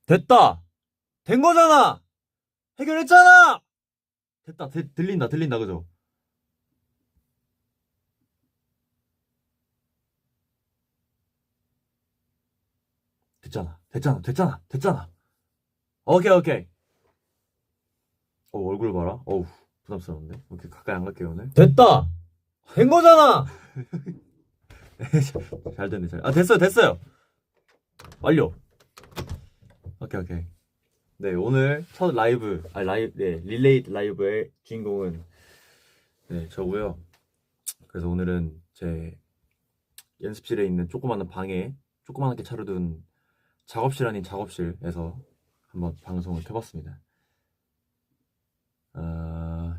됐다! 된 거잖아! 해결했잖아! 됐다, 들린다, 그죠? 됐잖아. 오케이, 오케이. 얼굴 봐라. 어우, 부담스러운데? 오케이, 가까이 안 갈게요, 오늘. 됐다! 된 거잖아! 잘 됐네, 잘. 아, 됐어요. 완료. 오케이. 네, 오늘 첫 네, 릴레이 라이브의 주인공은, 네, 저고요. 그래서 오늘은 제 연습실에 있는 조그마한 방에 조그맣게 차려둔 작업실 아닌 작업실에서 한번 방송을 켜봤습니다.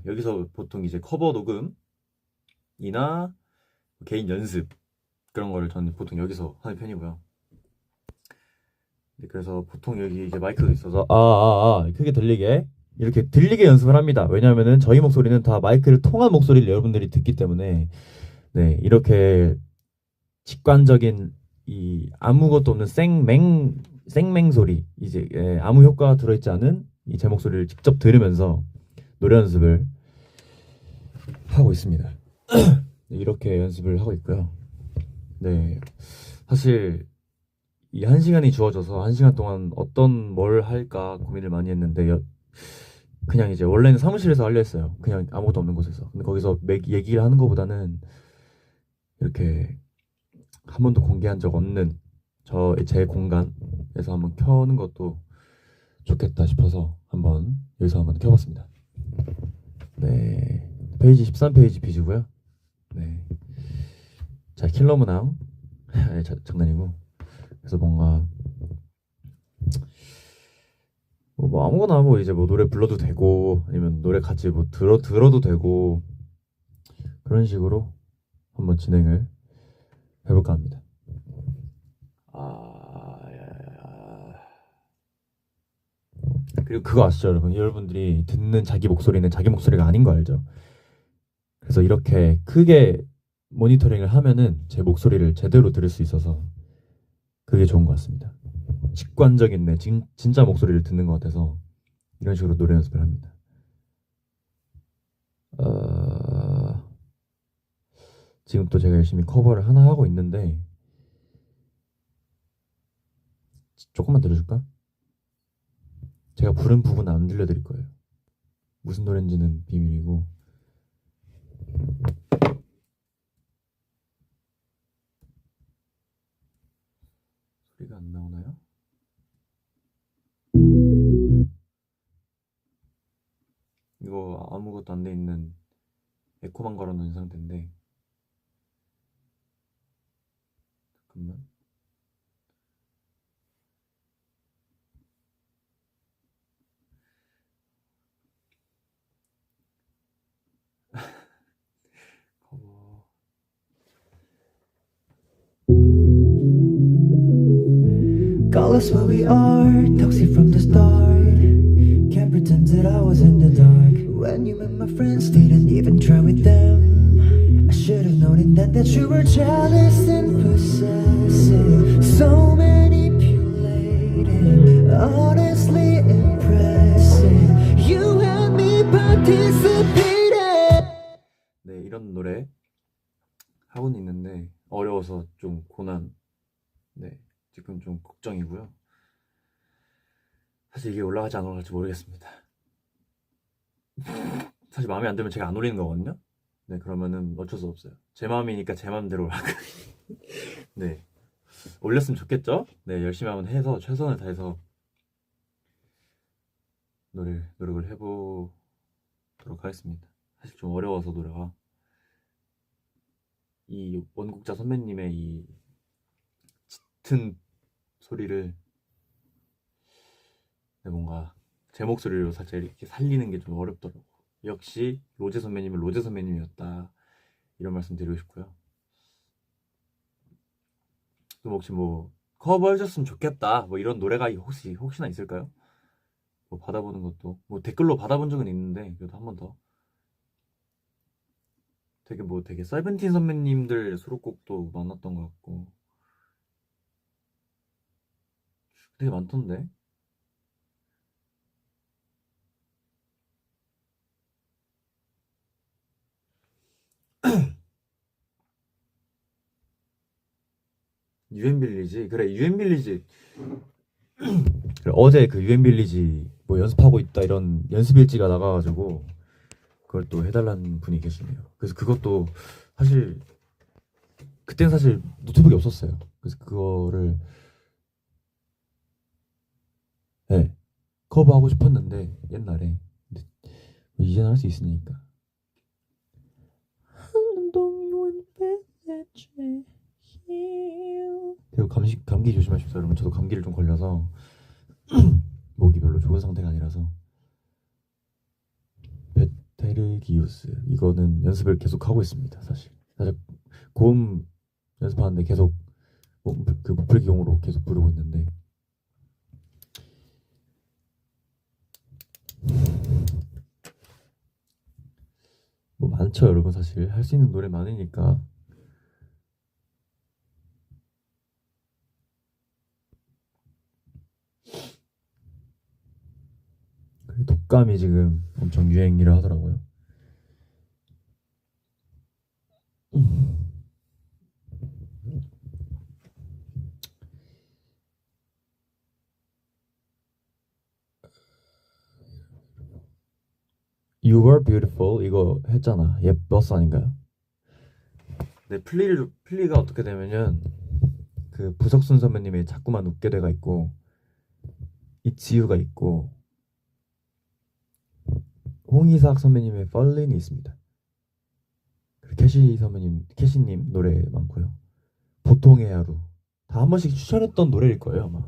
여기서 보통 이제 커버 녹음이나 개인 연습 그런 거를 저는 보통 여기서 하는 편이고요. 네, 그래서 보통 여기 이제 마이크도 있어서 크게 들리게 이렇게 들리게 연습을 합니다. 왜냐하면은 저희 목소리는 다 마이크를 통한 목소리를 여러분들이 듣기 때문에 네, 이렇게 직관적인 이 아무것도 없는 생맹 소리 이제 아무 효과가 들어있지 않은 이 제 목소리를 직접 들으면서 노래 연습을 하고 있습니다. 네, 이렇게 연습을 하고 있고요. 네, 사실 이 한 시간이 주어져서 한 시간 동안 어떤 뭘 할까 고민을 많이 했는데 그냥 이제 원래는 사무실에서 하려 했어요. 그냥 아무것도 없는 곳에서. 근데 거기서 얘기를 하는 것보다는 이렇게 한 번도 공개한 적 없는 제 공간에서 한번 켜는 것도 좋겠다 싶어서 여기서 한번 켜봤습니다. 네, 페이지 13페이지 비즈고요. 네, 자 킬러 문항 장난이고. 그래서 뭔가 뭐 아무거나 뭐 이제 뭐 노래 불러도 되고 아니면 노래 같이 뭐 들어도 되고 그런 식으로 한번 진행을 해볼까 합니다. 그리고 그거 아시죠, 여러분? 여러분들이 듣는 자기 목소리는 자기 목소리가 아닌 거 알죠? 그래서 이렇게 크게 모니터링을 하면은 제 목소리를 제대로 들을 수 있어서 그게 좋은 것 같습니다. 직관적인 진짜 목소리를 듣는 것 같아서 이런 식으로 노래 연습을 합니다. 지금 또 제가 열심히 커버를 하나 하고 있는데 조금만 들어줄까? 제가 부른 부분 안 들려드릴 거예요. 무슨 노래인지는 비밀이고. 소리가 안 나오나요? 이거 아무것도 안 돼 있는 에코만 걸어놓은 상태인데 잠깐만. 커버. Call us what we are, toxic from the start. Can't pretend that I was in the dark. When you met my friends, didn't even try with them. I should've known in that you were jealous and possessive. So manipulating, honestly impressive. You had me participating. 네, 이런 노래 하고는 있는데 어려워서 좀 네, 지금 좀 걱정이고요. 사실 이게 올라갈지 안 올라갈지 모르겠습니다. 사실 마음에 안 들면 제가 안 올리는 거거든요. 네, 그러면은 어쩔 수 없어요. 제 마음이니까 제 마음대로 네, 올렸으면 좋겠죠. 네, 열심히 한번 해서 최선을 다해서 노력을 해보도록 하겠습니다. 사실 좀 어려워서 노래가 이 원곡자 선배님의 이 짙은 소리를 뭔가 제 목소리로 살짝 이렇게 살리는 게 좀 어렵더라고. 역시 로제 선배님은 로제 선배님이었다, 이런 말씀 드리고 싶고요. 또 혹시 뭐 커버 해줬으면 좋겠다 뭐 이런 노래가 혹시나 있을까요? 뭐 받아보는 것도 뭐 댓글로 받아본 적은 있는데 그래도 한 번 더 되게 세븐틴 선배님들 수록곡도 많았던 것 같고 되게 많던데. 유엔빌리지. 그래, 유엔빌리지. 그래, 어제 그 유엔빌리지 뭐 연습하고 있다 이런 연습 일지가 나가가지고 그걸 또 해달라는 분이 계시네요. 그래서 그것도 사실 그땐 사실 노트북이 없었어요. 그래서 그거를 네, 커버하고 싶었는데 옛날에. 근데 뭐 이제는 할 수 있으니까. 그리고 감기 조심하십시오, 여러분. 저도 감기를 좀 걸려서 목이 별로 좋은 상태가 아니라서. 베테르기우스 이거는 연습을 계속 하고 있습니다. 사실 고음 연습하는데 계속 그 목풀기용으로 계속 부르고 있는데 뭐 많죠, 여러분. 사실 할 수 있는 노래 많으니까. 독감이 지금 엄청 유행이라 하더라고요. You were beautiful 이거 했잖아. 예뻤어 아닌가요? 네, 플리가 어떻게 되면은 그 부석순 선배님의 자꾸만 웃게 돼가 있고 이치유가 있고 홍이삭 선배님의 Fallin이 있습니다. 그리고 캐시님 노래 많고요. 보통의 하루 다 한 번씩 추천했던 노래일 거예요 아마.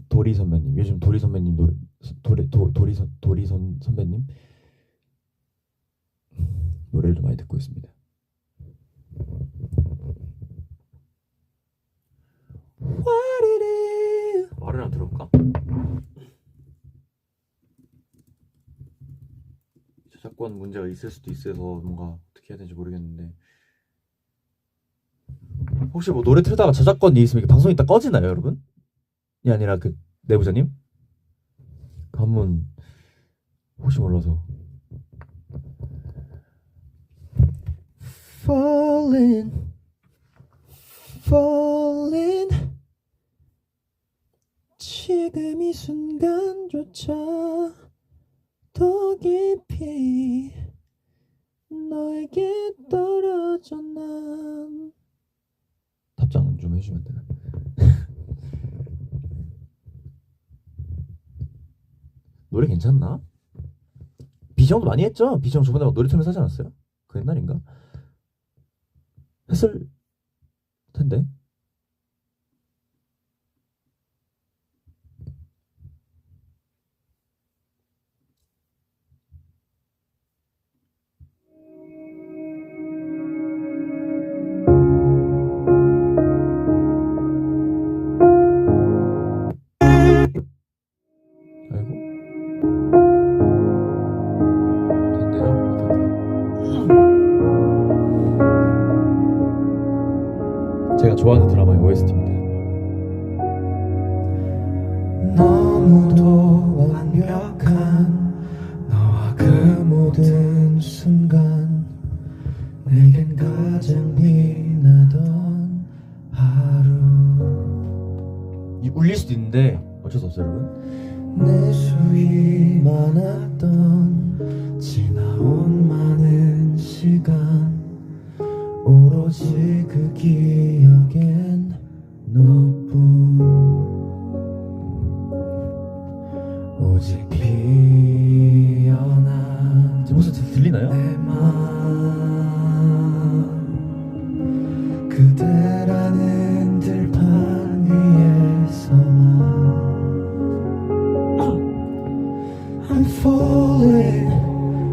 도리 선배님, 요즘 도리 선배님 노래 도리 선배님 노래를 많이 듣고 있습니다. What it is 말을 안 들어볼까? 저작권 문제가 있을 수도 있어서 뭔가 어떻게 해야 되는지 모르겠는데 혹시 뭐 노래 틀다가 저작권이 있으면 이게 방송이 딱 꺼지나요, 여러분? 이 아니라 그 내부자님? 한번 혹시 몰라서. Falling, falling. 지금 이 순간조차 더 깊이 너에게 떨어져 난. 답장 좀 해주면 되나? 노래 괜찮나? 비정도 많이 했죠? 비정 저번에 막 노래 틀면서 하지 않았어요? 그 옛날인가? 했을 텐데. 아이고. 됐네요. 제가 좋아하는 드라마의 OST입니다. 너무도 완벽한 너와 그 모든 순간 내겐 가장 빛나던 하루 울릴 수도 있는데 어쩔 수 없어요, 여러분. 내 수위 많았던 지나온 많은 시간 오로지 그 기억엔 너뿐 오직 피어난 제 목소리 들리나요? 내 맘 그대라는 들판 위에서만 I'm falling,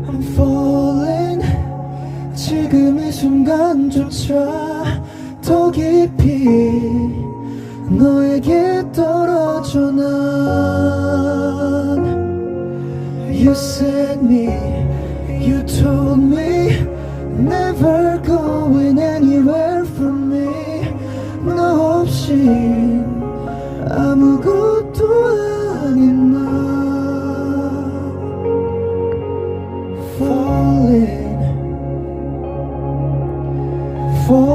I'm falling 지금 이 순간조차 더 깊이 너에게 떨어져 난 You said me, you told me Never going anywhere from me 너 없이 아무것도 아닌 나 Falling, falling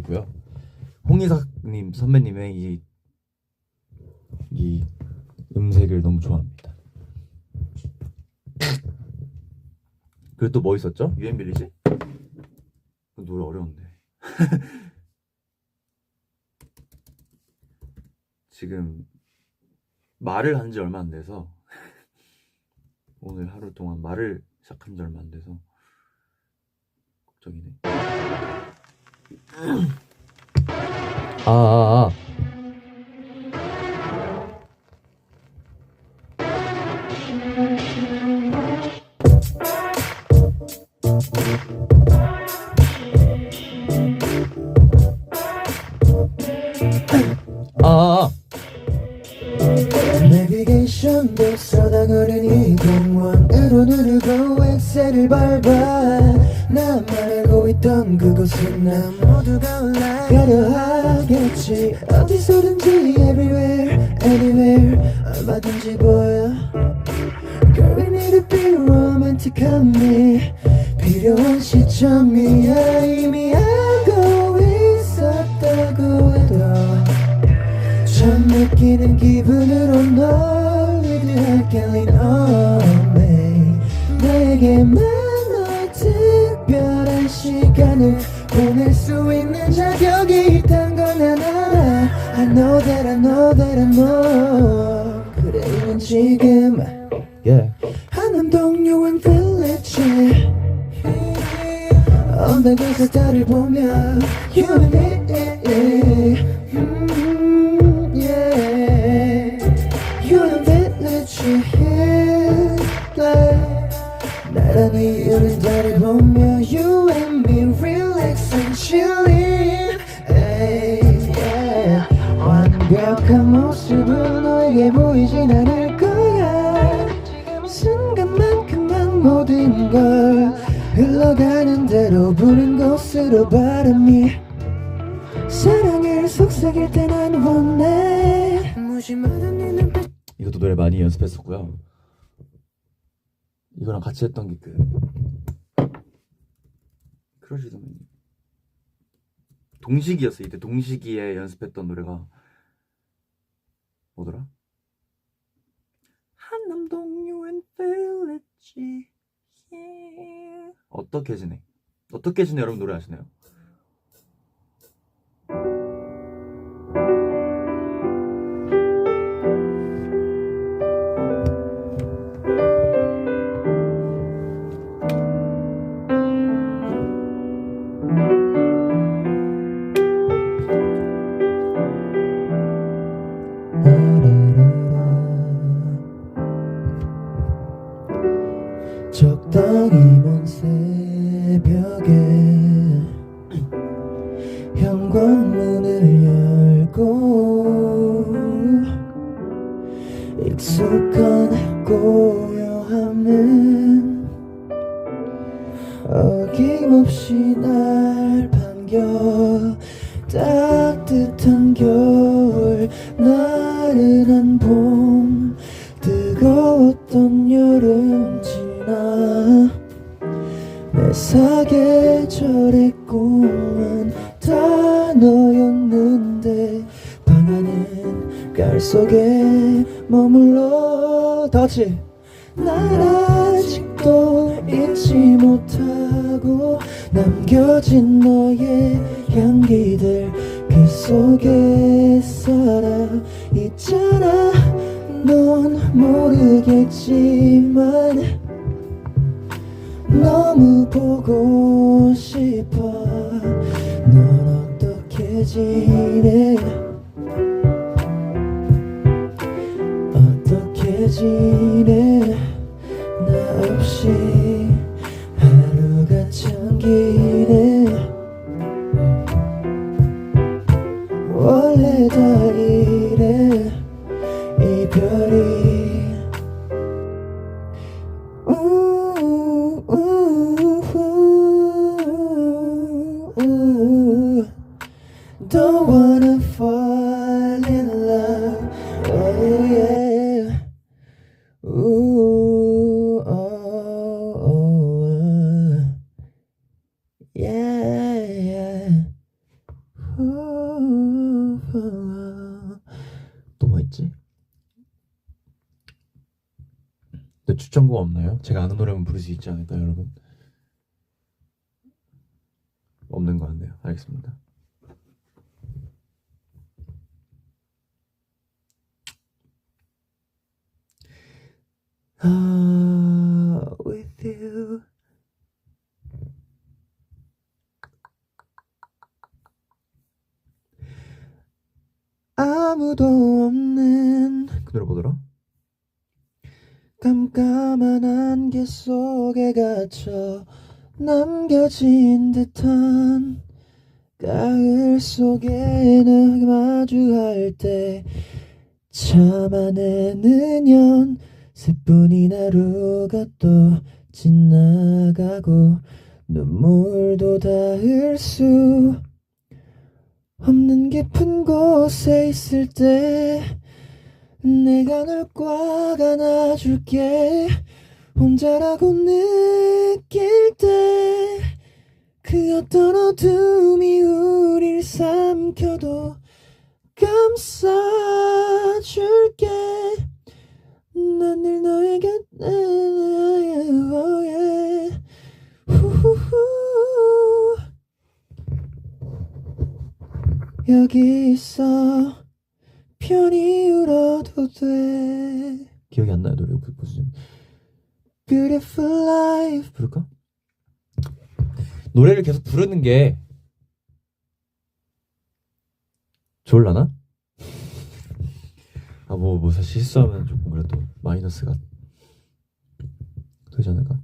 있고요. 홍이삭님 선배님의 이 음색을 너무 좋아합니다. 그리고 또 뭐 있었죠? 유엔빌리지? 노래 어려운데. 지금 말을 한 지 얼마 안 돼서 오늘 하루 동안 말을 시작한 지 얼마 안 돼서 걱정이네. 아. 내비게이션도 쏟아거리는 이 공원으로 누르고 엑셀을 밟아 나만 알고 있던 그곳은 나 모두가 올라가려 하겠지 어디서든지 everywhere anywhere 얼마든지 보여 Girl we need to be romantic함이 필요한 시점이야 이미 알고 있었다고 해도 처음 느끼는 기분으로 널 위대하게 lean on me 나에게만 너의 특별한 시간을 보낼 수 있는 자격이 있단 걸 난 알아 I know that I know that I know 그래 이건 지금 한남동 유엔 빌리지 언덕에서 달을 보며 You and me 나란히 우린 달을 보며 You and me relax and chilling 완벽한 모습은 너에게 보이진 않을 거야 순간만큼만 모든 걸 흘러가는 대로 부는 곳으로 바람이 사랑을 속삭일 때 난 원해 무심하던 네 눈빛 이것도 노래 많이 연습했었고요. 이거랑 같이 했던 게 크러쉬 선배님 동식이었어. 이때 동식이에 연습했던 노래가 뭐더라? 한남동 유엔 빌리지 어떻게 지내? 어떻게 지내? 여러분 노래 아시나요? 적당히 먼 새벽에 현관문을 열고 익숙한 고요함은 어김없이 날 반겨 따뜻한 겨울 나른한 봄 뜨거웠던 여름 지나 내 사계절의 꿈은 다 너였는데 방 안은 깔 속에 머물러 더치 날 아직도 잊지 못하고 남겨진 너의 향기들 그 속에 살아 있잖아 넌 모르겠지만 너무 보고 싶어 넌 어떻게 지내 어떻게 지내 나 없이 하루가 참기네 원래 다 이래 이별이 Don't wanna fall in love oh yeah Ooh, oh, oh, yeah, yeah. 있지? 근데 추천곡 없나요? 제가 아는 노래만 부를 수 있지 않을까요, 여러분? 없는 것 같네요. 알겠습니다. With you. 아무도 없는 그 노래 뭐더라? 깜깜한 안개 속에 갇혀 남겨진 듯한 가을 속에 나 마주할 때 참아내는 연세뿐인 하루가 또 지나가고 눈물도 닿을 수 없는 깊은 곳에 있을 때 내가 널 꽉 안아줄게 혼자라고 느낄 때 그 어떤 어둠이 우릴 삼켜도 감싸줄게 난 늘 너의 곁에 후후후 여기 있어 편히 울어도 돼 기억이 안 나요, 노래. 무슨 Beautiful life 부를까? 노래를 계속 부르는 게 좋을라나? 뭐 사실 실수하면 조금 그래도 마이너스가 되지 않을까?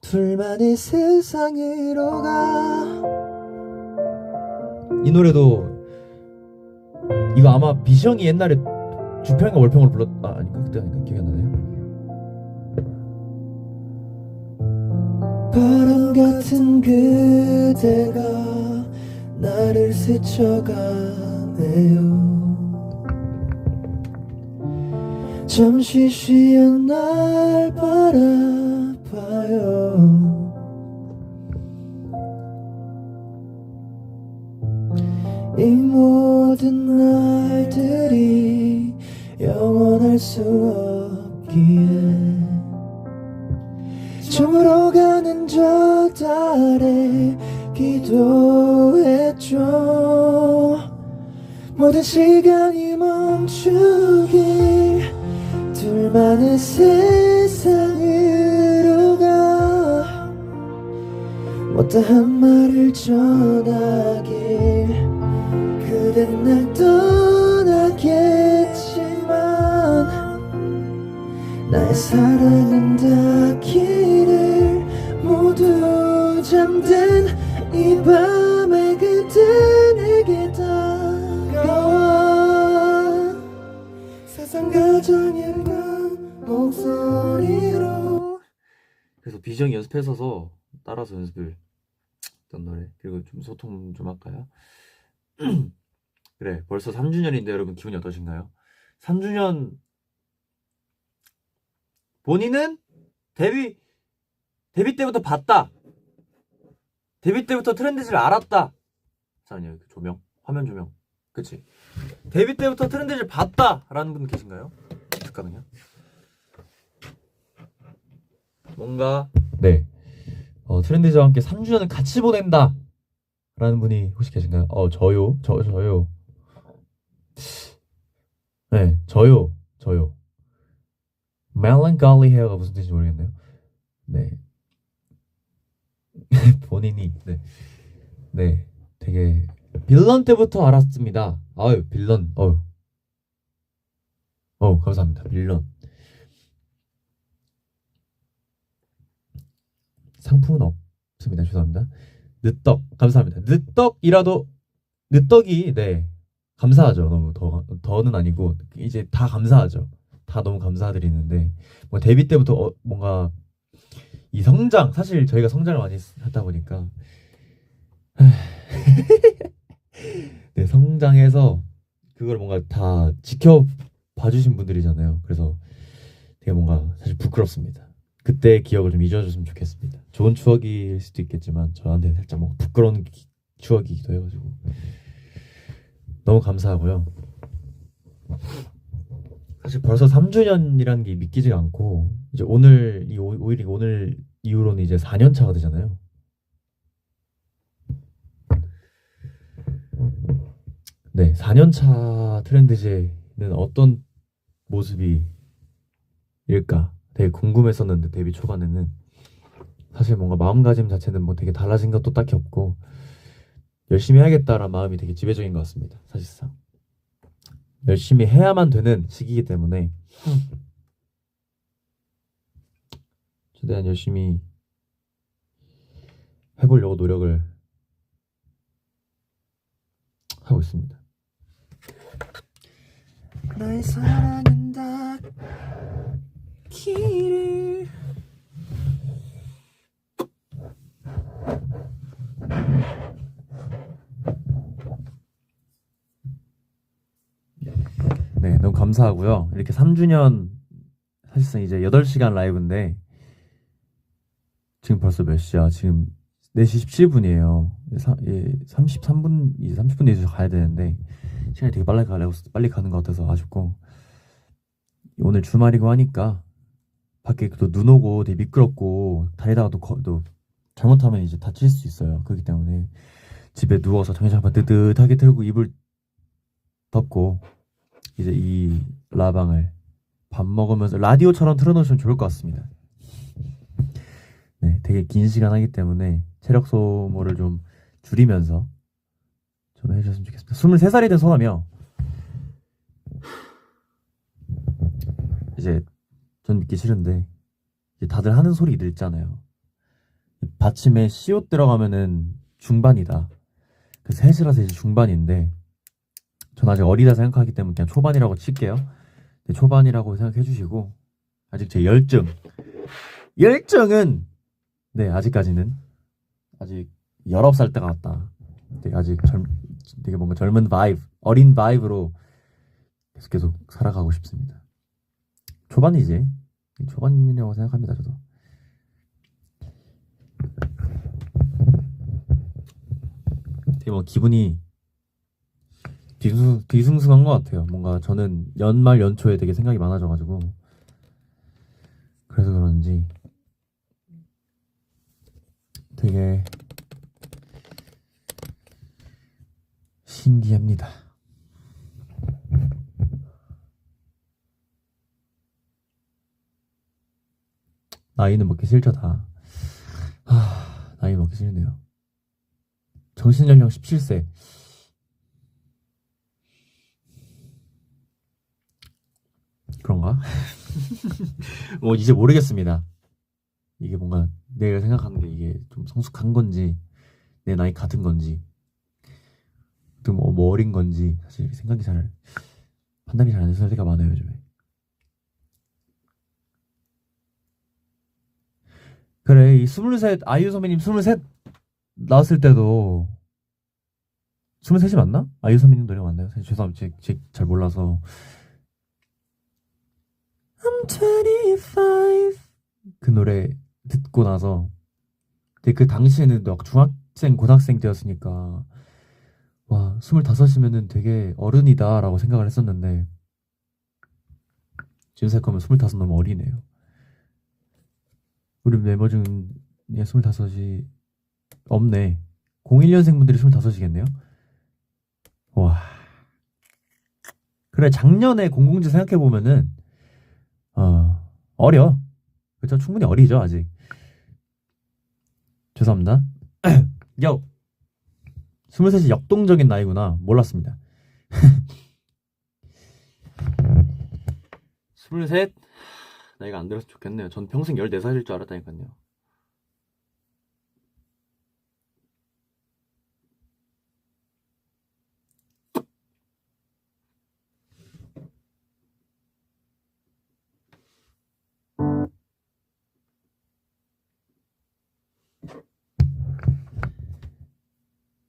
둘만의 세상으로 가 이 노래도 이거 아마 비숑이 옛날에 주평인가 월평으로 아닌가? 그때 아닌가? 기억이 안 나네요. 바람 같은 그대가 나를 스쳐가네요 잠시 쉬어 날 바라봐요 이 모든 날들이 영원할 수 없기에 저물어 가는 저 달에 기도했죠 모든 시간이 멈추길 둘만의 세상으로 가 못다한 말을 전하길 그댄 날 떠나겠지만 나의 사랑은 닿기를 모두 잠든 이 밤에 그대 내게 다가와 세상 가장 예쁜 목소리로 그래서 비숑이 연습해서서 따라서 연습을 했던 노래. 그리고 좀 소통 좀 할까요? 그래, 벌써 3주년인데 여러분 기분이 어떠신가요? 3주년 본인은 데뷔 때부터 봤다. 데뷔 때부터 트렌드를 알았다. 잠깐만요, 조명, 화면 조명. 그치? 데뷔 때부터 트렌드를 봤다라는 분 계신가요? 잠깐만요. 뭔가 네, 트렌드즈와 함께 3주년을 같이 보낸다 라는 분이 혹시 계신가요? 저요. 네, 저요. melancholy hair가 무슨 뜻인지 모르겠네요. 네. 본인이 네, 되게 빌런 때부터 알았습니다. 아유, 빌런. 감사합니다. 빌런. 상품은 없습니다. 죄송합니다. 늦떡 감사합니다. 늦떡이 네, 감사하죠. 너무 더는 아니고 이제 다 감사하죠. 다 너무 감사드리는데 뭐 데뷔 때부터 뭔가 이 성장, 사실 저희가 성장을 많이 하다 보니까 네, 성장해서 그걸 뭔가 다 지켜봐 주신 분들이잖아요. 그래서 되게 뭔가 사실 부끄럽습니다. 그때 기억을 좀 잊어줬으면 좋겠습니다. 좋은 추억일 수도 있겠지만 저한테는 살짝 뭔가 부끄러운 추억이기도 해가지고 너무 감사하고요. 사실 벌써 3주년이라는 게 믿기지가 않고 이제 오늘 오일이 오늘 이후로는 이제 4년 차가 되잖아요. 네, 4년 차 트렌드제는 어떤 모습이 일까 되게 궁금했었는데 데뷔 초반에는 사실 뭔가 마음가짐 자체는 뭐 되게 달라진 것도 딱히 없고 열심히 해야겠다라는 마음이 되게 지배적인 것 같습니다. 사실상 열심히 해야만 되는 시기이기 때문에 최대한 열심히 해보려고 노력을 하고 있습니다. 나의 사랑은 닿기를. 네, 너무 감사하고요. 이렇게 3주년 사실상 이제 8시간 라이브인데 지금 벌써 몇 시야? 지금 4시 17분이에요. 33분, 이제 30분 뒤에 가야 되는데 시간이 되게 빨리 가는 것 같아서 아쉽고 오늘 주말이고 하니까 밖에 또 눈 오고 되게 미끄럽고 다니다가 또 잘못하면 이제 다칠 수 있어요. 그렇기 때문에 집에 누워서 정신장판 뜨뜻하게 틀고 이불 덮고 이제 이 라방을 밥 먹으면서 라디오처럼 틀어놓으시면 좋을 것 같습니다. 네, 되게 긴 시간 하기 때문에 체력 소모를 좀 줄이면서 좀 해주셨으면 좋겠습니다. 23살이 된 소감이요. 이제 전 믿기 싫은데 이제 다들 하는 소리들 있잖아요. 받침에 시옷 들어가면은 중반이다. 그래서 셋이라서 이제 중반인데 전 아직 어리다 생각하기 때문에 그냥 초반이라고 칠게요. 네, 초반이라고 생각해 주시고 아직 제 열정은 네 아직까지는 아직 19살 때가 왔다. 되게 아직 되게 뭔가 젊은 바이브, 어린 바이브로 계속 살아가고 싶습니다. 초반이지. 초반이라고 생각합니다, 저도. 되게 뭐 기분이 뒤숭숭한 것 같아요. 뭔가 저는 연말 연초에 되게 생각이 많아져가지고 그래서 그런지 되게 신기합니다. 나이는 먹기 싫다. 나이 먹기 싫네요. 정신연령 17세. 그런가? 뭐 이제 모르겠습니다. 이게 뭔가 내가 생각하는 게 이게 좀 성숙한 건지 내 나이 같은 건지 좀 어린 건지 사실 판단이 잘 안 돼서 때가 많아요 요즘에. 그래 이 23 아이유 선배님 23 나왔을 때도 23이 맞나? 아이유 선배님 노래가 맞나요? 사실 죄송합니다. 잘 몰라서. I'm 25 그 노래 듣고 나서 근데 그 당시에는 막 중학생 고등학생 때였으니까 와 25이면은 되게 어른이다 라고 생각을 했었는데 지금 생각하면 25 너무 어리네요. 우리 멤버 중에 25이 없네. 01년생분들이 25이겠네요. 와 그래 작년에 공공지 생각해보면은 어려. 그쵸 충분히 어리죠 아직. 죄송합니다. 요 23이 역동적인 나이구나. 몰랐습니다. 23 나이가 안 들었으면 좋겠네요. 전 평생 14살일 줄 알았다니까요.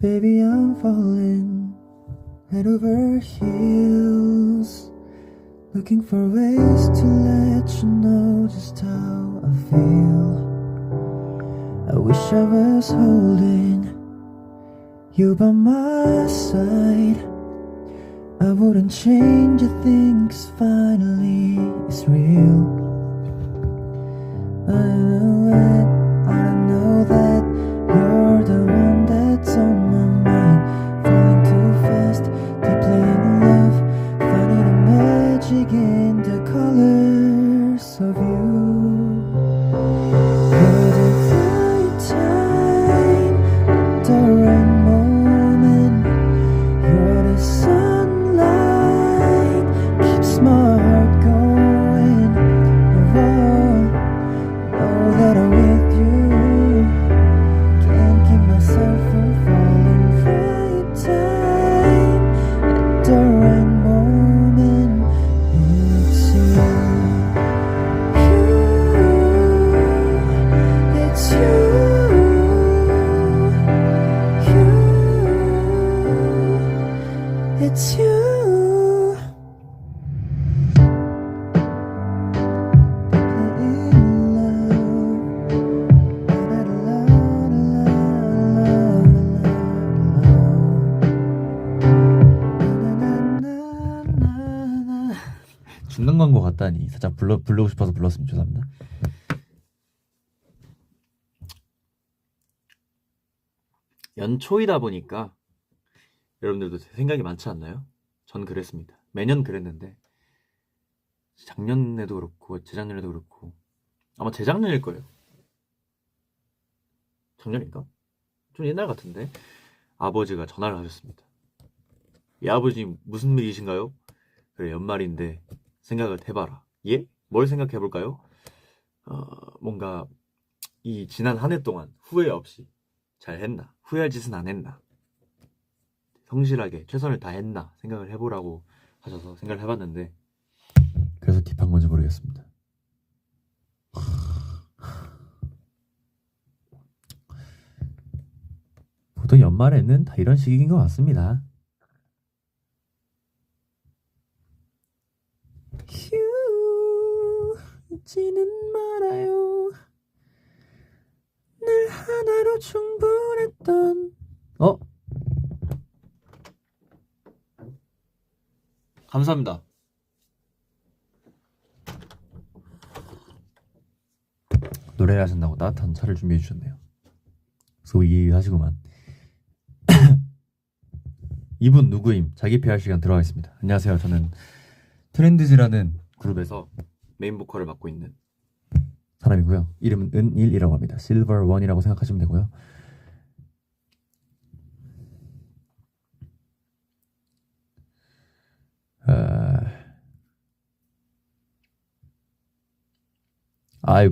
Baby, I'm falling head over heels, looking for ways to let you know just how I feel. I wish I was holding you by my side, I wouldn't change a thing, 'cause finally it's real. I don't know that you're the one that's on my mind. Falling too fast, deeply in love, finding the magic in the colors of you. You're the right time, the right moment. You're the sunlight, keeps my heart going. Oh, know that I'm with you, can't keep myself from falling. Right time, at the right moment. It's you, it's you, it's you. 중간 광고 같다니 살짝 부르고 싶어서 불렀으면 죄송합니다. 연초이다 보니까 여러분들도 생각이 많지 않나요? 전 그랬습니다. 매년 그랬는데 작년에도 그렇고 재작년에도 그렇고 아마 재작년일 거예요. 작년인가? 좀 옛날 같은데 아버지가 전화를 하셨습니다. 이 아버지 무슨 일이신가요? 그래 연말인데 생각을 해봐라. 예? 뭘 생각해볼까요? 뭔가 이 지난 한 해 동안 후회 없이 잘 했나? 후회할 짓은 안 했나? 성실하게 최선을 다했나? 생각을 해보라고 하셔서 생각을 해봤는데 그래서 딥한 건지 모르겠습니다. 보통 연말에는 다 이런 시기인 것 같습니다. 휴, 잊지는 말아요. 늘 하나로 충분했던. 감사합니다. 노래를 하신다고 따뜻한 차를 준비해 주셨네요. 소위 하시구만. 이분 누구임? 자기 PR 시간 들어가겠습니다. 안녕하세요. 저는 트렌드즈라는 그룹에서 메인 보컬을 맡고 있는 사람이고요. 이름은 은일이라고 합니다. 실버원이라고 생각하시면 되고요.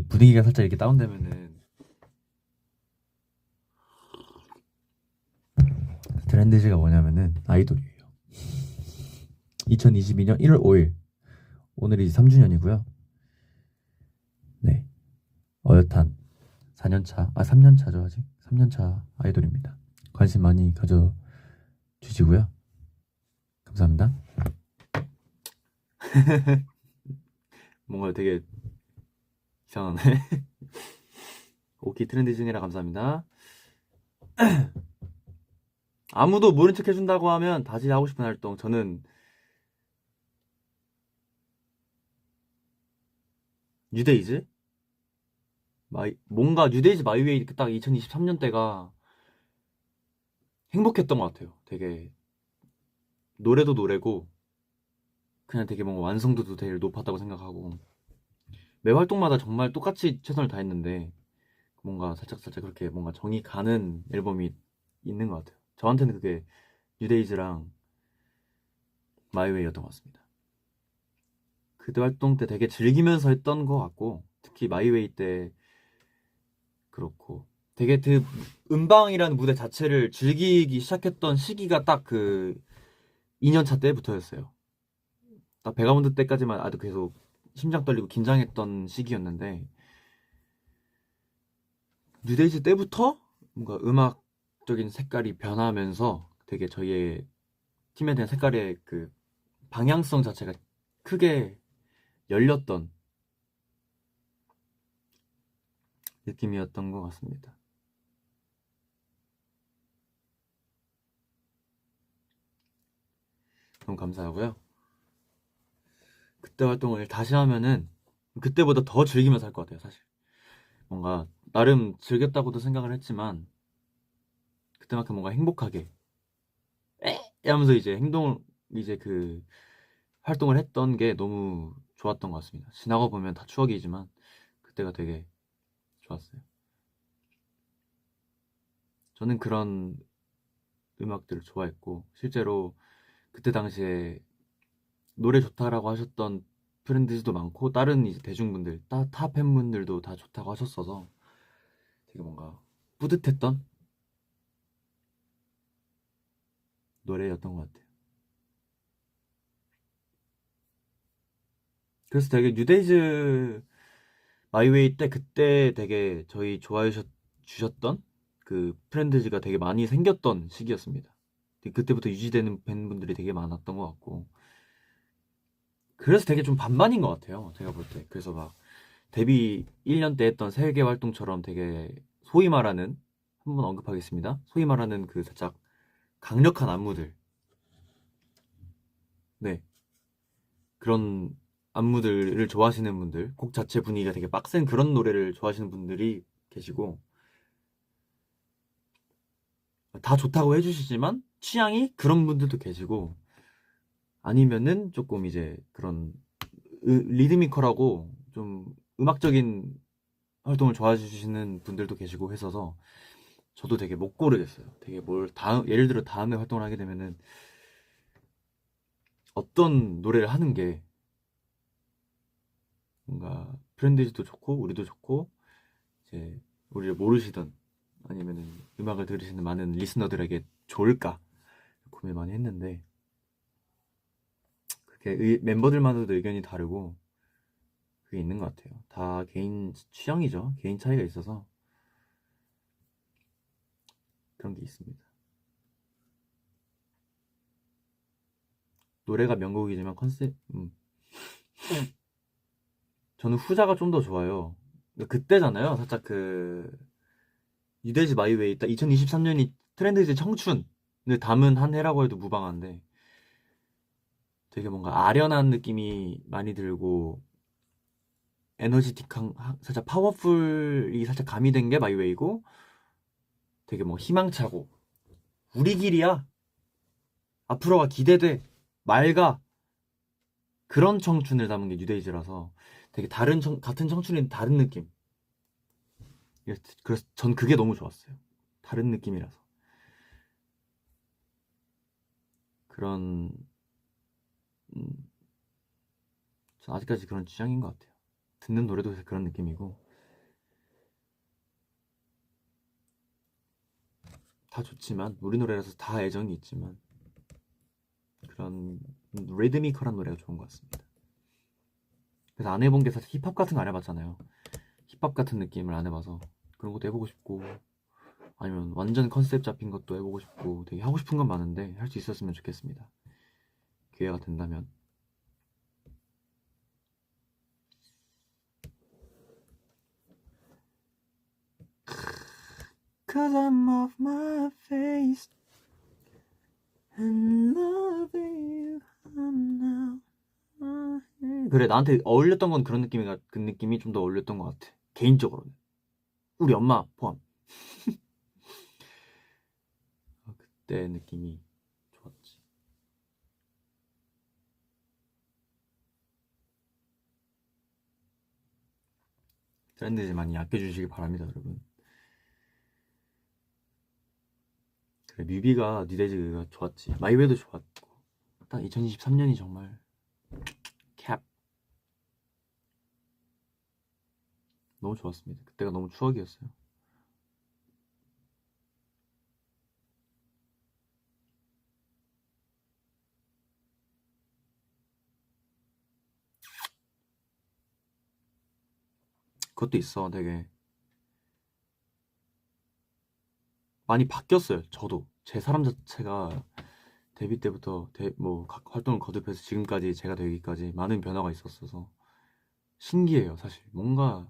분위기가 살짝 이렇게 다운되면은 트렌드즈가 뭐냐면은 아이돌이에요. 2022년 1월 5일 오늘이 3주년이고요. 네, 어엿한 4년차 3년차죠 아직 3년차 아이돌입니다. 관심 많이 가져주시고요. 감사합니다. 뭔가 되게 이상하네. 오키 트렌드즈니라 감사합니다. 아무도 모른 척 해준다고 하면 다시 하고 싶은 활동 저는 뉴데이즈? 뭔가 뉴데이즈 마이웨이 딱 2023년 때가 행복했던 것 같아요. 되게 노래도 노래고 그냥 되게 뭔가 완성도도 되게 높았다고 생각하고 매 활동마다 정말 똑같이 최선을 다했는데 뭔가 살짝 그렇게 뭔가 정이 가는 앨범이 있는 것 같아요. 저한테는 그게 뉴데이즈랑 마이웨이였던 것 같습니다. 그때 활동 때 되게 즐기면서 했던 것 같고 특히 마이웨이 때 그렇고 되게 그 음방이라는 무대 자체를 즐기기 시작했던 시기가 딱 그 2년차 때부터였어요. 딱 베가문드 때까지만 아주 계속 심장 떨리고 긴장했던 시기였는데 뉴데이즈 때부터 뭔가 음악적인 색깔이 변하면서 되게 저희의 팀에 대한 색깔의 그 방향성 자체가 크게 열렸던 느낌이었던 것 같습니다. 너무 감사하고요. 그때 활동을 다시 하면은 그때보다 더 즐기면서 할 것 같아요, 사실. 뭔가 나름 즐겼다고도 생각을 했지만 그때만큼 뭔가 행복하게 하면서 이제 이제 그 활동을 했던 게 너무 좋았던 것 같습니다. 지나고 보면 다 추억이지만 그때가 되게 좋았어요. 저는 그런 음악들을 좋아했고 실제로 그때 당시에 노래 좋다라고 하셨던 프렌드도 많고 다른 이제 대중분들, 타 팬분들도 다 좋다고 하셨어서 되게 뭔가 뿌듯했던 노래였던 것 같아요. 그래서 되게 뉴데이즈 마이웨이 때 그때 되게 저희 좋아해 주셨던 그 프렌드즈가 되게 많이 생겼던 시기였습니다. 그때부터 유지되는 팬분들이 되게 많았던 것 같고 그래서 되게 좀 반반인 것 같아요. 제가 볼 때. 그래서 막 데뷔 1년 때 했던 세계 활동처럼 되게 소위 말하는 한번 언급하겠습니다. 소위 말하는 그 살짝 강력한 안무들. 네. 그런 안무들을 좋아하시는 분들, 곡 자체 분위기가 되게 빡센 그런 노래를 좋아하시는 분들이 계시고 다 좋다고 해주시지만 취향이 그런 분들도 계시고 아니면은 조금 이제 그런 리드미컬하고 좀 음악적인 활동을 좋아해 주시는 분들도 계시고 했어서 저도 되게 못 고르겠어요. 되게 뭘 다음 예를 들어 다음에 활동을 하게 되면은 어떤 노래를 하는 게 뭔가 프렌드즈도 좋고 우리도 좋고 이제 우리를 모르시던 아니면은 음악을 들으시는 많은 리스너들에게 좋을까 고민 많이 했는데 그게 멤버들마다도 의견이 다르고 그게 있는 것 같아요. 다 개인 취향이죠. 개인 차이가 있어서 그런 게 있습니다. 노래가 명곡이지만 저는 후자가 좀 더 좋아요. 그때잖아요. 살짝 그 유데지 마이웨이 딱 2023년이 트렌드이즈 청춘을 담은 한 해라고 해도 무방한데 되게 뭔가 아련한 느낌이 많이 들고 에너지틱한 살짝 파워풀이 살짝 가미된 게 마이웨이고 되게 뭐 희망차고 우리 길이야 앞으로가 기대돼 맑아 그런 청춘을 담은 게 뉴데이즈라서 되게 같은 청춘인 다른 느낌. 그래서 전 그게 너무 좋았어요. 다른 느낌이라서 그런 음, 전 아직까지 그런 취향인 것 같아요. 듣는 노래도 그런 느낌이고 다 좋지만 우리 노래라서 다 애정이 있지만 그런 리드미컬한 노래가 좋은 것 같습니다. 그래서 안 해본 게 사실 힙합 같은 거 안 해봤잖아요. 힙합 같은 느낌을 안 해봐서 그런 것도 해보고 싶고 아니면 완전 컨셉 잡힌 것도 해보고 싶고 되게 하고 싶은 건 많은데 할 수 있었으면 좋겠습니다. 기회가 된다면. Cause I'm off my face and loving you now. 그래 나한테 어울렸던 건 그런 느낌이가 그 느낌이 좀 더 어울렸던 것 같아. 개인적으로는 우리 엄마 포함. 그때 느낌이 좋았지. 트렌드즈 많이 아껴주시길 바랍니다, 여러분. 그래 뮤비가 뉴데즈가 좋았지. 마이웨이도 좋았고 딱 2023년이 정말 캡 너무 좋았습니다. 그때가 너무 추억이었어요. 그것도 있어. 되게 많이 바뀌었어요. 저도 제 사람 자체가 데뷔 때부터 각 활동을 거듭해서 지금까지 제가 되기까지 많은 변화가 있었어서 신기해요. 사실 뭔가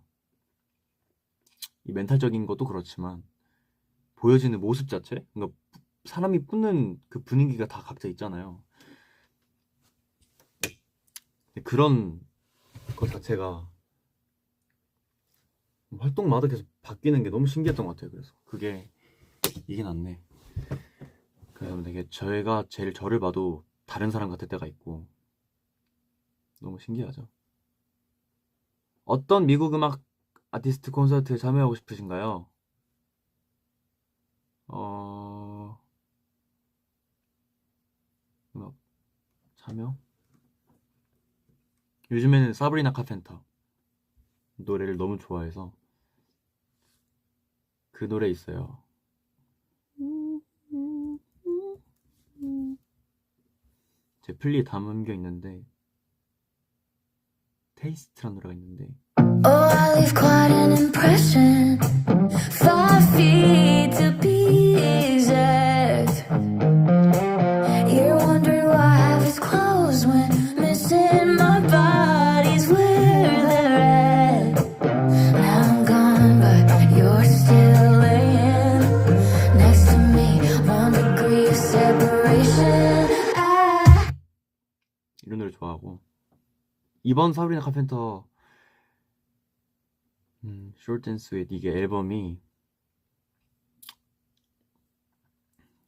이 멘탈적인 것도 그렇지만 보여지는 모습 자체, 그러니까 사람이 뿌는 그 분위기가 다 각자 있잖아요. 그런 것 자체가 활동마다 계속 바뀌는 게 너무 신기했던 것 같아요. 그래서 그게 이게 낫네. 그래서 되게 제가 제일 저를 봐도 다른 사람 같을 때가 있고 너무 신기하죠. 어떤 미국 음악 아티스트 콘서트에 참여하고 싶으신가요? 음악 참여? 요즘에는 사브리나 카펜터 노래를 너무 좋아해서 그 노래 있어요. 제 플리에 담겨 있는데 테이스트라는 노래가 있는데 Oh, I leave quite an impression. 5 feet to be exact. You're wondering why I have his clothes when missing my body's where they're at. Now I'm gone, but you're still laying next to me. 1 degree of separation. 이런 노래 좋아하고 이번 사브리나 카펜터 Short and Sweet 이게 앨범이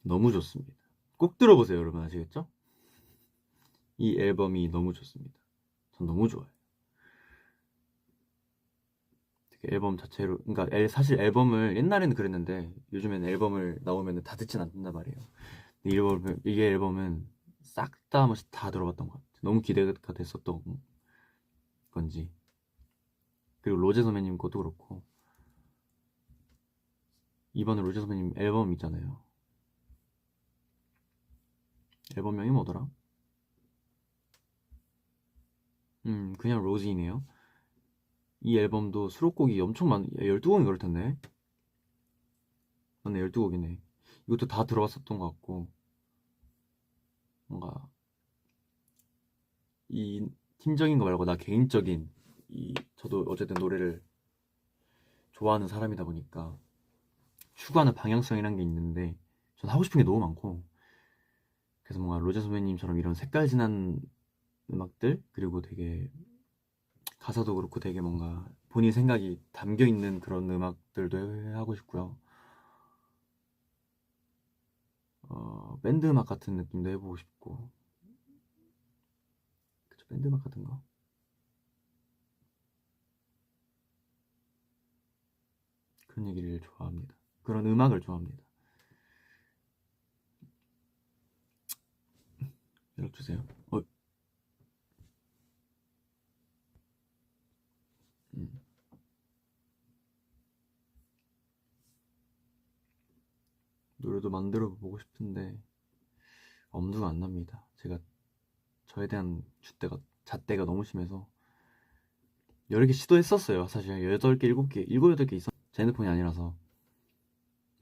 너무 좋습니다. 꼭 들어보세요, 여러분. 아시겠죠? 이 앨범이 너무 좋습니다. 전 너무 좋아요. 되게 앨범 자체로, 그러니까 사실 앨범을 옛날에는 그랬는데 요즘에는 앨범을 나오면 다 듣진 않는단 말이에요. 근데 이게 앨범은 싹 다 한 번씩 다 들어봤던 것 같아요. 너무 기대가 됐었던 건지. 그리고 로제 선배님 것도 그렇고 이번에 로제 선배님 앨범 있잖아요. 앨범명이 뭐더라? 그냥 로지이네요. 이 앨범도 수록곡이 엄청 12곡이 그럴 텐데. 맞네, 12곡이네. 이것도 다 들어봤었던 것 같고 뭔가 이 팀적인 거 말고 나 개인적인 저도 어쨌든 노래를 좋아하는 사람이다 보니까 추구하는 방향성이란 게 있는데 전 하고 싶은 게 너무 많고 그래서 뭔가 로제 선배님처럼 이런 색깔 진한 음악들 그리고 되게 가사도 그렇고 되게 뭔가 본인 생각이 담겨 있는 그런 음악들도 하고 싶고요. 밴드 음악 같은 느낌도 해보고 싶고 그쵸, 밴드 음악 같은 거 그런 얘기를 좋아합니다. 그런 음악을 좋아합니다. 연락주세요. 노래도 만들어 보고 싶은데 엄두가 안 납니다. 제가 저에 대한 잣대가 너무 심해서 여러 개 시도했었어요. 사실 8개, 7개, 7, 8개 있었. 제 핸드폰이 아니라서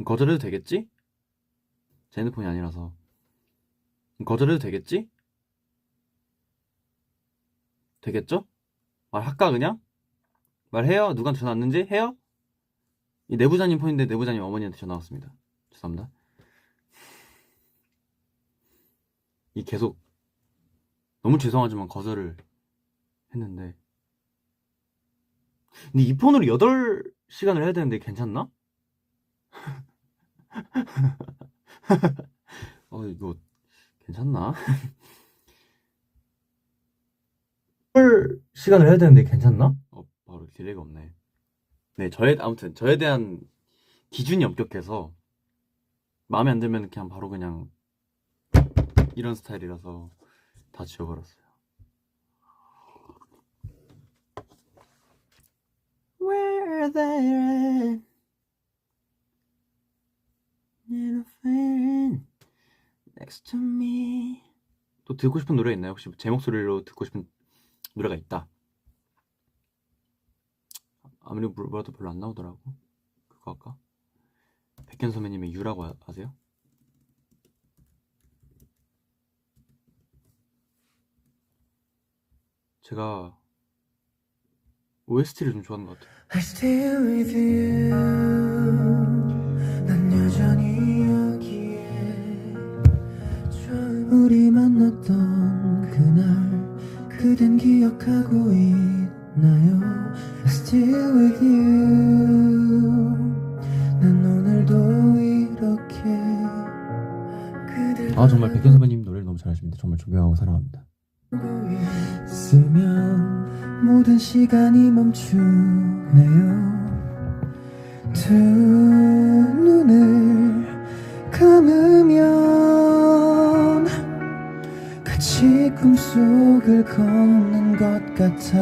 거절해도 되겠지? 제 핸드폰이 아니라서 거절해도 되겠지? 되겠죠? 말할까 그냥? 말해요? 누구한테 전화 왔는지? 해요? 이 내부자님 폰인데 내부자님 어머니한테 전화 왔습니다. 죄송합니다. 이 계속 너무 죄송하지만 거절을 했는데 근데 이 폰으로 8시간을 해야 되는데 괜찮나? 이거 괜찮나? 8시간을 해야 되는데 괜찮나? 바로 딜레이가 없네. 네, 아무튼 저에 대한 기준이 엄격해서 마음에 안 들면 그냥 바로 그냥 이런 스타일이라서 다 지워버렸어요. Where they at? Little friend next to me. 또 듣고 싶은 노래 있나요? 혹시 제 목소리로 듣고 싶은 노래가 있다. 아무리 물어봐도 별로 안 나오더라고. 그거 할까? 백현 선배님의 유라고 아세요? 제가 OST를 좀 좋아하는 것 같아요. I stay with you. 난 여전히 여기에 처음 우리 만났던 그날 그 그댄 기억하고 있나요? I'm still with you. 난 오늘도 이렇게 그댈 아 정말 백현 선배님 노래를 너무 잘하십니다. 정말 존경하고 사랑합니다. 쓰면 모든 시간이 멈추네요. 두 눈을 감으면 같이 꿈속을 걷는 것 같아.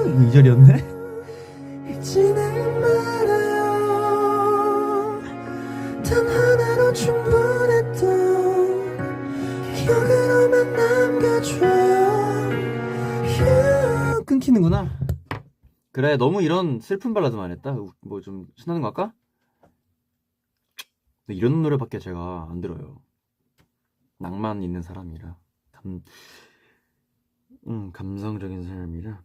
이거 2절이었네? 잊지는 말아요. 단 하나로 충분했던 기억으로만 남겨줘요. 끊기는구나. 그래, 너무 이런 슬픈 발라드만 했다. 뭐 좀 신나는 거 할까? 근데 이런 노래밖에 제가 안 들어요. 낭만 있는 사람이라 감성적인 사람이라.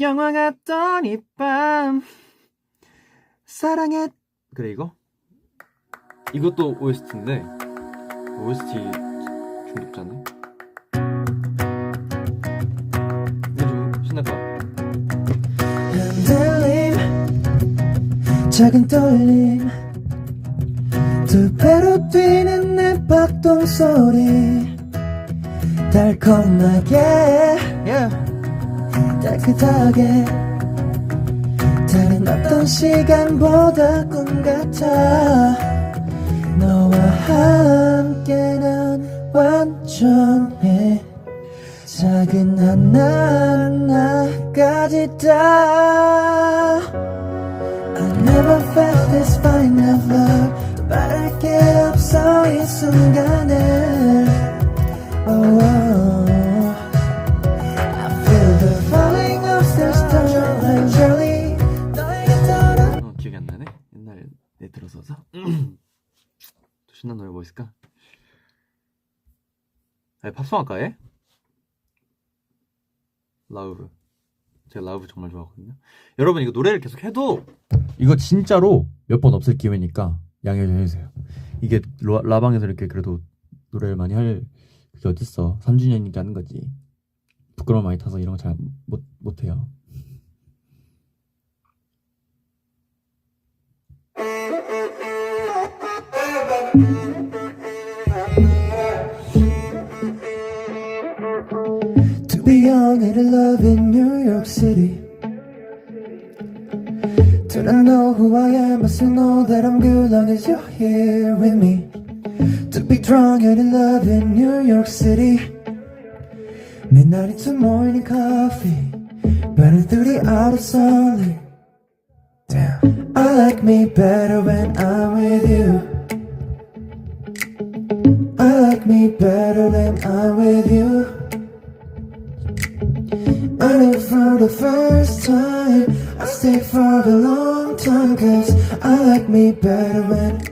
영화 같던 이 밤 사랑해. 그래, 이것도 OST인데 OST 중독자네. 이거 좀 신날 것 같아. 흔들림 작은 떨림 두 배로 뛰는 내 박동 소리 달콤하게 따뜻하게 다른 어떤 시간보다 꿈 같아. 너와 함께 난 완전해. 작은 하나하나까지 다 I never felt this fine of love. 말할 게 없어 이 순간에. Oh, I feel the falling of stars slowly. 너에게 떨어. 기억이 안 나네. 옛날에 들어서서. 또 신나는 노래 뭐 있을까? 아니, 팝송 할까 해? 라우브. 제가 라우브 정말 좋아하거든요. 여러분, 이거 노래를 계속 해도 이거 진짜로 몇 번 없을 기회니까 양해 좀 해주세요. 이게 라방에서 이렇게 그래도 노래를 많이 할 그게 어딨어. 3주년이니까 하는 거지. 부끄러움 많이 타서 이런 거 잘 못해요. To be young and in love in New York City. Do not know who I am, I still know that I'm good long as you're here with me. To be drunk and in love in New York City. Midnight into morning coffee, burning through the outer sunlight. Damn, I like me better when I'm with you. I like me better when I'm with you. I knew for the first time I stayed for a long time. Cause I like me better when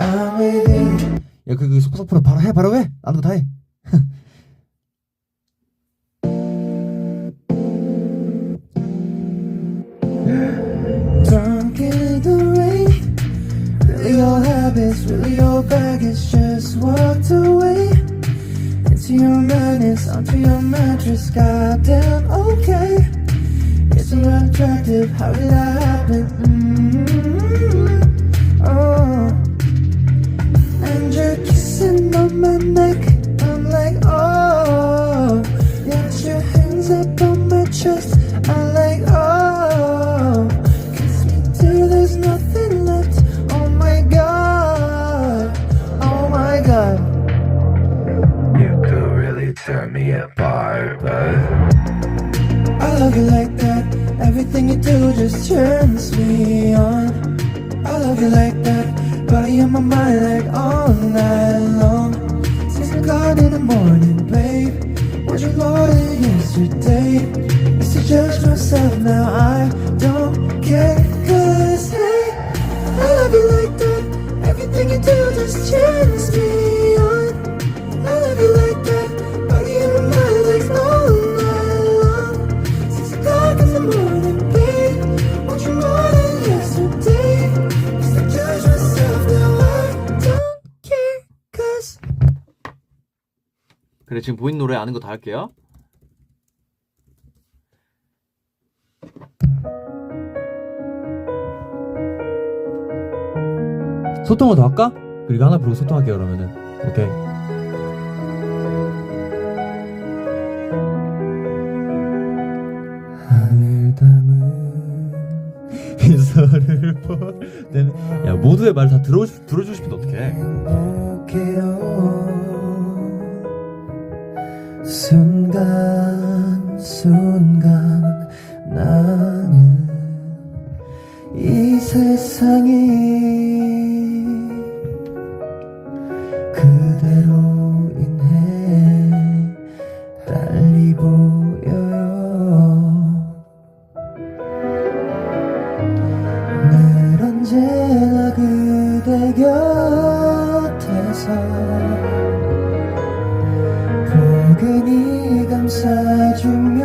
I'm with you. 야 그 속사포로 바로 해. 아는 거 다 해. Drunk in the rain, really old habits, really old baggage. Just walked away into your madness, onto your mattress. Goddamn, okay. It's so attractive, how did that happen? Oh, and you're kissing on my neck. I'm like, oh, got your hands up on my chest. I'm like, oh, kiss me till there's nothing left. Oh my god, oh my god. You could really tear me apart, but I love you like that. Everything you do just turns me on. I love you like that. Body on my mind like all night long. 6 o'clock in the morning, babe. Was you loaded yesterday? Used to judge myself, now I don't care. Cause hey, I love you like that. Everything you do just turns me on. I love you like that. Body on my mind like all night long. 6 o'clock in the morning, babe. Want you more than yesterday? 그래, 지금 보이는 노래 아는 거 다 할게요. 소통을 더 할까? 그리고 하나 부르고 소통할게요 그러면은. 오케이. 하늘 담은 미소를 보내는. 야, 모두의 말 다 들어주고 싶은데 어떡해. 행복해요 순간 순간 나는 이 세상이 그대로 인해 달리 보여요 늘 언제나 그대 곁에서 포근히 감싸주며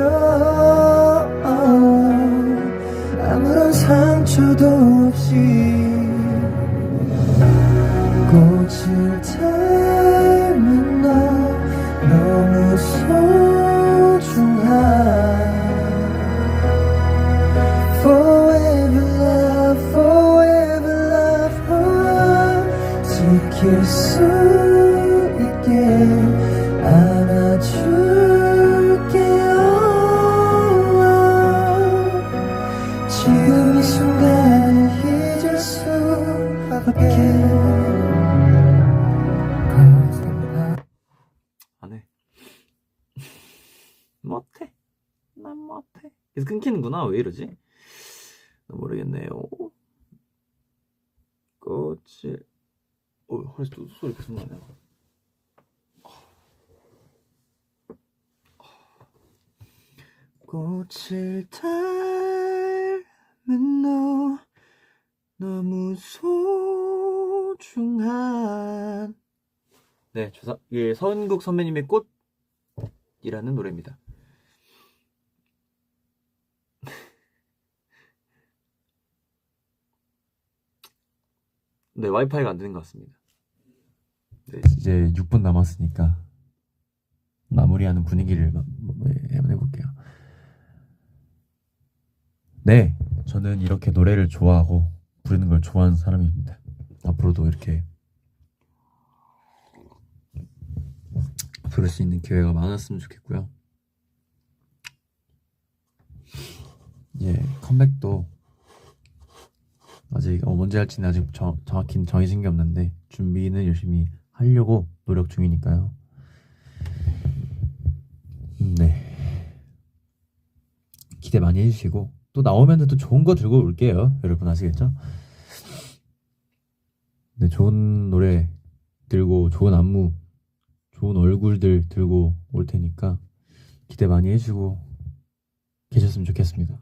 아무런 상처도 없이 꽃을 닮은 너 너무 소중한 Forever love, forever love 지킬 수 있게 안아줄게요 지금 이 순간을 잊을 수밖에 안 해. 못해. 난 못해. 계속 끊기는구나. 왜 이러지? 모르겠네요. 꽃을 허리 소리 계속 나네. 꽃을 닮은 너 너무 소중한. 네, 예, 서은국 선배님의 꽃이라는 노래입니다. 네, 와이파이가 안 되는 것 같습니다. 네, 이제 6분 남았으니까 마무리하는 분위기를 한번 해볼게요. 네, 저는 이렇게 노래를 좋아하고 부르는 걸 좋아하는 사람입니다. 앞으로도 이렇게 부를 수 있는 기회가 많았으면 좋겠고요. 예, 컴백도 아직 언제 할지는 아직 정확히 정해진 게 없는데 준비는 열심히 하려고 노력 중이니까요. 네, 기대 많이 해주시고 또 나오면 또 좋은 거 들고 올게요. 여러분 아시겠죠? 네, 좋은 노래 들고 좋은 안무 좋은 얼굴들 들고 올 테니까 기대 많이 해주고 계셨으면 좋겠습니다.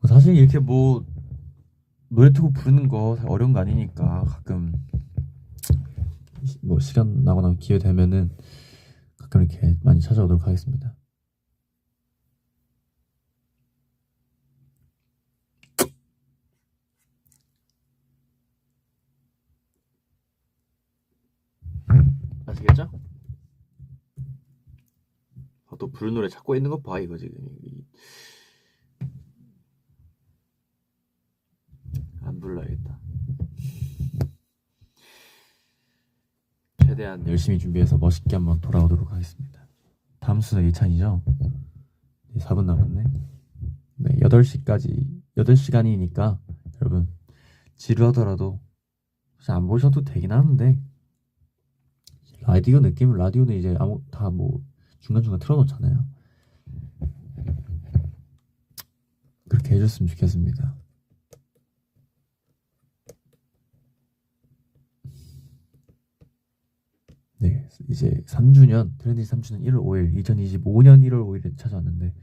사실 이렇게 뭐 노래 틀고 부르는 거 어려운 거 아니니까 가끔 뭐 시간 나거나 기회 되면은 가끔 이렇게 많이 찾아오도록 하겠습니다. 아시겠죠? 또 부른 노래 찾고 있는 거 봐, 이거 지금. 안 불러야겠다. 최대한 열심히 준비해서 멋있게 한번 돌아오도록 하겠습니다. 다음 순서 예찬이죠? 4분 남았네. 네, 8시간이니까 여러분 지루하더라도 사실 안 보셔도 되긴 하는데 라디오는 이제 다 뭐 중간중간 틀어놓잖아요. 그렇게 해줬으면 좋겠습니다. 네, 이제 3주년 트렌디 3주년 1월 5일 2025년 1월 5일에 찾아왔는데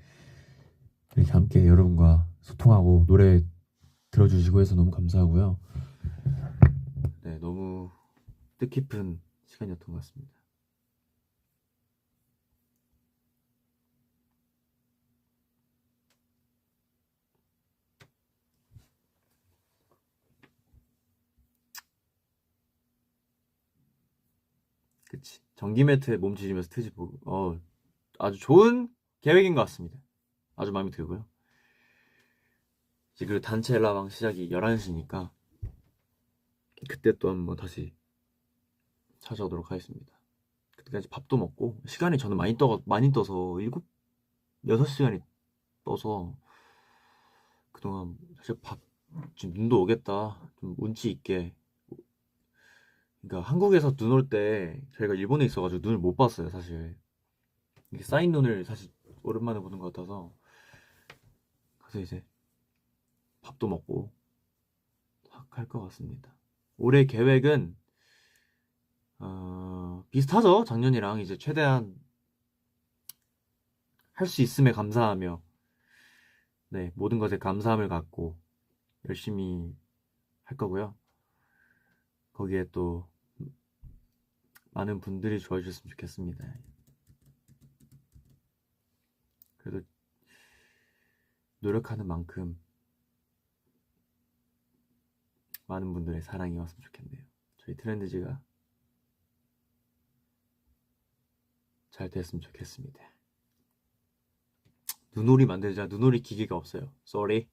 이렇게 함께 여러분과 소통하고 노래 들어주시고 해서 너무 감사하고요. 네, 너무 뜻깊은 시간이었던 것 같습니다. 그치. 전기 매트에 몸 지지면서 트집 보고. 아주 좋은 계획인 것 같습니다. 아주 마음에 들고요. 이제 그리고 단체 라방 시작이 11시니까 그때 또 한번 다시 찾아오도록 하겠습니다. 그때까지 밥도 먹고 시간이 저는 많이 떠서 6시간이 떠서 그동안 사실 지금 눈도 오겠다. 좀 운치 있게. 그러니까 한국에서 눈 올 때 저희가 일본에 있어가지고 눈을 못 봤어요, 사실. 이게 쌓인 눈을 사실 오랜만에 보는 것 같아서. 그래서 이제 밥도 먹고 할 것 같습니다. 올해 계획은 비슷하죠. 작년이랑 이제 최대한 할 수 있음에 감사하며 네, 모든 것에 감사함을 갖고 열심히 할 거고요. 거기에 또 많은 분들이 좋아해 주셨으면 좋겠습니다. 그래도 노력하는 만큼 많은 분들의 사랑이 왔으면 좋겠네요. 저희 트렌드즈가 잘 됐으면 좋겠습니다. 눈오리 만들자. 눈오리 기계가 없어요. Sorry.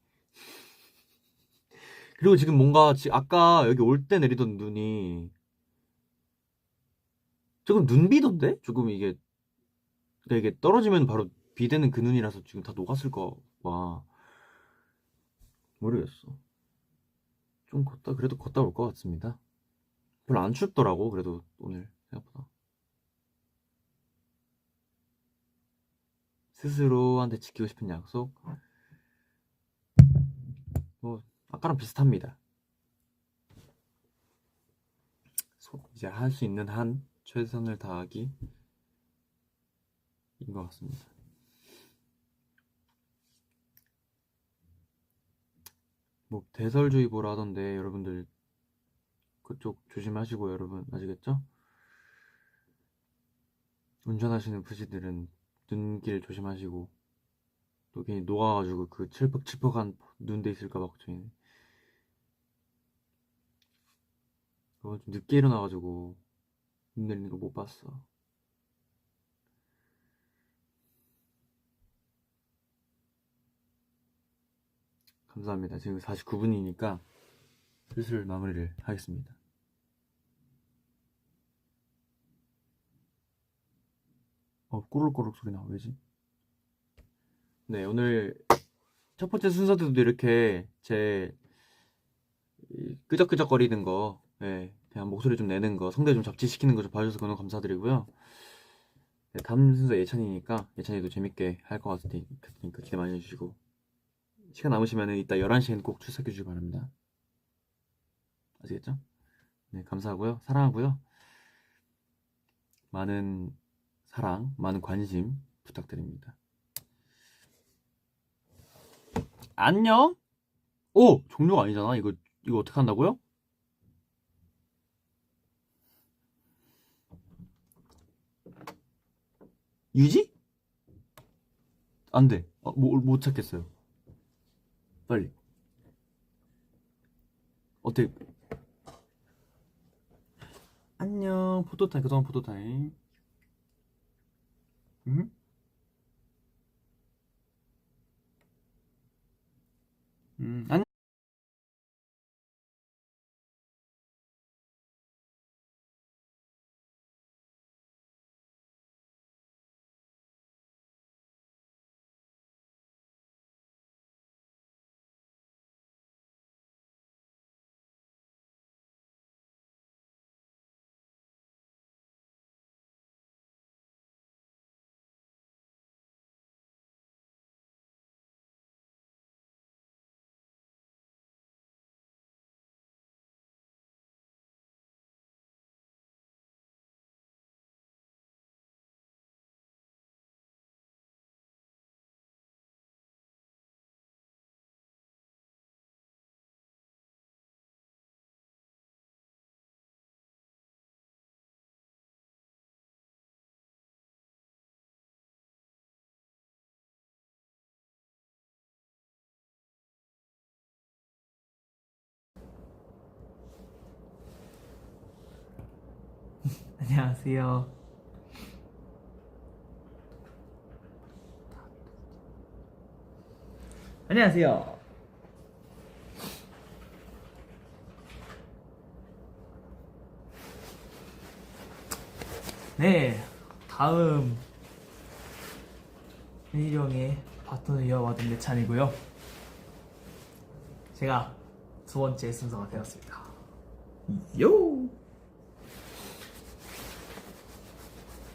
그리고 지금 뭔가 아까 여기 올 때 내리던 눈이 조금 눈비던데? 조금 이게 그러니까 이게 떨어지면 바로 비 되는 그 눈이라서 지금 다 녹았을 거 봐. 모르겠어. 좀 그래도 걷다 올 것 같습니다. 별로 안 춥더라고. 그래도 오늘 생각보다. 스스로한테 지키고 싶은 약속. 뭐 아까랑 비슷합니다. 이제 할 수 있는 한 최선을 다하기 인 것 같습니다. 뭐 대설주의보라 하던데 여러분들 그쪽 조심하시고 여러분 아시겠죠? 운전하시는 부지들은 눈길 조심하시고 또 괜히 녹아가지고 그 칠퍽칠퍽한 눈 돼 있을까봐 걱정이네. 좀 늦게 일어나가지고 눈 내리는 거 못 봤어. 감사합니다. 지금 49분이니까 슬슬 마무리를 하겠습니다. 꼬르륵꼬르륵 소리 나. 왜지? 네, 오늘 첫 번째 순서 때도 이렇게 제 끄적끄적거리는 거, 네, 그냥 목소리 좀 내는 거, 성대 좀 잡지시키는 거 좀 봐주셔서 너무 감사드리고요. 네, 다음 순서 예찬이니까 예찬이도 재밌게 할 것 같으니까 기대 많이 해주시고 시간 남으시면 이따 11시에는 꼭 출석해 주시기 바랍니다. 아시겠죠? 네, 감사하고요. 사랑하고요. 많은 사랑, 많은 관심 부탁드립니다. 안녕? 오! 종료가 아니잖아. 이거 어떻게 한다고요? 유지? 안 돼. 못 찾겠어요. 빨리. 어떻게. 안녕. 포토타임. 그동안 포토타임. 응? 안녕. 안녕하세요. 안녕하세요. 네, 다음 일령의 바톤을 이어받은 내 찬이고요. 제가 두 번째 순서가 되었습니다. 요!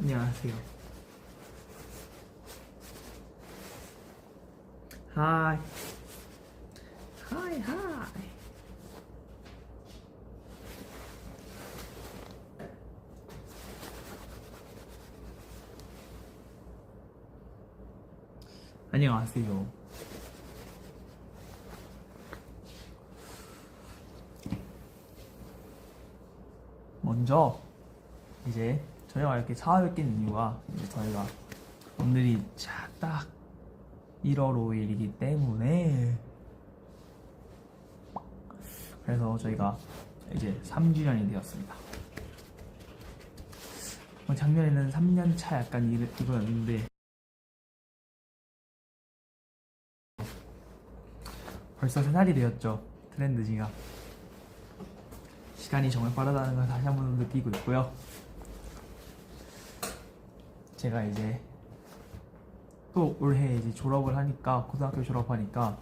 안녕하세요. 하이. 하이, 하이. 안녕하세요. 먼저 이제 저희가 이렇게 찾아뵙는 이유가 이제 저희가 오늘이 딱 1월 5일이기 때문에 그래서 저희가 이제 3주년이 되었습니다. 작년에는 3년차 약간 이거였는데 벌써 3살이 되었죠. 트렌드지가. 시간이 정말 빠르다는 걸 다시 한번 느끼고 있고요. 제가 이제 또 올해 이제 졸업을 하니까, 고등학교 졸업하니까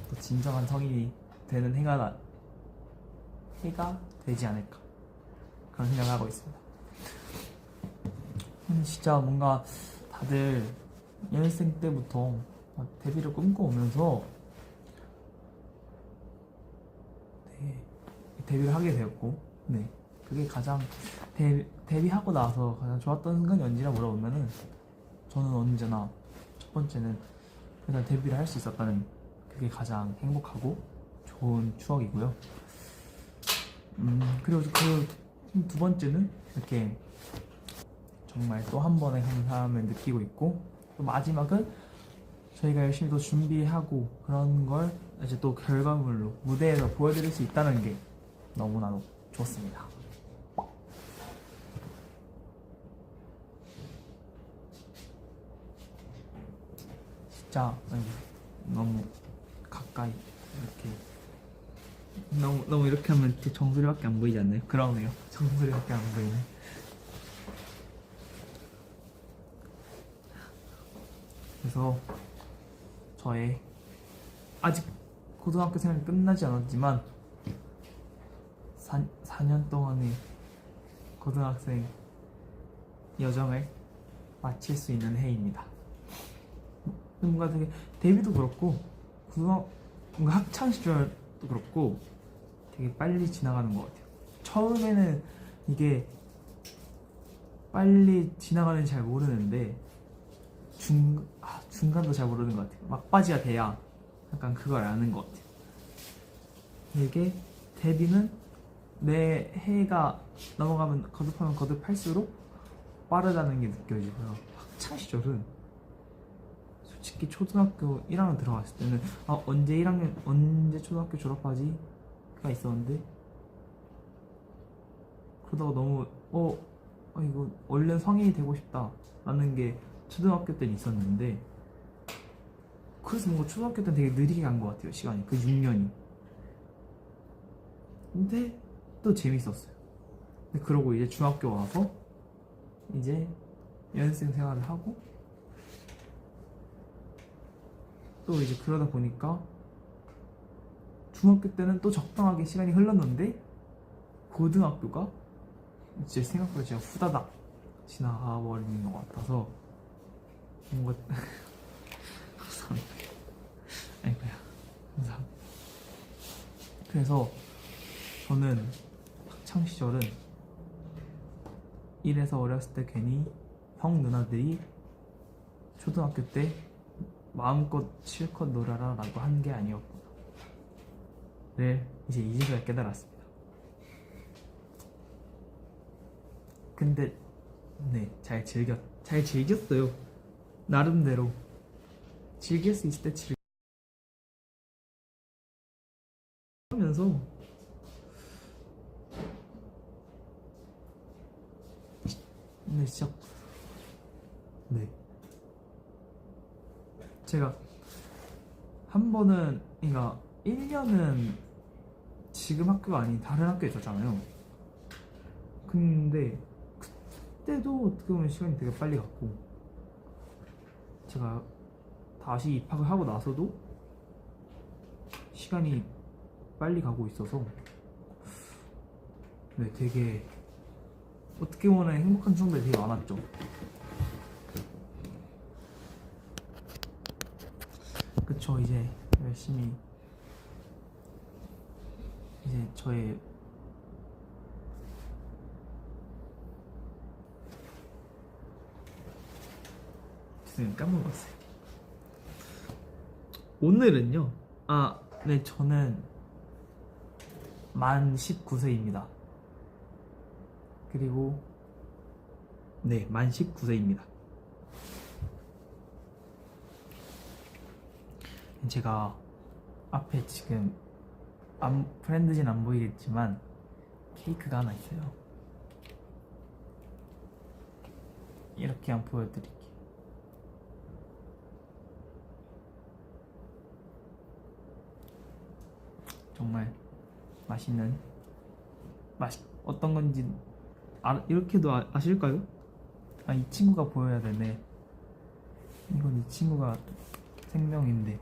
또 진정한 성인이 되는 해가 되지 않을까 그런 생각을 하고 있습니다. 진짜 뭔가 다들 연습생 때부터 데뷔를 꿈꿔오면서 데뷔를 하게 되었고, 네, 그게 가장 데뷔하고 나서 가장 좋았던 순간이 언제나 물어보면은 저는 언제나 첫 번째는 일단 데뷔를 할 수 있었다는 그게 가장 행복하고 좋은 추억이고요. 그리고 그 두 번째는 이렇게 정말 또 한 번의 감사함을 느끼고 있고, 또 마지막은 저희가 열심히 또 준비하고 그런 걸 이제 또 결과물로 무대에서 보여드릴 수 있다는 게 너무나도 좋습니다. 진짜 너무 가까이 이렇게 너무 이렇게 하면 정수리밖에 안 보이지 않나요? 그러네요. 정수리밖에 안 보이네. 그래서 저의 아직 고등학교 생활이 끝나지 않았지만 4년 동안의 고등학생 여정을 마칠 수 있는 해입니다. 뭔가 되게 데뷔도 그렇고 뭔가 학창 시절도 그렇고 되게 빨리 지나가는 것 같아요. 처음에는 이게 빨리 지나가는지 잘 모르는데 중간도 잘 모르는 것 같아요. 막바지가 돼야 약간 그걸 아는 것 같아요. 이게 데뷔는 내 해가 넘어가면 거듭하면 거듭할수록 빠르다는 게 느껴지고요. 학창 시절은 솔직히 초등학교 1학년 들어갔을 때는 언제 초등학교 졸업하지가 있었는데, 그러다가 너무 이거 얼른 성인이 되고 싶다 라는 게 초등학교 때는 있었는데, 그래서 뭔가 초등학교 때는 되게 느리게 간 것 같아요. 시간이, 그 6년이. 근데 또 재밌었어요. 근데 그러고 이제 중학교 와서 이제 연습생 생활을 하고, 또 이제 그러다 보니까 중학교 때는 또 적당하게 시간이 흘렀는데, 고등학교가 이제 생각보다 제가 후다닥 지나가 버리는 것 같아서 뭔가 감사합니다. 아이고야, 감사합니다. 그래서 저는 학창 시절은 이래서 어렸을 때 괜히 형 누나들이 초등학교 때 마음껏 실컷 놀아라 라고 한 게 아니었구나 를 이제 이제서야 깨달았습니다. 근데 네, 잘 즐겼어요. 나름대로 즐길 수 있을 때 즐기면서 근데 진짜 네 제가 한 번은 그러니까 1년은 지금 학교가 아닌 다른 학교에 있었잖아요. 근데 그때도 어떻게 보면 시간이 되게 빨리 갔고 제가 다시 입학을 하고 나서도 시간이 빨리 가고 있어서 네 되게 어떻게 보면 행복한 추억들이 되게 많았죠. 그쵸. 이제 열심히 이제 저의 죄송해요 까먹었어요. 오늘은요 네 저는 만 19세입니다. 그리고 네 만 19세입니다. 제가 앞에 지금 프렌드진 안 보이겠지만 케이크가 하나 있어요. 이렇게 한번 보여드릴게요. 정말 맛있는 어떤 건지 이렇게도 아실까요? 이 친구가 보여야 되네. 이건 이 친구가 생명인데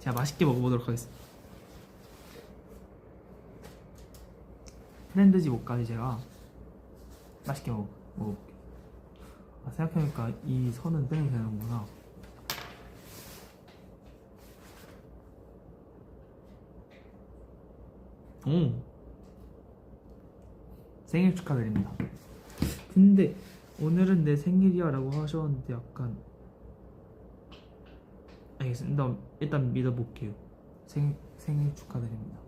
제가 맛있게 먹어보도록 하겠습니다. 프렌드집 옷까지 제가 맛있게 먹어볼게요. 생각해보니까 이 선은 떼면 되는구나. 생일 축하드립니다. 근데 오늘은 내 생일이야 라고 하셨는데 약간 알겠습니다. 일단 믿어볼게요. 생일 축하드립니다.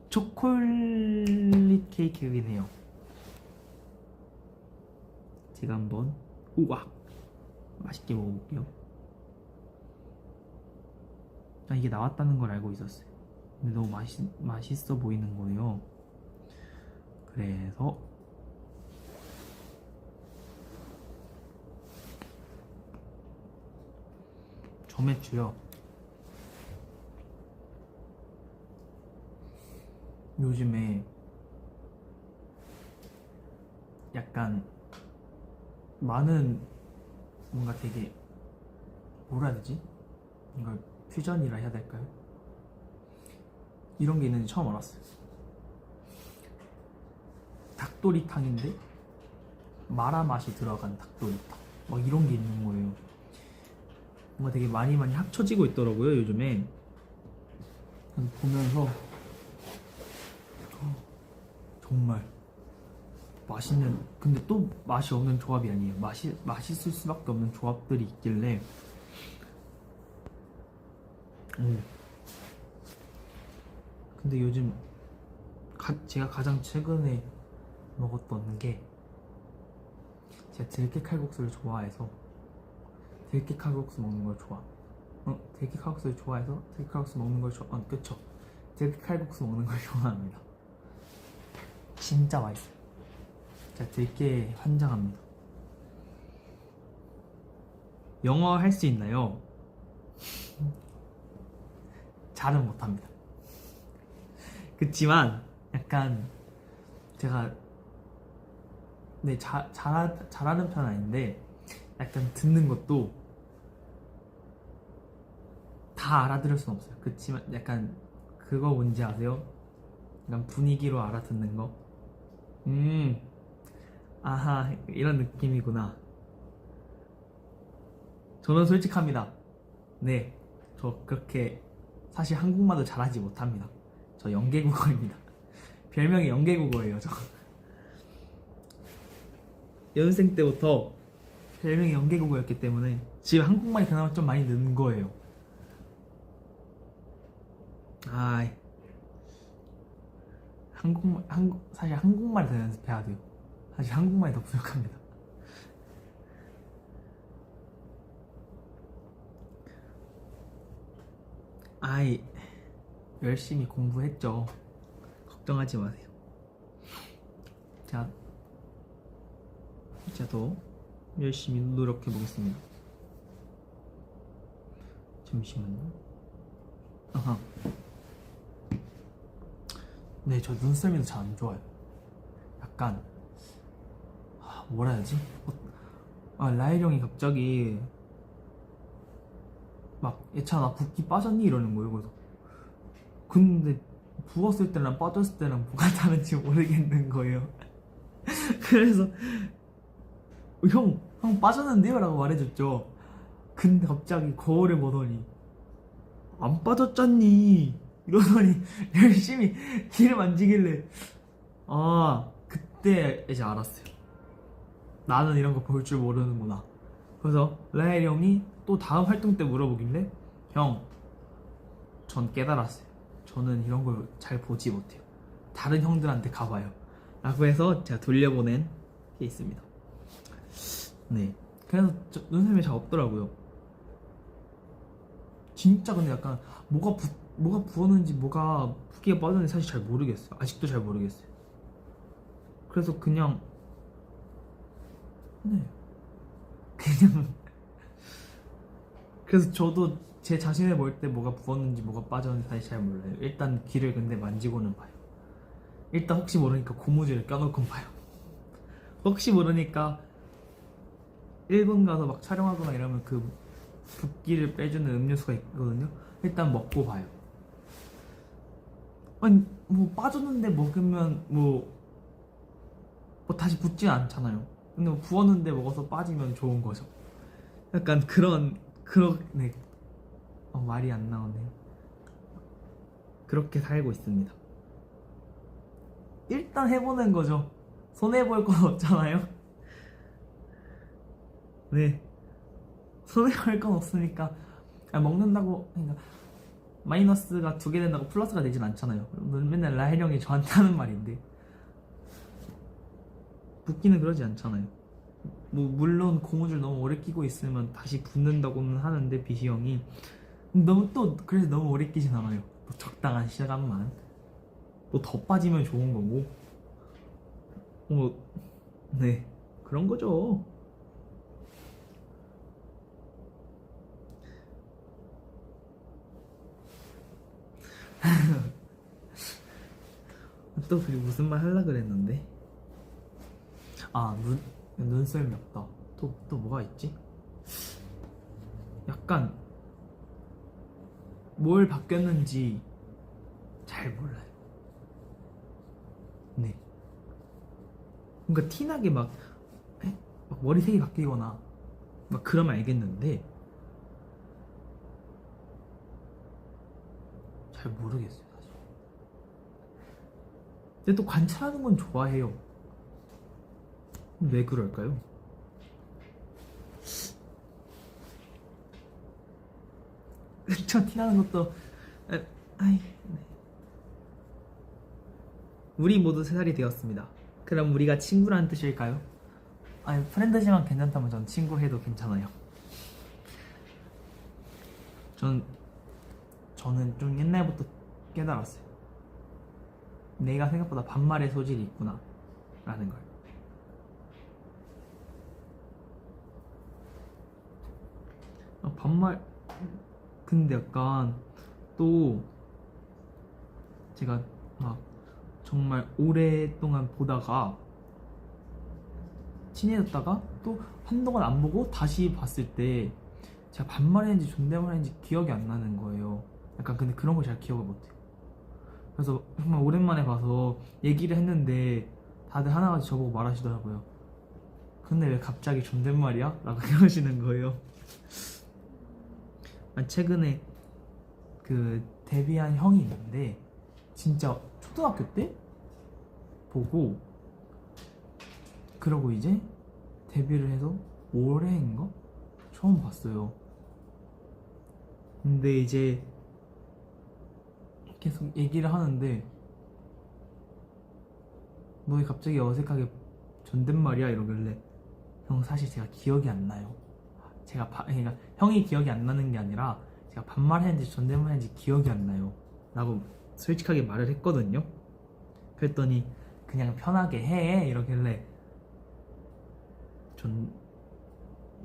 초콜릿 케이크이네요. 제가 한번 우와 맛있게 먹어볼게요. 이게 나왔다는 걸 알고 있었어요. 근데 너무 맛있어 보이는 거예요. 그래서 저매추요. 요즘에 약간 많은 뭔가 되게 뭐라 해야 되지? 이걸 퓨전이라 해야 될까요? 이런 게 있는지 처음 알았어요. 닭도리탕인데 마라 맛이 들어간 닭도리탕 막 이런 게 있는 거예요. 뭔가 되게 많이 합쳐지고 있더라고요 요즘에. 보면서 정말 맛있는, 근데 또 맛이 없는 조합이 아니에요. 맛있을 수밖에 없는 조합들이 있길래 근데 요즘 제가 가장 최근에 먹었던 게 제가 들깨 칼국수를 좋아해서 들깨 칼국수 먹는 걸 들깨 칼국수를 좋아해서 들깨 칼국수 먹는 걸 그쵸. 들깨 칼국수 먹는 걸 좋아합니다. 진짜 맛있어요. 제가 들깨 환장합니다. 영어 할 수 있나요? 잘은 못합니다. 그치만 약간 제가 잘하는 편은 아닌데 약간 듣는 것도 다 알아들을 순 없어요. 그치만 약간 그거 뭔지 아세요? 약간 분위기로 알아듣는 거? 아하 이런 느낌이구나. 저는 솔직합니다. 네, 저 그렇게 사실 한국말도 잘하지 못합니다. 저 연계국어입니다. 별명이 연계국어예요. 저 연생 때부터 별명이 연계국어였기 때문에 지금 한국말이 그나마 좀 많이 는 거예요. 사실 한국말 더 연습해야 돼요. 사실 한국말이 더 부족합니다. 아이, 열심히 공부했죠. 걱정하지 마세요. 자, 더 열심히 노력해 보겠습니다. 잠시만요. 아하. 네, 저 눈썰미도 잘 안 좋아요. 약간 뭐라 해야지? 라일 형이 갑자기 막 예찬아 붓기 빠졌니? 이러는 거예요. 그래서 근데 부었을 때랑 빠졌을 때랑 뭐가 다른지 모르겠는 거예요. 그래서 형 빠졌는데요? 라고 말해줬죠. 근데 갑자기 거울을 보더니 안 빠졌잖니 이러더니 열심히 귀를 만지길래 그때 이제 알았어요. 나는 이런 거 볼 줄 모르는구나. 그래서 라헬 형이 또 다음 활동 때 물어보길래 형, 전 깨달았어요. 저는 이런 걸 잘 보지 못해요. 다른 형들한테 가봐요. 라고 해서 제가 돌려보낸 게 있습니다. 네, 그래서 눈썰미 잘 없더라고요. 진짜 근데 약간 뭐가 부었는지 뭐가 붓기가 빠졌는지 사실 잘 모르겠어요. 아직도 잘 모르겠어요. 그래서 그냥 그래서 저도 제 자신을 볼 때 뭐가 부었는지 뭐가 빠졌는지 사실 잘 몰라요. 일단 귀를 근데 만지고는 봐요. 일단 혹시 모르니까 고무줄을 껴놓고 봐요. 혹시 모르니까 일본 가서 막 촬영하거나 이러면 그 붓기를 빼주는 음료수가 있거든요. 일단 먹고 봐요. 아니 뭐 빠졌는데 먹으면 뭐 다시 붓진 않잖아요. 근데 뭐 부었는데 먹어서 빠지면 좋은 거죠. 약간 네. 말이 안 나오네요. 그렇게 살고 있습니다. 일단 해보는 거죠. 손해볼 건 없잖아요. 네, 손해볼 건 없으니까 먹는다고 그러니까 마이너스가 2개 된다고 플러스가 되진 않잖아요. 맨날 라헬 형이 저한테 하는 말인데 붓기는 그러지 않잖아요. 뭐 물론 고무줄 너무 오래 끼고 있으면 다시 붓는다고는 하는데 비시 형이 그래서 너무 오래 끼진 않아요. 적당한 시간만. 더 빠지면 좋은 거고. 네, 그런 거죠. 또 그리고 무슨 말 하려고 그랬는데 눈썰미 없다. 또 뭐가 있지? 약간 뭘 바뀌었는지 잘 몰라요. 네, 뭔가 티나게 막 머리색이 바뀌거나 막 그러면 알겠는데 잘 모르겠어요 사실. 근데 또 관찰하는 건 좋아해요. 왜 그럴까요? 저 티나는 것도 네. 우리 모두 3살이 되었습니다. 그럼 우리가 친구라는 뜻일까요? 프렌드지만 괜찮다면 전 친구 해도 괜찮아요. 저는 좀 옛날부터 깨달았어요. 내가 생각보다 반말의 소질이 있구나 라는 걸. 반말 근데 약간 또 제가 막 정말 오랫동안 보다가 친해졌다가 또 한동안 안 보고 다시 봤을 때 제가 반말했는지 존댓말했는지 기억이 안 나는 거예요. 약간 근데 그런 걸 잘 기억을 못해요. 그래서 정말 오랜만에 봐서 얘기를 했는데 다들 하나같이 저보고 말하시더라고요. 근데 왜 갑자기 존댓말이야? 라고 그러시는 거예요. 최근에 그 데뷔한 형이 있는데 진짜 초등학교 때 보고 그러고 이제 데뷔를 해서 올해인가? 처음 봤어요. 근데 이제 계속 얘기를 하는데 너 왜 갑자기 어색하게 존댓말이야? 이러길래 형 사실 제가 기억이 안 나요. 그러니까 형이 기억이 안 나는 게 아니라 제가 반말했는지 존댓말했는지 기억이 안 나요 라고 솔직하게 말을 했거든요. 그랬더니 그냥 편하게 해 이러길래 전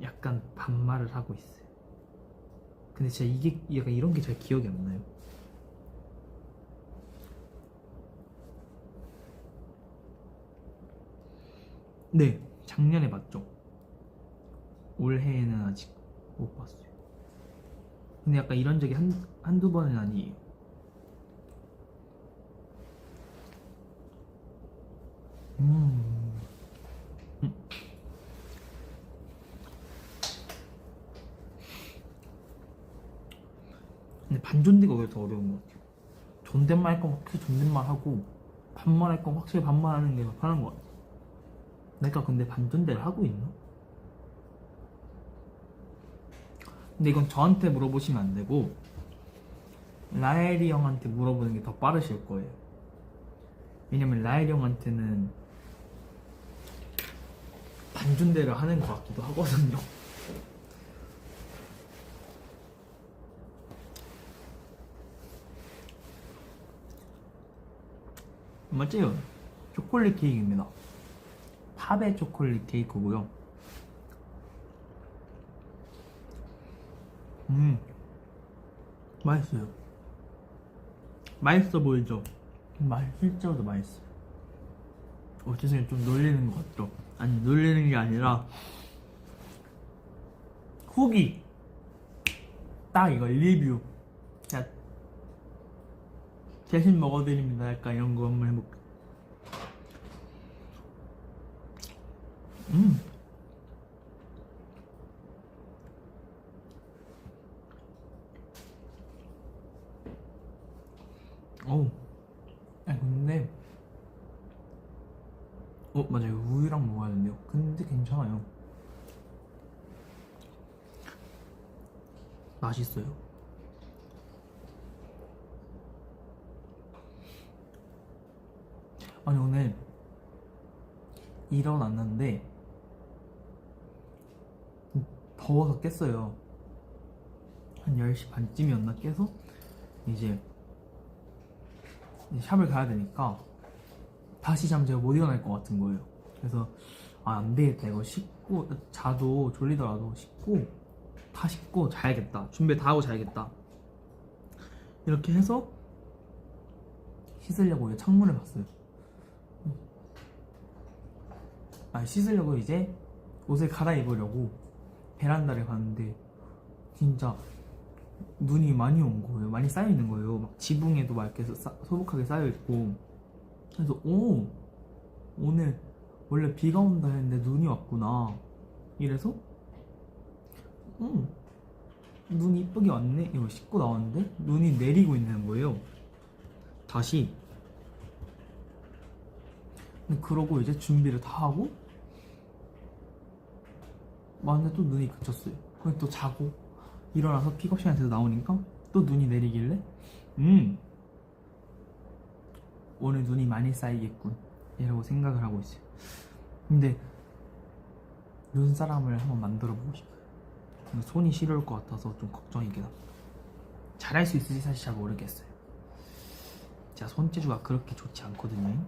약간 반말을 하고 있어요. 근데 진짜 이게 약간 이런 게 잘 기억이 안 나요. 네, 작년에 봤죠. 올해에는 아직 못 봤어요. 근데 약간 이런 적이 한두 번은 아니에요. 음. 근데 반존대가 왜 더 어려운 것 같아요. 존댓말 할 건 확실히 존댓말 하고 반말 할 건 확실히 반말하는 게 더 편한 것 같아요. 내가 근데 반존대를 하고 있나? 근데 이건 저한테 물어보시면 안 되고 라엘이 형한테 물어보는 게 더 빠르실 거예요. 왜냐면 라엘이 형한테는 반존대를 하는 것 같기도 하거든요. 맞죠? 초콜릿 케이크입니다. 팝의 초콜릿 케이크고요. 맛있어요. 맛있어 보이죠? 실제로도 맛있어요. 죄송해요. 좀 놀리는 것 같죠? 아니, 놀리는 게 아니라 후기 딱 이거 리뷰 자, 대신 먹어드립니다. 약간 이런 거 한번 해볼게요. 어우, 근데 맞아요. 우유랑 먹어야 된대요. 근데 괜찮아요. 맛있어요. 아니, 오늘 일어났는데 더워서 깼어요. 한 10시 반쯤이었나 깨서 이제 샵을 가야 되니까 다시 자면 제가 못 일어날 것 같은 거예요. 그래서 안 되겠다. 이거 씻고 자도 졸리더라도 씻고 자야겠다. 준비 다 하고 자야겠다. 이렇게 해서 씻으려고 창문을 봤어요. 씻으려고 이제 옷을 갈아입으려고 베란다를 갔는데 진짜 눈이 많이 온 거예요. 많이 쌓여 있는 거예요. 막 지붕에도 막 이렇게 소복하게 쌓여 있고. 그래서 오늘 원래 비가 온다 했는데 눈이 왔구나. 이래서 눈이 이쁘게 왔네. 이거 씻고 나왔는데 눈이 내리고 있는 거예요. 다시. 근데 그러고 이제 준비를 다 하고 왔는데 또 눈이 그쳤어요. 그래서 또 자고 일어나서 픽업 시간 돼서 나오니까 또 눈이 내리길래 오늘 눈이 많이 쌓이겠군 이라고 생각을 하고 있어요. 근데 눈사람을 한번 만들어 보고 싶어요. 근데 손이 시려울 것 같아서 좀 걱정이긴 합니다. 잘할 수 있을지 사실 잘 모르겠어요. 제가 손재주가 그렇게 좋지 않거든요.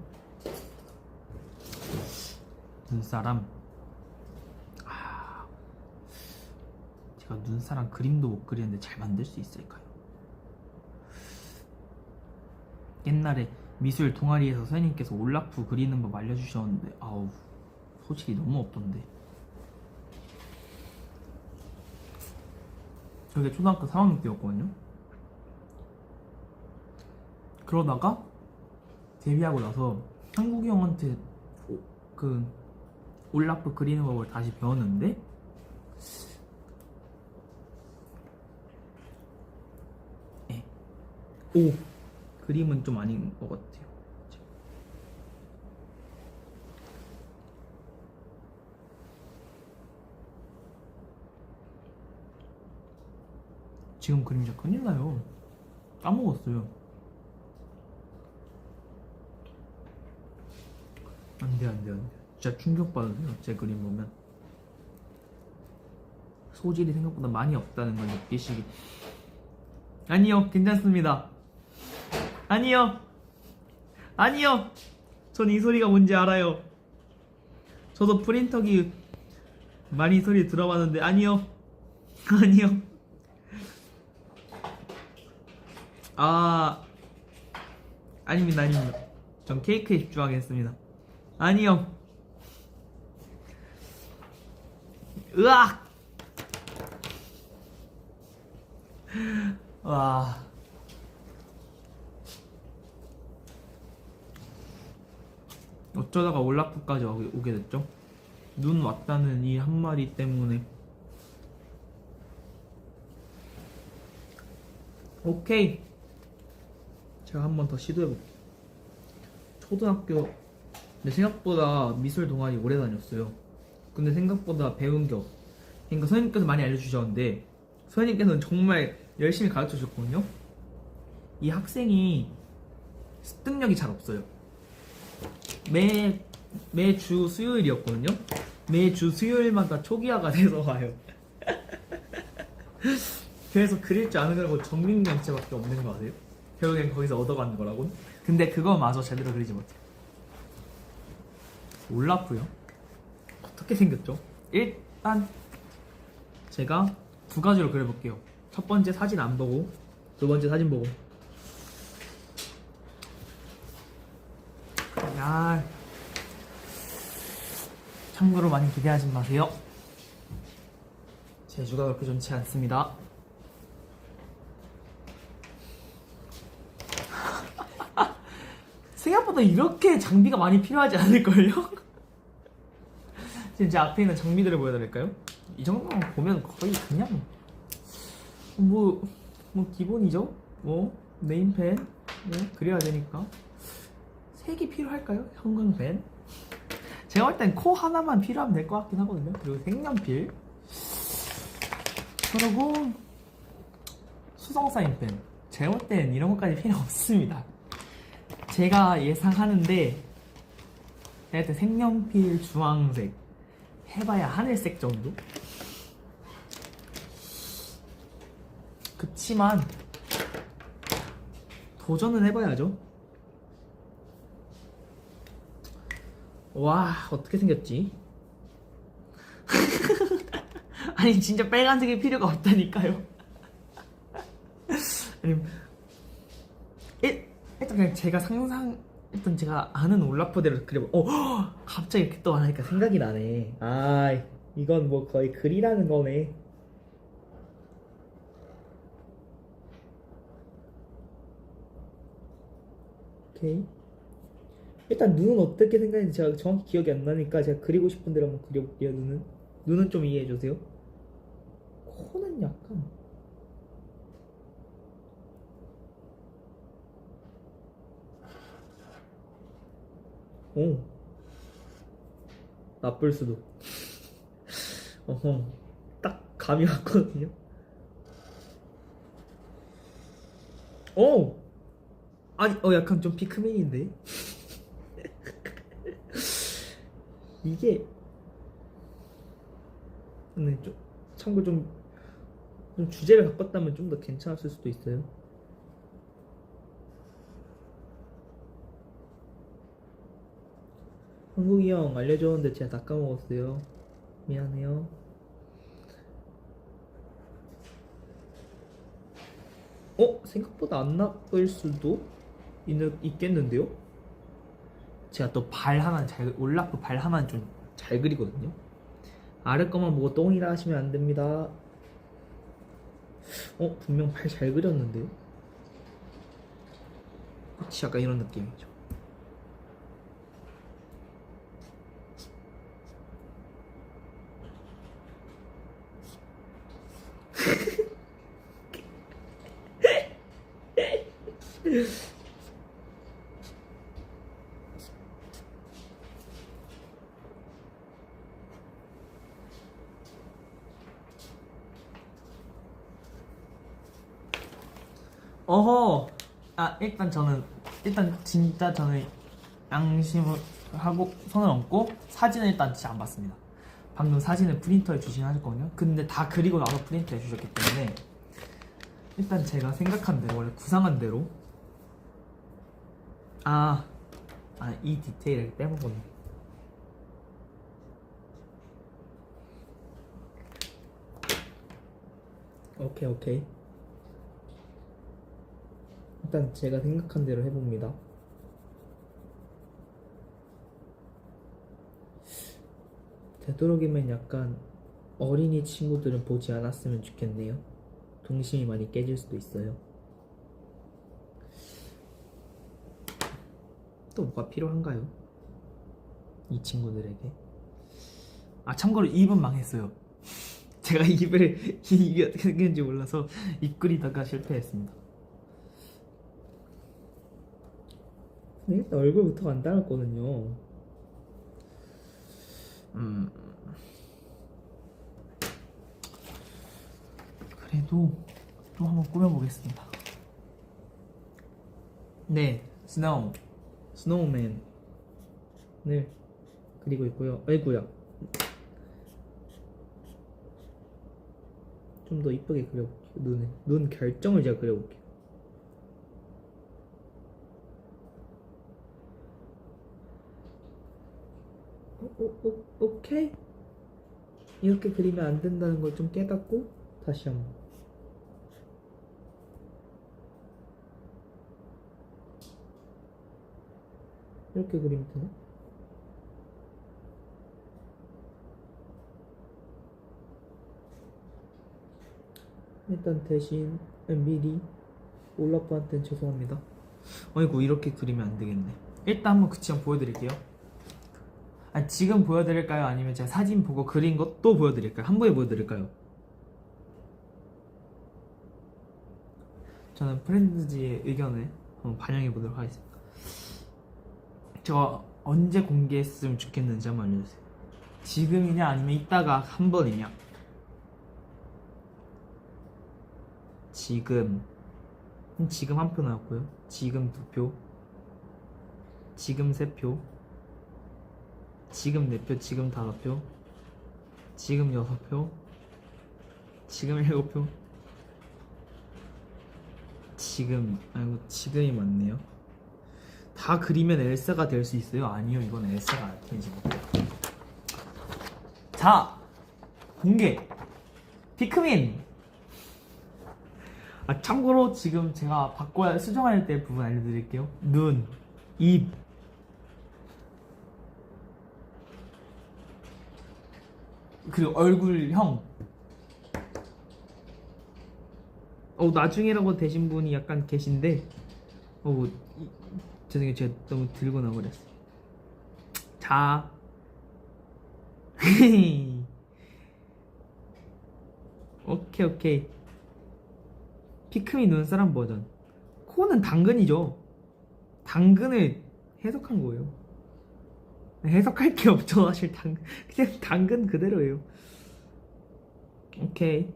눈사람 제가 눈사람 그림도 못 그리는데 잘 만들 수 있을까요? 옛날에 미술 동아리에서 선생님께서 올라프 그리는 법 알려주셨는데 소질이 너무 없던데. 저게 초등학교 3학년 때였거든요. 그러다가 데뷔하고 나서 한국이 형한테 그 올라프 그리는 법을 다시 배웠는데 그림은 좀 아닌 것 같아요. 지금 그림 진짜 큰일 나요. 까먹었어요. 안 돼. 진짜 충격받으세요. 제 그림 보면 소질이 생각보다 많이 없다는 걸 느끼시기 아니요, 괜찮습니다. 아니요, 아니요. 전 이 소리가 뭔지 알아요. 저도 프린터기 많이 소리 들어봤는데 아니요, 아니요. 아닙니다, 아닙니다. 전 케이크에 집중하겠습니다. 아니요. 으악! 와. 어쩌다가 올라프까지 오게 됐죠? 눈 왔다는 이 한마디 때문에. 오케이. 제가 한 번 더 시도해볼게요. 초등학교, 근데 생각보다 미술 동아리 오래 다녔어요. 근데 생각보다 배운 게 그러니까 선생님께서 많이 알려주셨는데 선생님께서는 정말 열심히 가르쳐 주셨거든요. 이 학생이 습득력이 잘 없어요. 매주 수요일이었거든요. 매주 수요일마다 초기화가 돼서 와요. 그래서 그릴 줄 아는 거라고 정민경체밖에 없는 거 아세요? 결국엔 거기서 얻어가는 거라고. 근데 그거마저 제대로 그리지 못해요. 올라프요? 어떻게 생겼죠? 일단 제가 두 가지로 그려볼게요. 첫 번째 사진 안 보고, 두 번째 사진 보고. 야, 참고로 많이 기대하지 마세요. 제주가 그렇게 좋지 않습니다. 생각보다 이렇게 장비가 많이 필요하지 않을걸요? 지금 제 앞에 있는 장비들을 보여드릴까요? 이 정도만 보면 거의 그냥 뭐 기본이죠? 뭐 네임펜 그려야 되니까 색이 필요할까요? 형광펜? 제가 볼 땐 코 하나만 필요하면 될 것 같긴 하거든요. 그리고 색연필, 그리고 수성 사인펜. 제가 볼 땐 이런 것까지 필요 없습니다. 제가 예상하는데 내가 때 색연필 주황색 해봐야 하늘색 정도? 그치만 도전은 해봐야죠. 와, 어떻게 생겼지? 아니 진짜 빨간색이 필요가 없다니까요. 아니, 일단 그냥 일단 제가 아는 올라프대로 그려보. 갑자기 이렇게 또 하니까 생각이 나네. 이건 뭐 거의 글이라는 거네. 오케이. 일단 눈은 어떻게 생겼는지 제가 정확히 기억이 안 나니까 제가 그리고 싶은 대로 한번 그려볼게요. 눈은 좀 이해해주세요. 코는 약간 나쁠 수도. 딱 감이 왔거든요. 아니 약간 좀 피크맨인데. 이게 네, 참고 좀 주제를 바꿨다면 좀 더 괜찮았을 수도 있어요. 한국이 형 알려줬는데 제가 다 까먹었어요. 미안해요. 생각보다 안 나쁠 수도 있겠는데요? 제가 또 올라프 발 하나는 좀 잘 그리거든요. 아래 거만 보고 똥이라 하시면 안 됩니다. 분명 발 잘 그렸는데요? 그치, 약간 이런 느낌이죠. 일단 진짜 저는 양심을 하고 손을 얹고 사진을 일단 진짜 안 봤습니다. 방금 사진을 프린터에 주신 하셨거든요. 근데 다 그리고 나서 프린터에 주셨기 때문에 일단 제가 생각한 대로 원래 구상한 대로 이 디테일을 빼먹었네. 오케이. 일단 제가 생각한 대로 해봅니다. 되도록이면 약간 어린이 친구들은 보지 않았으면 좋겠네요. 동심이 많이 깨질 수도 있어요. 또 뭐가 필요한가요? 이 친구들에게. 참고로 입은 망했어요. 제가 입이 어떻게 생겼는지 몰라서 입 그리다가 실패했습니다. 일단 얼굴부터 간단했거든요. 그래도 또 한번 꾸며보겠습니다. 네, 스노우맨을 그리고 있고요. 아이고야, 좀 더 이쁘게 그려볼게요. 눈 결정을 제가 그려볼게요. 오케이. 이렇게 그리면 안 된다는 걸 좀 깨닫고 다시 한번. 이렇게 그리면 되나? 일단 대신 미리 올라프한테는 죄송합니다. 어이구, 이렇게 그리면 안 되겠네. 일단 한번 그치만 보여드릴게요. 지금 보여드릴까요? 아니면 제가 사진 보고 그린 것도 보여드릴까요? 한 번에 보여드릴까요? 저는 프렌즈의 의견을 한번 반영해 보도록 하겠습니다. 제가 언제 공개했으면 좋겠는지 한번 알려주세요. 지금이냐 아니면 이따가 한 번이냐? 지금 한 표 나왔고요. 지금 2표, 지금 3표, 지금 4표, 지금 5표, 지금 6표, 지금 7표, 지금이 맞네요. 다 그리면 엘사가 될 수 있어요? 아니요, 이건 엘사가 안 되지. 자, 공개! 피크민! 참고로 지금 제가 바꿔야 수정할 때 부분 알려드릴게요. 눈, 입, 그리고 얼굴형. 나중에라고 되신 분이 약간 계신데 죄송해요, 제가 너무 들고 나버렸어요. 자 오케이. 피크미 눈사람 버전. 코는 당근이죠. 당근을 해석한 거예요. 해석할 게 없죠, 사실. 그냥 당근 그대로예요. 오케이.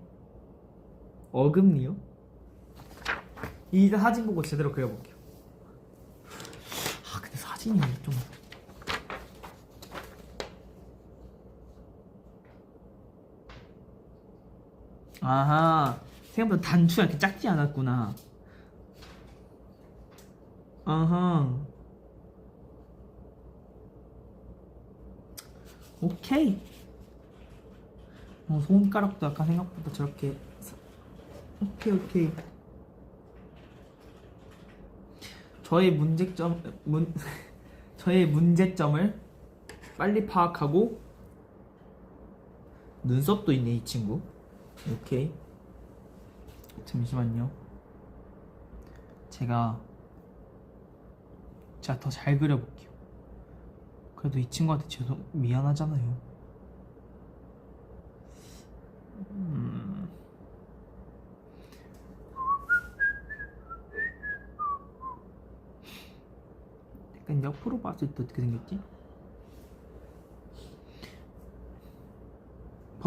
어금니요? 이 사진 보고 제대로 그려볼게요. 근데 사진이 좀 아하, 생각보다 단추가 이렇게 작지 않았구나. 아하, 오케이. 손가락도 약간 생각보다 저렇게. 오케이. 저의 문제점을 빨리 파악하고. 눈썹도 있네, 이 친구. 오케이. 잠시만요. 제가 더 잘 그려볼게요. 그래도 이 친구한테 미안하잖아요. 약간 옆으로 봤을 때 어떻게 생겼지?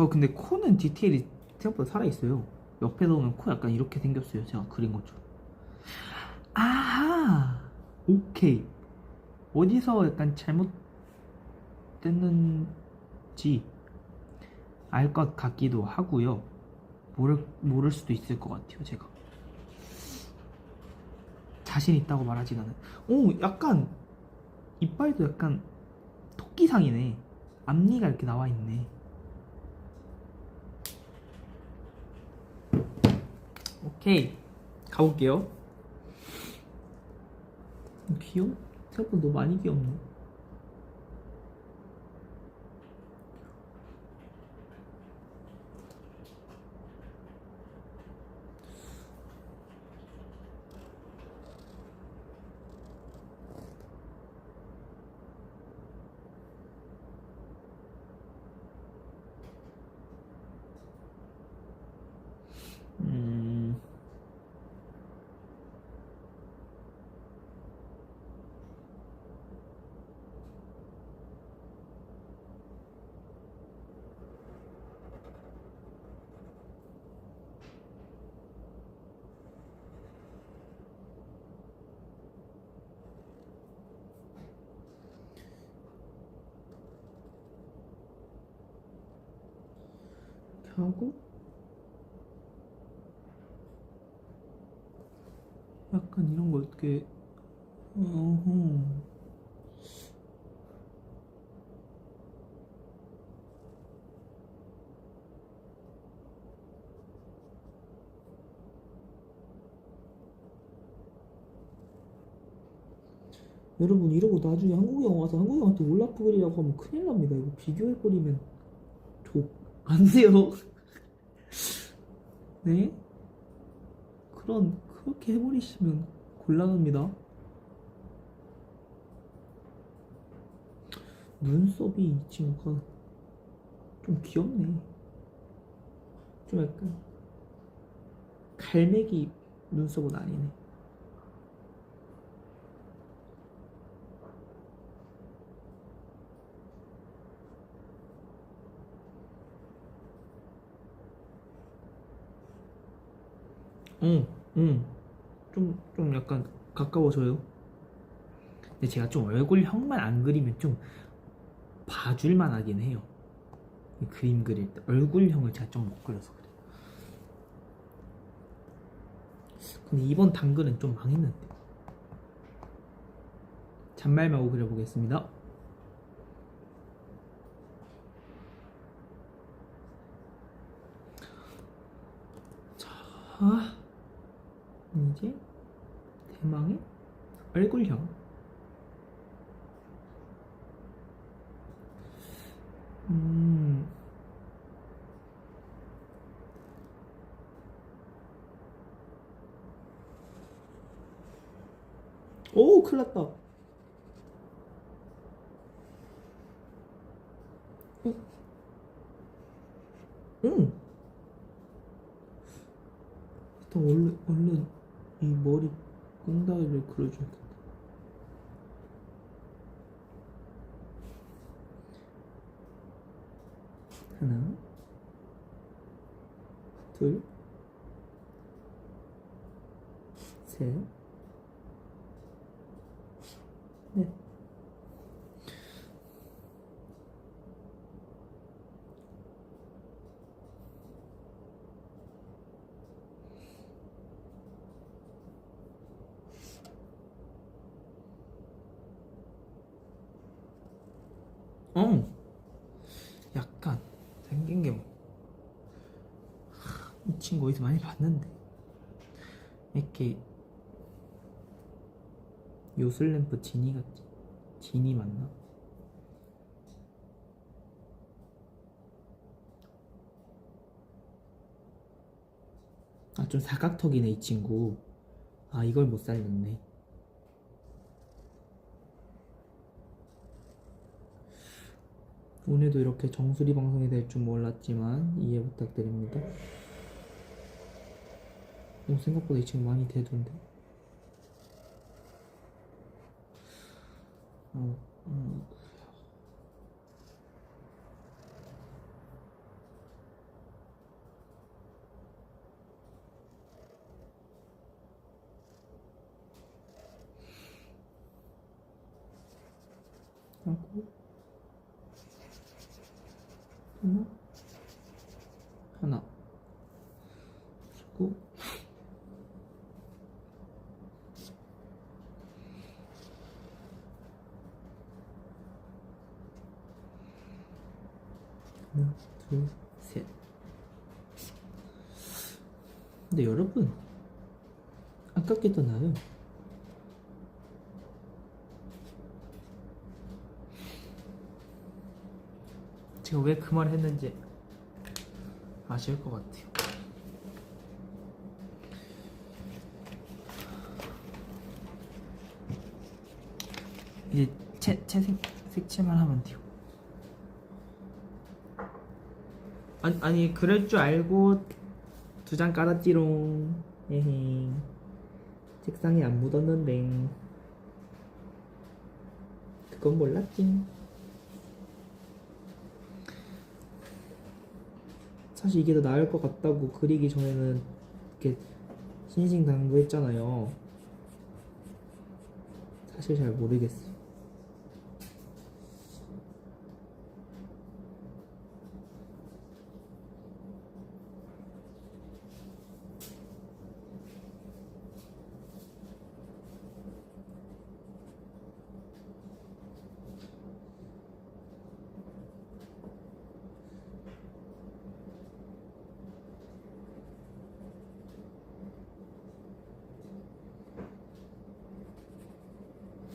근데 코는 디테일이 생각보다 살아있어요. 옆에 보면 코 약간 이렇게 생겼어요. 제가 그린 것처럼. 아하, 오케이. 어디서 약간 잘못됐는지 알 것 같기도 하고요. 모를 수도 있을 것 같아요, 제가. 자신 있다고 말하진 않아요. 오, 약간 이빨도 약간 토끼상이네. 앞니가 이렇게 나와 있네. 오케이, 가볼게요. 귀여워? 생각보다 너무 많이 귀엽네. 음, 이렇게 하고 약간 이런 거 어떻게 어허. 여러분 이러고 나중에 한국 형 와서 한국 형한테 올라프 그리라고 하면 큰일 납니다. 이거 비교해버리면 안 돼요. 네? 그렇게 해버리시면 곤란합니다. 눈썹이 이 친구가 좀 귀엽네. 좀 약간 갈매기 눈썹은 아니네. 좀 약간 가까워져요. 근데 제가 좀 얼굴형만 안 그리면 좀 봐줄만 하긴 해요. 이 그림 그릴 때 얼굴형을 제가 좀 못 그려서 그래요. 근데 이번 당근은 좀 망했는데. 잔말 말고 그려보겠습니다. 자, 이제 대망의 얼굴형. 오, 큰일 났다. 응. 일단 얼른 이 머리 꽁다리를 그려줘야겠다. 하나, 둘, 셋, 넷. 약간 생긴 게 이 친구 어디서 많이 봤는데. 이렇게 요술램프 지니 같지? 지니 맞나? 아, 좀 사각턱이네 이 친구. 아, 이걸 못 살렸네. 오늘도 이렇게 정수리 방송이 될 줄 몰랐지만 이해 부탁드립니다. 생각보다 이 친구 많이 대던데. 하고 하나 주고 하나, 둘, 셋. 근데 여러분, 아깝게 나요. 제가 왜 그 말을 했는지 아실 것 같아요. 이제 색칠만 하면 돼요. 아니 그럴 줄 알고 2장 깔았지롱. 에헤. 책상에 안 묻었는데 그건 몰랐지. 사실 이게 더 나을 것 같다고 그리기 전에는 이렇게 신신당부했잖아요. 사실 잘 모르겠어요.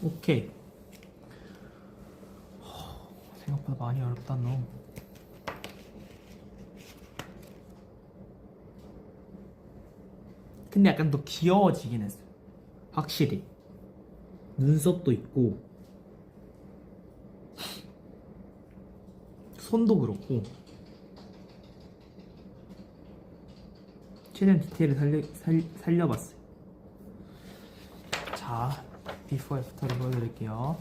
오케이. 생각보다 많이 어렵다 너. 근데 약간 더 귀여워지긴 했어요. 확실히 눈썹도 있고 손도 그렇고 최대한 디테일을 살려봤어요. 자, 비포 애프터를 보여드릴게요.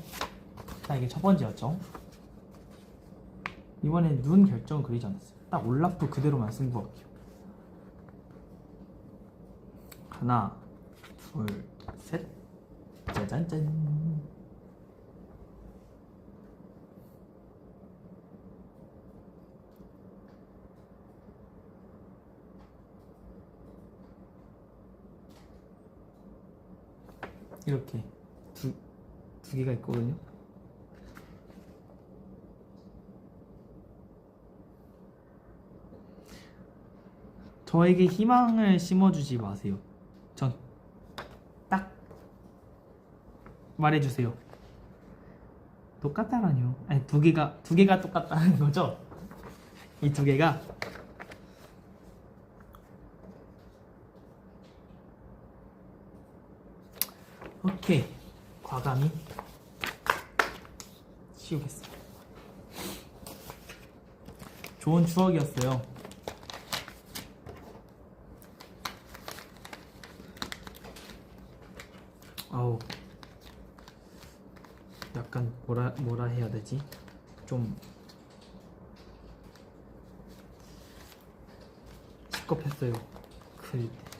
자, 이게 첫 번째였죠. 이번엔 눈 결정은 그리지 않았어요. 딱 올라프 그대로만 쓴 것 같아요. 하나, 둘, 셋. 짜잔짠. 이렇게 두 개가 있거든요. 저에게 희망을 심어주지 마세요. 전 딱 말해주세요. 똑같다라뇨. 아니 두 개가 똑같다는 거죠. 이 2개가 오케이. 과감히 치우겠습니다. 좋은 추억이었어요. 아우, 약간 뭐라 해야 되지? 좀 시겁했어요. 그릴 때.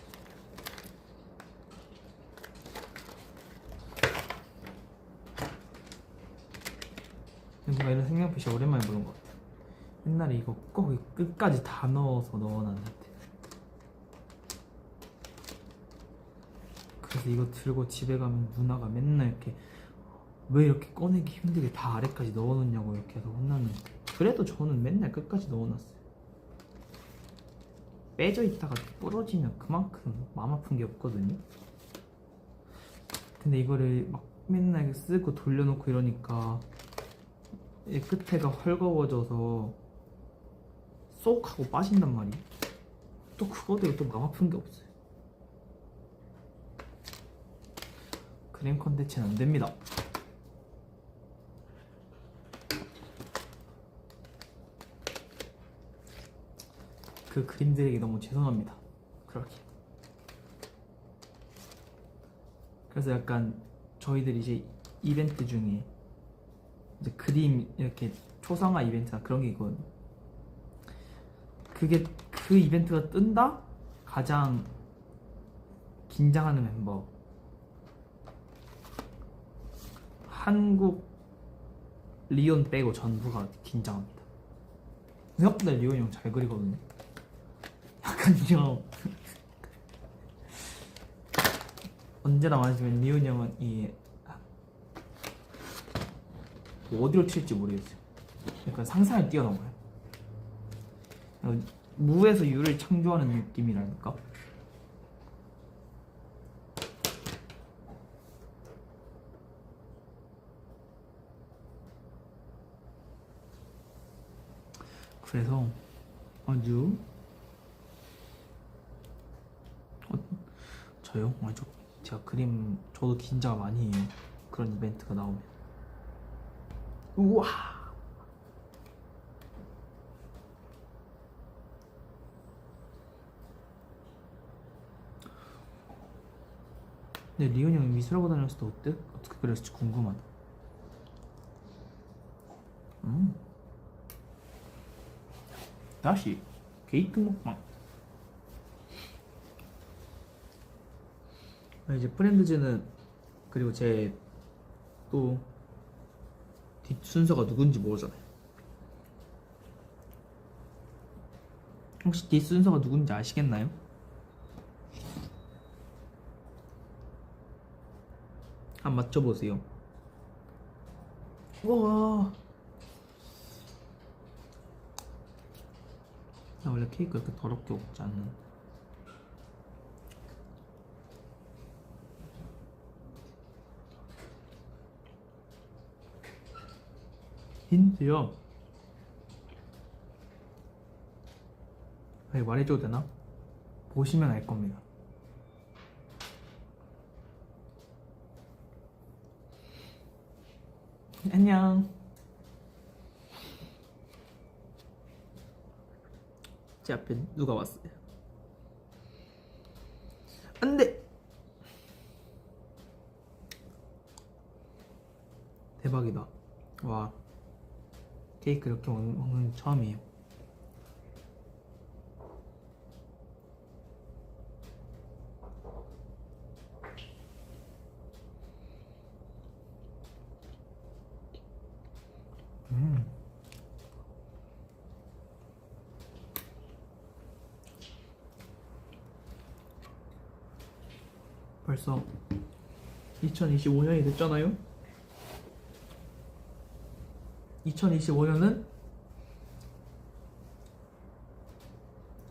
뭔가 이런 색연필이 오랜만에 보는 것 같아. 옛날에 이거 꼭 끝까지 다 넣어놨는데. 그래서 이거 들고 집에 가면 누나가 맨날 이렇게 왜 이렇게 꺼내기 힘들게 다 아래까지 넣어놓냐고 이렇게 해서 혼나는데, 그래도 저는 맨날 끝까지 넣어놨어요. 빼져 있다가 부러지면 그만큼 마음 아픈 게 없거든요. 근데 이거를 막 맨날 쓰고 돌려놓고 이러니까 이 끝에가 헐거워져서 쏙 하고 빠진단 말이에요. 또 그거대로 또 마음 아픈 게 없어요. 그림 컨텐츠는 안 됩니다. 그 그림들에게 너무 죄송합니다. 그렇게. 그래서 약간 저희들이 이제 이벤트 중에 이제 그림 이렇게 초상화 이벤트나 그런 게 있거든요. 그게 그 이벤트가 뜬다? 가장 긴장하는 멤버. 한국 리온 빼고 전부가 긴장합니다. 생각보다 리온이 형 잘 그리거든요. 약간 좀 언제나 말하지만 리온이 형은 어디로 튈지 모르겠어요. 약간 상상을 뛰어넘어요. 무에서 유를 창조하는 느낌이랄까? 그래서 아주 저요? 아주 제가 그림 저도 긴장 많이 해요. 그런 이벤트가 나오면. 우와. 근데 리온이 형이 미술하고 다녔을 때 어때? 어떻게 그랬을지 궁금하다. 다시 게이트 먹방. 이제 프렌드즈는 그리고 제 또 뒷 순서가 누군지 모르잖아요. 혹시 뒷 순서가 누군지 아시겠나요? 한번 맞춰보세요. 우와. 나 원래 케이크 이렇게 더럽게 먹지 않는. 힌트요. 말해줘도 되나? 보시면 알 겁니다. 안녕. 제 앞에 누가 왔어요? 안돼. 대박이다. 와, 케이크 이렇게 먹는 거 처음이에요. 벌써 2025년이 됐잖아요. 2025년은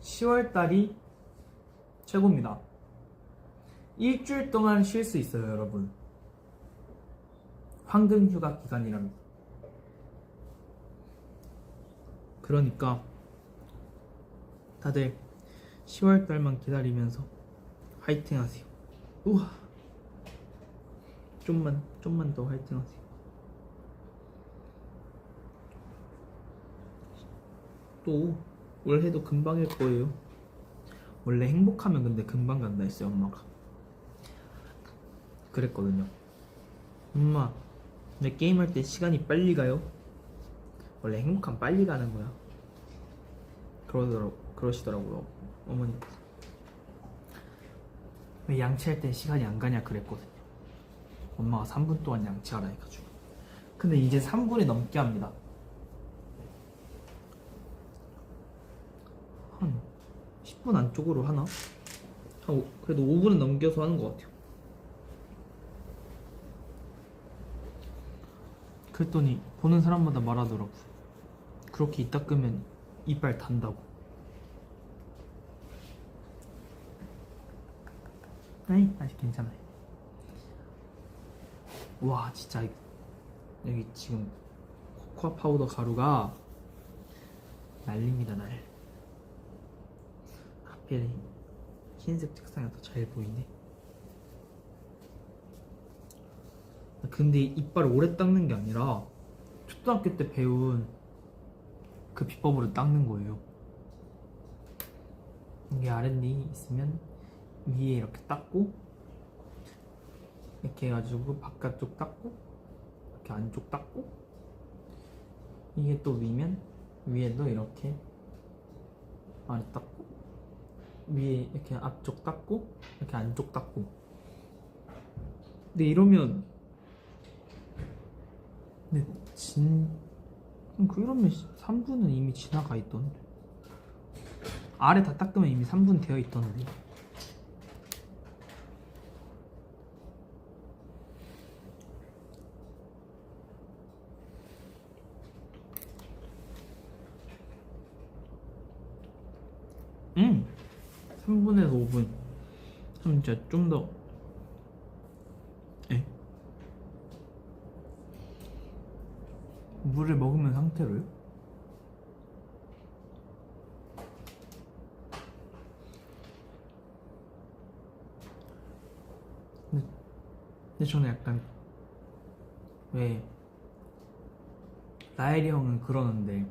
10월달이 최고입니다. 일주일 동안 쉴 수 있어요, 여러분. 황금휴가 기간이랍니다. 그러니까 다들 10월달만 기다리면서 화이팅 하세요. 우와, 좀만 더 화이팅 하세요. 또 올해도 금방일 거예요. 원래 행복하면 근데 금방 간다 했어요, 엄마가. 그랬거든요. 엄마, 내 게임할 때 시간이 빨리 가요. 원래 행복하면 빨리 가는 거야. 그러시더라고요, 어머니께서. 왜 양치할 땐 시간이 안 가냐 그랬거든요. 엄마가 3분 동안 양치하라 해가지고. 근데 이제 3분이 넘게 합니다. 한 10분 안쪽으로 하나? 그래도 5분은 넘겨서 하는 것 같아요. 그랬더니 보는 사람마다 말하더라고. 그렇게 이따 끄면 이빨 단다고. 아니, 아직 괜찮아요. 와, 진짜 여기 지금 코코아 파우더 가루가 난립니다, 날. 하필 흰색 책상이 더 잘 보이네. 근데 이빨을 오래 닦는 게 아니라 초등학교 때 배운 그 비법으로 닦는 거예요. 이게 R&D 있으면 위에 이렇게 닦고, 이렇게 해가지고 바깥쪽 닦고, 이렇게 안쪽 닦고, 이게 또 위면 위에도 이렇게 아래 닦고, 위에 이렇게 앞쪽 닦고, 이렇게 안쪽 닦고. 근데 이러면 그러면 3분은 이미 지나가 있던데. 아래 다 닦으면 이미 3분 되어 있던데. 3분에서 5분 하면 진짜 좀 더 물을 먹으면 상태로요? 근데 저는 약간 왜 나엘이 형은 그러는데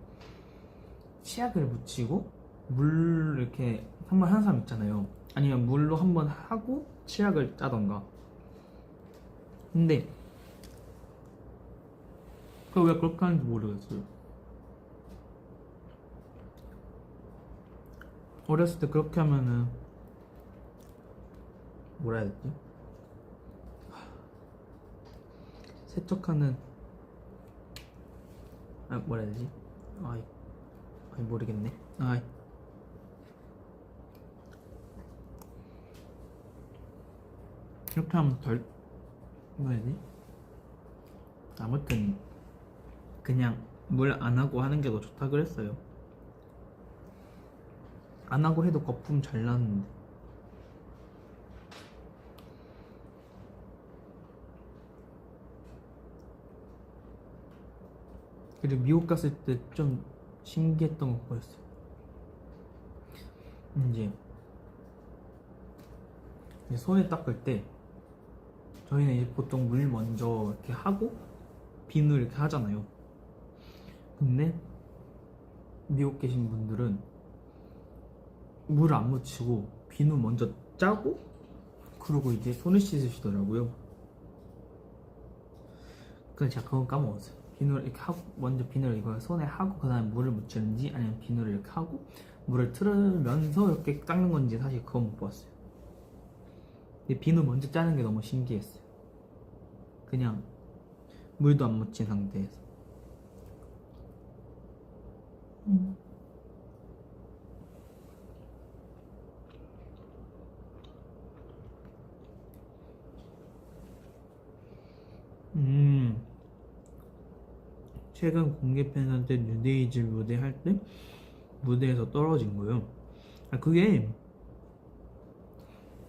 치약을 묻히고 물 이렇게 한 번 하는 사람 있잖아요. 아니면 물로 한 번 하고 치약을 짜던가. 근데 그걸 왜 그렇게 하는지 모르겠어요. 어렸을 때 그렇게 하면은 뭐라 해야 되지? 세척하는 뭐라 해야 되지? 아이 모르겠네. 이렇게 하면 덜 뭐라 해야 되지? 아무튼 그냥 물 안 하고 하는 게 더 좋다 그랬어요. 안 하고 해도 거품 잘 나는데. 그리고 미국 갔을 때 좀 신기했던 거 보였어요. 이제 손을 닦을 때 저희는 이제 보통 물 먼저 이렇게 하고 비누 이렇게 하잖아요. 근데 미국 계신 분들은 물 안 묻히고 비누 먼저 짜고 그러고 이제 손을 씻으시더라고요. 그래서 제가 그건 까먹었어요. 비누를 이렇게 하고 먼저 비누를 이거 손에 하고 그 다음에 물을 묻히는지 아니면 비누를 이렇게 하고 물을 틀으면서 이렇게 닦는 건지 사실 그건 못 봤어요. 근데 비누 먼저 짜는 게 너무 신기했어요. 그냥 물도 안 묻힌 상태에서. 최근 공개 팬사인 때 뉴데이즈 무대 할 때 무대에서 떨어진 거예요. 그게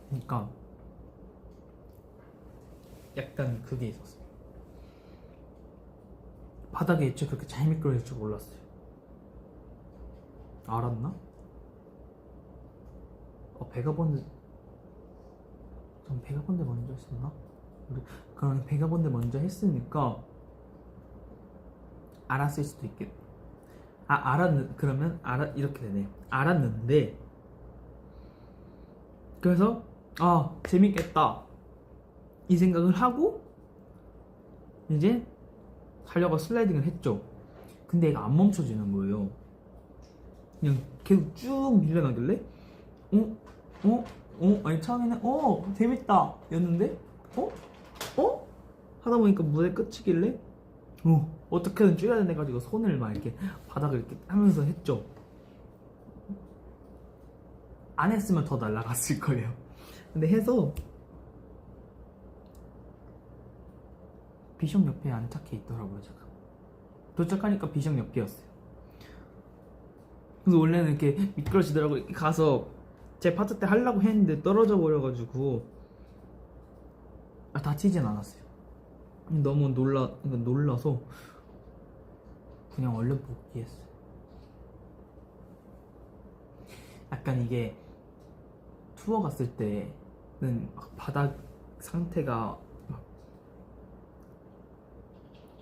그러니까 약간 그게 있었어요. 바닥에 애초에 그렇게 잘 미끄러질 줄 몰랐어요. 알았나? 베가본드 전 베가본드 먼저 했었나? 그럼 베가본드 먼저 했으니까 알았을 수도 있겠. 그러면 이렇게 되네. 알았는데 그래서 재밌겠다 이 생각을 하고 이제 가려고 슬라이딩을 했죠. 근데 얘가 안 멈춰지는 거예요. 그냥 계속 쭉 밀려나길래 아니 처음에는 재밌다 였는데 하다 보니까 무대 끝이길래 어떻게든 줄여야 돼가지고 손을 막 이렇게 바닥을 이렇게 하면서 했죠. 안 했으면 더 날아갔을 거예요. 근데 해서 비숑 옆에 안착해 있더라고요. 제가 도착하니까 비숑 옆이었어요. 그래서 원래는 이렇게 미끄러지더라고요. 이렇게 가서 제 파트 때 하려고 했는데 떨어져 버려가지고 다치진 않았어요. 너무 놀라서 그냥 얼른 복귀했어요. 약간 이게 투어 갔을 때는 바닥 상태가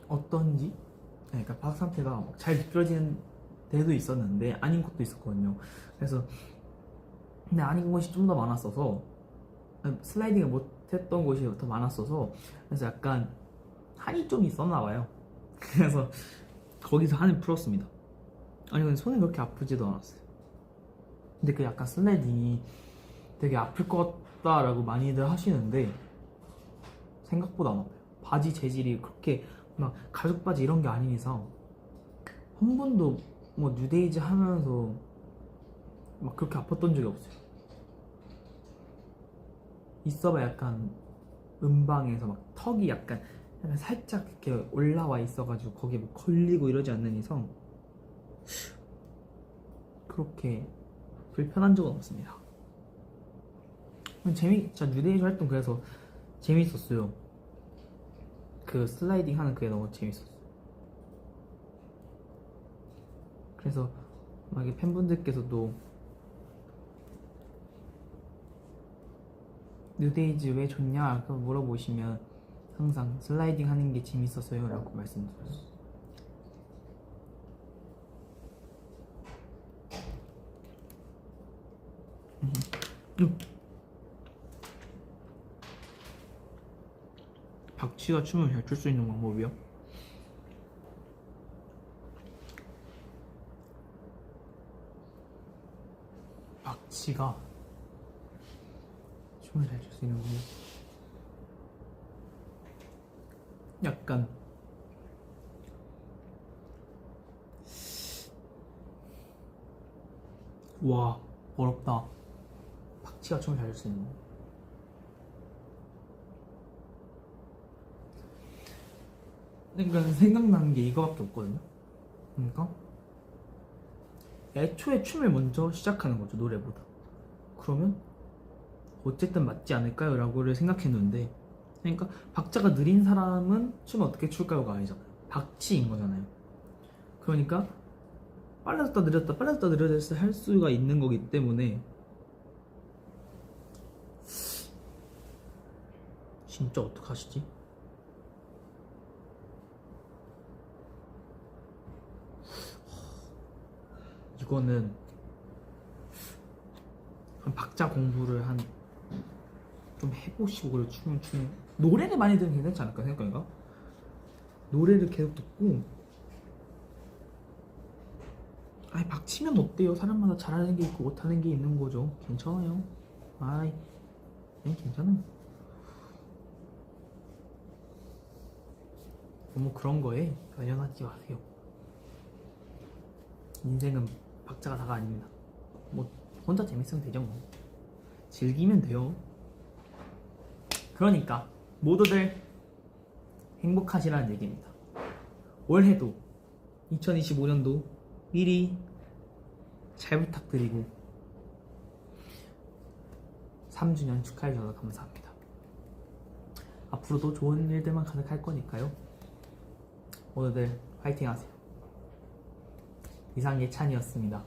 어떤지, 그러니까 바닥 상태가 잘 미끄러지는 데도 있었는데 아닌 곳도 있었거든요. 그래서 근데 아닌 곳이 좀 더 많았어서 슬라이딩을 못했던 곳이 더 많았어서 그래서 약간 한이 좀 있었나 봐요. 그래서 거기서 한을 풀었습니다. 아니 근데 손이 그렇게 아프지도 않았어요. 근데 그 약간 슬라이딩이 되게 아플 것 같다라고 많이들 하시는데 생각보다 안 아파요. 바지 재질이 그렇게 막 가죽 바지 이런 게 아닌 이상 한 번도 뭐 뉴데이즈 하면서 막 그렇게 아팠던 적이 없어요. 있어봐 약간 음방에서 막 턱이 약간 살짝 이렇게 올라와 있어가지고 거기에 뭐 걸리고 이러지 않는 이상 그렇게 불편한 적은 없습니다. 진짜 뉴데이즈 활동 그래서 재밌었어요. 그 슬라이딩 하는 그게 너무 재밌었어요. 그래서 막 이 팬분들께서도 뉴데이즈 왜 좋냐 그 물어보시면 항상 슬라이딩 하는 게 재밌었어요 라고 말씀드렸어요. 박쥐가 춤을 잘 출 수 있는 방법이요? 박쥐가 춤을 잘 출 수 있는 방법 약간 와 어렵다. 박쥐가 춤을 잘 출 수 있는 거 그러니까 생각나는 게 이거밖에 없거든요. 그러니까 애초에 춤을 먼저 시작하는 거죠, 노래보다. 그러면 어쨌든 맞지 않을까요? 라고를 생각했는데, 그러니까 박자가 느린 사람은 춤을 어떻게 출까요가 아니잖아요. 박치인 거잖아요. 그러니까 빨라졌다 느렸다 빨라졌다 느렸다 할 수가 있는 거기 때문에 진짜 어떡하시지? 이거는 한 박자 공부를 한 좀 해보시고 그래 춤을 추는 노래를 많이 들으면 괜찮지 않을까 생각하니까 노래를 계속 듣고 아이 박치면 어때요? 사람마다 잘하는 게 있고 못하는 게 있는 거죠. 괜찮아요. 아이 괜찮아요. 너무 그런 거에 연연하지 마세요. 인생은 박자가 다가 아닙니다. 뭐 혼자 재밌으면 되죠 뭐. 즐기면 돼요. 그러니까 모두들 행복하시라는 얘기입니다. 올해도 2025년도 미리 잘 부탁드리고 3주년 축하해 주셔서 감사합니다. 앞으로도 좋은 일들만 가득할 거니까요. 모두들 화이팅 하세요. 이상 예찬이었습니다.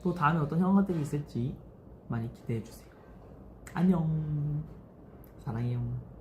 또 다음에 어떤 형아들이 있을지 많이 기대해 주세요. 안녕. 사랑해요.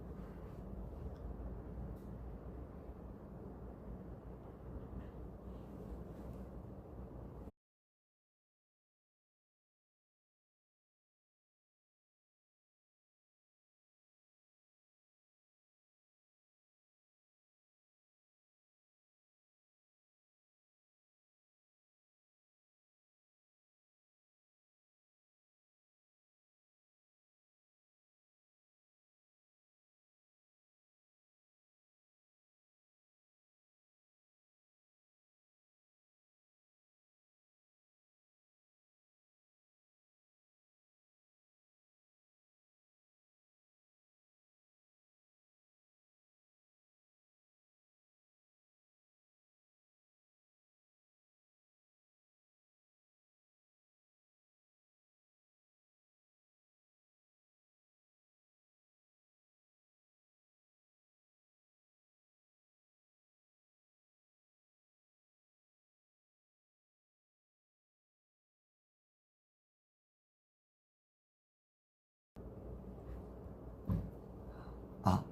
아,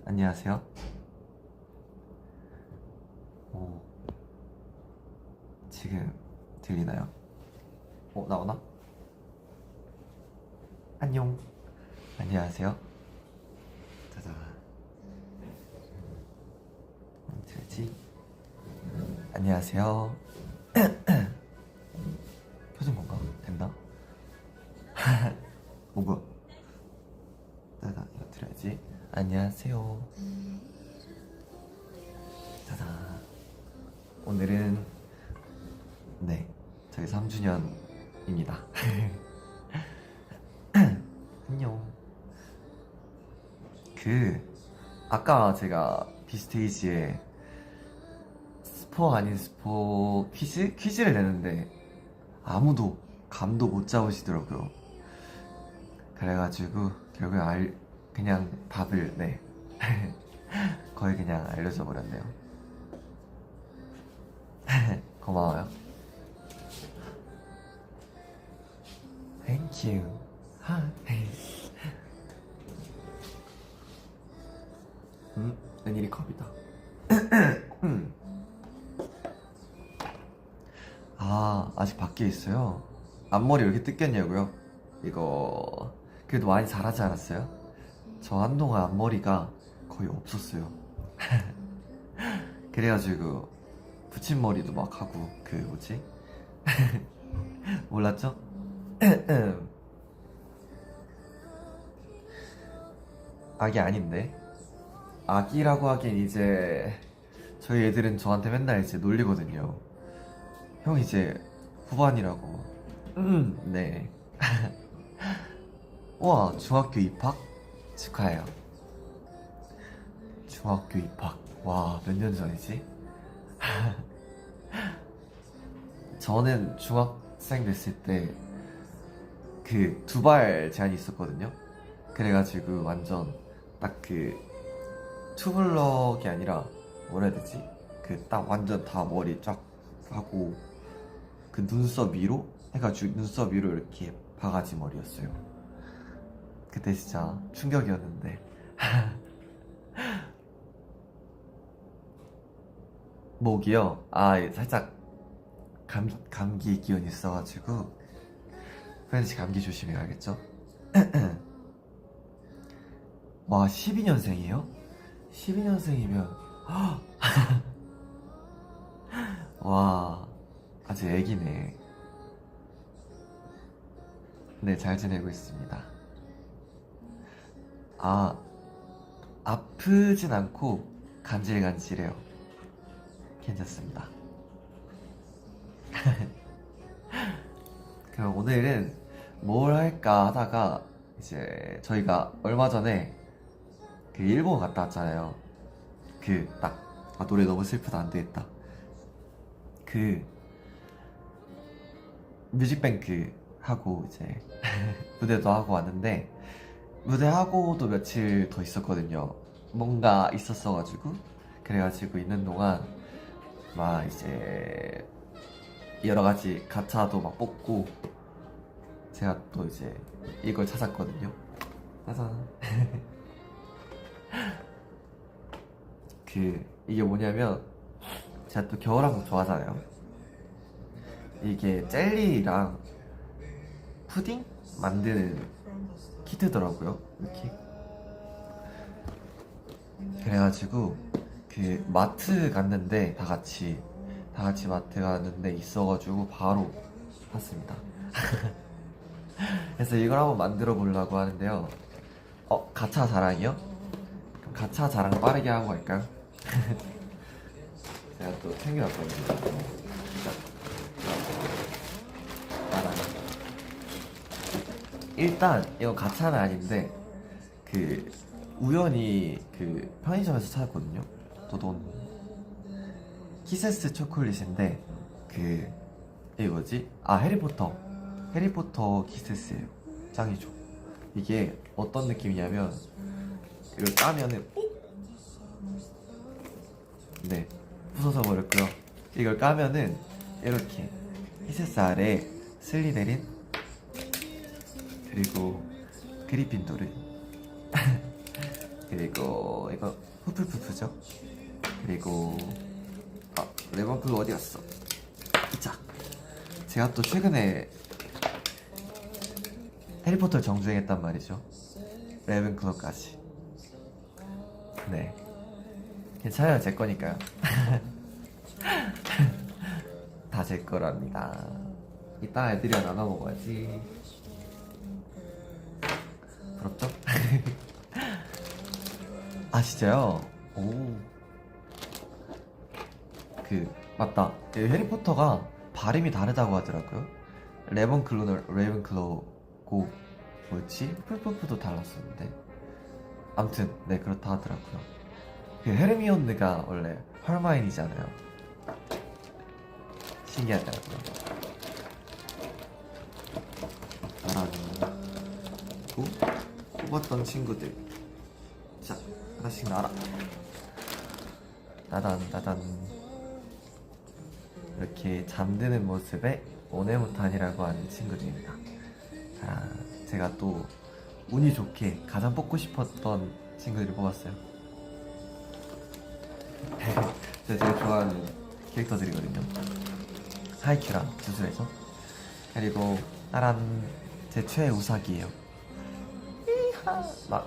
안녕하세요. 지금 들리나요? 나오나? 안녕. 안녕하세요. 짜잔. 들지? 안녕하세요. 켜진 건가? 됐나? 뭐야? 짜잔, 이거 들어야지. 안녕하세요. 짜잔. 오늘은 저희 3주년입니다. 안녕. 아까 제가 비스테이지에 스포 아닌 스포 퀴즈를 내는데 아무도 감도 못 잡으시더라고요. 그래가지고 결국에 그냥 답을 네 거의 그냥 알려줘 버렸네요. 고마워요. Thank you. 은일이 컵이다. 아, 아직 밖에 있어요? 앞머리 왜 이렇게 뜯겼냐고요? 이거 그래도 많이 자라지 않았어요? 저 한동안 앞머리가 거의 없었어요. 그래가지고 붙임머리도 막 하고 그 뭐지? 몰랐죠? 아기 아닌데? 아기라고 하긴 이제 저희 애들은 저한테 맨날 이제 놀리거든요. 형 이제 후반이라고. 네. 와, 중학교 입학? 축하해요. 중학교 입학. 와, 몇 년 전이지? 저는 중학생 됐을 때 그 두발 제한이 있었거든요. 그래가지고 완전 딱 그 투블럭이 아니라 뭐라 해야 되지? 그 딱 완전 다 머리 쫙 하고 그 눈썹 위로 해가지고 눈썹 위로 이렇게 바가지 머리였어요. 그때 진짜 충격이었는데. 목이요? 아, 살짝 감기 기운이 있어가지고 프렌치 감기 조심해야겠죠? 와, 12년생이에요? 12년생이면 와, 아직 애기네. 네, 잘 지내고 있습니다. 아, 아프진 않고 간질간질해요. 괜찮습니다. 그럼 오늘은 뭘 할까 하다가 이제 저희가 얼마 전에 그 일본 갔다 왔잖아요. 그 딱 노래 너무 슬프다 안 되겠다. 그 뮤직뱅크 하고 이제 무대도 하고 왔는데 무대하고도 며칠 더 있었거든요. 뭔가 있었어가지고 그래가지고 있는 동안 막 이제 여러 가지 가차도 막 뽑고 제가 또 이제 이걸 찾았거든요. 짜잔. 이게 뭐냐면 제가 또 겨울왕국 좋아하잖아요. 이게 젤리랑 푸딩 만드는 키트더라고요. 이렇게. 그래가지고 그 마트 갔는데 다 같이 마트 갔는데 있어가지고 바로 샀습니다. 그래서 이걸 한번 만들어 보려고 하는데요. 가차 자랑이요? 그럼 가차 자랑 빠르게 하고 갈까요? 제가 또 챙겨왔거든요. 따란. 일단 이거 가차는 아닌데 그 우연히 그 편의점에서 찾았거든요. 도돈 키세스 초콜릿인데 그 이거지? 아, 해리포터 키세스예요. 짱이죠. 이게 어떤 느낌이냐면 이걸 까면은 네, 부숴서 버렸고요. 이걸 까면은 이렇게 키세스 아래 슬리데린 그리고 그리핀도르 그리고 이거 후플푸프죠. 그리고 레몬클로 어디 갔어? 자, 제가 또 최근에 해리포터를 정주행했단 말이죠. 레븐클로까지. 네, 괜찮아요. 제 거니까요. 다 제 거랍니다. 이따 애들이랑 나눠 먹어야지. 부럽죠? 아, 진짜요? 오. 맞다. 해리포터가 발음이 다르다고 하더라고요. 레븐클로고 뭐였지? 풀퍼프도 달랐었는데. 아무튼 네, 그렇다 하더라고요. 헤르미온느가 원래 헐마인이잖아요. 신기하더라고요. 그리고 뽑았던 친구들. 자, 하나씩 나라. 따단. 이렇게 잠드는 모습에 오네모탄이라고 하는 친구들입니다. 자, 제가 또 운이 좋게 가장 뽑고 싶었던 친구들을 뽑았어요. 제가 제일 좋아하는 캐릭터들이거든요. 하이큐랑 주술에서. 그리고 따란 제 최애 우사기예요. 막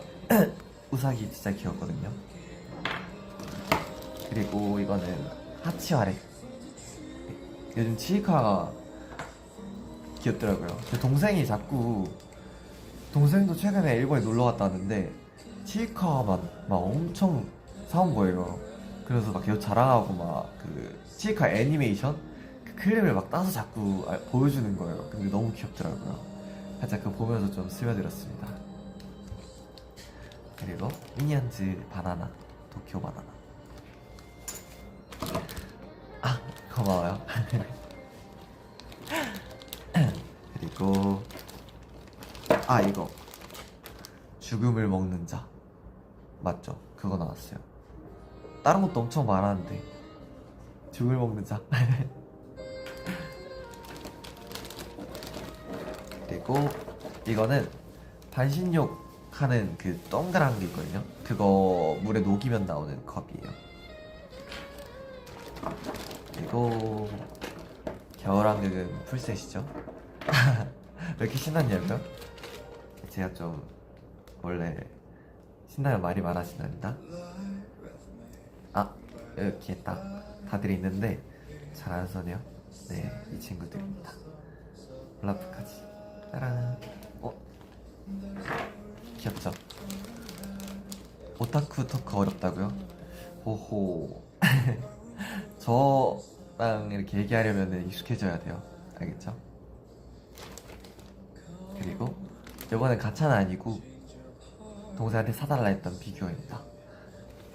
우사기 진짜 귀엽거든요. 그리고 이거는 하치와레. 요즘 치이카가 귀엽더라고요. 제 동생이 자꾸, 동생도 최근에 일본에 놀러 갔다 왔는데 치이카만 막 엄청 사온 거예요. 그래서 막 계속 자랑하고 막 그 치이카 애니메이션 그 클립을 막 따서 자꾸 보여주는 거예요. 근데 너무 귀엽더라고요. 살짝 그거 보면서 좀 스며들었습니다. 그리고 미니언즈 바나나, 도쿄 바나나. 아, 고마워요. 그리고 이거 죽음을 먹는 자 맞죠? 그거 나왔어요. 다른 것도 엄청 많았는데 죽음을 먹는 자. 그리고 이거는 반신욕 하는 그 동그란 게 있거든요. 그거 물에 녹이면 나오는 컵이에요. 그리고 겨울왕국은 풀셋이죠. 왜 이렇게 신났냐고요? 제가 좀 원래 신나면 말이 많아진답니다. 이렇게 딱 다들 있는데 잘 안 써네요. 네, 이 친구들입니다. 올라프까지. 따란. 귀엽죠? 오타쿠 토크 어렵다고요? 호호. 저랑 이렇게 얘기하려면 익숙해져야 돼요. 알겠죠? 그리고 이거는 가차는 아니고 동생한테 사달라 했던 피규어입니다.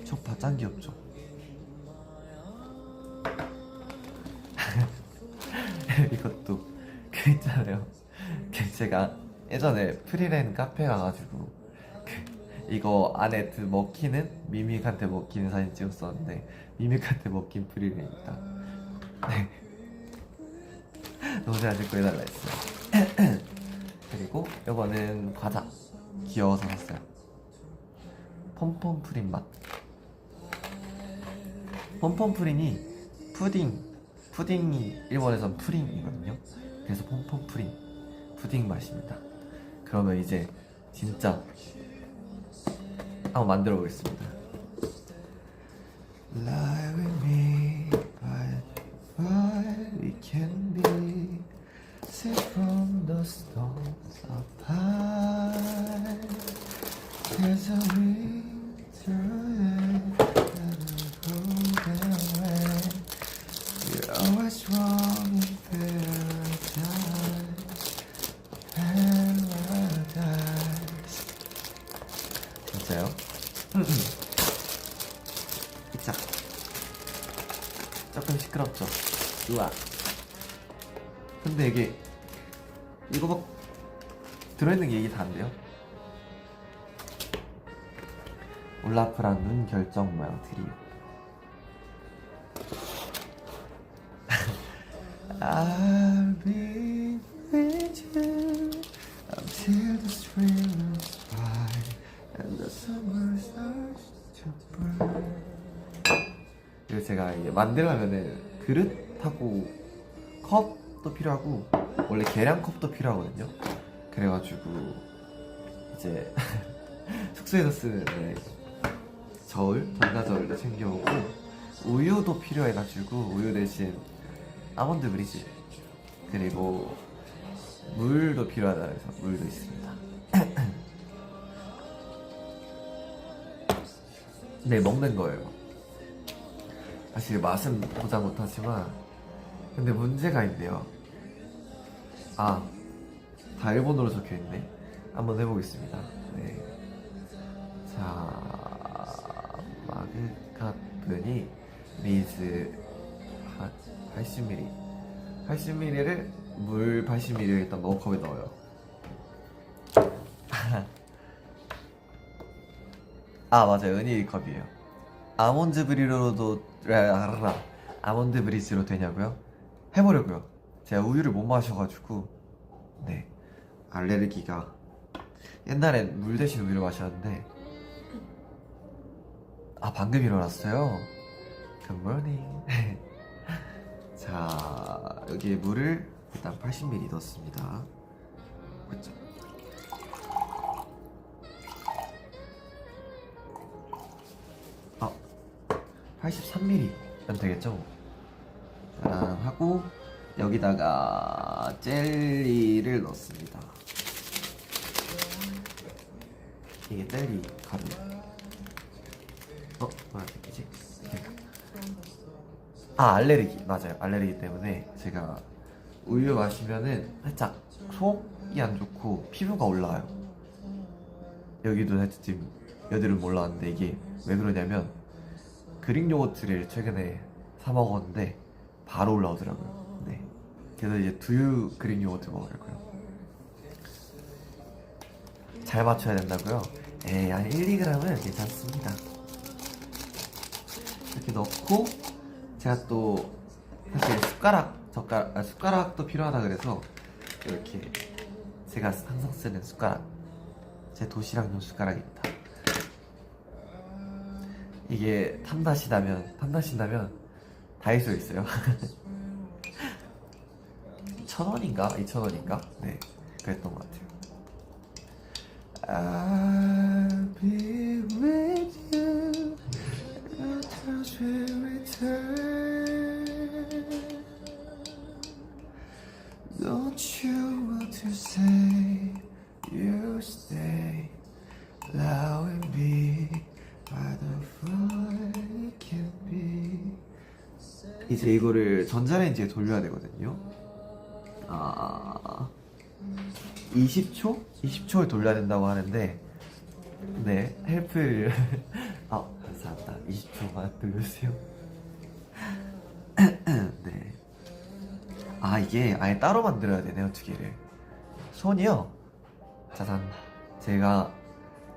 초파 짱 귀엽죠? 이것도 그 있잖아요. 제가 예전에 프리랜 카페 가가지고 이거 안에 먹히는, 미믹한테 먹히는 사진 찍었었는데 미믹한테 먹힌 프리랜입니다. 네. 동생한테 구해달라 했어요. 그리고 이거는 과자. 귀여워서 샀어요. 폼폼 프린 맛. 폼폼 프린이 푸딩이 일본에선 프린이거든요. 그래서 폼폼 프린 푸딩 맛입니다. 그러면 이제 진짜 한번 만들어 보겠습니다. Lie with me, what we can be. Sit from the stars apart. There's a winter and a broken way. You're always wrong in paradise. 진짜요? 자, 조금 시끄럽죠? 우와. 근데 이거 막 들어있는 게 이게 다인데요? 올라프랑 눈 결정 모양 드리오. I'll be with you until the spring is bright and the summer starts to burn. 그리고 제가 이게 만들려면은 그릇하고 컵도 필요하고 원래 계량컵도 필요하거든요. 그래가지고 이제 숙소에서 쓰는 전자저울도 챙겨오고 우유도 필요해가지고 우유 대신 아몬드 브리즈, 그리고 물도 필요하다 해서 물도 있습니다. 네, 먹는 거예요. 사실 맛은 보장 못하지만 근데 문제가 있네요. 다 일본어로 적혀있네. 한번 해보겠습니다. 네. 자, 마그카프니 리즈 80ml 80ml를 물 80ml 일단 머그컵에 넣어요. 아 맞아요, 은희 컵이에요. 아몬드 브리로도 아몬드 브리즈로 되냐고요? 해보려고요. 제가 우유를 못 마셔가지고 네 알레르기가, 옛날엔 물 대신 우유를 마셨는데 아 방금 일어났어요. 굿모닝. 자 여기에 물을 일단 80ml 넣습니다. 그쵸? 아 83ml면 되겠죠? 짠 하고 여기다가 젤리를 넣습니다. 이게 젤리 가루. 뭐라 새끼지? 아 알레르기, 맞아요. 알레르기 때문에 제가 우유 마시면은 살짝 속이 안 좋고 피부가 올라와요. 여기도 살짝 지금 여드름 올라왔는데 이게 왜 그러냐면 그릭 요거트를 최근에 사 먹었는데 바로 올라오더라고요. 네. 그래서 이제 두유 그릭 요거트 먹으려고요. 잘 맞춰야 된다고요? 에이 한 1-2g은 괜찮습니다. 이렇게 넣고 제가 또 사실 숟가락도 필요하다 그래서 이렇게 제가 항상 쓰는 숟가락, 제 도시락용 숟가락입니다. 이게 탐나신다면 다이소에 있어요. 1,000원인가? 2,000원인가? 네, 그랬던 것 같아요. I'll be with you until we return. Don't you want to say you stay? Now and be by the fun it can be. 이제 이거를 전자레인지에 돌려야 되거든요. 20초? 20초를 돌려야 된다고 하는데 네 헬프를 감사합니다. 20초만 돌려주세요. 네. 이게 아예 따로 만들어야 되네요, 두 개를. 손이요, 짜잔, 제가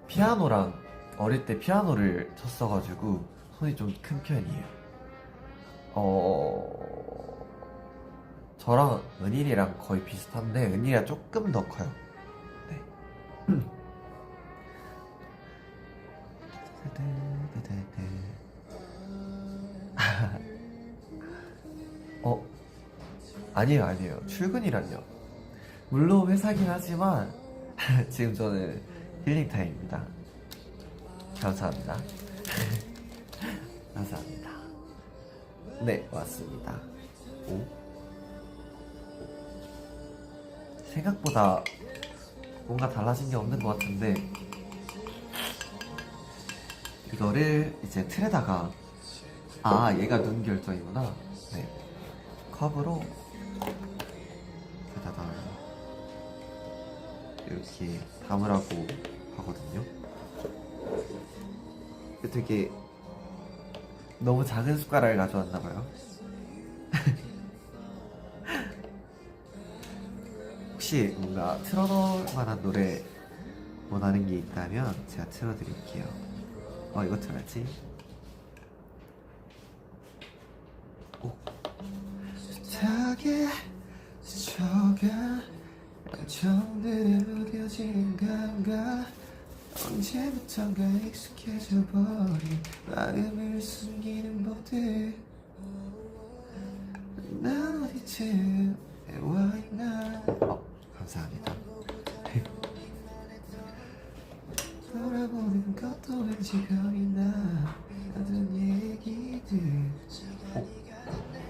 피아노랑 어릴 때 피아노를 쳤어가지고 손이 좀 큰 편이에요. 저랑 은일이랑 거의 비슷한데 은일이가 조금 더 커요. 네. 아니에요. 출근이란요. 물론 회사긴 하지만 지금 저는 힐링 타임입니다. 감사합니다. 감사합니다. 네, 왔습니다. 오? 생각보다 뭔가 달라진 게 없는 것 같은데 이거를 이제 틀에다가 얘가 눈 결정이구나. 네, 컵으로 에다가 이렇게 담으라고 하거든요. 되게 너무 작은 숟가락을 가져왔나봐요. 혹시 뭔가 틀어놓을 만한 노래 원하는 게 있다면 제가 틀어드릴게요. 이거 틀어야지. 숱하게 스쳐가 감정들에 무뎌지는 감각, 언제부턴가 익숙해져 버린 마음을 숨기는 법들. 난 어디쯤에 와있나. 감사합니다. 돌아보는 것도 왠지 겁이 나. 하던 얘기들.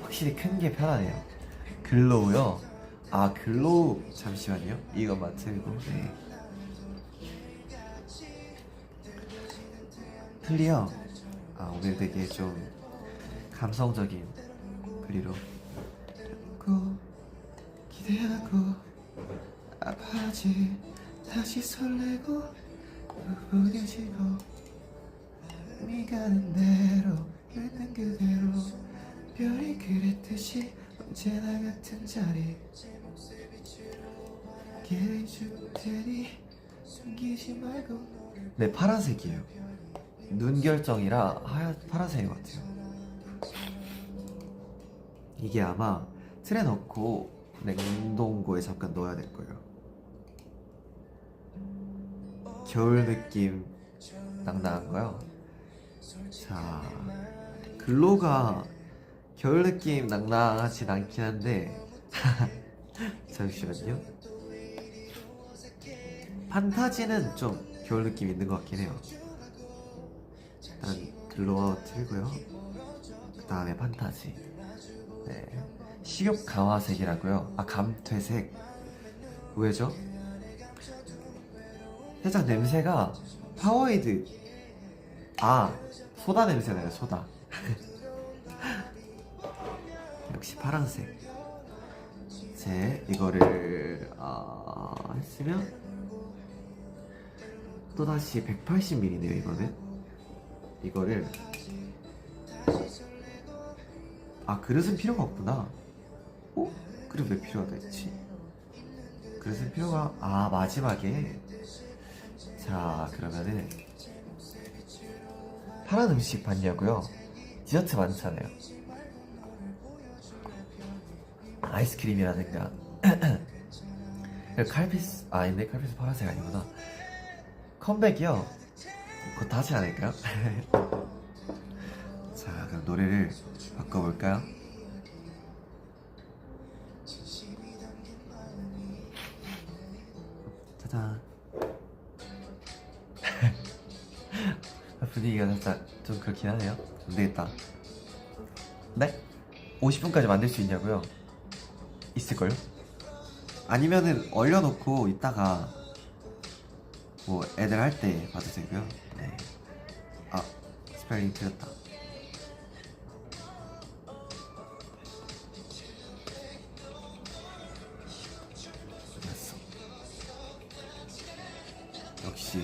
확실히 큰 게 편하네요. 글로우요? 글로우, 잠시만요. 이것만 틀고. 네. 플리어. 오늘 되게 좀 감성적인 플리로. 기대하고 아파지, 다시 설레고 부부겨지고 네가 가는 대로 있는 그대로 별이 그랬듯이 언제나 같은 자리 깨줄 테니 숨기지 말고. 네, 파란색이에요. 눈 결정이라 파란색인 것 같아요. 이게 아마 틀에 넣고 냉동고에 잠깐 넣어야 될 거예요. 겨울 느낌 낭낭한거요. 자, 글로가 겨울 느낌 낭낭하진 않긴 한데 잠시만요. 판타지는 좀 겨울 느낌 있는 것 같긴 해요. 일단 글로우 틀고요. 그 다음에 판타지. 네, 식욕 강화색이라고요. 아, 감퇴색. 왜죠? 살짝 냄새가 파워에이드. 아, 소다 냄새나요. 소다. 역시 파란색. 이제 이거를 했으면 또다시 180ml네요. 이거는 이거를 그릇은 필요가 없구나. 그릇 왜 필요하다 했지? 그릇은 필요가 마지막에. 자, 그러면은 파란 음식 봤냐고요? 디저트 많잖아요. 아이스크림이라든가 칼피스. 아닌데, 칼피스 파란색 아니구나. 컴백이요? 그거 다 하지 않을까요? 자, 그럼 노래를 바꿔볼까요? 짜잔. 분위기가 살짝 좀 그렇긴 하네요. 안되겠다. 네? 50분까지 만들 수 있냐고요? 있을걸요? 아니면은 얼려놓고 이따가 뭐 애들 할 때 봐도 되고요. 네. 스펠링 틀렸다. 됐어. 역시.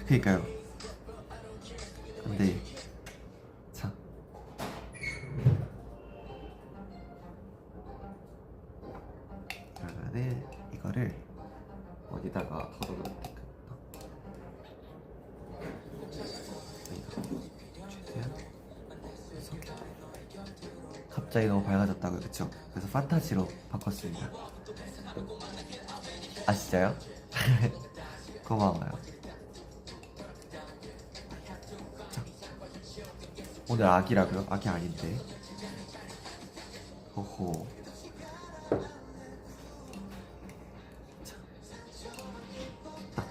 그니까요. 근데 자, 그러면은 이거를 어디다가 걷어놓으면 될까? 갑자기 너무 밝아졌다고요, 그쵸? 그래서 판타지로 바꿨습니다. 아시죠요? 고마워요. 자, 오늘 아기라고요? 아기 아닌데. 호호. 자, 딱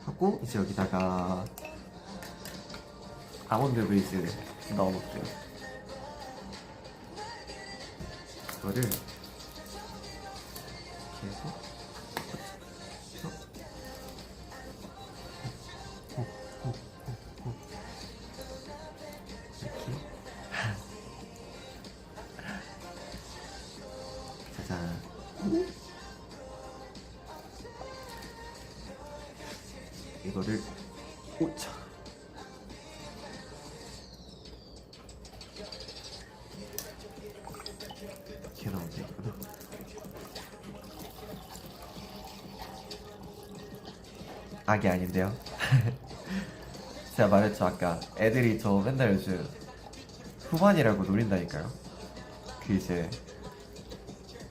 하고 이제 여기다가 아몬드 베이스를 넣어볼게요. 이거를 이렇게 해서 이렇게 짜잔. 이거를 오차. 이렇게 넣으면 되구나. 아기 아닌데요? 제가 말했죠, 아까. 애들이 저 맨날 요즘 후반이라고 노린다니까요. 그 이제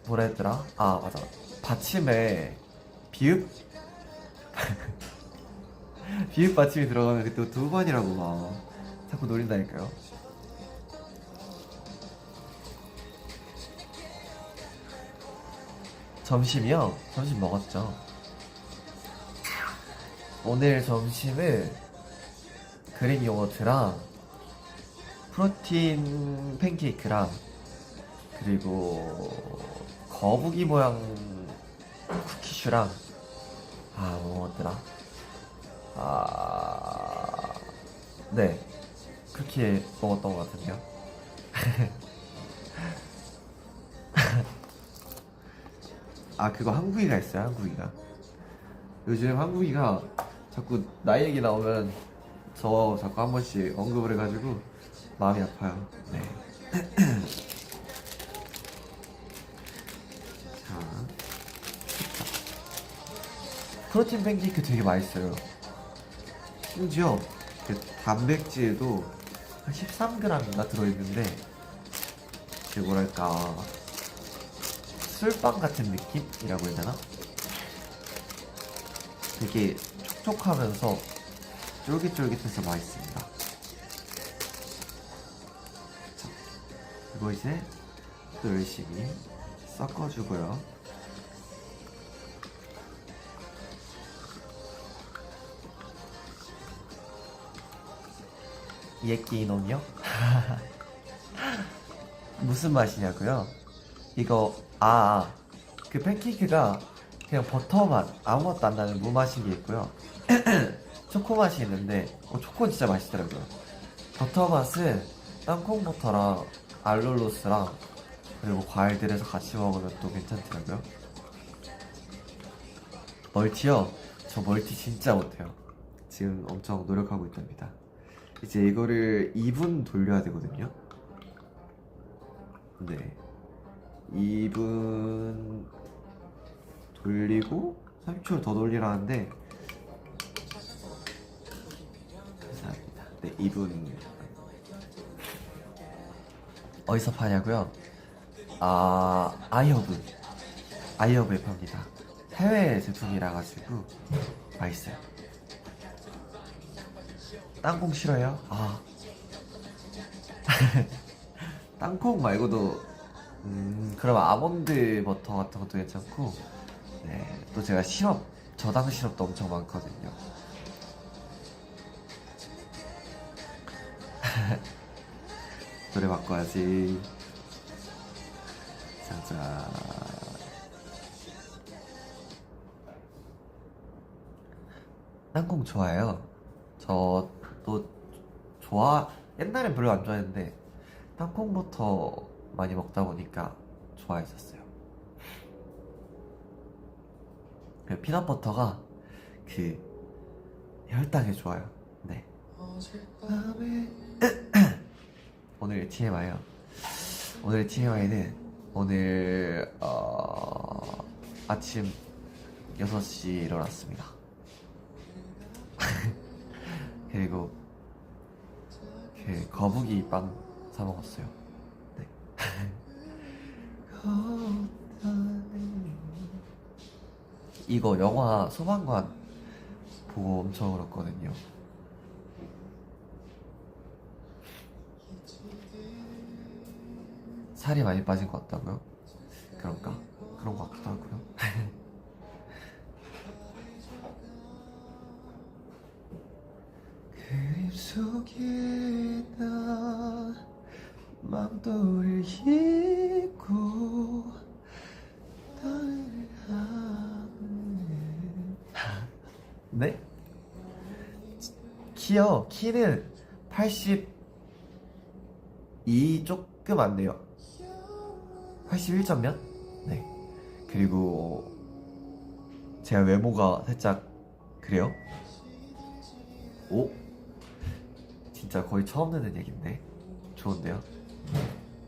뭐라 했더라? 맞아. 받침에 비읍? 비읍 받침이 들어가면 그때 또 후반이라고 막 자꾸 노린다니까요. 점심이요? 점심 먹었죠. 오늘 점심은 그릭 요거트랑 프로틴 팬케이크랑 그리고 거북이 모양 쿠키슈랑 뭐 먹었더라? 네, 그렇게 먹었던 것 같은데요. 그거 한국이가 있어요. 한국이가 요즘 한국이가 자꾸 나이 얘기 나오면 저 자꾸 한 번씩 언급을 해가지고 마음이 아파요. 네. 자, 프로틴 팬케이크 되게 맛있어요. 심지어 그 단백질도 한 13g인가 들어있는데 그 뭐랄까 술빵 같은 느낌이라고 해야 되나? 되게 촉촉하면서 쫄깃쫄깃해서 맛있습니다. 자, 이거 이제 또 열심히 섞어주고요. 이에끼노요? 무슨 맛이냐고요? 이거 그 팬케이크가 그냥 버터 맛 아무것도 안 나는 무맛인 게 있고요. 초코 맛이 있는데 초코 진짜 맛있더라고요. 버터 맛은 땅콩 버터랑 알룰로스랑 그리고 과일들에서 같이 먹으면 또 괜찮더라고요. 멀티요? 저 멀티 진짜 못해요. 지금 엄청 노력하고 있답니다. 이제 이거를 2분 돌려야 되거든요. 네, 2분 돌리고 30초를 더 돌리라는데 감사합니다. 네, 2분 어디서 파냐고요? 아이허브에 팝니다. 해외 제품이라 가지고 맛있어요. 땅콩 싫어요? 땅콩 말고도 그럼 아몬드 버터 같은 것도 괜찮고, 네, 또 제가 저당 시럽도 엄청 많거든요. 노래 바꿔야지. 자자. 땅콩 좋아해요. 저도 옛날엔 별로 안 좋아했는데 땅콩 버터 많이 먹다 보니까 좋아했었어요. 그 피넛버터가 그 혈당에 좋아요. 네. 오늘 TMI요. 오늘의 TMI는 오늘 아침 6시 일어났습니다. 그리고 그 거북이 빵 사 먹었어요. 네. 이거 영화 소방관 보고 엄청 울었거든요. 살이 많이 빠진 것 같다고요? 그런가? 그런 것 같기도 하고요. 그림 속에 나 맘돌을 잊고 너를 하는 네? 키는 82 조금 안 돼요. 81점 몇? 네. 그리고 제가 외모가 살짝 그래요? 오? 진짜 거의 처음 듣는 얘긴데 좋은데요?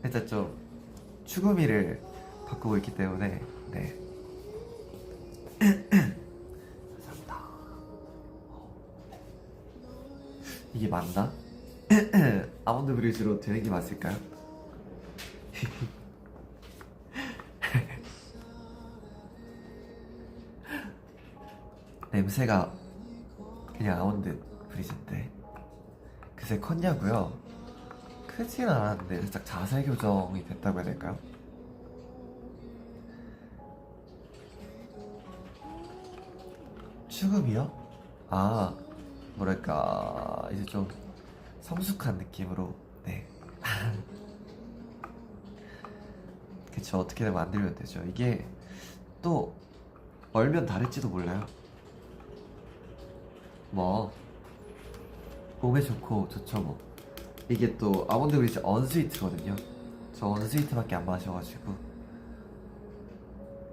살짝 좀 추구미를 바꾸고 있기 때문에 네. 감사합니다. 이게 맞나? 아몬드 브리즈로 되는 게 맞을까요? 냄새가 그냥 아몬드 브리즈인데 그새 컸냐고요? 크진 않았는데 살짝 자세 교정이 됐다고 해야 될까요? 추금이요? 뭐랄까 이제 좀 성숙한 느낌으로. 네. 그쵸, 어떻게든 만들면 되죠. 이게 또 얼면 다를지도 몰라요. 뭐 몸에 좋고 좋죠 뭐. 이게 또 아몬드 브리즈 언스위트거든요. 저 언스위트밖에 안 마셔가지고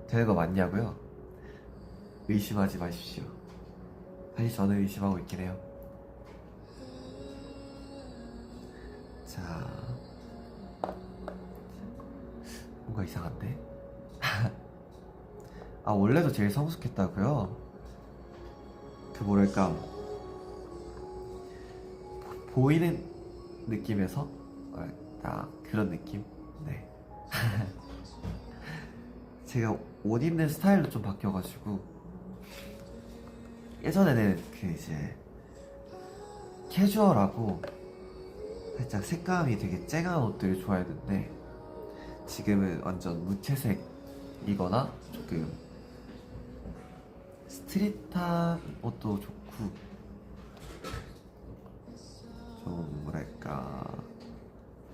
되는 거 맞냐고요? 의심하지 마십시오. 사실 저는 의심하고 있긴 해요. 자, 뭔가 이상한데? 원래도 제일 성숙했다고요? 그 뭐랄까 보이는 느낌에서 뭐랄까 그런 느낌. 네. 제가 옷 입는 스타일도 좀 바뀌어가지고 예전에는 그 이제 캐주얼하고 살짝 색감이 되게 쨍한 옷들을 좋아했는데 지금은 완전 무채색이거나 조금 스트릿한 옷도 좋고 좀 뭐랄까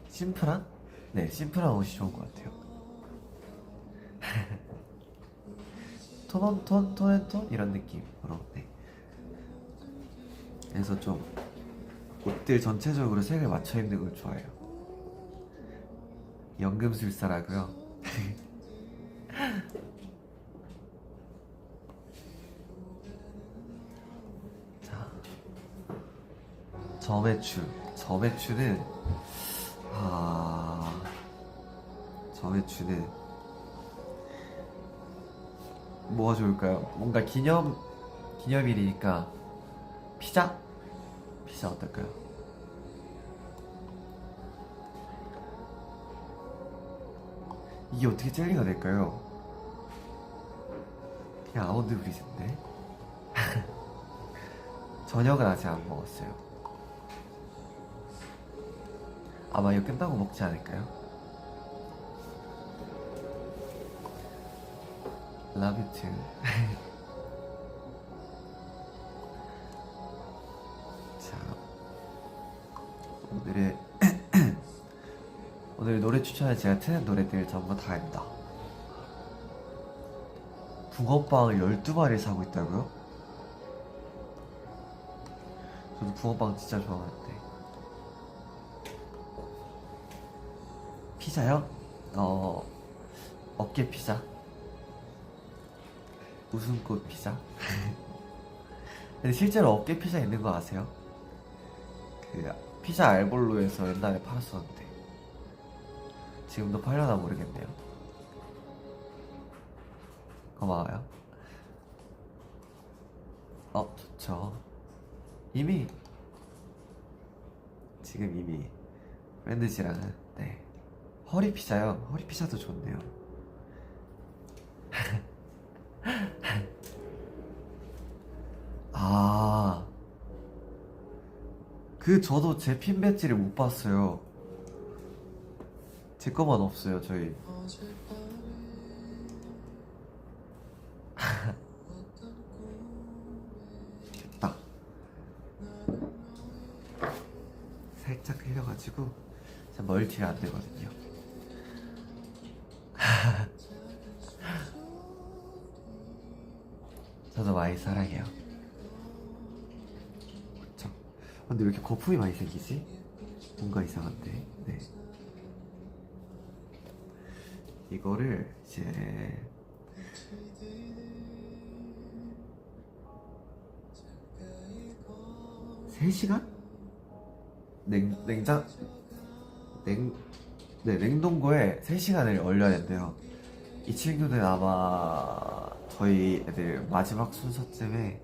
심플한? 네, 심플한 옷이 좋은 것 같아요. 톤 이런 느낌으로. 네. 그래서 좀 옷들 전체적으로 색을 맞춰 입는 걸 좋아해요. 연금술사라고요. 자, 점액추는 뭐가 좋을까요? 뭔가 기념일이니까 피자 어떨까요? 이게 어떻게 젤리가 될까요? 그냥 아몬드 브리즈인데. 저녁은 아직 안 먹었어요. 아마 이거 끝나고 먹지 않을까요? Love you too. 자, 오늘 노래 추천에 제가 트는 노래들 전부 다 합니다. 붕어빵을 12마리 사고 있다고요? 저도 붕어빵 진짜 좋아하는데. 피자요? 어깨 피자? 웃음꽃 피자? 근데 실제로 어깨 피자 있는 거 아세요? 그 피자 알볼로에서 옛날에 팔았었는데 지금도 팔려나 모르겠네요. 고마워요. 좋죠. 지금 프렌드지랑은 네. 허리 피자요. 허리 피자도 좋네요. 저도 제 핀 배지를 못 봤어요. 제 거만 없어요, 저희. 됐다. 살짝 흘려가지고 진짜 멀티가 안 되거든요. 저도 많이 사랑해요. 그쵸? 근데 왜 이렇게 거품이 많이 생기지? 뭔가 이상한데. 네. 이거를 이제 3시간? 냉동고에 3시간을 얼려야 된대요. 이 친구는 아마 저희 애들 마지막 순서쯤에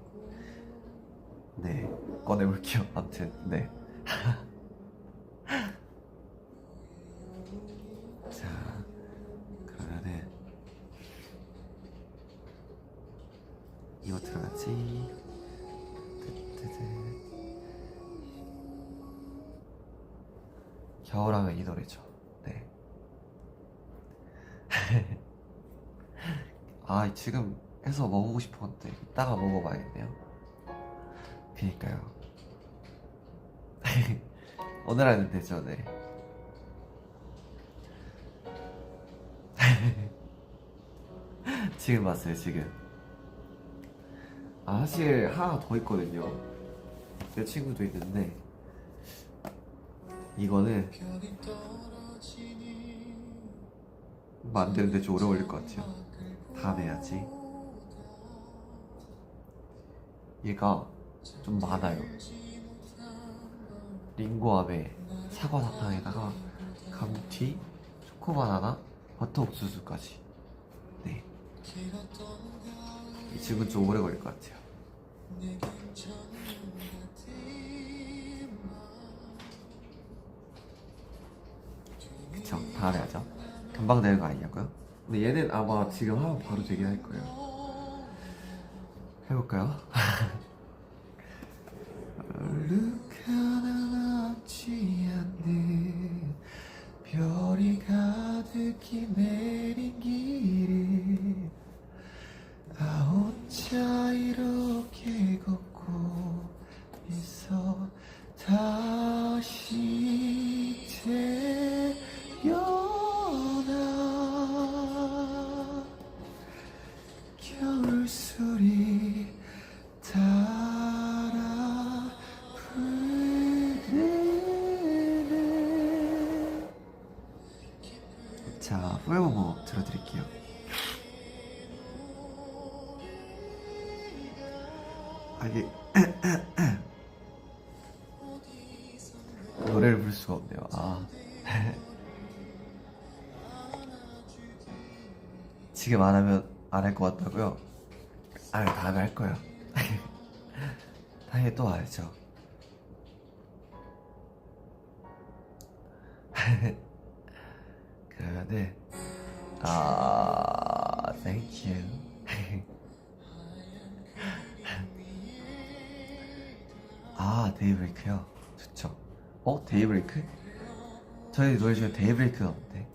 네 꺼내볼게요. 아무튼 네. 자, 그러면은 이거 들어갔지. 겨울하면 이 노래죠. 네. 지금 해서 먹고 싶었는데 이따가 먹어봐야겠네요. 그니까요. 오늘 하면 되죠. 네. 지금 봤어요. 지금. 사실 하나 더 있거든요. 내 친구도 있는데 이거는 만드는데 좀 오래 걸릴 것 같아요. 다음에 해야지. 얘가 좀 많아요. 링고암에 사과 사탕에다가 감튀, 초코바나나, 버터 옥수수까지. 네. 이 집은 좀 오래 걸릴 것 같아요. 그쵸, 다음에 하죠. 금방 되는 거 아니냐고요? 근데 얘는 아마 지금 하면 바로 되긴 할 거예요. 해볼까요? 얼룩하나 남지 않는 별이 가득히 내린 길을 혼자 이렇게 걷고 있어. 다시 태어나 겨울 소리 따라 부르네. 자, 포에버머 들어드릴게요. 아, 이게 노래를 부를 수가 없네요. 아. 지금 안 하면 안 할 것 같다고요? 아, 다음에 할 거예요. 다음에 또 알죠. 그러면은 thank you. 데이브레이크요. 좋죠. 데이브레이크? 저희 노래 중에 데이브레이크가 없는데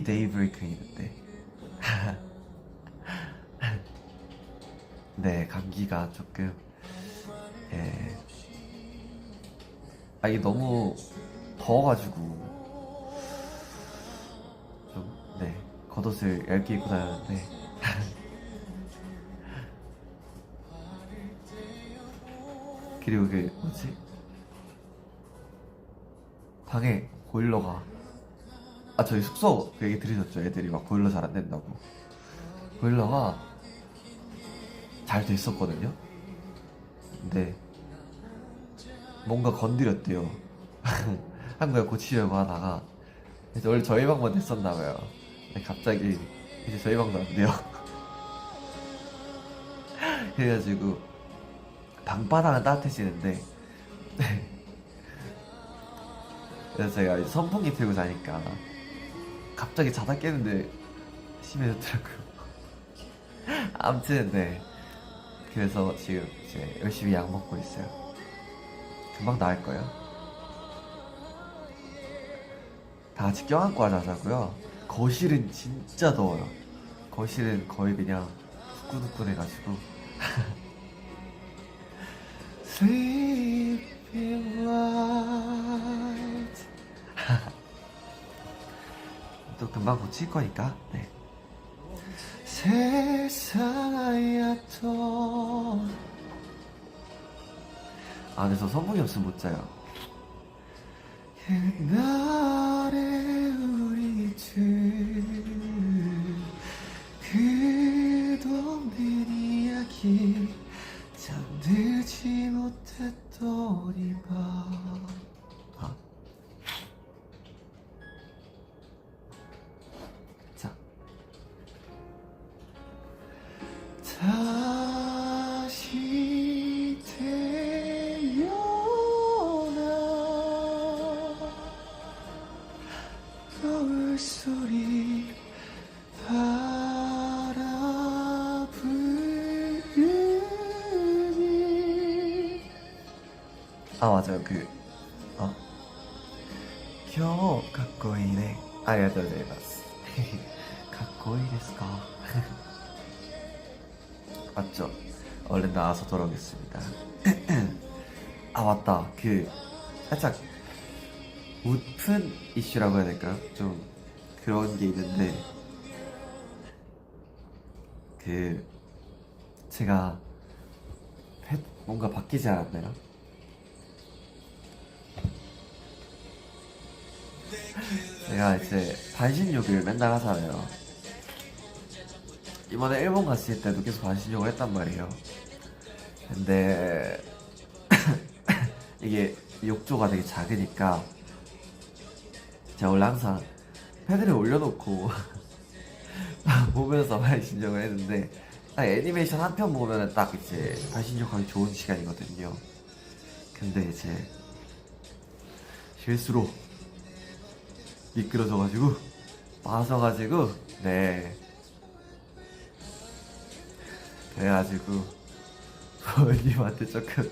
데이브레이크 있는데. 네, 감기가 조금 이게 너무 더워가지고 좀 겉옷을 얇게 입고 다녔는데 그리고 방에 보일러가 저희 숙소 그 얘기 들으셨죠? 애들이 막 보일러 잘 안 된다고. 보일러가 잘 돼 있었거든요. 근데 뭔가 건드렸대요. 한 거야, 고치려고 하다가. 그래서 원래 저희 방만 됐었나봐요. 근데 갑자기 이제 저희 방도 안 돼요. 그래가지고 방바닥은 따뜻해지는데 그래서 제가 이제 선풍기 틀고 자니까 갑자기 자다 깨는데 심해졌더라고요. 아무튼 그래서 지금 이제 열심히 약 먹고 있어요. 금방 나을 거예요. 다 같이 껴안고 자자고요. 거실은 진짜 더워요. 거실은 거의 그냥 후끈후끈해가지고. Sleeping white. 또 금방 고칠 거니까. 네. 세상 하얗던. 근데 저 선풍기 없으면 못 자요. 그날의 우리들 끝없는 이야기 잠들지 못했던 이 밤. 자, 다시 태어나 겨울 소리 바라 부르니. 맞아요. 겨 갖고 이네. 아리가또 고자이마스. 갖고 이데스까? 맞죠? 얼른 나와서 돌아오겠습니다. 맞다. 살짝 웃픈 이슈라고 해야 될까요? 좀 그런 게 있는데 제가 뭔가 바뀌지 않았나요? 제가 이제 반신욕을 맨날 하잖아요. 이번에 일본 갔을 때도 계속 반신욕을 했단 말이에요. 근데 이게 욕조가 되게 작으니까 제가 원래 항상 패드를 올려놓고 보면서 반신욕을 했는데 애니메이션 한 편 보면은 딱 이제 반신욕하기 좋은 시간이거든요. 근데 이제 실수로 미끄러져가지고 빠져가지고 네 그래가지고 부모님한테 조금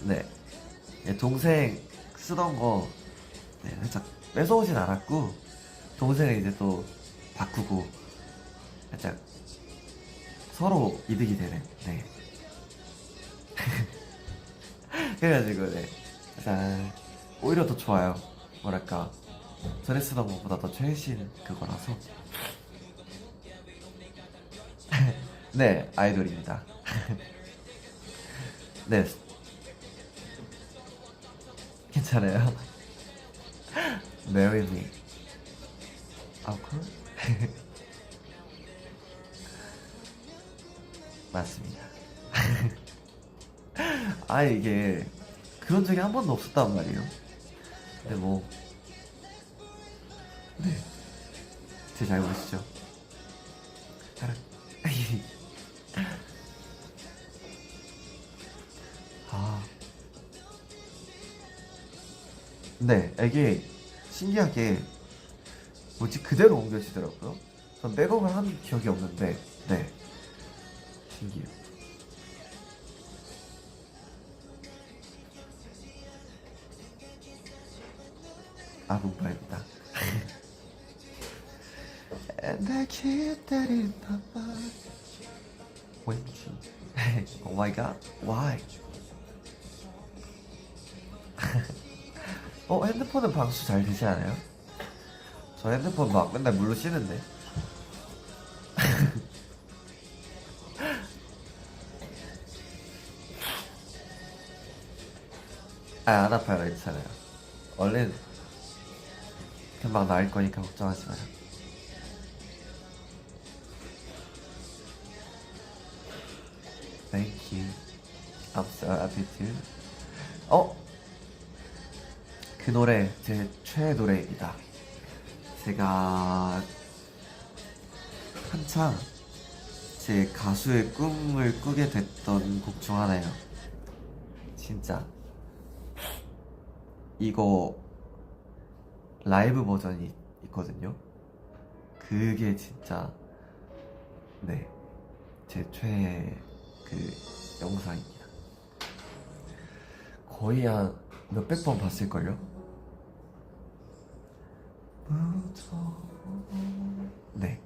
네 동생 쓰던 거 네, 살짝 뺏어오진 않았고 동생은 이제 또 바꾸고 살짝 서로 이득이 되는 네 그래가지고 네 짠. 오히려 더 좋아요. 뭐랄까 전에 쓰던 것보다 더 최신 그거라서 네 아이돌입니다. 네 괜찮아요. Marry me. awkward? 맞습니다. 아 이게 그런 적이 한 번도 없었단 말이에요. 근데 뭐 네, 제 잘 보시죠. 아, 네, 이게 신기하게 뭐지 그대로 옮겨지더라고요. 전 백업을 한 기억이 없는데, 네, 신기해요. 아군바입니다. 날 기다리는 밤만 왠지 Oh my god, why? 핸드폰은 방수 잘 되지 않아요? 저 핸드폰 막 맨날 물로 씻는데 안 아파요. 괜찮아요. 얼른 금방 나을 거니까 걱정하지 마요. Thank you. I'm so happy too. 그 노래 제 최애 노래입니다. 제가 한창 제 가수의 꿈을 꾸게 됐던 곡 중 하나예요. 진짜 이거 라이브 버전이 있거든요. 그게 진짜 네 제 최애 그 영상입니다. 거의 한 몇백 번 봤을걸요? 네.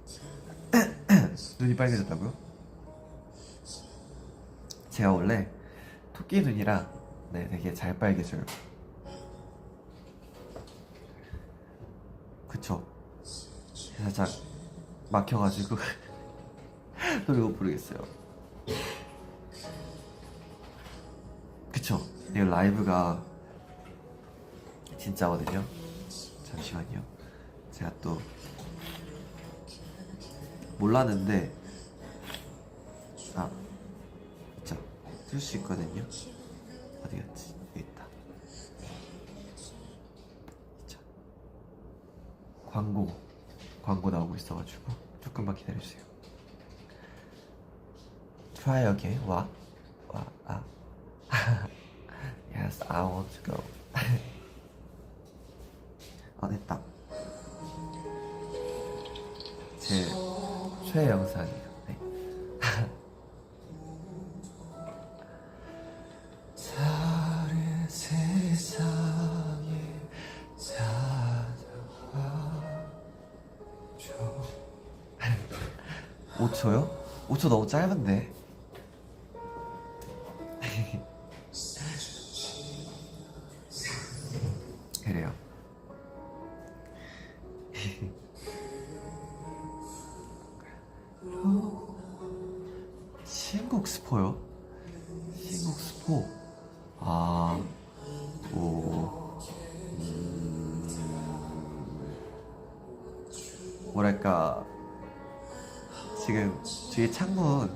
눈이 빨개졌다고요? 제가 원래 토끼 눈이라 네 되게 잘 빨개져요. 그쵸? 살짝 막혀가지고 노래 못 부르겠어요. 그쵸? 이거 라이브가 진짜거든요. 잠시만요. 제가 또 몰랐는데 있죠? 쓸 수 있거든요. 어디 갔지? 여기 있다. 있죠? 광고 나오고 있어가지고 조금만 기다려주세요. Try again. What? Yes, I want to go. 됐다. 제 최애 영상이에요. 네. 다른 세상에 찾아와 줘. 5초요? 5초 너무 짧은데. 그래요. 신곡 스포요? 신곡 스포. 뭐랄까 지금 뒤에 창문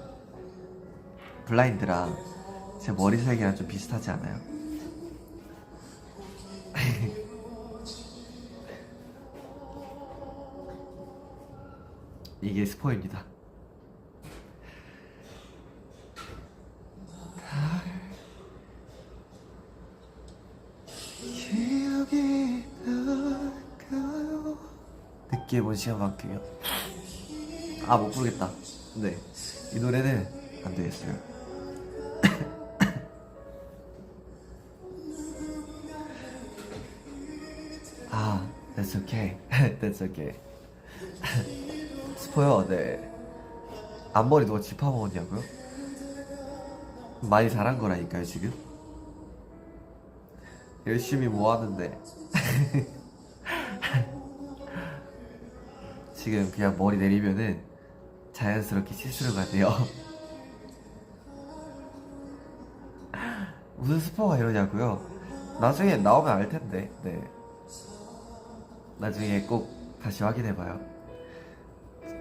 블라인드랑 제 머리색이랑 좀 비슷하지 않아요? 이게 스포입니다. 지나가요. 늦게 본 시간만큼요. 아, 못 부르겠다. 네, 이 노래는 안 되겠어요. 아, that's okay. that's okay. 스포요. 네. 앞머리 누가 짚어먹었냐고요? 많이 잘한 거라니까요, 지금. 열심히 모았는데 지금 그냥 머리 내리면은 자연스럽게 시스루가 돼요. 무슨 스포가 이러냐고요? 나중에 나오면 알 텐데. 네. 나중에 꼭 다시 확인해봐요.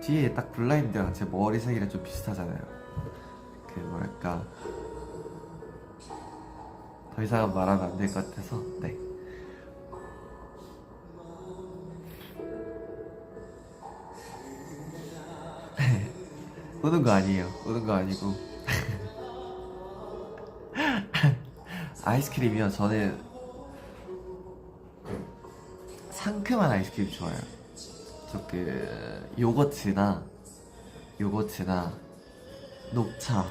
뒤에 딱 블라인드랑 제 머리 색이랑 좀 비슷하잖아요. 그 뭐랄까, 더 이상은 말하면 안 될 것 같아서. 네. 우는 거 아니에요. 우는 거 아니고. 아이스크림이요. 저는 상큼한 아이스크림 좋아요. 저 그 요거트나 녹차,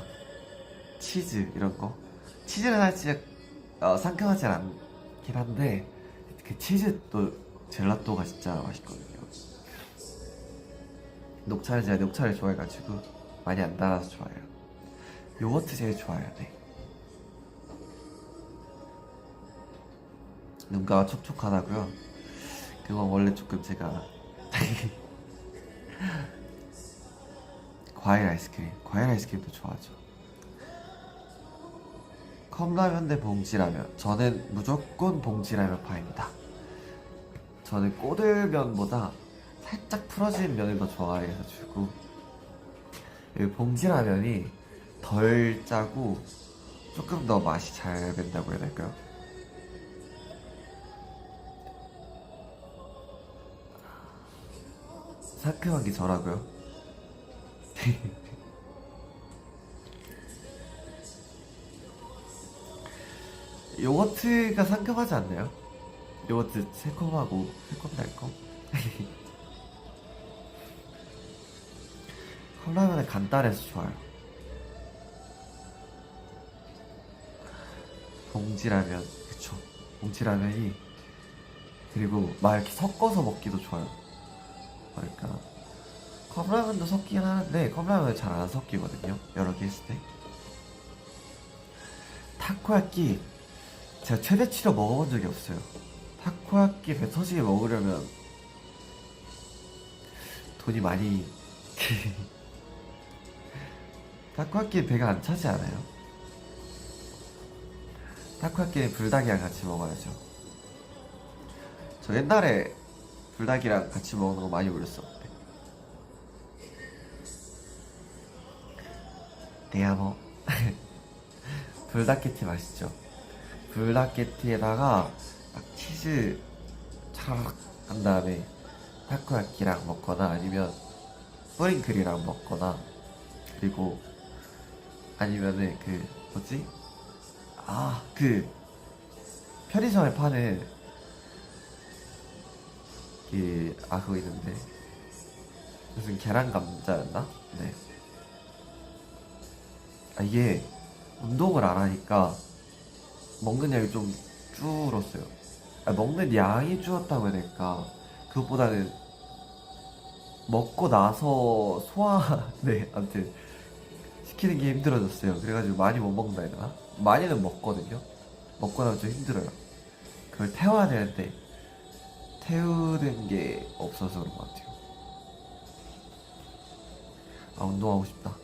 치즈 이런 거. 치즈는 사실 상큼하진 않긴 한데 그 치즈 또 젤라또가 진짜 맛있거든요. 녹차는 제가 녹차를 좋아해가지고 많이 안 달아서 좋아해요. 요거트 제일 좋아요. 네. 눈가가 촉촉하다고요? 그건 원래 조금 제가 과일 아이스크림도 좋아하죠. 컵라면 대 봉지라면, 저는 무조건 봉지라면 파입니다. 저는 꼬들면보다 살짝 풀어진 면을 더 좋아해가지고, 이 봉지라면이 덜 짜고 조금 더 맛이 잘 밴다고 해야 될까요? 상큼한 게 저라고요? 요거트가 상큼하지 않나요? 요거트 새콤하고 새콤달콤. 컵라면은 간단해서 좋아요. 봉지라면, 그쵸. 봉지라면이, 그리고 막 이렇게 섞어서 먹기도 좋아요. 그러니까 컵라면도 섞긴 하는데 컵라면은 잘 안 섞이거든요, 여러 개 있을 때. 타코야끼 제가 최대치로 먹어본 적이 없어요. 타코야끼 배 터지게 먹으려면 돈이 많이 타코야끼 배가 안 차지 않아요? 타코야끼는 불닭이랑 같이 먹어야죠. 저 옛날에 불닭이랑 같이 먹는 거 많이 올렸었는데. 대야모. 불닭게티 맛있죠? 불닭게티에다가 막 치즈 차락 한 다음에 타코야끼랑 먹거나 아니면 뿌링클이랑 먹거나, 그리고 아니면은 그 뭐지? 그 편의점에 파는 그거 있는데 무슨 계란 감자였나? 네. 이게 운동을 안 하니까 먹는 양이 좀 줄었어요. 먹는 양이 줄었다고 해야 될까? 그것보다는 먹고 나서 네, 아무튼 시키는 게 힘들어졌어요. 그래가지고 많이 못 먹는다 해야 되나? 많이는 먹거든요. 먹고 나면 좀 힘들어요. 그걸 태워야 되는데 태우는 게 없어서 그런 것 같아요. 운동하고 싶다.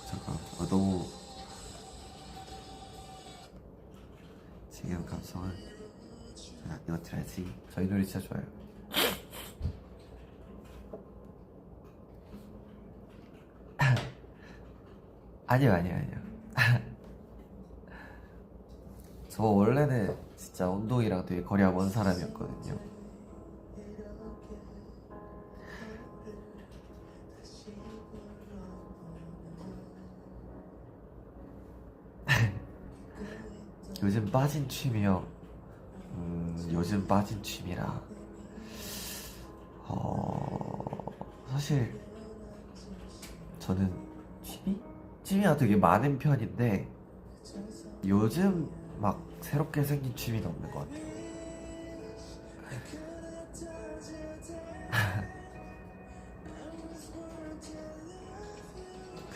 잠깐, 너무 지금 감성은 이거 들어야지. 저희 노래 진짜 좋아요. 아니요. 저 원래는 진짜 운동이랑 되게 거리가 먼 사람이었거든요. 요즘 빠진 취미요. 요즘 빠진 취미라. 사실 저는 취미가 되게 많은 편인데 요즘 막 새롭게 생긴 취미는 없는 것 같아요.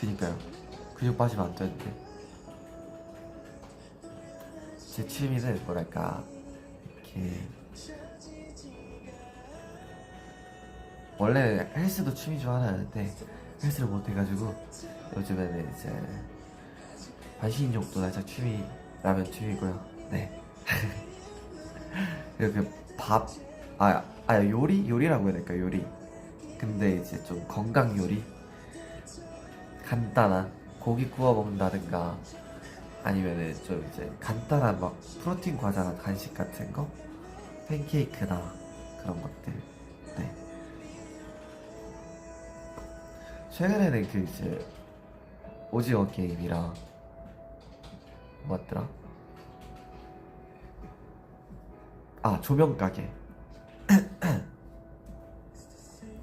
그니까요. 근육 빠지면 안 되는데. 제 취미는 뭐랄까 이렇게 원래 헬스도 취미 중 하나였는데 헬스를 못 해가지고 요즘에는 이제 반신욕도 살짝 취미라면 취미고요. 네. 그리고 요리라고 해야 될까 요리. 근데 이제 좀 건강 요리, 간단한 고기 구워 먹는다든가 아니면은 좀 이제 간단한 막 프로틴 과자나 간식 같은 거, 팬케이크나 그런 것들. 네. 최근에는 그 이제 오징어 게임이랑 뭐였더라? 조명 가게.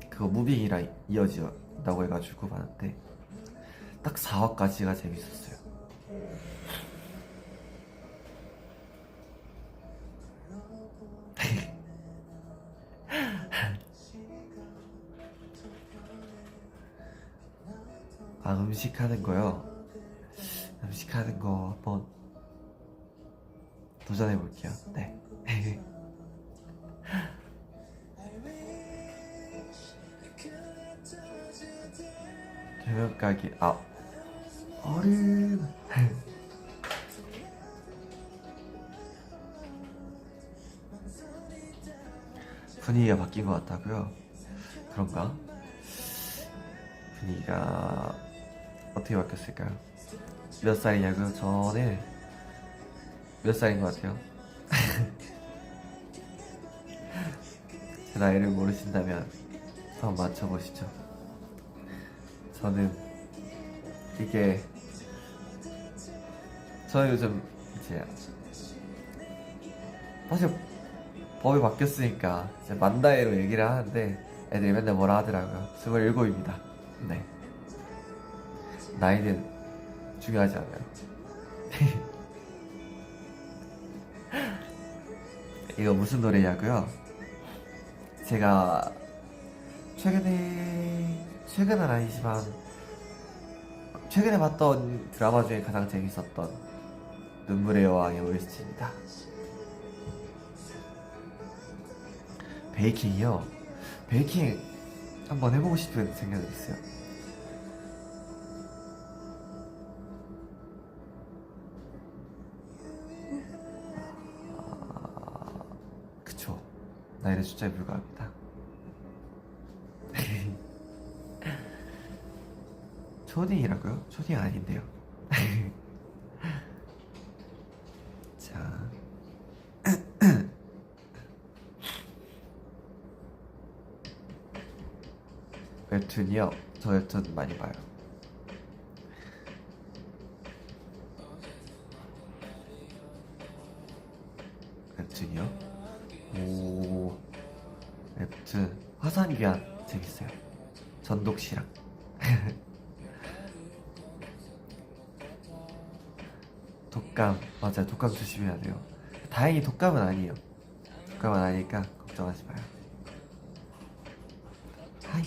그거 무빙이랑 이어진다고 해가지고 봤는데 딱 4화까지가 재밌었어요. 음식 하는 거요. 음식 하는 거 한번 도전해 볼게요. 네. 조명 가게. 얼음. 분위기가 바뀐 것 같다고요? 그런가? 분위기가 어떻게 바뀌었을까요? 몇 살이냐고요? 저는 몇 살인 것 같아요? 제 나이를 모르신다면 한번 맞춰보시죠. 저는 저는 요즘 이제 사실 법이 바뀌었으니까 이제 만 나이로 얘기를 하는데 애들이 맨날 뭐라 하더라고요. 27입니다. 네. 나이는 중요하지 않아요. 이거 무슨 노래냐고요? 제가 최근은 아니지만 최근에 봤던 드라마 중에 가장 재밌었던 눈물의 여왕의 OST입니다. 베이킹이요? 베이킹 한번 해보고 싶은 생각이 있어요. 그쵸. 나이는 숫자에 불과합니다. 초딩이라고요? 초딩 아닌데요. 자. 웹툰이요? 저 웹툰 많이 봐요. 웹툰이요? 오, 웹툰 화산귀환 재밌어요. 전독씨랑. 독감, 맞아요. 독감 조심해야 돼요. 다행히 독감은 아니에요. 독감은 아니니까 걱정하지 마요. 하이.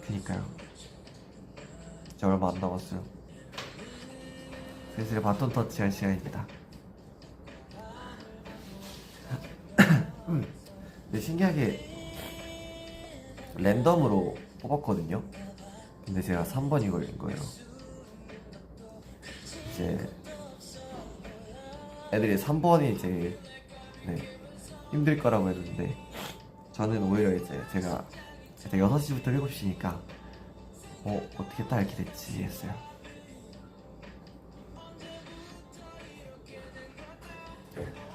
그니까요. 이제 얼마 안 남았어요. 슬슬 바톤 터치할 시간입니다. 근데 신기하게 랜덤으로 뽑았거든요. 근데 제가 3번이 걸린 거예요. 이제 애들이 3번이 제일 힘들 거라고 했는데 저는 오히려 이제 제가 6시부터 7시니까 어떻게 딱 이렇게 됐지 했어요.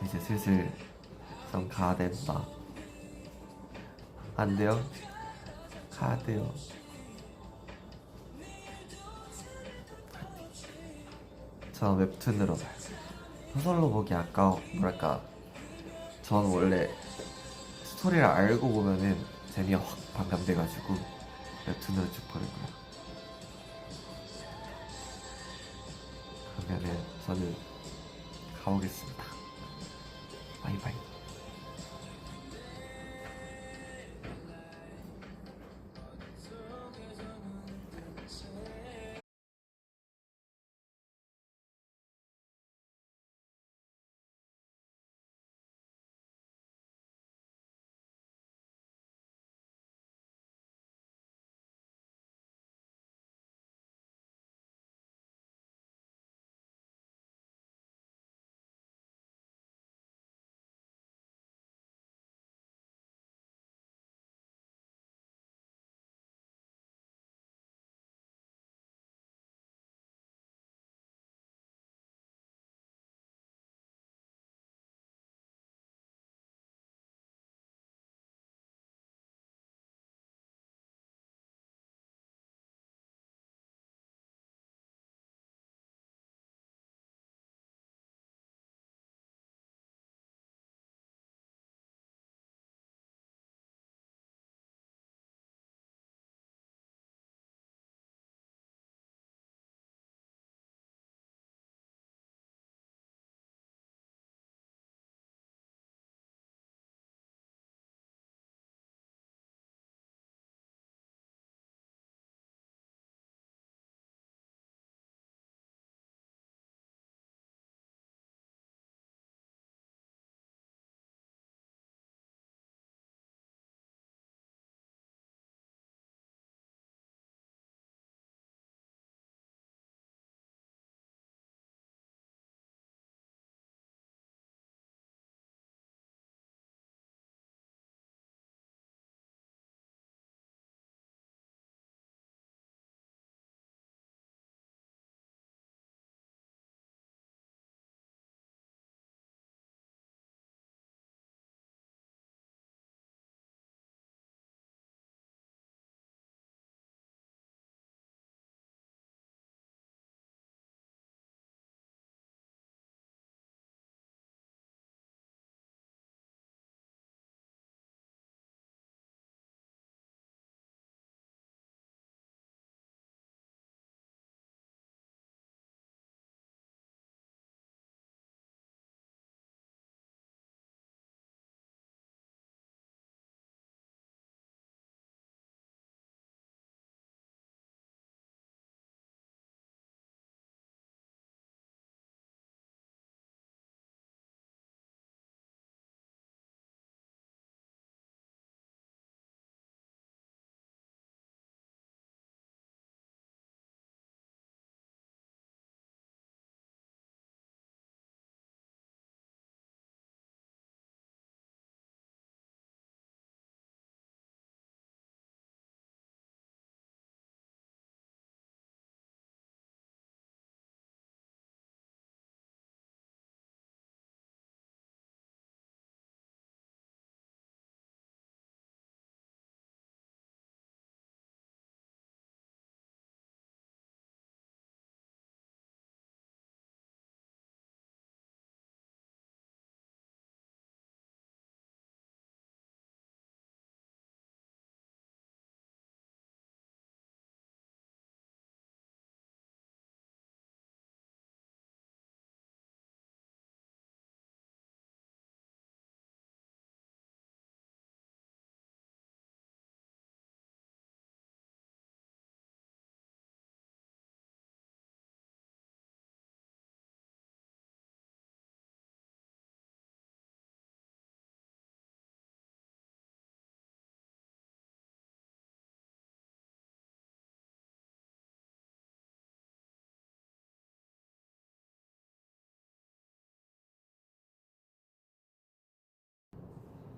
이제 슬슬 좀 가야 된다. 안 돼요? 가야 돼요. 저는 웹툰으로 봐요. 소설로 보기 아까 뭐랄까 저는 원래 스토리를 알고 보면은 재미가 확 반감돼가지고 웹툰으로 쭉 보는 거예요. 그러면은 저는 가보겠습니다. 바이바이.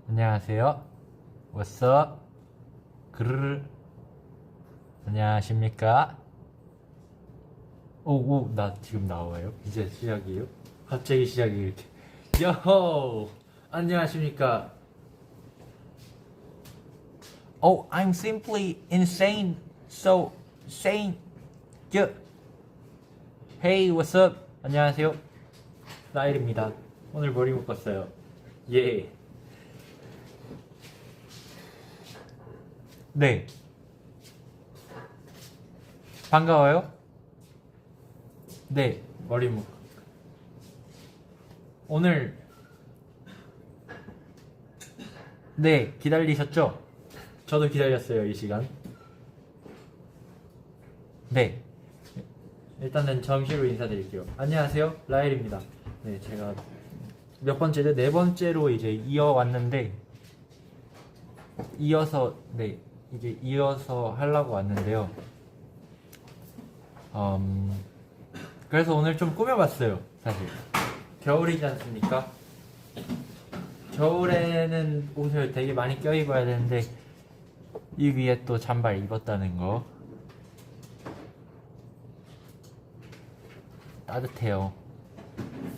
안녕하세요. What's up? 그르르. 안녕하십니까? 오, 나 지금 나와요? 이제 시작이에요? 갑자기 시작이 이렇게. 요호! 안녕하십니까? Oh, I'm simply insane. So, sane. Hey, what's up? 안녕하세요. 라일입니다. 오늘 머리 묶었어요. 예. 네. 반가워요? 네, 머리 묶. 오늘 네, 기다리셨죠? 저도 기다렸어요, 이 시간. 네. 일단은 정식으로 인사드릴게요. 안녕하세요, 라일입니다. 네, 제가 몇 번째죠? 네 번째로 이제 이어왔는데, 이어서 하려고 왔는데요. 그래서 오늘 좀 꾸며봤어요, 사실. 겨울이지 않습니까? 겨울에는 옷을 되게 많이 껴입어야 되는데, 이 위에 또 잠바를 입었다는 거. 따뜻해요.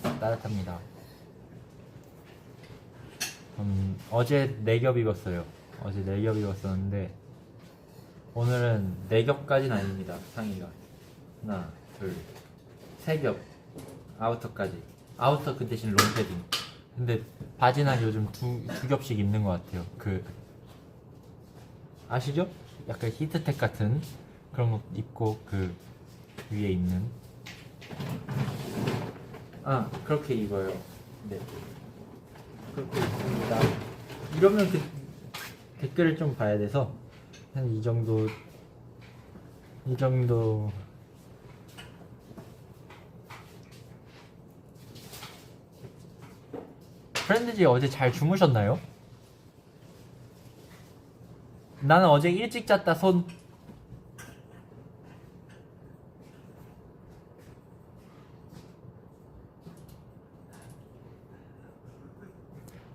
따뜻합니다. 어제 4겹 입었어요. 어제 4겹 입었었는데 오늘은 4겹까지는 아닙니다. 상의가 하나, 둘, 3겹 아우터까지. 아우터 그 대신 롱패딩. 근데 바지는 요즘 두 겹씩 입는 것 같아요. 그 아시죠? 약간 히트텍 같은 그런 거 입고 그 위에 입는. 아, 그렇게 입어요. 네, 그렇게 입습니다. 이러면 그 댓글을 좀 봐야 돼서 한 이 정도 프렌드지 어제 잘 주무셨나요? 나는 어제 일찍 잤다 손.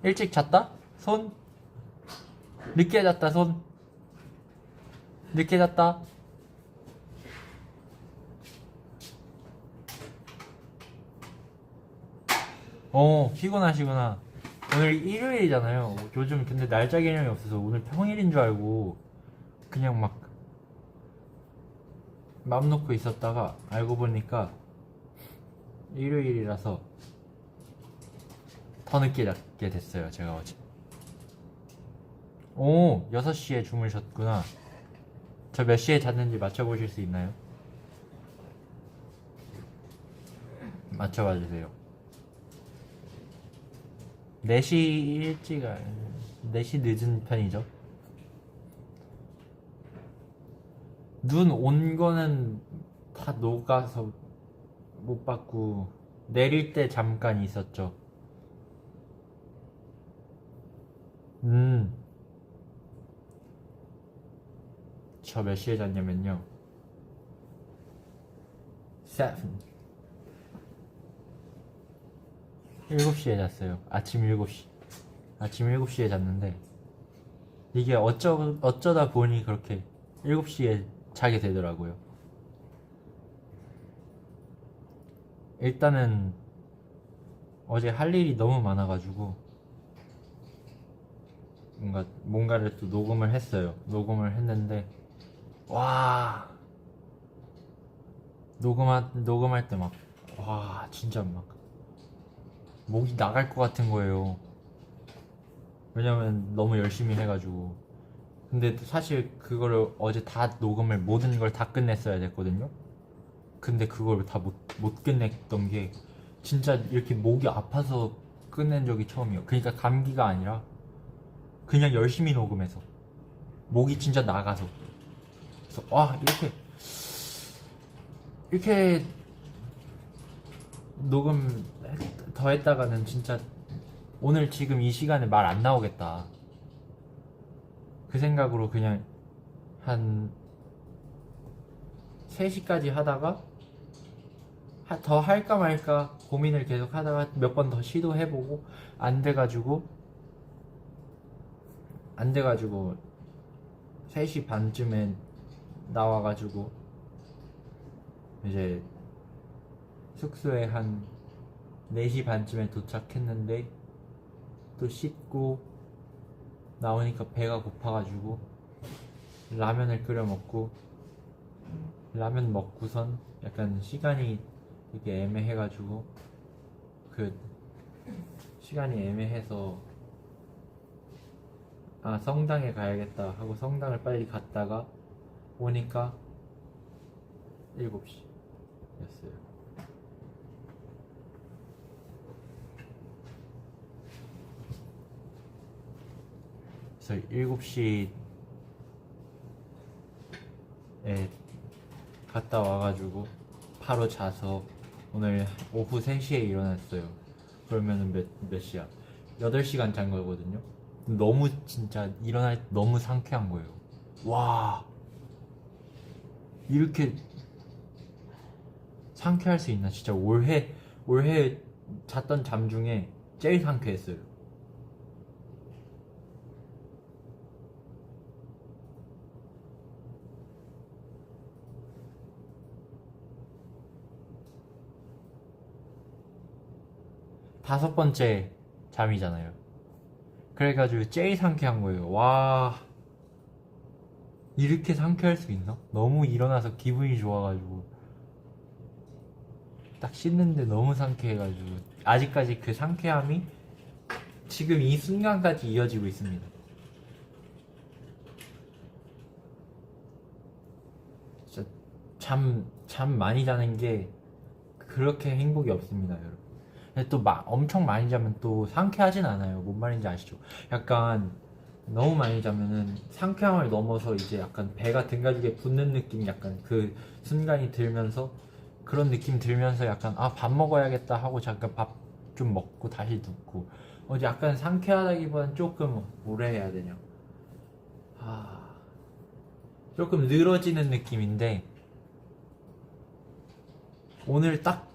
일찍 잤다? 손. 늦게 잤다 손. 늦게 잤다. 피곤하시구나. 오늘 일요일이잖아요. 요즘 근데 날짜 개념이 없어서 오늘 평일인 줄 알고 그냥 막 맘 놓고 있었다가 알고 보니까 일요일이라서 더 늦게 잤게 됐어요, 제가 어제. 6시에 주무셨구나. 저 몇 시에 잤는지 맞춰보실 수 있나요? 맞춰봐주세요. 4시 일찍, 4시 늦은 편이죠. 눈 온 거는 다 녹아서 못 봤고, 내릴 때 잠깐 있었죠. 저 몇 시에 잤냐면요. 7시에 잤어요. 아침 7시. 아침 7시에 잤는데, 이게 어쩌다 보니 그렇게 7시에 자게 되더라고요. 일단은, 어제 할 일이 너무 많아가지고, 뭔가를 또 녹음을 했어요. 녹음을 했는데, 와, 녹음할 때 막, 와, 진짜 막 목이 나갈 것 같은 거예요. 왜냐면 너무 열심히 해가지고. 근데 사실 그거를 어제 다 녹음을 모든 걸 다 끝냈어야 됐거든요. 근데 그걸 다 못 끝냈던 게 진짜 이렇게 목이 아파서 끝낸 적이 처음이에요. 그러니까 감기가 아니라 그냥 열심히 녹음해서 목이 진짜 나가서. 그래서 와, 이렇게 녹음 더 했다가는 진짜 오늘 지금 이 시간에 말 안 나오겠다, 그 생각으로 그냥 한 3시까지 하다가 더 할까 말까 고민을 계속 하다가 몇 번 더 시도해보고 안 돼가지고 3시 반쯤에 나와가지고 이제 숙소에 한 4시 반쯤에 도착했는데, 또 씻고 나오니까 배가 고파가지고 라면을 끓여 먹고, 라면 먹고선 약간 시간이 되게 애매해가지고 그 시간이 애매해서 아 성당에 가야겠다 하고 성당을 빨리 갔다가 오니까 7시였어요. 그래서 7시에 갔다 와가지고 바로 자서 오늘 오후 3시에 일어났어요. 그러면은 몇 시야? 8시간 잔 거거든요. 너무 진짜 일어날 때 너무 상쾌한 거예요. 와, 이렇게 상쾌할 수 있나? 진짜 올해 잤던 잠 중에 제일 상쾌했어요. 다섯 번째 잠이잖아요. 그래가지고 제일 상쾌한 거예요. 와, 이렇게 상쾌할 수 있나? 너무 일어나서 기분이 좋아가지고 딱 씻는데 너무 상쾌해가지고 아직까지 그 상쾌함이 지금 이 순간까지 이어지고 있습니다. 진짜 잠 많이 자는 게 그렇게 행복이 없습니다, 여러분. 근데 또 엄청 많이 자면 또 상쾌하진 않아요. 뭔 말인지 아시죠? 약간 너무 많이 자면은 상쾌함을 넘어서 이제 약간 배가 등가죽에 붙는 느낌, 약간 그 순간이 들면서 그런 느낌 들면서 약간 아 밥 먹어야겠다 하고 잠깐 밥 좀 먹고 다시 눕고 약간 상쾌하다기보다는 조금 뭐라 해야 되냐, 조금 늘어지는 느낌인데 오늘 딱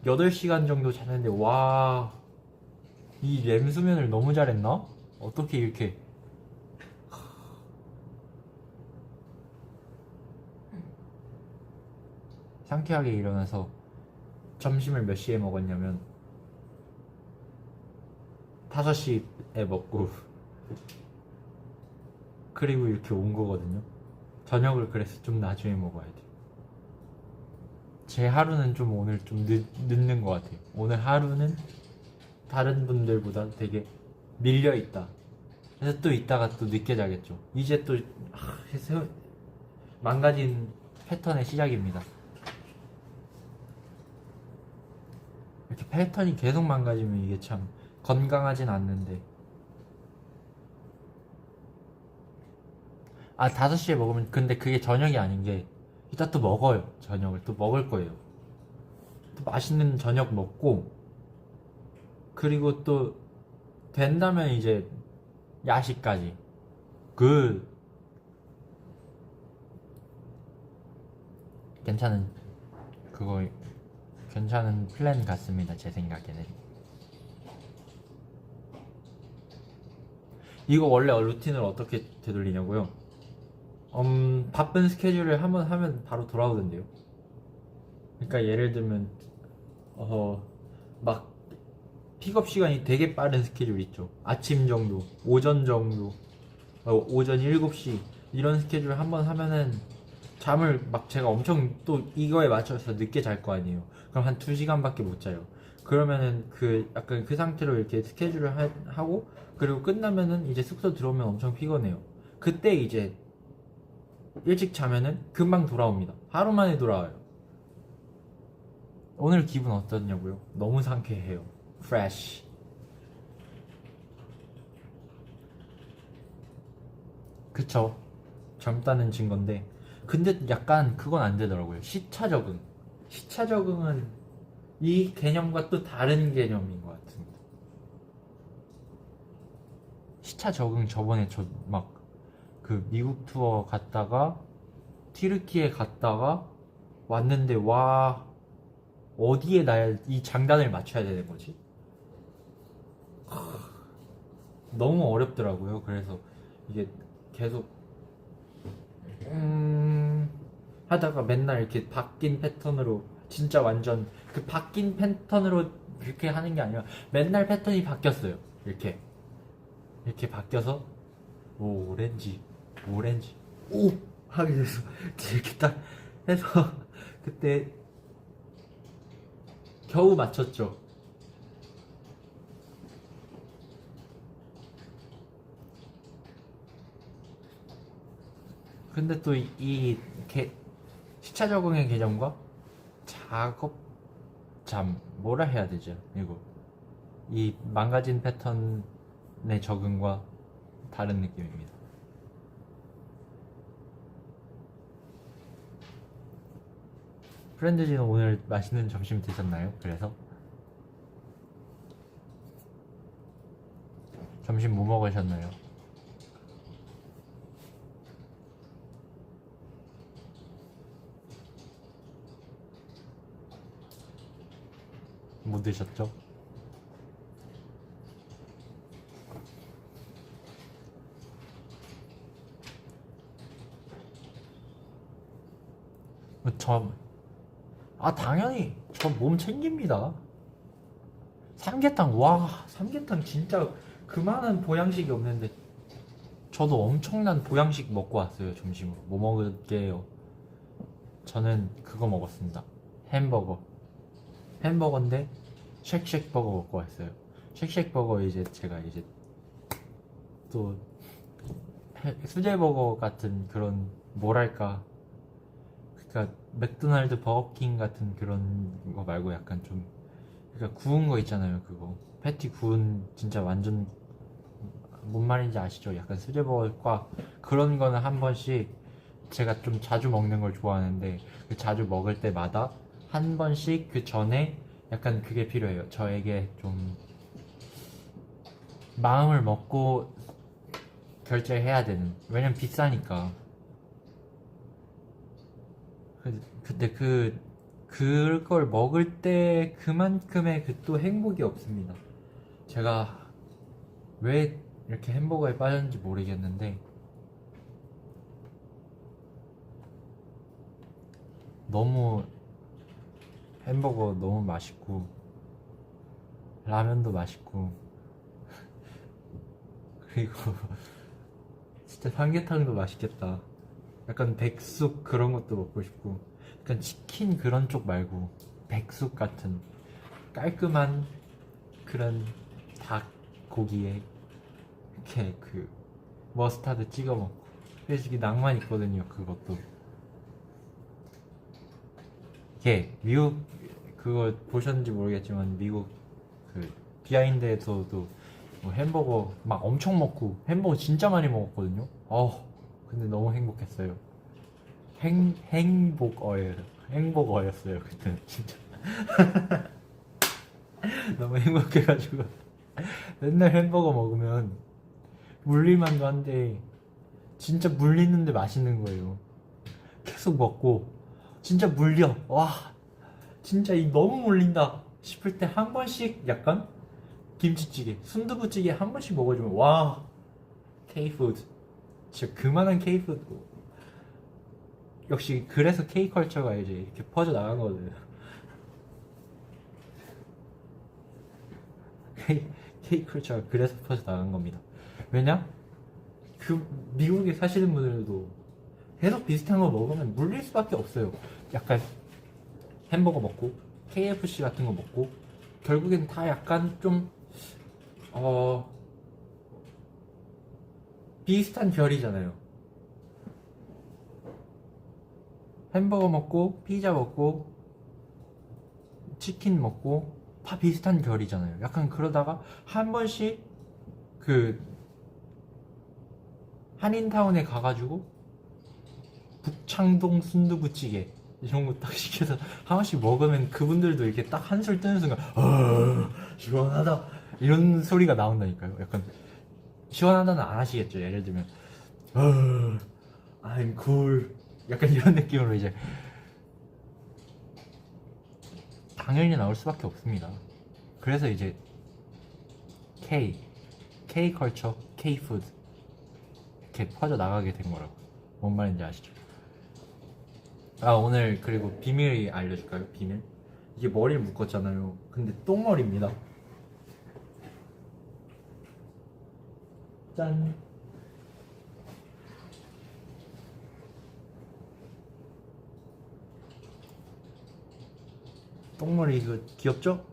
8시간 정도 잤는데 와, 이 렘 수면을 너무 잘했나? 어떻게 이렇게 상쾌하게 일어나서 점심을 몇 시에 먹었냐면 5시에 먹고 그리고 이렇게 온 거거든요. 저녁을 그래서 좀 나중에 먹어야 돼. 제 하루는 좀 오늘 좀 늦는 것 같아요. 오늘 하루는 다른 분들보다 되게 밀려있다. 그래서 또 이따가 또 늦게 자겠죠. 이제 또 망가진 패턴의 시작입니다. 이렇게 패턴이 계속 망가지면 이게 참 건강하진 않는데. 5시에 먹으면, 근데 그게 저녁이 아닌 게 이따 또 먹어요. 저녁을 또 먹을 거예요. 또 맛있는 저녁 먹고 그리고 또 된다면 이제 야식까지. 괜찮은 플랜 같습니다. 제 생각에는. 이거 원래 루틴을 어떻게 되돌리냐고요? 바쁜 스케줄을 한번 하면 바로 돌아오던데요. 그러니까 예를 들면 막 픽업 시간이 되게 빠른 스케줄 있죠. 아침 정도, 오전 정도, 오전 7시 이런 스케줄 한번 하면은 잠을 막 제가 엄청 또 이거에 맞춰서 늦게 잘 거 아니에요. 그럼 한 2시간밖에 못 자요. 그러면은 약간 그 상태로 이렇게 스케줄을 하고 그리고 끝나면은 이제 숙소 들어오면 엄청 피곤해요. 그때 이제 일찍 자면은 금방 돌아옵니다. 하루 만에 돌아와요. 오늘 기분 어떠냐고요? 너무 상쾌해요. fresh. 그쵸? 젊다는 증거인데, 근데 약간 그건 안 되더라고요. 시차 적응은 이 개념과 또 다른 개념인 것 같습니다. 시차 적응 저번에 저 막 그 미국 투어 갔다가 튀르키예 갔다가 왔는데 와, 어디에 이 장단을 맞춰야 되는 거지? 너무 어렵더라고요. 그래서 이게 계속 하다가 맨날 이렇게 바뀐 패턴으로, 진짜 완전 그 바뀐 패턴으로 이렇게 하는 게 아니라 맨날 패턴이 바뀌었어요. 이렇게 바뀌어서 오렌지 오 하게 돼서 이렇게 딱 해서 그때 겨우 맞췄죠. 근데 또 이 시차 적응의 개념과 작업 뭐라 해야 되죠? 이거 이 망가진 패턴의 적응과 다른 느낌입니다. 프렌드지는 오늘 맛있는 점심 드셨나요? 그래서 점심 뭐 먹으셨나요? 뭐 드셨죠? 당연히 저 몸 챙깁니다. 삼계탕, 와, 삼계탕 진짜 그만한 보양식이 없는데 저도 엄청난 보양식 먹고 왔어요. 점심으로 뭐 먹을게요? 저는 그거 먹었습니다. 햄버거인데 쉑쉑 버거 먹고 왔어요. 쉑쉑 버거 이제 제가 이제 또 수제 버거 같은 그런 뭐랄까, 그러니까 맥도날드 버거킹 같은 그런 거 말고 약간 좀 그러니까 구운 거 있잖아요. 그거 패티 구운 진짜 완전 뭔 말인지 아시죠? 약간 수제 버거과 그런 거는 한 번씩 제가 좀 자주 먹는 걸 좋아하는데 그 자주 먹을 때마다 한 번씩 그 전에 약간 그게 필요해요. 저에게 좀 마음을 먹고 결제해야 되는. 왜냐면 비싸니까. 근데 그걸 먹을 때 그만큼의 그 또 행복이 없습니다. 제가 왜 이렇게 햄버거에 빠졌는지 모르겠는데 너무 햄버거 너무 맛있고 라면도 맛있고 그리고 진짜 삼계탕도 맛있겠다. 약간 백숙 그런 것도 먹고 싶고 약간 치킨 그런 쪽 말고 백숙 같은 깔끔한 그런 닭 고기에 이렇게 그 머스타드 찍어 먹고 그래서 이게 낭만 있거든요. 그것도 이게 미국 그거 보셨는지 모르겠지만 미국 그 비하인드에서도 뭐 햄버거 막 엄청 먹고 햄버거 진짜 많이 먹었거든요. 근데 너무 행복했어요. 행복어였어요 그때는 진짜. 너무 행복해가지고 맨날 햄버거 먹으면 물릴만도 한데 진짜 물리는데 맛있는 거예요. 계속 먹고 진짜 물려. 와 진짜 이 너무 물린다 싶을 때 한 번씩 약간 김치찌개, 순두부찌개 한 번씩 먹어주면 와 K푸드 진짜 그만한 K푸드. 역시 그래서 K컬처가 이제 이렇게 퍼져 나간 거거든요. K컬처가 그래서 퍼져 나간 겁니다. 왜냐? 그 미국에 사시는 분들도 계속 비슷한 거 먹으면 물릴 수밖에 없어요. 약간 햄버거 먹고 KFC 같은 거 먹고 결국엔 다 약간 좀 비슷한 결이잖아요. 햄버거 먹고 피자 먹고 치킨 먹고 다 비슷한 결이잖아요. 약간 그러다가 한 번씩 그 한인타운에 가가지고 북창동 순두부찌개 이런 거 딱 시켜서 한 번씩 먹으면 그분들도 이렇게 딱 한술 뜨는 순간 시원하다 이런 소리가 나온다니까요. 약간 시원하다는 안 하시겠죠. 예를 들면 I'm cool 약간 이런 느낌으로 이제 당연히 나올 수밖에 없습니다. 그래서 이제 K컬처, K푸드 이렇게 퍼져 나가게 된 거라고. 뭔 말인지 아시죠? 오늘 그리고 비밀 알려줄까요? 비밀? 이게 머리를 묶었잖아요. 근데 똥머리입니다. 짠. 똥머리 이거 귀엽죠?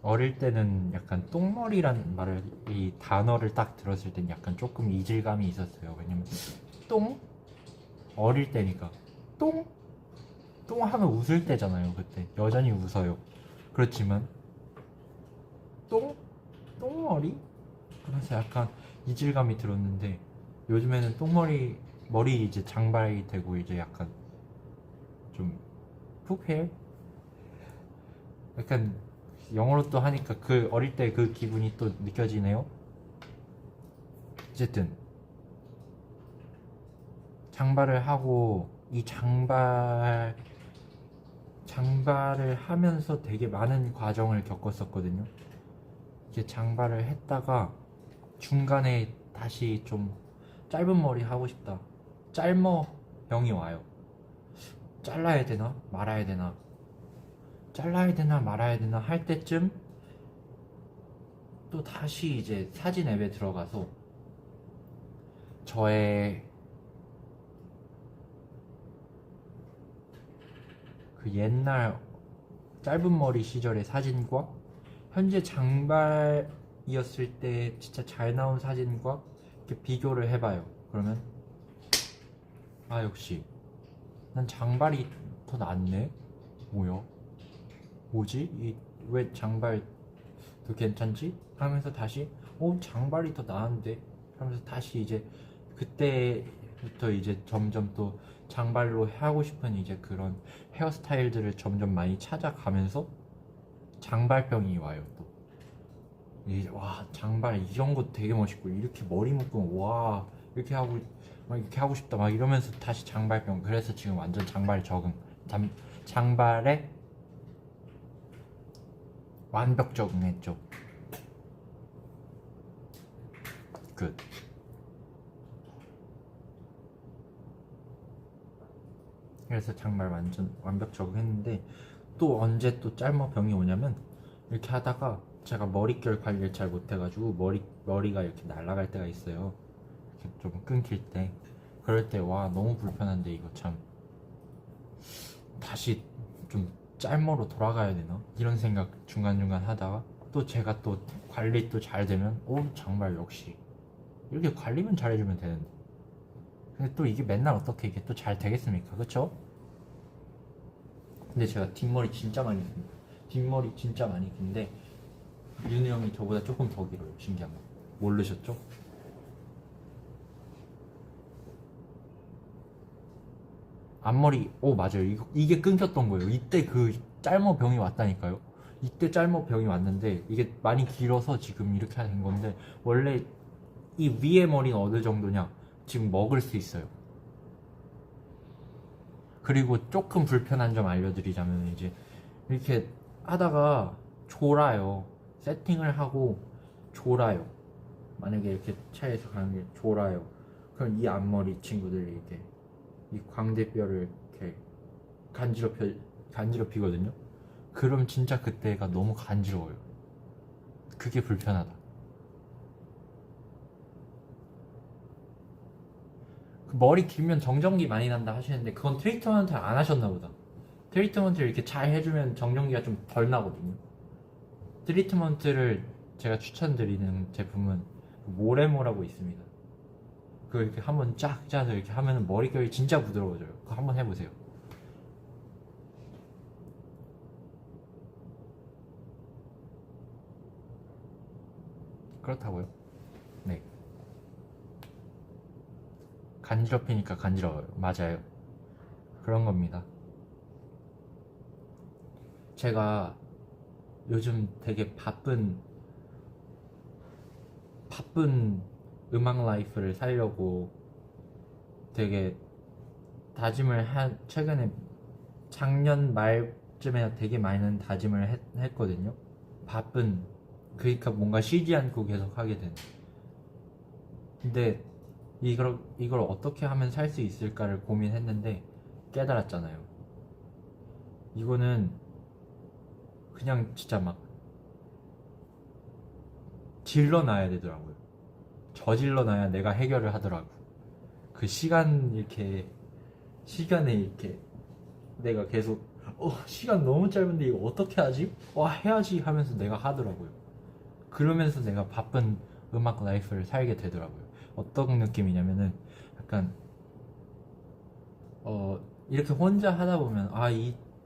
어릴 때는 약간 똥머리란 말을 이 단어를 딱 들었을 땐 약간 조금 이질감이 있었어요. 왜냐면 똥? 어릴 때니까 똥? 똥 하면 웃을 때잖아요. 그때 여전히 웃어요. 그렇지만 똥? 똥머리? 그래서 약간 이질감이 들었는데 요즘에는 머리 이제 장발이 되고 이제 약간 좀 푹해요. 약간 영어로 또 하니까 그 어릴 때 그 기분이 또 느껴지네요. 어쨌든 장발을 하고 이 장발을 하면서 되게 많은 과정을 겪었었거든요. 이제 장발을 했다가 중간에 다시 좀 짧은 머리 하고 싶다. 짤머 병이 와요. 잘라야 되나 말아야 되나 할 때쯤 또 다시 이제 사진 앱에 들어가서 저의 그 옛날 짧은 머리 시절의 사진과 현재 장발이었을 때 진짜 잘 나온 사진과 이렇게 비교를 해봐요. 그러면 아 역시 난 장발이 더 낫네. 뭐지? 왜 장발도 괜찮지? 하면서 다시 장발이 더 나은데 하면서 다시 이제 그때부터 이제 점점 또 장발로 하고 싶은 이제 그런 헤어스타일들을 점점 많이 찾아가면서 장발병이 와요. 또 이제 와 장발 이런 거 되게 멋있고 이렇게 머리 묶으면 와 이렇게 하고 싶다 막 이러면서 다시 장발병. 그래서 지금 완전 장발 적응. 장발에 완벽 적응했죠. 끝. 그래서 장발 완전 완벽 적응했는데 또 언제 또 짤머 병이 오냐면 이렇게 하다가 제가 머릿결 관리를 잘 못해가지고 머리가 이렇게 날아갈 때가 있어요. 이렇게 좀 끊길 때. 그럴 때 와 너무 불편한데 이거 참 다시 좀 짤머로 돌아가야 되나 이런 생각 중간중간 하다가 또 제가 또 관리 또 잘 되면 장발 역시 이렇게 관리만 잘해주면 되는데 근데 또 이게 맨날 어떻게 이게 또 잘 되겠습니까? 그쵸? 근데 제가 뒷머리 진짜 많이 긴데 윤우 형이 저보다 조금 더 길어요. 신기한 거 모르셨죠? 앞머리 맞아요. 이게 끊겼던 거예요. 이때 그 짤머 병이 왔다니까요. 이때 짤머 병이 왔는데 이게 많이 길어서 지금 이렇게 된 건데 원래 이 위에 머리는 어느 정도냐 지금 먹을 수 있어요. 그리고 조금 불편한 점 알려드리자면 이제 이렇게 하다가 졸아요. 세팅을 하고 졸아요. 만약에 이렇게 차에서 가는 게 졸아요. 그럼 이 앞머리 친구들이 이렇게 이 광대뼈를 이렇게 간지럽히거든요. 그럼 진짜 그때가 너무 간지러워요. 그게 불편하다. 그 머리 길면 정전기 많이 난다 하시는데 그건 트리트먼트를 안 하셨나 보다. 트리트먼트를 이렇게 잘 해주면 정전기가 좀 덜 나거든요. 트리트먼트를 제가 추천드리는 제품은 모레모라고 있습니다. 그거 이렇게 한번 쫙 짜서 이렇게 하면 머릿결이 진짜 부드러워져요. 그거 한번 해보세요. 그렇다고요? 네. 간지럽히니까 간지러워요. 맞아요. 그런 겁니다. 제가 요즘 되게 바쁜 음악 라이프를 살려고 되게 최근에 작년 말쯤에 되게 많은 다짐을 했거든요. 그러니까 뭔가 쉬지 않고 계속 하게 된. 근데 이걸 어떻게 하면 살 수 있을까를 고민했는데 깨달았잖아요. 이거는 그냥 진짜 막 질러놔야 되더라고요. 저질러놔야 내가 해결을 하더라고. 그 시간 이렇게 시간에 이렇게 내가 계속 시간 너무 짧은데 이거 어떻게 하지? 해야지 하면서 내가 하더라고요. 그러면서 내가 바쁜 음악 라이프를 살게 되더라고요. 어떤 느낌이냐면은 약간 이렇게 혼자 하다 보면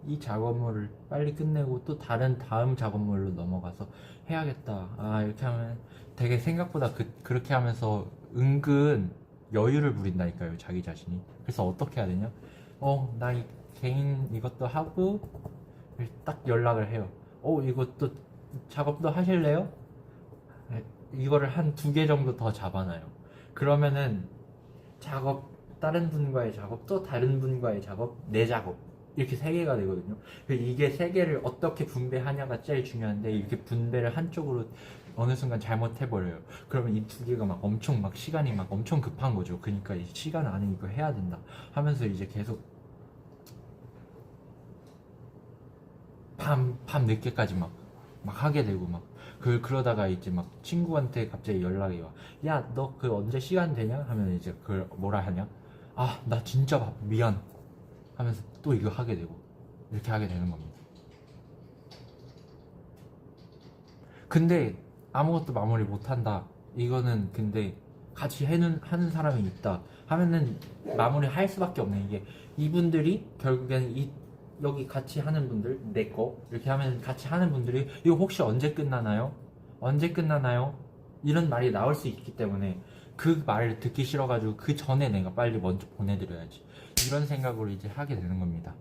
이 작업물을 빨리 끝내고 또 다음 작업물로 넘어가서 해야겠다. 이렇게 하면 되게 생각보다 그렇게 하면서 은근 여유를 부린다니까요, 자기 자신이. 그래서 어떻게 해야 되냐? 나 이 개인 이것도 하고 딱 연락을 해요. 이것도 작업도 하실래요? 이거를 한 2개 정도 더 잡아놔요. 그러면은 다른 분과의 작업, 또 다른 분과의 작업, 내 작업 이렇게 3개가 되거든요. 이게 3개를 어떻게 분배하냐가 제일 중요한데 이렇게 분배를 한쪽으로 어느 순간 잘못해버려요. 그러면 이 2개가 막 엄청 막 시간이 막 엄청 급한 거죠. 그러니까 이 시간 안에 이거 해야 된다 하면서 이제 계속 밤 늦게까지 막 하게 되고 그러다가 이제 막 친구한테 갑자기 연락이 와. 야, 너 언제 시간 되냐? 하면 이제 그걸 뭐라 하냐? 나 진짜 바빠. 미안. 하면서 또 이거 하게 되고 이렇게 하게 되는 겁니다. 근데 아무것도 마무리 못한다. 이거는 근데 같이 하는 사람이 있다 하면은 마무리 할 수밖에 없는 게 이분들이 결국에는 여기 같이 하는 분들, 내 거 이렇게 하면 같이 하는 분들이 이거 혹시 언제 끝나나요? 언제 끝나나요? 이런 말이 나올 수 있기 때문에 그 말을 듣기 싫어가지고 그 전에 내가 빨리 먼저 보내드려야지, 이런 생각으로 이제 하게 되는 겁니다.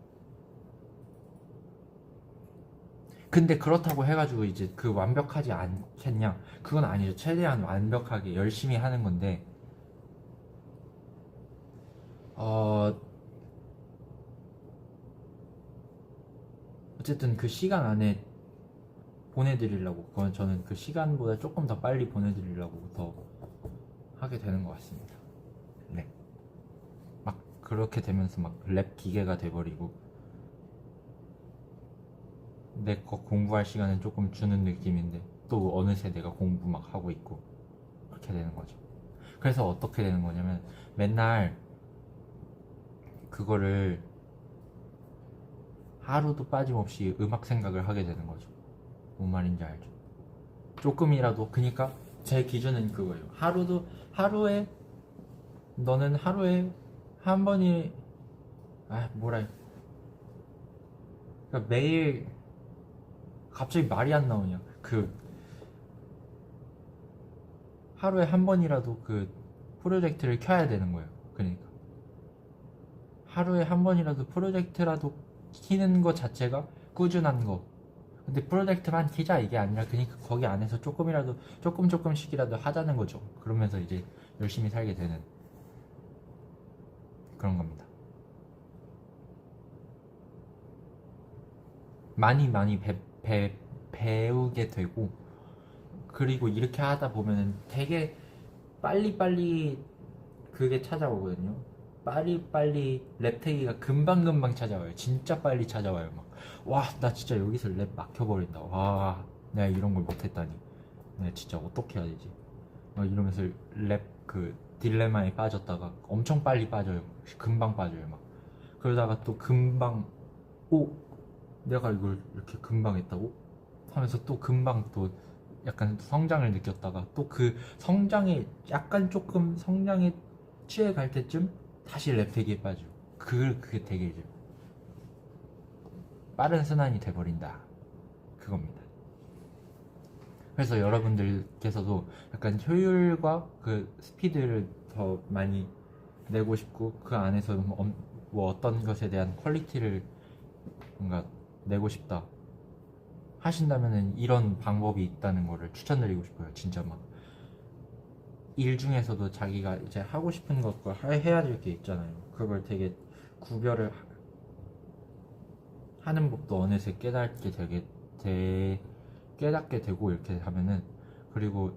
근데 그렇다고 해가지고 이제 완벽하지 않겠냐? 그건 아니죠. 최대한 완벽하게 열심히 하는 건데 어쨌든 그 시간 안에 보내드리려고, 그건 저는 그 시간보다 조금 더 빨리 보내드리려고 더 하게 되는 것 같습니다. 네. 막 그렇게 되면서 막 랩 기계가 돼버리고 내 거 공부할 시간은 조금 주는 느낌인데 또 어느새 내가 공부 막 하고 있고 그렇게 되는 거죠. 그래서 어떻게 되는 거냐면 맨날 그거를 하루도 빠짐없이 음악 생각을 하게 되는 거죠. 뭔 말인지 알죠? 조금이라도. 그니까 제 기준은 그거예요. 너는 하루에 한 번이 그러니까 매일 갑자기 말이 안 나오냐. 하루에 한 번이라도 프로젝트를 켜야 되는 거예요. 그러니까 하루에 한 번이라도 프로젝트라도 키는 것 자체가 꾸준한 거. 근데 프로젝트만 키자 이게 아니라 그러니까 거기 안에서 조금씩이라도 하자는 거죠. 그러면서 이제 열심히 살게 되는 그런 겁니다. 많이 배우게 되고, 그리고 이렇게 하다 보면은 되게 빨리빨리 그게 찾아오거든요. 빨리빨리 랩테기가 금방금방 찾아와요. 진짜 빨리 찾아와요. 나 진짜 여기서 랩 막혀버린다. 와, 내가 이런 걸 못했다니. 내가 진짜 어떻게 해야 되지? 이러면서 랩 딜레마에 빠졌다가 엄청 빨리 빠져요. 금방 빠져요. 그러다가 또 금방 내가 이걸 이렇게 금방 했다고? 하면서 또 금방 또 약간 성장을 느꼈다가 또 성장에 조금 성장에 취해 갈 때쯤 다시 랩테기에 빠져. 그게 되게 이제 빠른 순환이 돼버린다, 그겁니다. 그래서 여러분들께서도 약간 효율과 스피드를 더 많이 내고 싶고 그 안에서 어떤 것에 대한 퀄리티를 뭔가 내고 싶다 하신다면은 이런 방법이 있다는 거를 추천드리고 싶어요. 진짜 일 중에서도 자기가 이제 하고 싶은 것과 해야 될 게 있잖아요. 그걸 되게 구별을 하는 법도 어느새 깨닫게 되고 이렇게 하면은, 그리고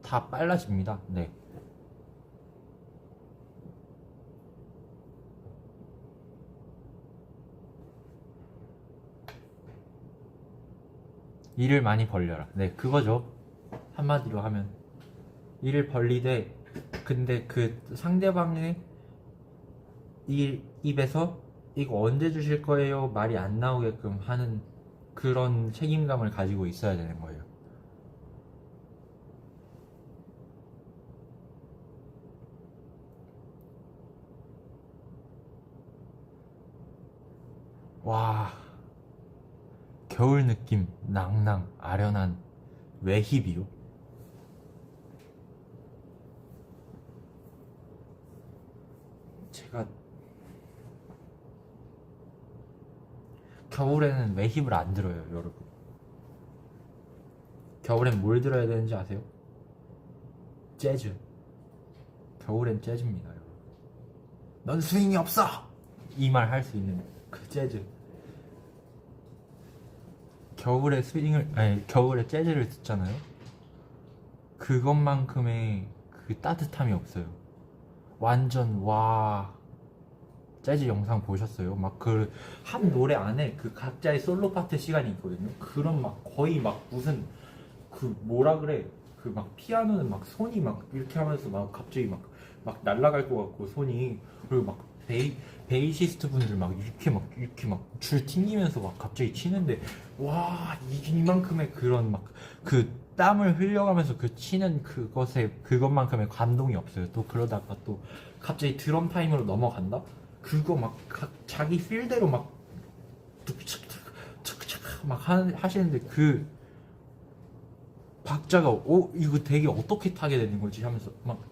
다 빨라집니다. 네. 일을 많이 벌려라. 네, 그거죠. 한마디로 하면 일을 벌리되 근데 그 상대방의 입에서 이거 언제 주실 거예요? 말이 안 나오게끔 하는 그런 책임감을 가지고 있어야 되는 거예요. 와, 겨울 느낌 낭낭 아련한 외힙이요. 제가 겨울에는 외힙을 안 들어요, 여러분. 겨울엔 뭘 들어야 되는지 아세요? 재즈. 겨울엔 재즈입니다, 여러분. 넌 스윙이 없어! 이 말 할 수 있는 그 재즈. 겨울에 겨울에 재즈를 듣잖아요? 그것만큼의 그 따뜻함이 없어요. 완전, 와. 재즈 영상 보셨어요? 막 그 한 노래 안에 그 각자의 솔로 파트 시간이 있거든요. 그런 막 거의 막 무슨 그 뭐라 그래? 그 막 피아노는 막 손이 막 이렇게 하면서 막 갑자기 막 날아갈 것 같고 손이, 그리고 막 베이시스트 분들 막 이렇게 막 줄 튕기면서 막 갑자기 치는데, 와, 이만큼의 그런 막 그 땀을 흘려가면서 그 치는 그것만큼의 감동이 없어요. 또 그러다가 또 갑자기 드럼 타임으로 넘어간다? 그거 막 자기 필대로 막 툭툭툭툭 막 하시는데, 그 박자가 이거 되게 어떻게 타게 되는 거지 하면서 막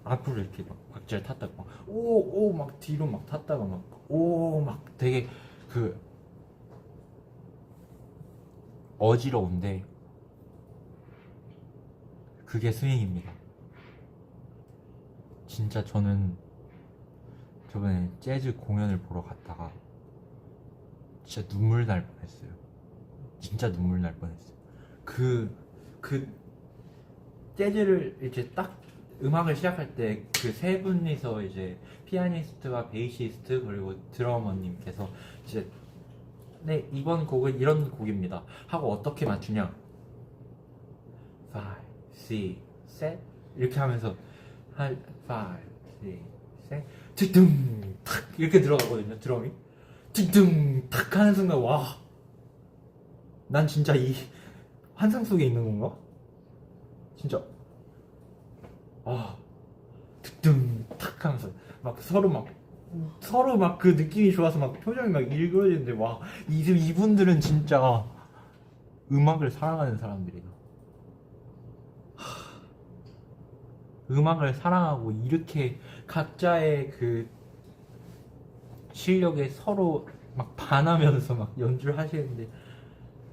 앞으로 이렇게 막 박자를 탔다가 막 막 뒤로 막 탔다가 막 되게 그 어지러운데 그게 스윙입니다. 진짜 저는 저번에 재즈 공연을 보러 갔다가 진짜 눈물 날 뻔했어요. 진짜 눈물 날 뻔했어요. 그 재즈를 이제 딱 음악을 시작할 때 그 세 분이서 이제 피아니스트와 베이시스트 그리고 드러머님께서 이제 네, 이번 곡은 이런 곡입니다 하고 어떻게 맞추냐, 5, 6, 7 이렇게 하면서 5, 6, 7 틱둥 탁 이렇게 들어가거든요. 드럼이 틱둥 탁 하는 순간, 와, 난 진짜 이 환상 속에 있는 건가? 진짜 득둥 탁 하면서 막 서로 막 그 느낌이 좋아서 막 표정이 막 일그러지는데, 와, 이분들은 진짜 음악을 사랑하는 사람들이다. 음악을 사랑하고 이렇게 각자의 그 실력에 서로 막 반하면서 막 연주를 하시는데,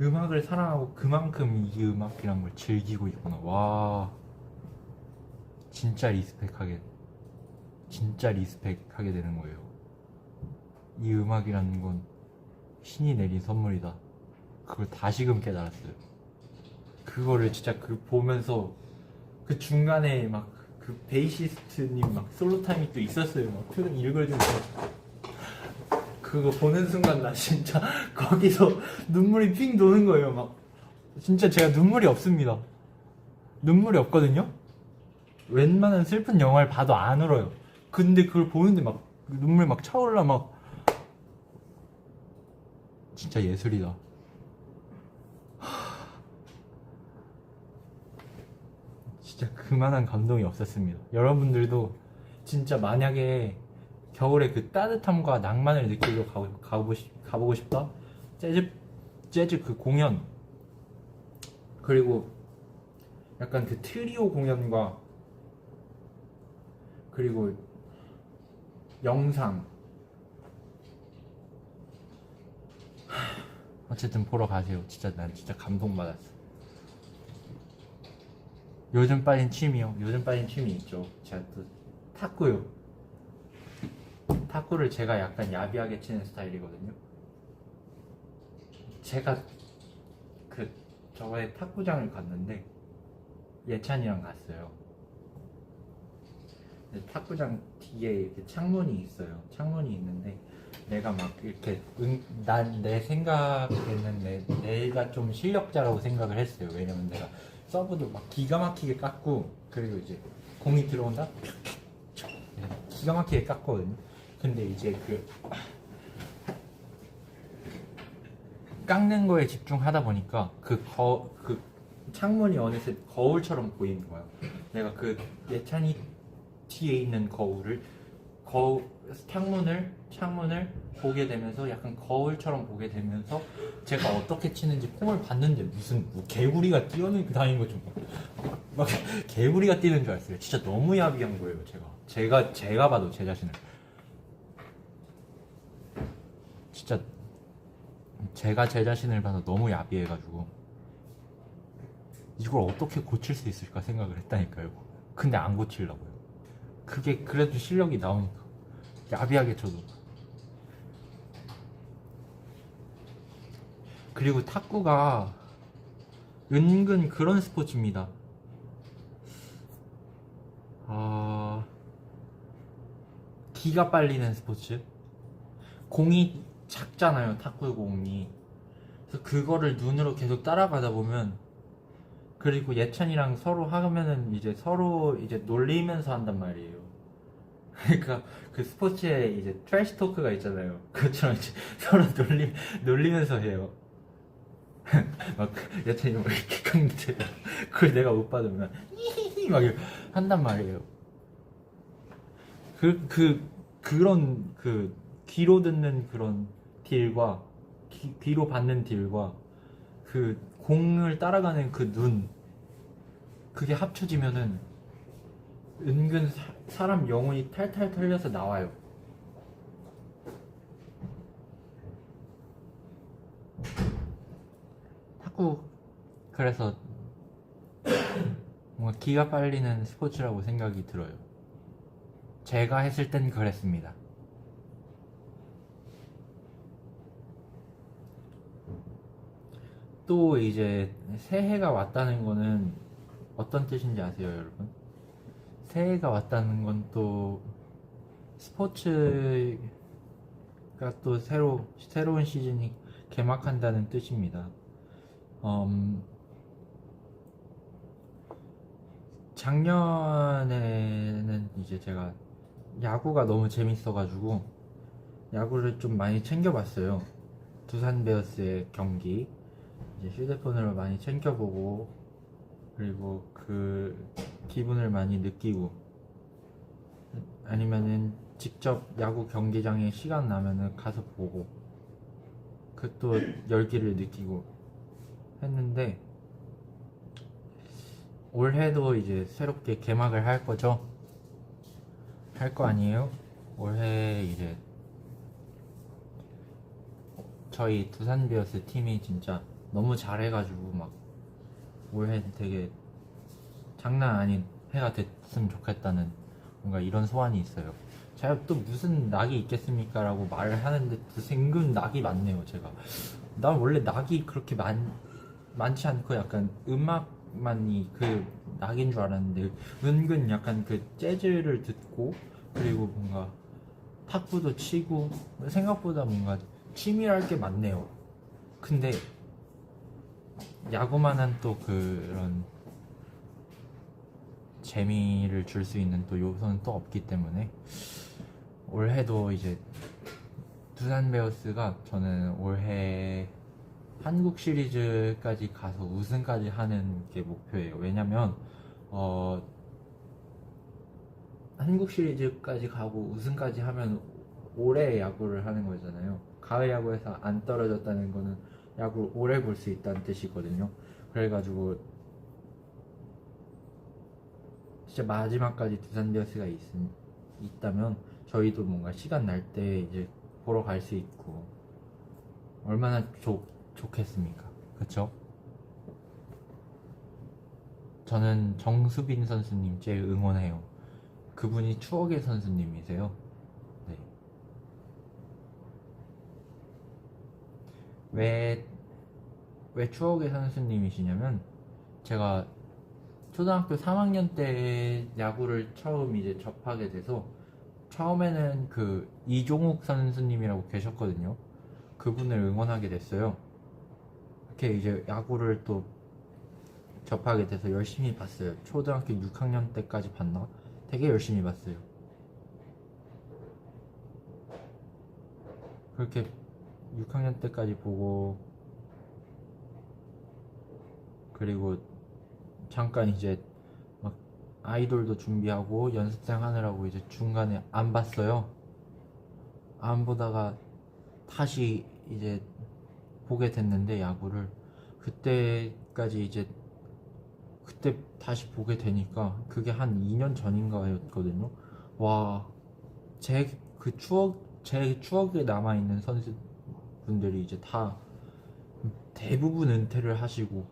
음악을 사랑하고 그만큼 이 음악이란 걸 즐기고 있구나. 와, 진짜 리스펙하게 되는 거예요. 이 음악이라는 건 신이 내린 선물이다. 그걸 다시금 깨달았어요. 그거를 진짜 보면서 그 중간에 막 그 베이시스트님 막 솔로 타임이 또 있었어요. 막 표정 일그러지면서 그거 보는 순간 나 진짜 거기서 눈물이 핑 도는 거예요. 막 진짜 제가 눈물이 없습니다. 눈물이 없거든요. 웬만한 슬픈 영화를 봐도 안 울어요. 근데 그걸 보는데 막 눈물 막 차올라. 막 진짜 예술이다. 진짜 그만한 감동이 없었습니다. 여러분들도 진짜 만약에 겨울에 그 따뜻함과 낭만을 느끼러 가보고 싶다? 재즈 그 공연, 그리고 약간 그 트리오 공연과 그리고 영상, 어쨌든 보러 가세요. 진짜 난 진짜 감동받았어. 요즘 빠진 취미요? 요즘 빠진 취미 있죠. 제가 또 탁구요. 탁구를 제가 약간 야비하게 치는 스타일이거든요. 제가 저번에 탁구장을 갔는데 예찬이랑 갔어요. 근데 탁구장 뒤에 이렇게 창문이 있어요. 창문이 있는데 내가 막 이렇게 난 내 생각에는 내가 좀 실력자라고 생각을 했어요. 왜냐면 내가 서브도 막 기가 막히게 깎고, 그리고 이제 공이 들어온다. 기가 막히게 깎거든요. 근데 이제 그 깎는 거에 집중하다 보니까 그 창문이 어느새 거울처럼 보이는 거야. 내가 그 예찬이 뒤에 있는 창문을 보게 되면서 약간 거울처럼 보게 되면서 제가 어떻게 치는지 폼을 봤는데 무슨 뭐 개구리가 다니는 거 좀 막 개구리가 뛰는 줄 알았어요. 진짜 너무 야비한 거예요. 제가 봐도 제 자신을 진짜 제가 제 자신을 봐서 너무 야비해가지고 이걸 어떻게 고칠 수 있을까 생각을 했다니까요. 근데 안 고치려고요. 그게 그래도 실력이 나오니까 야비하게 쳐도. 그리고 탁구가 은근 그런 스포츠입니다. 기가 빨리는 스포츠. 공이 작잖아요, 탁구 공이. 그래서 그거를 눈으로 계속 따라가다 보면, 그리고 예찬이랑 서로 하면은 이제 서로 이제 놀리면서 한단 말이에요. 그러니까 그 스포츠에 이제 트래시 토크가 있잖아요. 그것처럼 이제 서로 놀리면서 해요. 막 예찬이 막 이렇게 깎는데 그걸 내가 못 받으면 히히히 막 이렇게 한단 말이에요. 그런 귀로 듣는 그런 딜과 귀로 받는 딜과 그 공을 따라가는 그 눈, 그게 합쳐지면은 은근 사람 영혼이 탈탈 털려서 나와요. 탁구 그래서 뭔가 기가 빨리는 스포츠라고 생각이 들어요. 제가 했을 땐 그랬습니다. 또 이제 새해가 왔다는 거는 어떤 뜻인지 아세요, 여러분? 새해가 왔다는 건 또 스포츠가 또 새로운 시즌이 개막한다는 뜻입니다. 작년에는 이제 제가 야구가 너무 재밌어가지고 야구를 좀 많이 챙겨봤어요. 두산 베어스의 경기 이제 휴대폰으로 많이 챙겨보고, 그리고 그 기분을 많이 느끼고, 아니면은 직접 야구 경기장에 시간 나면은 가서 보고 그 또 열기를 느끼고 했는데, 올해도 이제 새롭게 개막을 할 거죠? 할 거 아니에요? 올해 이제 저희 두산 베어스 팀이 진짜 너무 잘해가지고 막 올해 되게 장난 아닌 해가 됐으면 좋겠다는 뭔가 이런 소원이 있어요. 제가 또 무슨 낙이 있겠습니까? 라고 말을 하는데 은근 낙이 많네요. 제가 난 원래 낙이 그렇게 많지 않고 약간 음악만이 그 낙인 줄 알았는데 은근 약간 그 재즈를 듣고, 그리고 뭔가 탁구도 치고 생각보다 뭔가 치밀할 게 많네요. 근데 야구만한 또 그런 재미를 줄 수 있는 또 요소는 또 없기 때문에 올해도 이제 두산 베어스가, 저는 올해 한국 시리즈까지 가서 우승까지 하는 게 목표예요. 왜냐면 한국 시리즈까지 가고 우승까지 하면 올해 야구를 하는 거잖아요. 가을 야구에서 안 떨어졌다는 거는 야구를 오래 볼 수 있다는 뜻이거든요. 그래가지고 진짜 마지막까지 두산 베어스가 있다면 저희도 뭔가 시간 날 때 이제 보러 갈 수 있고 얼마나 좋겠습니까? 그쵸? 저는 정수빈 선수님 제일 응원해요. 그분이 추억의 선수님이세요. 네. 왜 추억의 선수님이시냐면, 제가 초등학교 3학년 때 야구를 처음 이제 접하게 돼서, 처음에는 그 이종욱 선수님이라고 계셨거든요. 그분을 응원하게 됐어요. 이렇게 이제 야구를 또 접하게 돼서 열심히 봤어요. 초등학교 6학년 때까지 봤나? 되게 열심히 봤어요. 그렇게 6학년 때까지 보고, 그리고 잠깐 이제 막 아이돌도 준비하고 연습생 하느라고 이제 중간에 안 봤어요. 안 보다가 다시 이제 보게 됐는데, 야구를 그때까지 이제 그때 다시 보게 되니까 그게 한 2년 전인가였거든요. 와, 제 추억에 남아있는 선수분들이 이제 다 대부분 은퇴를 하시고,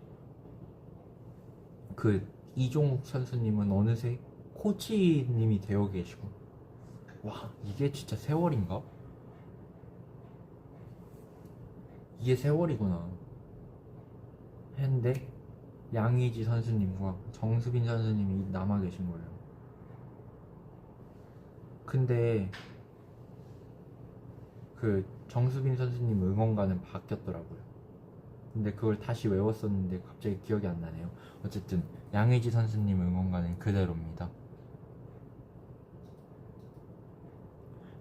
그 이종욱 선수님은 어느새 코치님이 되어 계시고, 와, 이게 진짜 세월인가? 이게 세월이구나 했는데, 양의지 선수님과 정수빈 선수님이 남아 계신 거예요. 근데 그 정수빈 선수님 응원가는 바뀌었더라고요. 근데 그걸 다시 외웠었는데 갑자기 기억이 안 나네요. 어쨌든 양의지 선수님 응원가는 그대로입니다.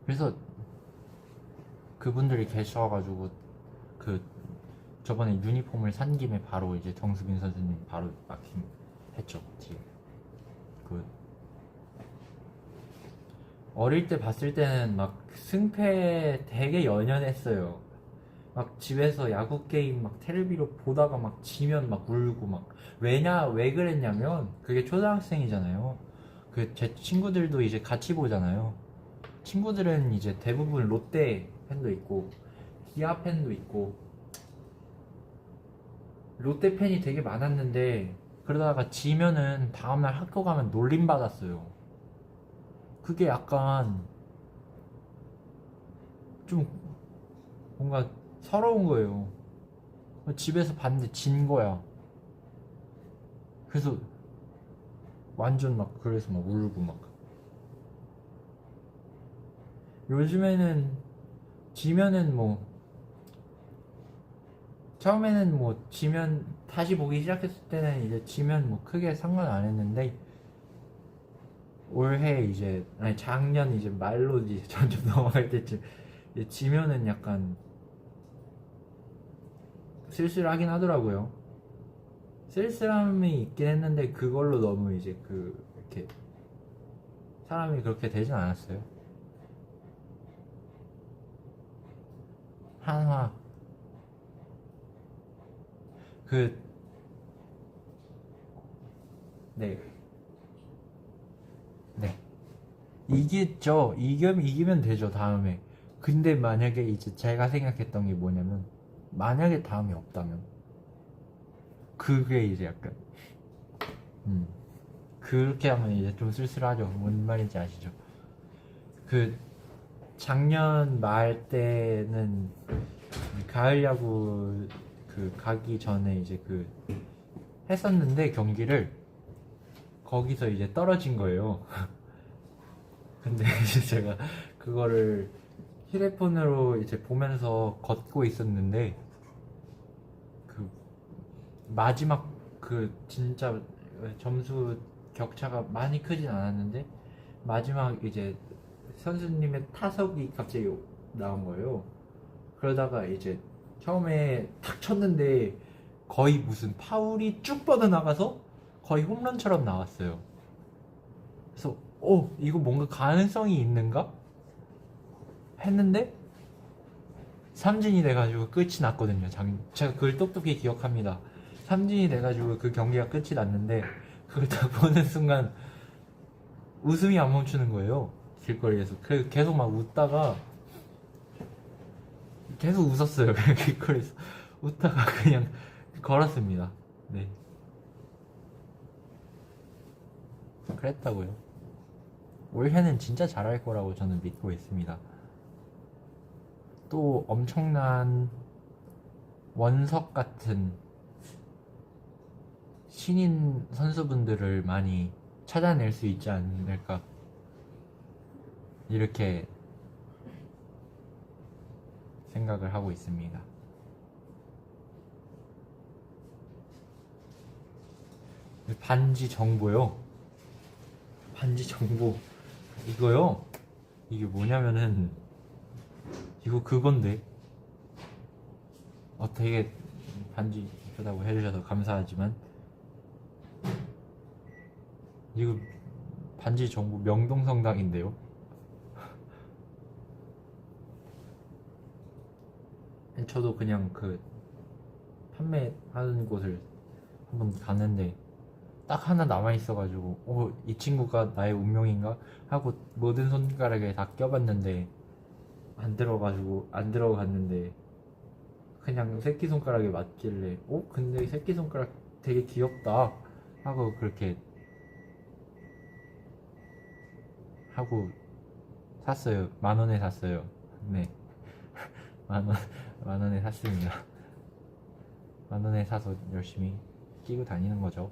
그래서 그분들이 계셔가지고 그 저번에 유니폼을 산 김에 바로 이제 정수빈 선수님 바로 마킹 했죠, 뒤에. 그 어릴 때 봤을 때는 막 승패 되게 연연했어요. 막 집에서 야구 게임 막 텔레비로 보다가 막 지면 막 울고 막. 왜 그랬냐면 그게 초등학생이잖아요. 그 제 친구들도 이제 같이 보잖아요. 친구들은 이제 대부분 롯데 팬도 있고 기아 팬도 있고 롯데 팬이 되게 많았는데, 그러다가 지면은 다음날 학교 가면 놀림 받았어요. 그게 약간 좀 뭔가 서러운 거예요. 집에서 봤는데 진 거야. 그래서 완전 막 그래서 막 울고 막. 요즘에는 지면은 뭐 처음에는 뭐 지면 다시 보기 시작했을 때는 이제 지면 뭐 크게 상관 안 했는데, 올해 이제 아니 작년 이제 말로 이제 점점 넘어갈 때쯤 이제 지면은 약간 쓸쓸하긴 하더라고요. 쓸쓸함이 있긴 했는데 그걸로 너무 이제 그 이렇게 사람이 그렇게 되진 않았어요. 한화 네. 이기죠. 이기면 되죠, 다음에. 근데 만약에 이제 제가 생각했던 게 뭐냐면, 만약에 다음이 없다면, 그게 이제 약간, 그렇게 하면 이제 좀 쓸쓸하죠. 뭔 말인지 아시죠? 그, 작년 말 때는, 가을 야구 가기 전에 이제 했었는데, 경기를, 거기서 이제 떨어진 거예요. 근데 이제 제가 그거를 휴대폰으로 이제 보면서 걷고 있었는데, 그 마지막 진짜 점수 격차가 많이 크진 않았는데, 마지막 이제 선수님의 타석이 갑자기 나온 거예요. 그러다가 이제 처음에 탁 쳤는데 거의 무슨 파울이 쭉 뻗어나가서 거의 홈런처럼 나왔어요. 그래서 이거 뭔가 가능성이 있는가? 했는데 삼진이 돼가지고 끝이 났거든요. 제가 그걸 똑똑히 기억합니다. 삼진이 돼가지고 그 경기가 끝이 났는데, 그걸 딱 보는 순간 웃음이 안 멈추는 거예요, 길거리에서. 그래서 계속 막 웃다가 계속 웃었어요. 그냥 길거리에서 웃다가 그냥 걸었습니다. 네, 그랬다고요. 올해는 진짜 잘할 거라고 저는 믿고 있습니다. 또 엄청난 원석 같은 신인 선수분들을 많이 찾아낼 수 있지 않을까, 이렇게 생각을 하고 있습니다. 반지 정보요. 반지 정보 이거요. 이게 뭐냐면은 이거 그건데. 되게 반지 예쁘다고 해주셔서 감사하지만 이거 반지 정보 명동성당인데요. 저도 그냥 그 판매하는 곳을 한번 갔는데 딱 하나 남아 있어가지고 이 친구가 나의 운명인가 하고 모든 손가락에 다 껴봤는데 안 들어갔는데 그냥 새끼손가락에 맞길래 근데 새끼손가락 되게 귀엽다 하고 그렇게 하고 샀어요. 10,000원에 샀어요. 네. 10,000원에 샀습니다. 10,000원에 사서 열심히 끼고 다니는 거죠.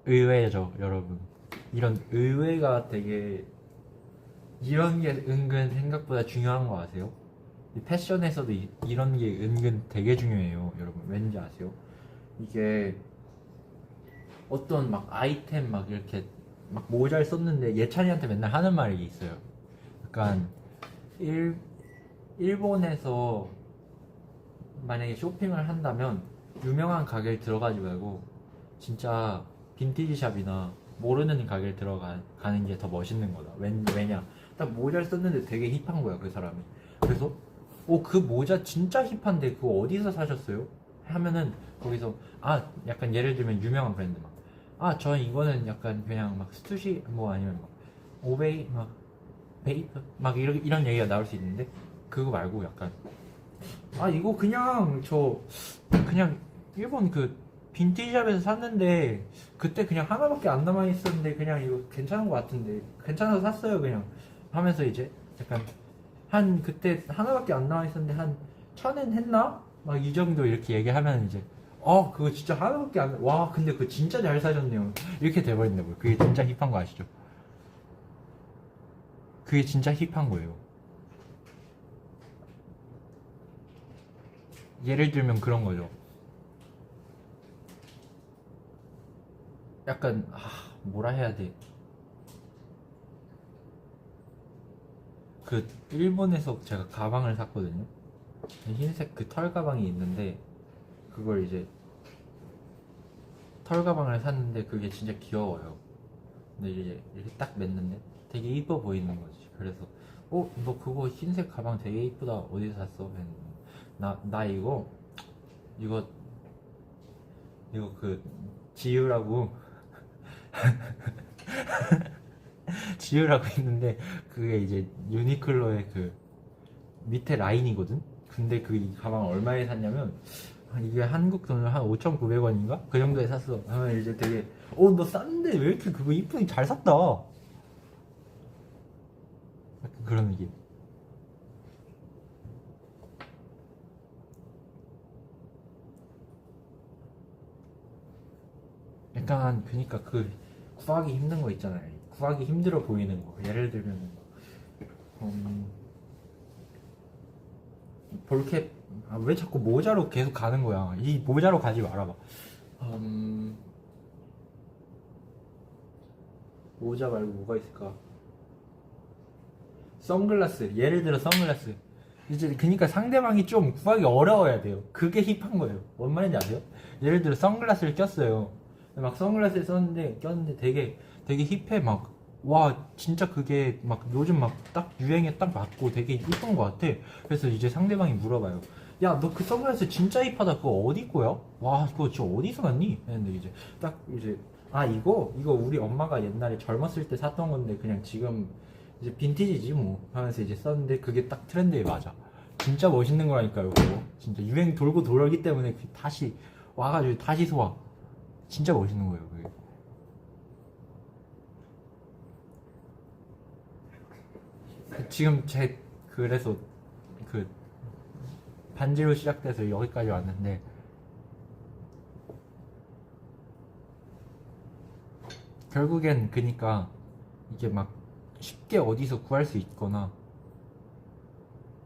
의외죠, 여러분. 이런 의외가 되게 이런 게 은근 생각보다 중요한 거 아세요? 이 패션에서도 이런 게 은근 되게 중요해요, 여러분. 왠지 아세요? 이게 어떤 막 아이템 막 이렇게 막 모자를 썼는데 예찬이한테 맨날 하는 말이 있어요. 약간 일본에서 만약에 쇼핑을 한다면 유명한 가게를 들어가지 말고 진짜 빈티지 샵이나 모르는 가게를 들어가는 게 더 멋있는 거다. 왜냐? 딱 모자를 썼는데 되게 힙한 거야, 그 사람이. 그래서 그 모자 진짜 힙한데 그거 어디서 사셨어요? 하면은 거기서 약간 예를 들면 유명한 브랜드 저 이거는 약간 그냥 막 스투시 뭐 아니면 막 오베이 막 베이프 막 이런 얘기가 나올 수 있는데 그거 말고 약간 이거 그냥 그냥 일본 그 빈티지샵에서 샀는데 그때 그냥 하나밖에 안 남아 있었는데 그냥 이거 괜찮은 것 같은데 괜찮아서 샀어요 그냥 하면서 이제 약간 그때 하나밖에 안 남아 있었는데 한 1,000엔 했나? 막 이 정도 이렇게 얘기하면 이제 그거 진짜 하나밖에 와 근데 그거 진짜 잘 사셨네요 이렇게 돼버린다고요. 그게 진짜 힙한 거 아시죠? 그게 진짜 힙한 거예요. 예를 들면 그런 거죠. 약간 뭐라 해야 돼. 그 일본에서 제가 가방을 샀거든요. 흰색 그 털 가방이 있는데 그걸 이제 털 가방을 샀는데 그게 진짜 귀여워요. 근데 이제 이렇게 딱 맸는데 되게 이뻐 보이는 거지. 그래서 너 그거 흰색 가방 되게 이쁘다. 어디서 샀어? 나 이거 그 지유라고 지유라고 있는데 그게 이제 유니클로의 그 밑에 라인이거든. 근데 이 가방 얼마에 샀냐면 이게 한국 돈으로 한 5,900원인가? 그 정도에 샀어. 하면 이제 되게 너 싼데 왜 이렇게 그거 이쁘게 잘 샀다. 약간 그런 느낌. 약간 그니까 그 구하기 힘든 거 있잖아요. 구하기 힘들어 보이는 거. 예를 들면 볼캡 왜 자꾸 모자로 계속 가는 거야. 이 모자로 가지 말아봐. 모자 말고 뭐가 있을까? 선글라스. 예를 들어 선글라스. 이제 그니까 상대방이 좀 구하기 어려워야 돼요. 그게 힙한 거예요. 뭔 말인지 아세요? 예를 들어 선글라스를 꼈어요. 막 선글라스를 꼈는데 되게 힙해. 와 진짜 그게 막 요즘 막 딱 유행에 딱 맞고 되게 이쁜 것 같아. 그래서 이제 상대방이 물어봐요. 야 너 그 선글라스 진짜 힙하다. 그거 어디 거야? 와 그거 진짜 어디서 났니? 했는데 이제 딱 이제 이거 우리 엄마가 옛날에 젊었을 때 샀던 건데 그냥 지금 이제 빈티지지 뭐 하면서 이제 썼는데 그게 딱 트렌드에 맞아. 진짜 멋있는 거라니까요. 그거 진짜 유행 돌고 돌기 때문에 다시 와가지고 다시 소화. 진짜 멋있는 거예요. 그게. 지금 그래서 그 반지로 시작돼서 여기까지 왔는데 결국엔 그니까 이게 막 쉽게 어디서 구할 수 있거나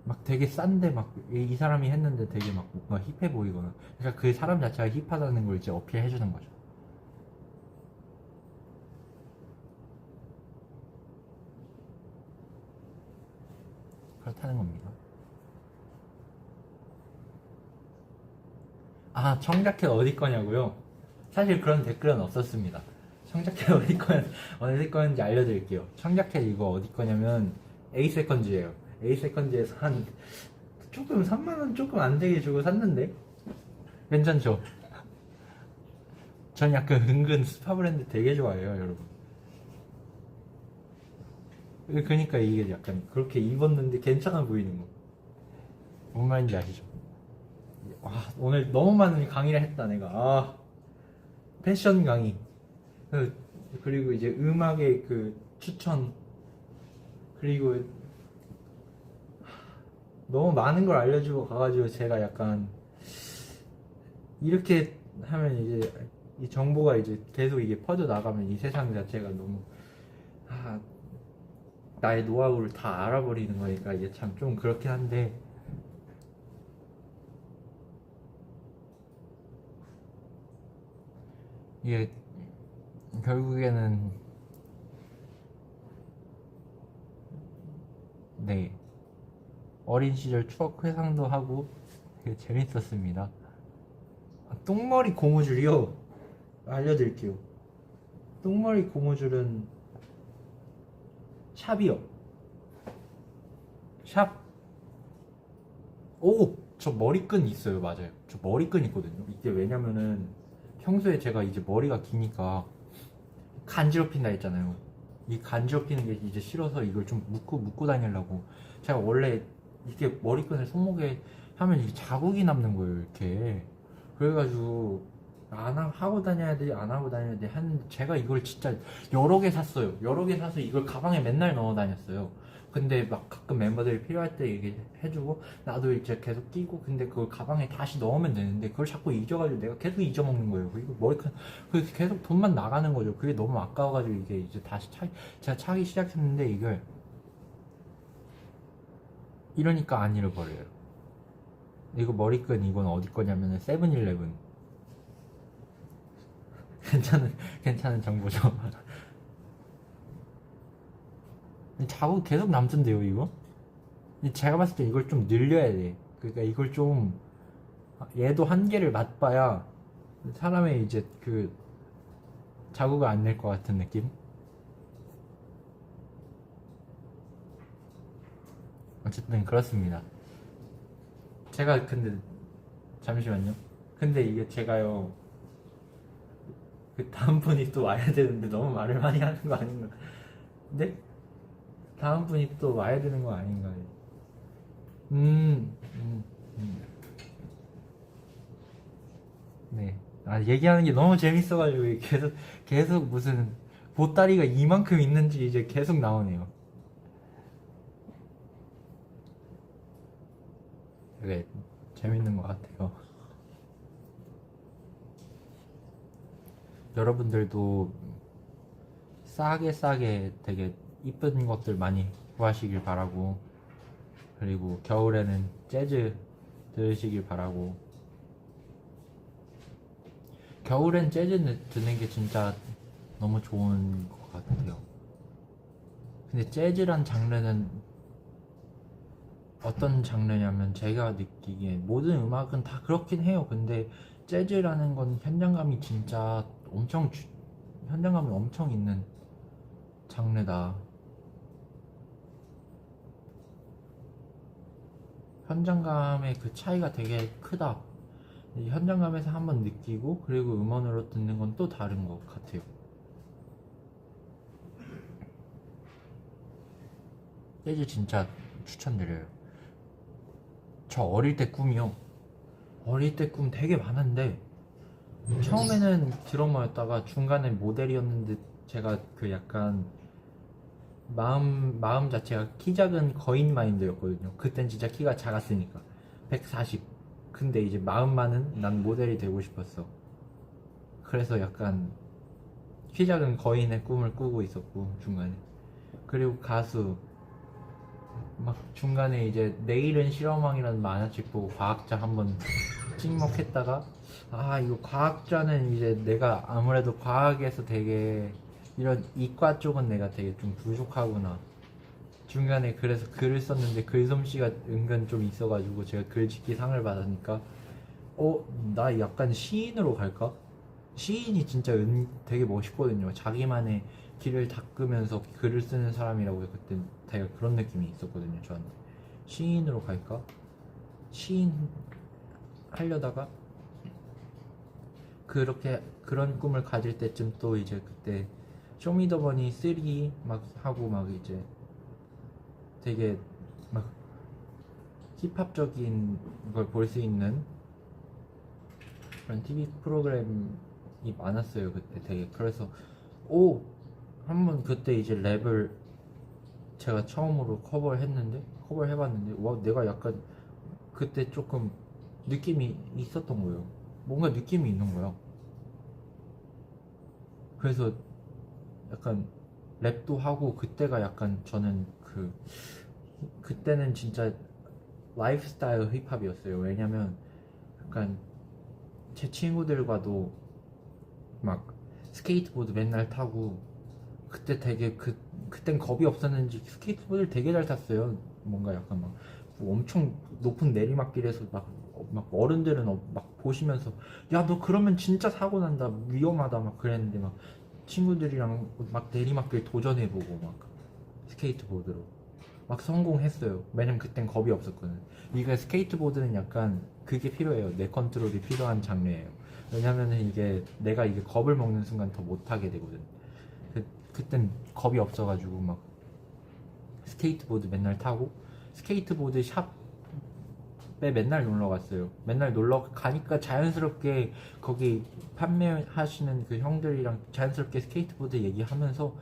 막 되게 싼데 막 이 사람이 했는데 되게 막 뭔가 힙해 보이거나, 그러니까 그 사람 자체가 힙하다는 걸 이제 어필해 주는 거죠. 그렇다는 겁니다. 아, 청자켓 어디 거냐고요? 사실 그런 댓글은 없었습니다. 청자켓 어디 거인지 알려드릴게요. 청자켓 이거 어디 거냐면 에이세컨즈예요. 에이세컨즈에서 한 조금 3만원 조금 안 되게 주고 샀는데 괜찮죠? 전 약간 은근 스파 브랜드 되게 좋아해요, 여러분. 그러니까 이게 약간 그렇게 입었는데 괜찮아 보이는 거. 뭔 말인지 아시죠? 와, 오늘 너무 많은 강의를 했다 내가. 아, 패션 강의, 그리고 이제 음악의 그 추천, 그리고 너무 많은 걸 알려주고 가가지고 제가 약간 이렇게 하면 이제 이 정보가 이제 계속 이게 퍼져 나가면 이 세상 자체가 너무 나의 노하우를 다 알아버리는 거니까 이게 참 좀 그렇긴 한데, 이게 결국에는 네, 어린 시절 추억 회상도 하고 되게 재밌었습니다. 똥머리 고무줄이요? 알려드릴게요. 똥머리 고무줄은 샵이요. 샵. 오! 저 머리끈 있어요. 맞아요. 저 머리끈 있거든요. 이게 왜냐면은 평소에 제가 이제 머리가 기니까 간지럽힌다 했잖아요. 이 간지럽히는 게 이제 싫어서 이걸 좀 묶고 다니려고. 제가 원래 이렇게 머리끈을 손목에 하면 이게 자국이 남는 거예요, 이렇게. 그래가지고 하고 다녀야 돼, 안 하고 다녀야 돼 하는데, 제가 이걸 진짜 여러 개 샀어요. 여러 개 사서 이걸 가방에 맨날 넣어 다녔어요. 근데 막 가끔 멤버들이 필요할 때 이게 해주고 나도 이제 계속 끼고, 근데 그걸 가방에 다시 넣으면 되는데 그걸 자꾸 잊어가지고 내가 계속 잊어먹는 거예요. 그리고 머리끈 계속 돈만 나가는 거죠. 그게 너무 아까워가지고 이게 이제 다시 제가 차기 시작했는데, 이걸 이러니까 안 잃어버려요. 이거 머리끈, 이건 어디 거냐면은 세븐일레븐. 괜찮은 정보죠. 자국 계속 남던데요, 이거? 제가 봤을 때 이걸 좀 늘려야 돼. 그러니까 이걸 좀, 얘도 한계를 맛봐야 사람의 이제 그 자국을 안 낼 것 같은 느낌? 어쨌든 그렇습니다. 제가 근데 잠시만요. 근데 이게 제가요, 그 다음 분이 또 와야 되는데 너무 말을 많이 하는 거 아닌가? 네? 다음 분이 또 와야 되는 거 아닌가요? 네. 얘기하는 게 너무 재밌어가지고 계속 무슨 보따리가 이만큼 있는지 이제 계속 나오네요. 되게 재밌는 것 같아요. 여러분들도 싸게 되게 이쁜 것들 많이 구하시길 바라고, 그리고 겨울에는 재즈 들으시길 바라고. 겨울엔 재즈 듣는 게 진짜 너무 좋은 것 같아요. 근데 재즈란 장르는 어떤 장르냐면, 제가 느끼기에 모든 음악은 다 그렇긴 해요. 근데 재즈라는 건 현장감이 진짜 현장감이 엄청 있는 장르다. 현장감의 그 차이가 되게 크다. 이 현장감에서 한번 느끼고, 그리고 음원으로 듣는 건 또 다른 것 같아요. 재즈 진짜 추천드려요. 저 어릴 때 꿈이요. 어릴 때 꿈 되게 많은데, 처음에는 드러머였다가 중간에 모델이었는데, 제가 그 약간 마음 자체가 키 작은 거인 마인드였거든요. 그땐 진짜 키가 작았으니까 140. 근데 이제 마음만은 난 모델이 되고 싶었어. 그래서 약간 키 작은 거인의 꿈을 꾸고 있었고, 중간에. 그리고 가수, 막 중간에 이제 내일은 실험왕이라는 만화책 보고 과학자 한번 찍먹했다가 아 이거 과학자는 이제 내가 아무래도 과학에서 되게 이런 이과 쪽은 내가 되게 좀 부족하구나. 중간에 그래서 글을 썼는데 글솜씨가 은근 좀 있어가지고 제가 글짓기 상을 받으니까 나 약간 시인으로 갈까? 시인이 진짜 되게 멋있거든요. 자기만의 길을 닦으면서 글을 쓰는 사람이라고 그때 되게 그런 느낌이 있었거든요. 저한테 시인으로 갈까? 시인 하려다가 그렇게 그런 꿈을 가질 때쯤 또 이제 그때 쇼미더머니 3 막 하고 막 이제 되게 막 힙합적인 걸 볼 수 있는 그런 TV 프로그램이 많았어요. 그때 되게 그래서 한번 그때 이제 랩을 제가 처음으로 커버를 해봤는데 와 내가 약간 그때 조금 느낌이 있었던 거예요. 뭔가 느낌이 있는 거야. 그래서 약간 랩도 하고 그때가 약간 저는 그때는 진짜 라이프스타일 힙합이었어요. 왜냐면 약간 제 친구들과도 막 스케이트보드 맨날 타고 그때 되게 그땐 겁이 없었는지 스케이트보드를 되게 잘 탔어요. 뭔가 약간 막 엄청 높은 내리막길에서 막 어른들은 막 보시면서 야 너 그러면 진짜 사고 난다 위험하다 막 그랬는데 막 친구들이랑 막 내리막길 도전해보고 막 스케이트보드로 막 성공했어요. 왜냐면 그땐 겁이 없었거든. 이게 스케이트보드는 약간 그게 필요해요. 내 컨트롤이 필요한 장르예요. 왜냐면은 이게 내가 이게 겁을 먹는 순간 더 못하게 되거든. 그땐 겁이 없어가지고 막 스케이트보드 맨날 타고 스케이트보드 샵에 맨날 놀러 갔어요. 맨날 놀러 가니까 자연스럽게 거기 판매하시는 그 형들이랑 자연스럽게 스케이트보드 얘기하면서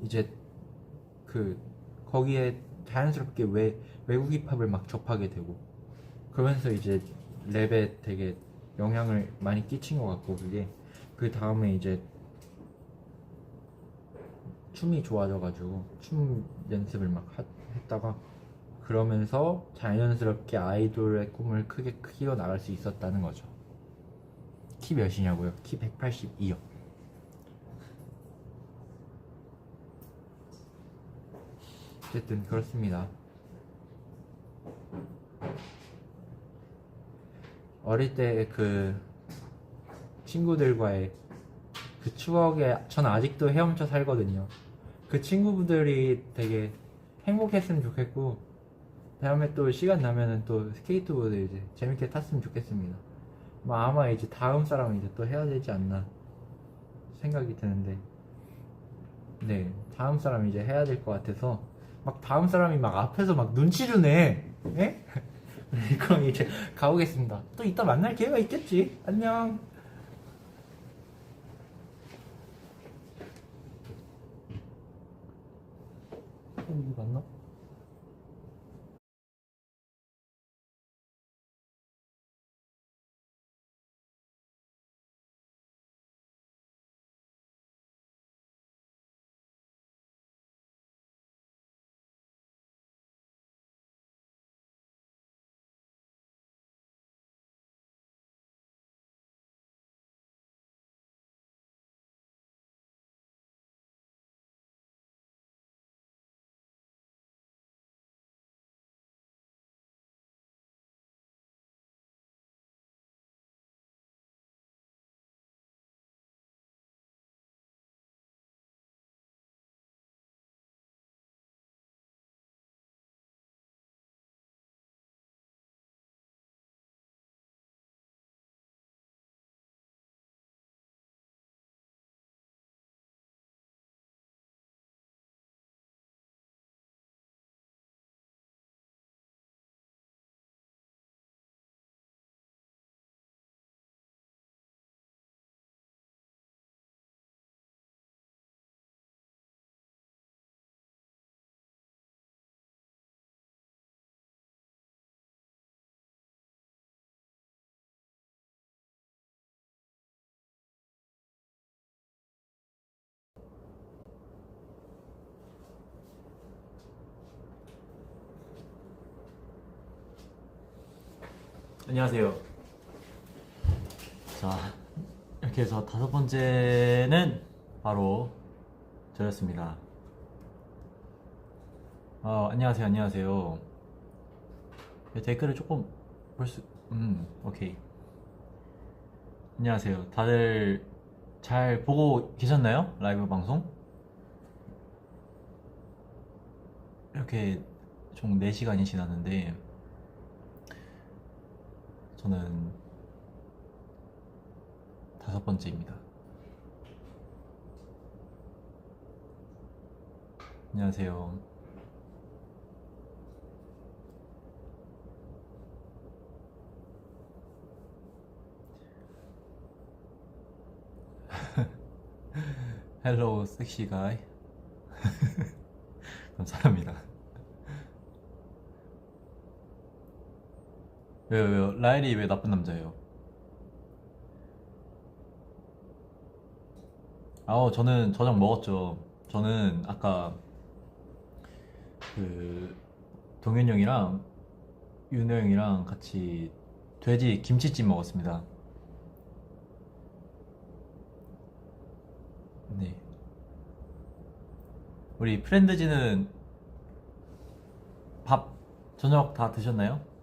이제 거기에 자연스럽게 외국 힙합을 막 접하게 되고 그러면서 이제 랩에 되게 영향을 많이 끼친 것 같고 그게 그 다음에 이제 춤이 좋아져가지고 춤 연습을 막 했다가 그러면서 자연스럽게 아이돌의 꿈을 크게 키워 나갈 수 있었다는 거죠. 키 몇이냐고요? 키 182요. 어쨌든 그렇습니다. 어릴 때 그 친구들과의 그 추억에 전 아직도 헤엄쳐 살거든요. 그 친구분들이 되게 행복했으면 좋겠고 다음에 또 시간 나면은 또 스케이트보드 이제 재밌게 탔으면 좋겠습니다. 아마 이제 다음 사람은 이제 또 해야 되지 않나 생각이 드는데 네 다음 사람이 이제 해야 될 것 같아서 막 다음 사람이 막 앞에서 막 눈치 주네. 예? 그럼 이제 가보겠습니다. 또 이따 만날 기회가 있겠지. 안녕. 이거 맞나? 안녕하세요. 자, 이렇게 해서 5번째는 바로 저였습니다. 안녕하세요, 안녕하세요. 댓글을 조금 오케이. 안녕하세요. 다들 잘 보고 계셨나요? 라이브 방송? 이렇게 총 4시간이 지났는데 저는 5번째입니다. 안녕하세요. 헬로우 섹시 가이. 감사합니다. 왜요? 라일이 왜 나쁜 남자예요? 저는 저녁 먹었죠. 저는 아까 그 동현 형이랑 윤호 형이랑 같이 돼지 김치찜 먹었습니다. 네. 우리 프렌드지는 밥 저녁 다 드셨나요?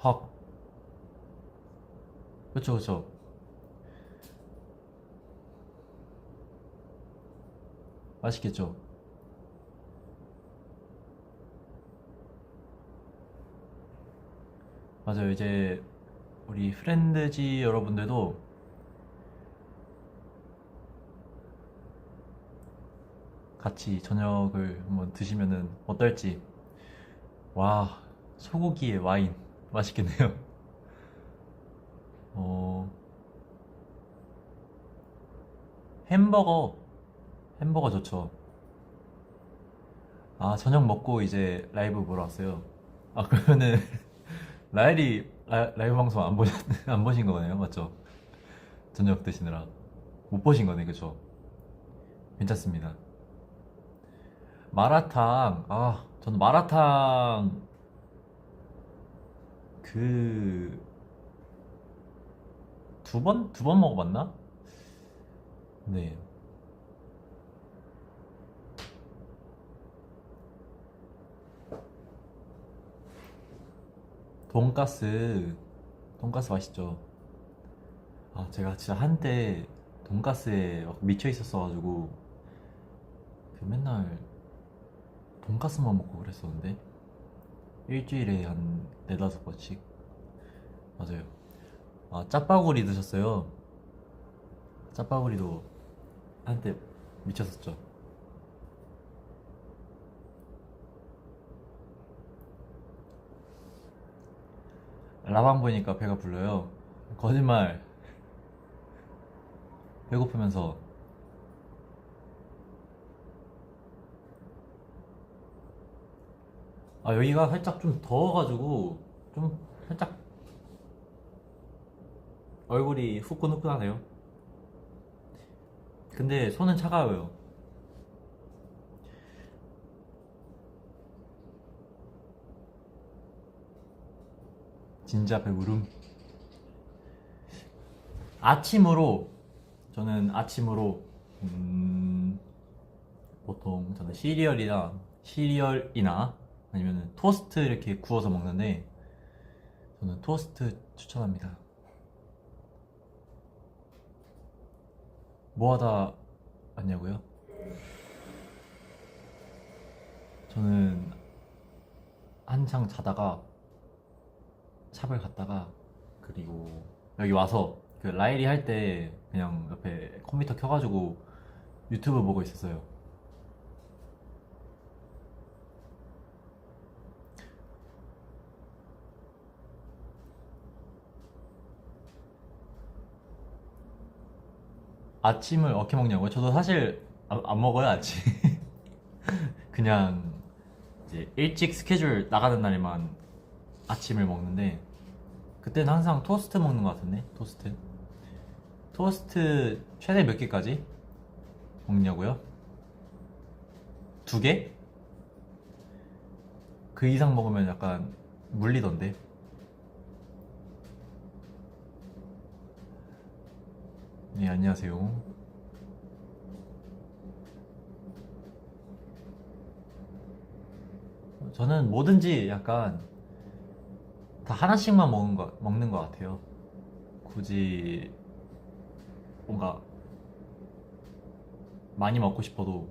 헉. 그쵸, 그쵸. 맛있겠죠? 맞아요. 이제 우리 프렌드지 여러분들도 같이 저녁을 한번 드시면은 어떨지. 와, 소고기에 와인 맛있겠네요. 햄버거 좋죠. 저녁 먹고 이제 라이브 보러 왔어요. 그러면은 라이브 방송 안 보신 거네요, 맞죠? 저녁 드시느라 못 보신 거네, 그쵸? 괜찮습니다. 마라탕, 저는 마라탕 두 번 먹어봤나? 네. 돈가스 맛있죠. 제가 진짜 한때 돈가스에 막 미쳐 있었어가지고 맨날 돈가스만 먹고 그랬었는데 일주일에 한 4-5번씩. 맞아요. 짜파구리 드셨어요? 짜파구리도 한때 미쳤었죠. 라방 보니까 배가 불러요. 거짓말. 배고프면서. 여기가 살짝 좀 더워가지고 좀 살짝 얼굴이 후끈후끈하네요. 근데 손은 차가워요. 진짜 배부름. 저는 아침으로 보통 저는 시리얼이나 아니면 토스트 이렇게 구워서 먹는데 저는 토스트 추천합니다. 뭐 하다 왔냐고요? 저는 한창 자다가 샵을 갔다가 그리고 여기 와서 그 라일이 할 때 그냥 옆에 컴퓨터 켜가지고 유튜브 보고 있었어요. 아침을 어떻게 먹냐고요? 저도 사실 안 먹어요, 아침. 그냥 이제 일찍 스케줄 나가는 날에만 아침을 먹는데 그때는 항상 토스트 먹는 것 같은데. 토스트 최대 몇 개까지? 먹냐고요? 2개? 그 이상 먹으면 약간 물리던데. 네, 안녕하세요. 저는 뭐든지 약간 다 하나씩만 먹는 것 같아요. 굳이 뭔가 많이 먹고 싶어도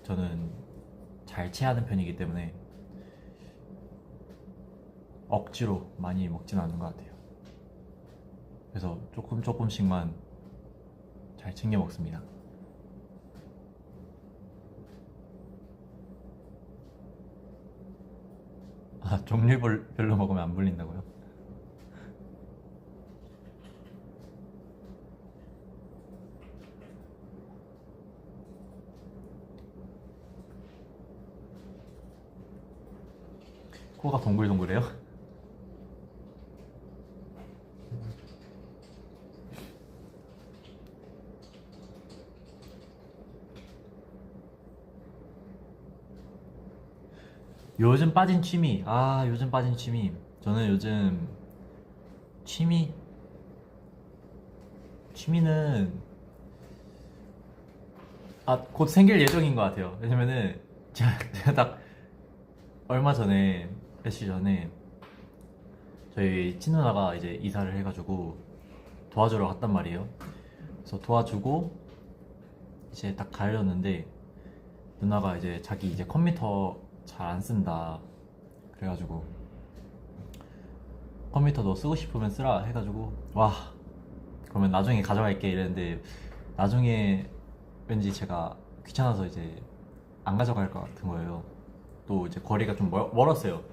저는 잘 체하는 편이기 때문에 억지로 많이 먹지는 않는 것 같아요. 그래서 조금씩만 잘 챙겨 먹습니다. 아, 종류별로 먹으면 안 물린다고요? 코가 동글동글해요? 요즘 빠진 취미. 요즘 빠진 취미. 저는 요즘 취미는 곧 생길 예정인 것 같아요. 왜냐면은 제가 딱 얼마 전에, 며칠 전에 저희 친누나가 이제 이사를 해가지고 도와주러 갔단 말이에요. 그래서 도와주고 이제 딱 가려는데 누나가 이제 자기 이제 컴퓨터 잘 안 쓴다 그래가지고 컴퓨터 너 쓰고 싶으면 쓰라 해가지고 와 그러면 나중에 가져갈게 이랬는데 나중에 왠지 제가 귀찮아서 이제 안 가져갈 것 같은 거예요. 또 이제 거리가 좀 멀었어요.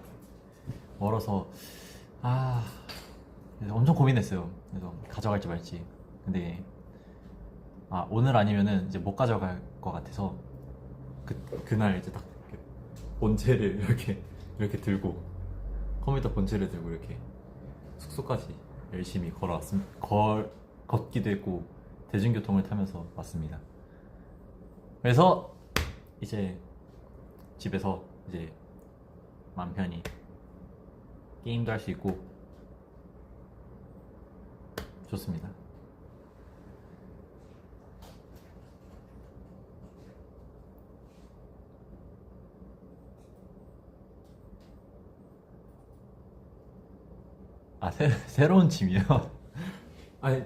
멀어서 그래서 엄청 고민했어요. 그래서 가져갈지 말지. 근데 오늘 아니면은 이제 못 가져갈 것 같아서 그날 이제 딱 본체를 이렇게 들고 컴퓨터 본체를 들고 이렇게 숙소까지 열심히 걷기도 했고 대중교통을 타면서 왔습니다. 그래서 이제 집에서 이제 마음 편히 게임도 할 수 있고 좋습니다. 새로운 취미요? 아니,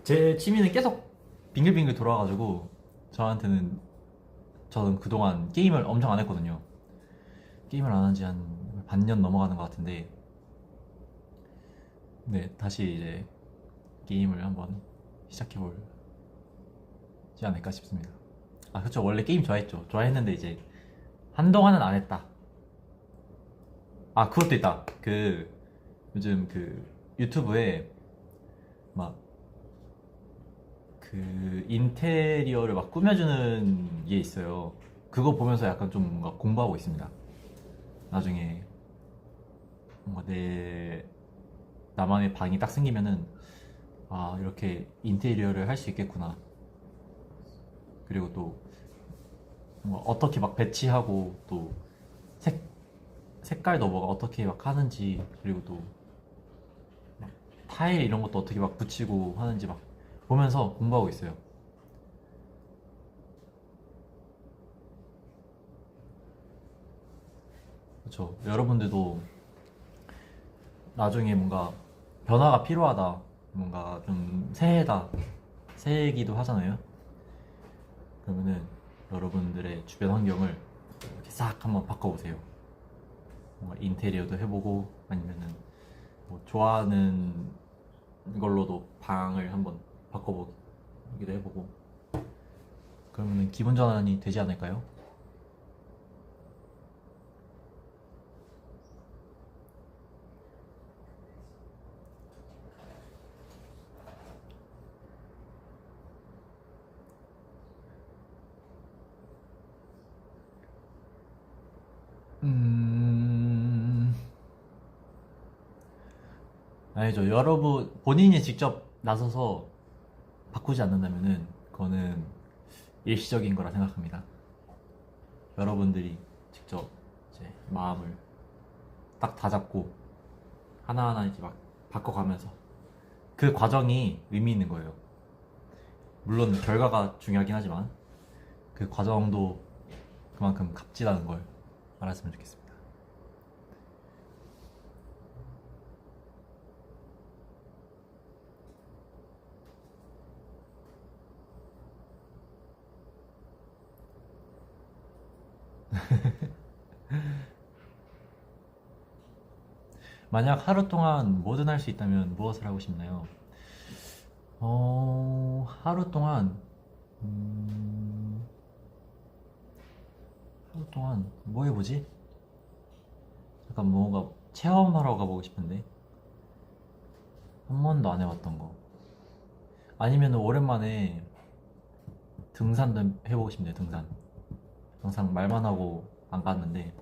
제 취미는 계속 빙글빙글 돌아가지고 저는 그동안 게임을 엄청 안 했거든요. 게임을 안 한 지 한 반년 넘어가는 것 같은데 네, 다시 이제 게임을 한번 시작해볼지 않을까 싶습니다. 그쵸, 원래 게임 좋아했는데 이제 한동안은 안 했다. 그것도 있다. 요즘 유튜브에 막 인테리어를 막 꾸며주는 게 있어요. 그거 보면서 약간 좀 뭔가 공부하고 있습니다. 나중에 뭔가 나만의 방이 딱 생기면은 이렇게 인테리어를 할 수 있겠구나. 그리고 또 뭔가 어떻게 막 배치하고 또 색깔도 뭐가 어떻게 막 하는지, 그리고 또 막 타일 이런 것도 어떻게 막 붙이고 하는지 막 보면서 공부하고 있어요. 그렇죠. 여러분들도 나중에 뭔가 변화가 필요하다, 뭔가 좀 새해기도 하잖아요. 그러면은 여러분들의 주변 환경을 이렇게 싹 한번 바꿔보세요. 뭔가 인테리어도 해보고 아니면은 뭐 좋아하는 걸로도 방을 한번 바꿔보기도 해보고, 그러면은 기분 전환이 되지 않을까요? 아니죠. 여러분 본인이 직접 나서서 바꾸지 않는다면은 그거는 일시적인 거라 생각합니다. 여러분들이 직접 이제 마음을 딱 다잡고 하나하나 이제 막 바꿔가면서 그 과정이 의미 있는 거예요. 물론 결과가 중요하긴 하지만 그 과정도 그만큼 값지다는 걸 알았으면 좋겠습니다. 만약 하루 동안 뭐든 할 수 있다면 무엇을 하고 싶나요? 하루 동안 하루 동안 뭐 해보지? 약간 뭔가 체험하러 가보고 싶은데 한 번도 안 해봤던 거. 아니면 오랜만에 등산도 해보고 싶네요. 등산. 항상 말만 하고 안 갔는데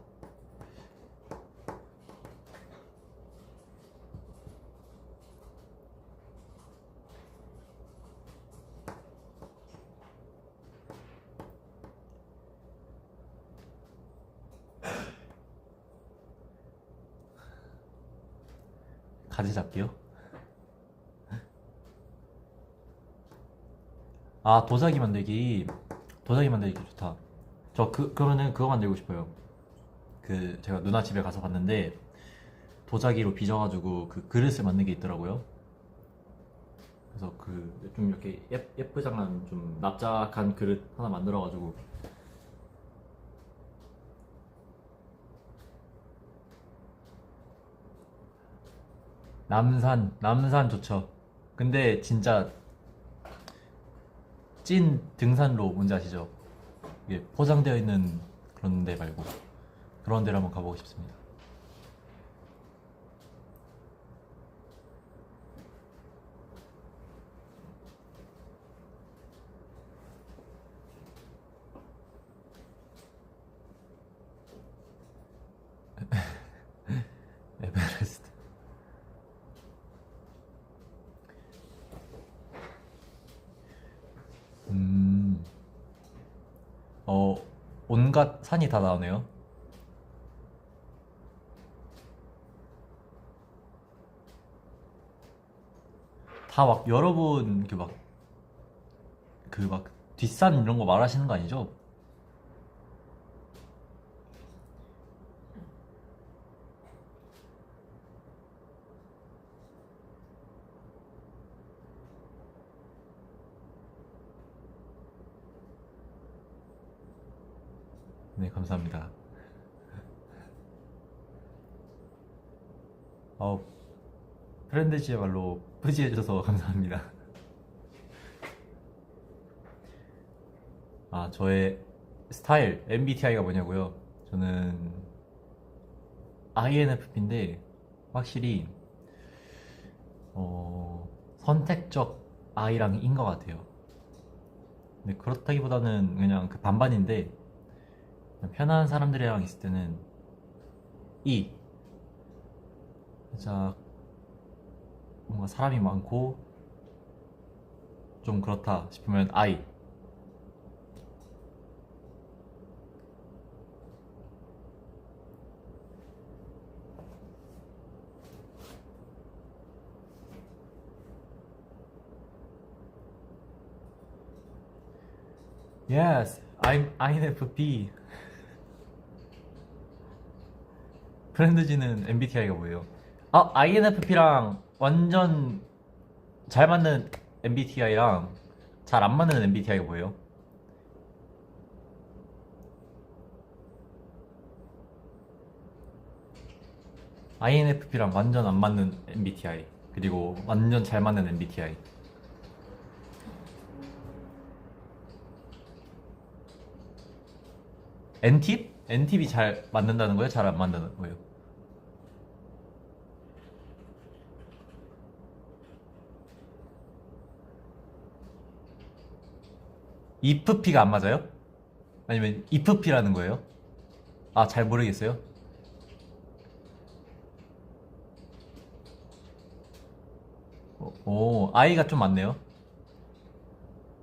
가지 잡기요? 아, 도자기 만들기. 도자기 만들기 좋다. 저 그러면은 그거 만들고 싶어요. 그 제가 누나 집에 가서 봤는데 도자기로 빚어가지고 그 그릇을 만든 게 있더라고요. 그래서 그 좀 이렇게 예쁘장한 좀 납작한 그릇 하나 만들어가지고 남산 좋죠. 근데 진짜 찐 등산로 뭔지 아시죠? 이게 포장되어 있는 그런 데 말고 그런 데를 한번 가보고 싶습니다. 에베레스트. 온갖 산이 다 나오네요. 다 막 여러분 그 막 뒷산 이런 거 말하시는 거 아니죠? 네, 감사합니다. 프렌드시야말로 프지해줘서 감사합니다. 아, 저의 스타일, MBTI가 뭐냐고요? 저는 INFP인데 확실히 선택적 I랑 인 것 같아요. 근데 그렇다기보다는 그냥 그 반반인데 그냥 편한 사람들이랑 있을 때는 E. 살짝 뭔가 사람이 많고 좀 그렇다 싶으면 I. Yes, I'm INFP. 프렌드지는 MBTI가 뭐예요? INFP랑 완전 잘 맞는 MBTI랑 잘 안 맞는 MBTI가 뭐예요? INFP랑 완전 안 맞는 MBTI 그리고 완전 잘 맞는 MBTI. N팁? N팁이 잘 맞는다는 거예요? 잘 안 맞는 거예요? IFP가 안 맞아요? 아니면 IFP라는 거예요? 아, 잘 모르겠어요. I가 좀 많네요.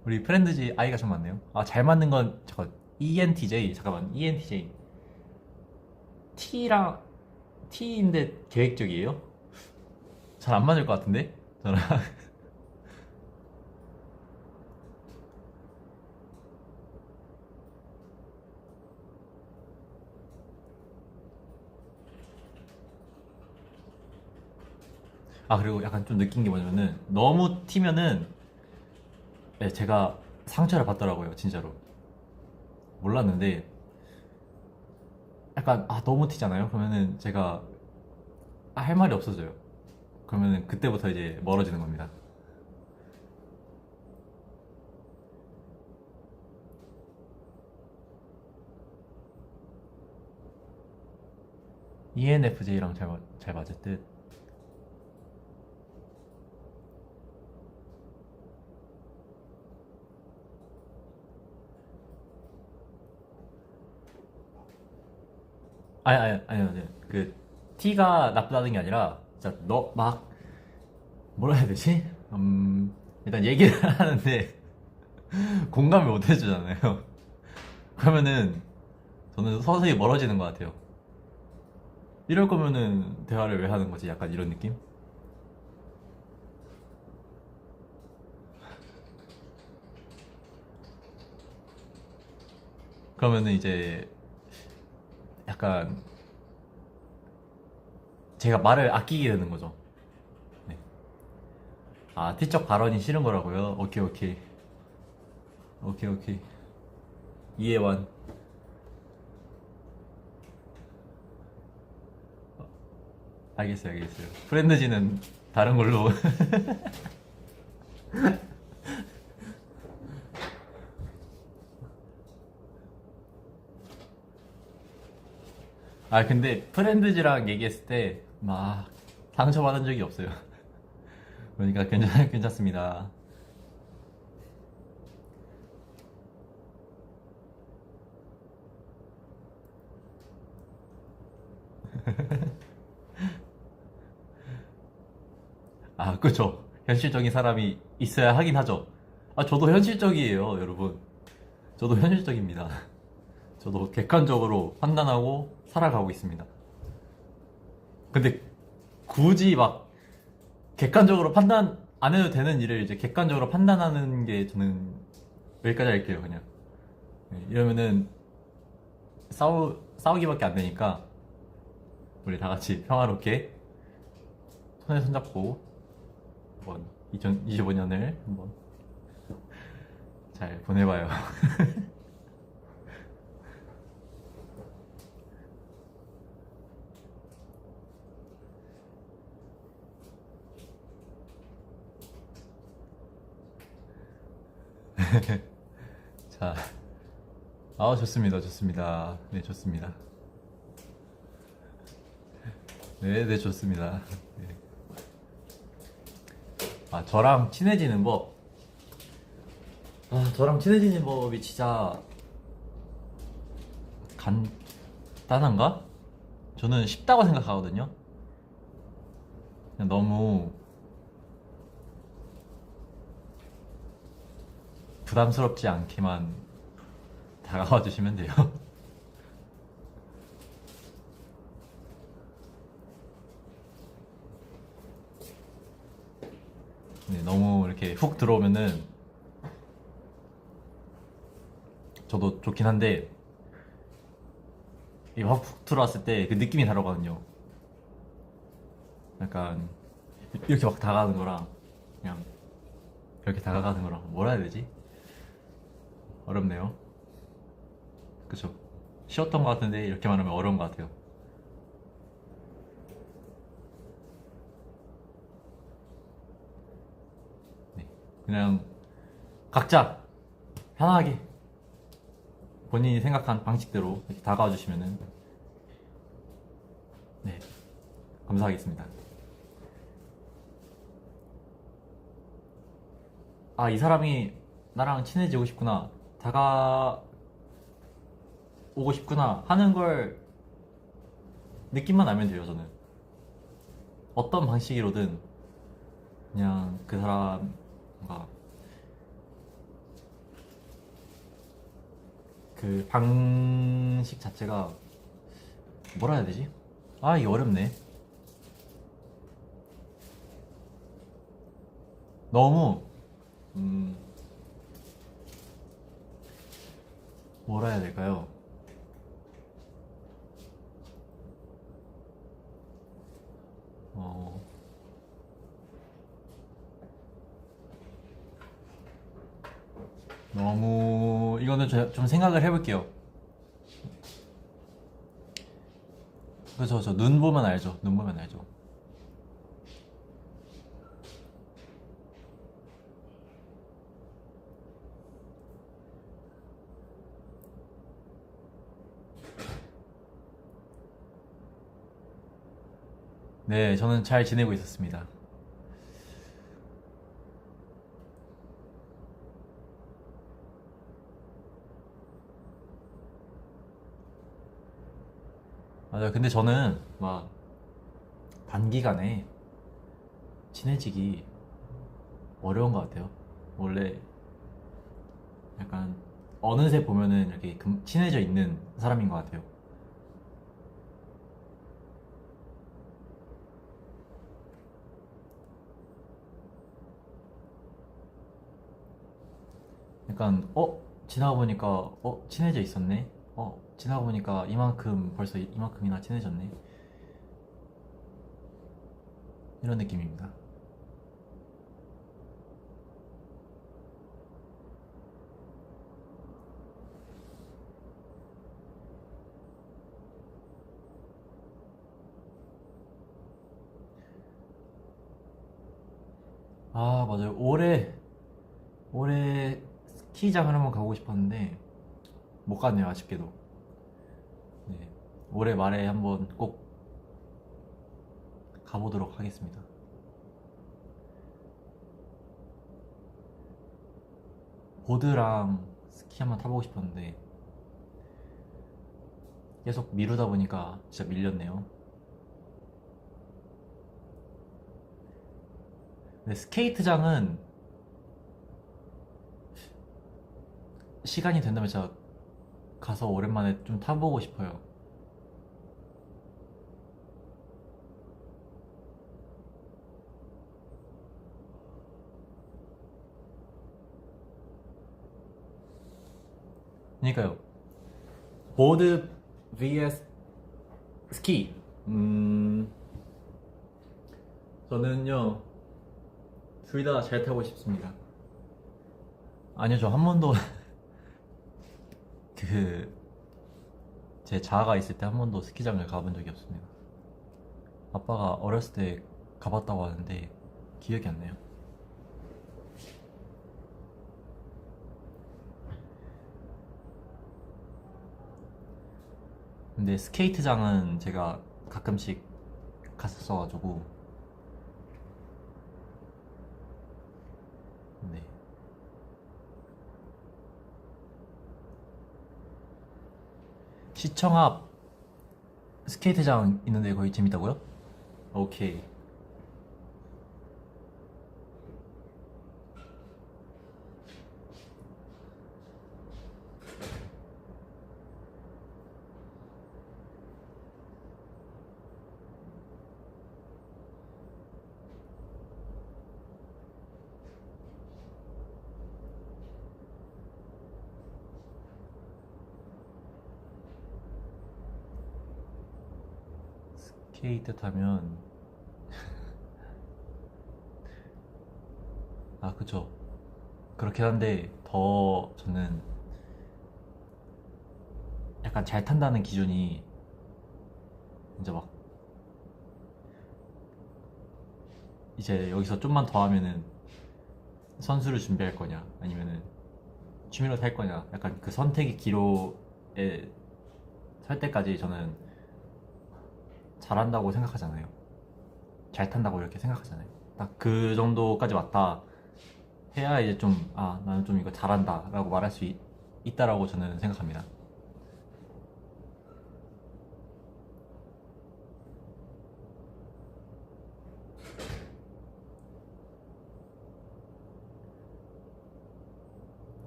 우리 프렌드지 아이가 좀 많네요. 아, 잘 맞는 건 잠깐 ENTJ 잠깐만 ENTJ T랑 T인데 계획적이에요? 잘 안 맞을 것 같은데 저랑. 아, 그리고 약간 좀 느낀 게 뭐냐면은 너무 튀면은 네, 제가 상처를 받더라고요, 진짜로. 몰랐는데 약간 너무 튀잖아요. 그러면은 제가 할 말이 없어져요. 그러면은 그때부터 이제 멀어지는 겁니다. ENFJ랑 잘 맞을 듯. 아니요. 그 T가 나쁘다는 게 아니라 진짜 너 막 뭐라 해야 되지? 일단 얘기를 하는데 공감을 못 해주잖아요. 그러면은 저는 서서히 멀어지는 것 같아요. 이럴 거면은 대화를 왜 하는 거지? 약간 이런 느낌? 그러면은 이제 약간 제가 말을 아끼게 되는 거죠. 네. 아, T적 발언이 싫은 거라고요? 오케이. 이해완. 알겠어요. 프렌드지는 다른 걸로. 아, 근데 프렌드지랑 얘기했을 때 막 상처받은 적이 없어요. 그러니까 괜찮습니다. 아, 그쵸. 현실적인 사람이 있어야 하긴 하죠. 아, 저도 현실적이에요, 여러분. 저도 현실적입니다. 저도 객관적으로 판단하고 살아가고 있습니다. 근데 굳이 막 객관적으로 판단 안 해도 되는 일을 이제 객관적으로 판단하는 게 저는 여기까지 할게요, 그냥. 네, 이러면은 싸우기밖에 안 되니까 우리 다 같이 평화롭게 손에 손잡고 한번 2025년을 한번 잘 보내봐요. 자, 좋습니다. 네, 좋습니다. 네, 좋습니다. 네. 저랑 친해지는 법. 저랑 친해지는 법이 진짜 간단한가? 저는 쉽다고 생각하거든요. 그냥 너무 부담스럽지 않게만 다가와 주시면 돼요. 네, 너무 이렇게 훅 들어오면은 저도 좋긴 한데 이 훅 들어왔을 때 그 느낌이 다르거든요. 약간 이렇게 막 다가가는 거랑 그냥 이렇게 다가가는 거랑 뭐라 해야 되지? 어렵네요. 그쵸? 쉬웠던 것 같은데 이렇게 말하면 어려운 것 같아요. 네, 그냥 각자 편하게 본인이 생각한 방식대로 이렇게 다가와 주시면은 네, 감사하겠습니다. 이 사람이 나랑 친해지고 싶구나, 다가오고 싶구나 하는 걸 느낌만 알면 돼요. 저는 어떤 방식으로든 그냥 그 사람과 그 방식 자체가 뭐라 해야 되지? 아, 이게 어렵네. 너무 뭐라 해야 될까요? 너무 이거는 좀 생각을 해볼게요. 그래서 저 눈 보면 알죠. 눈 보면 알죠. 네, 저는 잘 지내고 있었습니다. 맞아요. 근데 저는 막 단기간에 친해지기 어려운 것 같아요. 원래 약간 어느새 보면은 이렇게 친해져 있는 사람인 것 같아요. 약간 지나가 보니까 친해져 있었네. 지나가 보니까 벌써 이만큼이나 친해졌네. 이런 느낌입니다. 아, 맞아요. 올해 스키장을 한번 가고 싶었는데 못 갔네요, 아쉽게도. 네, 올해 말에 한번 꼭 가보도록 하겠습니다. 보드랑 스키 한번 타보고 싶었는데 계속 미루다 보니까 진짜 밀렸네요. 근데 스케이트장은 시간이 된다면 진짜 가서 오랜만에 좀 타보고 싶어요. 그러니까요. 보드 vs 스키. 저는요 둘 다 잘 타고 싶습니다. 아니요, 저 한 번도 제 자아가 있을 때 한 번도 스키장을 가본 적이 없습니다. 아빠가 어렸을 때 가봤다고 하는데 기억이 안 나요. 근데 스케이트장은 제가 가끔씩 갔었어가지고, 네. 시청 앞 스케이트장 있는데 거기 재밌다고요? 오케이. 스케이트 타면 아, 그쵸. 그렇긴 한데 더 저는 약간 잘 탄다는 기준이 이제 여기서 좀만 더 하면은 선수를 준비할 거냐 아니면은 취미로 탈 거냐, 약간 그 선택의 기로에 설 때까지 저는 잘한다고 생각하잖아요. 잘 탄다고 이렇게 생각하잖아요. 딱 그 정도까지 왔다 해야 이제 나는 좀 이거 잘한다 라고 말할 수 있다라고 저는 생각합니다.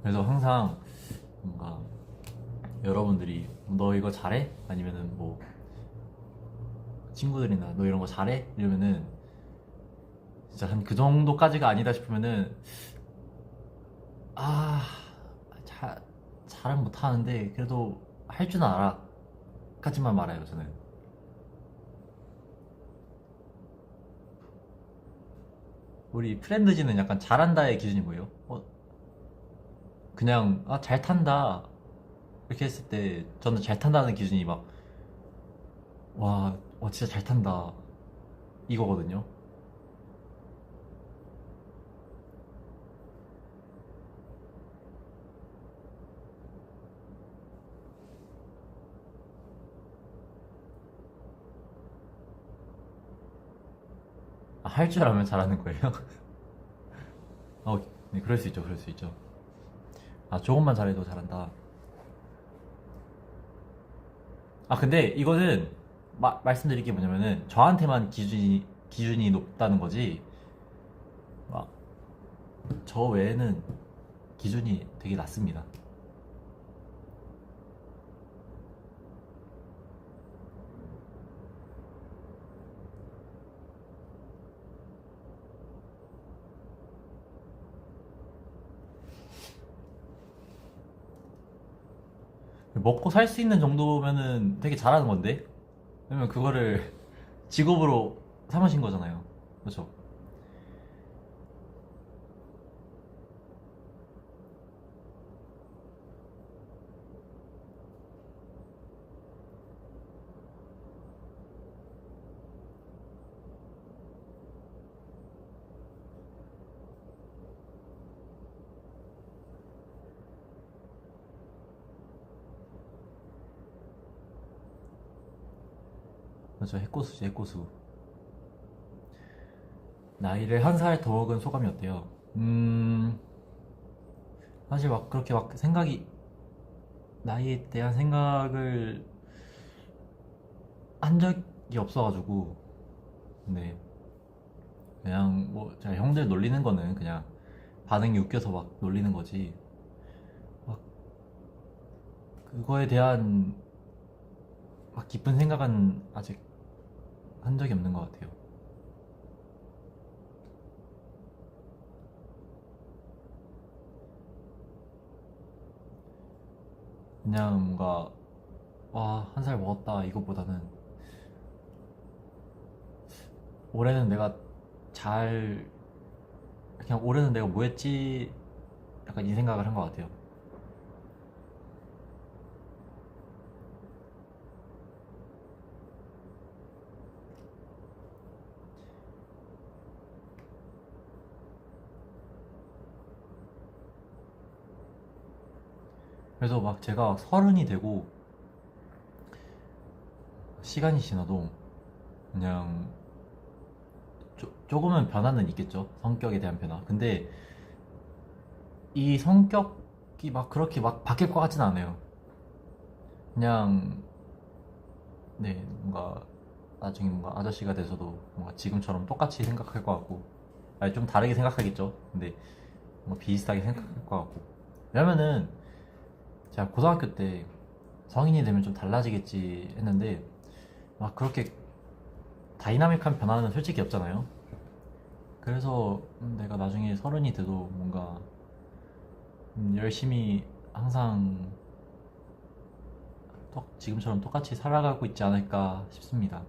그래서 항상 뭔가 여러분들이 너 이거 잘해? 아니면은 뭐 친구들이나 너 이런 거 잘해? 이러면은 진짜 한 그 정도까지가 아니다 싶으면은 아, 잘은 못하는데 그래도 할 줄 알아 까지만 말해요 저는. 우리 프렌드지는 약간 잘한다의 기준이 뭐예요? 그냥 잘 탄다 이렇게 했을 때 저는 잘 탄다는 기준이 막 와, 진짜 잘 탄다 이거거든요. 할 줄 알면 잘하는 거예요? 네, 그럴 수 있죠, 그럴 수 있죠. 조금만 잘해도 잘한다. 근데 이거는 말씀드릴 게 뭐냐면은 저한테만 기준이 높다는 거지 저 외에는 기준이 되게 낮습니다. 먹고 살 수 있는 정도면은 되게 잘하는 건데? 왜냐면 그거를 직업으로 삼으신 거잖아요. 그렇죠? 그렇죠. 해코수지, 해코수. 나이를 한 살 더 먹은 소감이 어때요? 사실 막 그렇게 막 나이에 대한 생각을 한 적이 없어가지고, 네. 그냥 뭐, 제가 형들 놀리는 거는 그냥 반응이 웃겨서 막 놀리는 거지. 막, 그거에 대한 막 깊은 생각은 아직 한 적이 없는 것 같아요. 그냥 뭔가 한 살 먹었다 이것보다는 올해는 내가 그냥 올해는 내가 뭐 했지 약간 이 생각을 한 것 같아요. 그래서 막 제가 30이 되고 시간이 지나도 그냥 조금은 변화는 있겠죠. 성격에 대한 변화. 근데 이 성격이 막 그렇게 막 바뀔 것 같진 않아요. 그냥 네, 뭔가 나중에 뭔가 아저씨가 돼서도 뭔가 지금처럼 똑같이 생각할 것 같고 좀 다르게 생각하겠죠. 근데 뭔가 비슷하게 생각할 것 같고. 왜냐면은 제가 고등학교 때 성인이 되면 좀 달라지겠지 했는데 막 그렇게 다이나믹한 변화는 솔직히 없잖아요. 그래서 내가 나중에 30이 돼도 뭔가 열심히 항상 지금처럼 똑같이 살아가고 있지 않을까 싶습니다.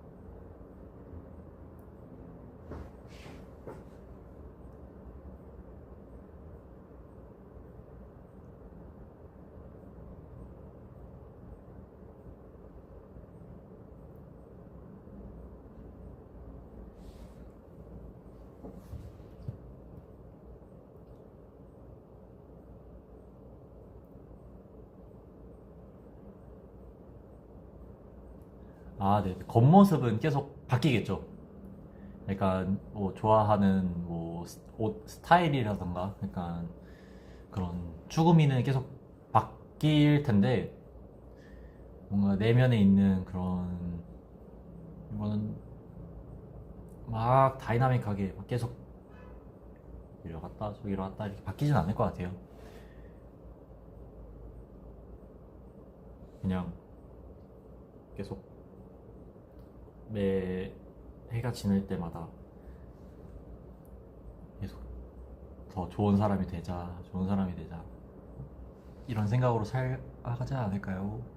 네. 겉모습은 계속 바뀌겠죠. 그러니까 뭐 좋아하는 뭐 옷 스타일이라던가 약간 그런 추구미는 계속 바뀔 텐데 뭔가 내면에 있는 그런 이거는 막 다이나믹하게 막 계속 이리로 갔다 저기로 갔다 이렇게 바뀌진 않을 것 같아요. 그냥 계속 매 해가 지날 때마다 계속 더 좋은 사람이 되자, 좋은 사람이 되자, 이런 생각으로 살아가지 않을까요?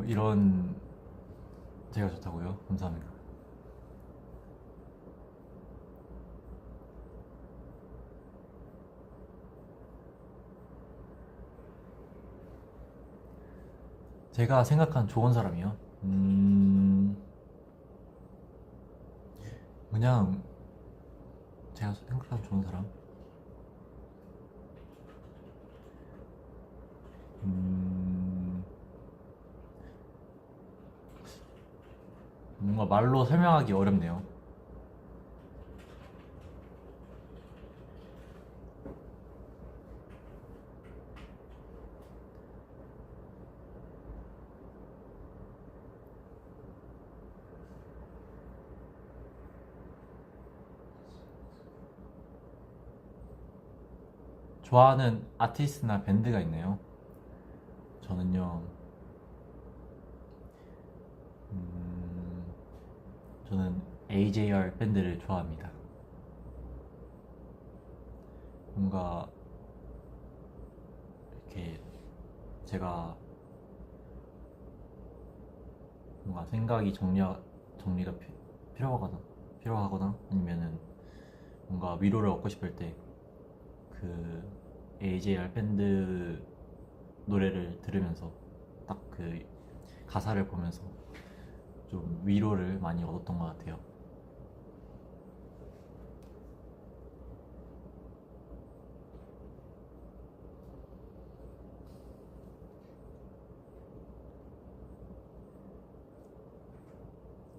이런 제가 좋다고요? 감사합니다. 제가 생각한 좋은 사람이요? 그냥 제가 생각한 좋은 사람? 뭔가 말로 설명하기 어렵네요. 좋아하는 아티스트나 밴드가 있나요? 저는요, 저는 AJR 밴드를 좋아합니다. 뭔가 이렇게 제가 뭔가 생각이 정리가 필요하거나 아니면은 뭔가 위로를 얻고 싶을 때 그 AJR 밴드 노래를 들으면서 딱 그 가사를 보면서 좀 위로를 많이 얻었던 것 같아요.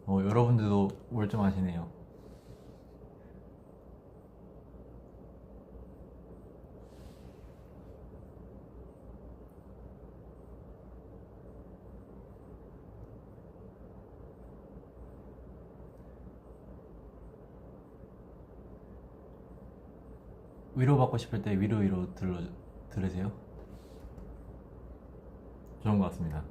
여러분들도 멀쩡하시네요. 위로받고 싶을 때 위로 들으세요? 좋은 것 같습니다.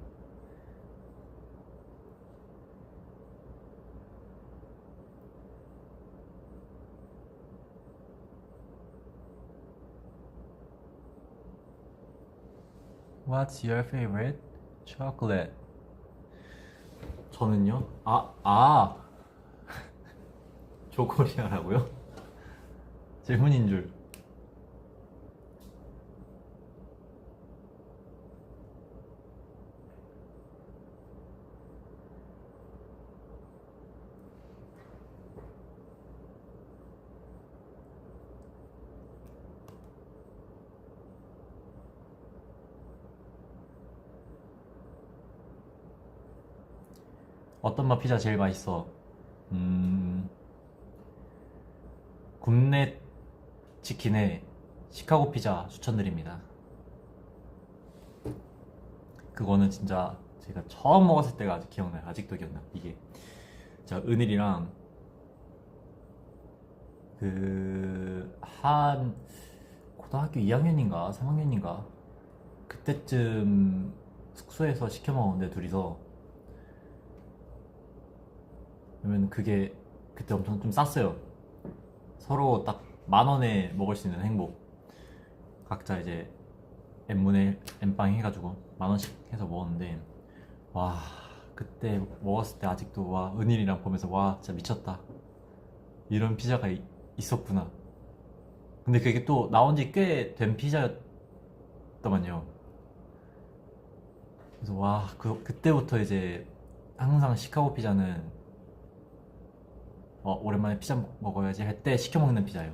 What's your favorite chocolate? 저는요? 조코리아라고요? 질문인 줄. 어떤 맛 피자 제일 맛있어? 굽네 치킨의 시카고 피자 추천드립니다. 그거는 진짜 제가 처음 먹었을 때가 아직 기억나요. 아직도 기억나요. 이게 제가 은일이랑 한 고등학교 2학년인가 3학년인가 그때쯤 숙소에서 시켜 먹었는데 둘이서, 그러면 그게 그때 엄청 좀 쌌어요. 서로 딱 10,000원에 먹을 수 있는 행복. 각자 이제 n분의 n빵 해가지고 10,000원씩 해서 먹었는데, 와 그때 먹었을 때 아직도 와 은일이랑 보면서 와 진짜 미쳤다, 이런 피자가 있었구나. 근데 그게 또 나온 지 꽤 된 피자였더만요. 그래서 와 그때부터 이제 항상 시카고 피자는 오랜만에 피자 먹어야지 할 때 시켜 먹는 피자예요.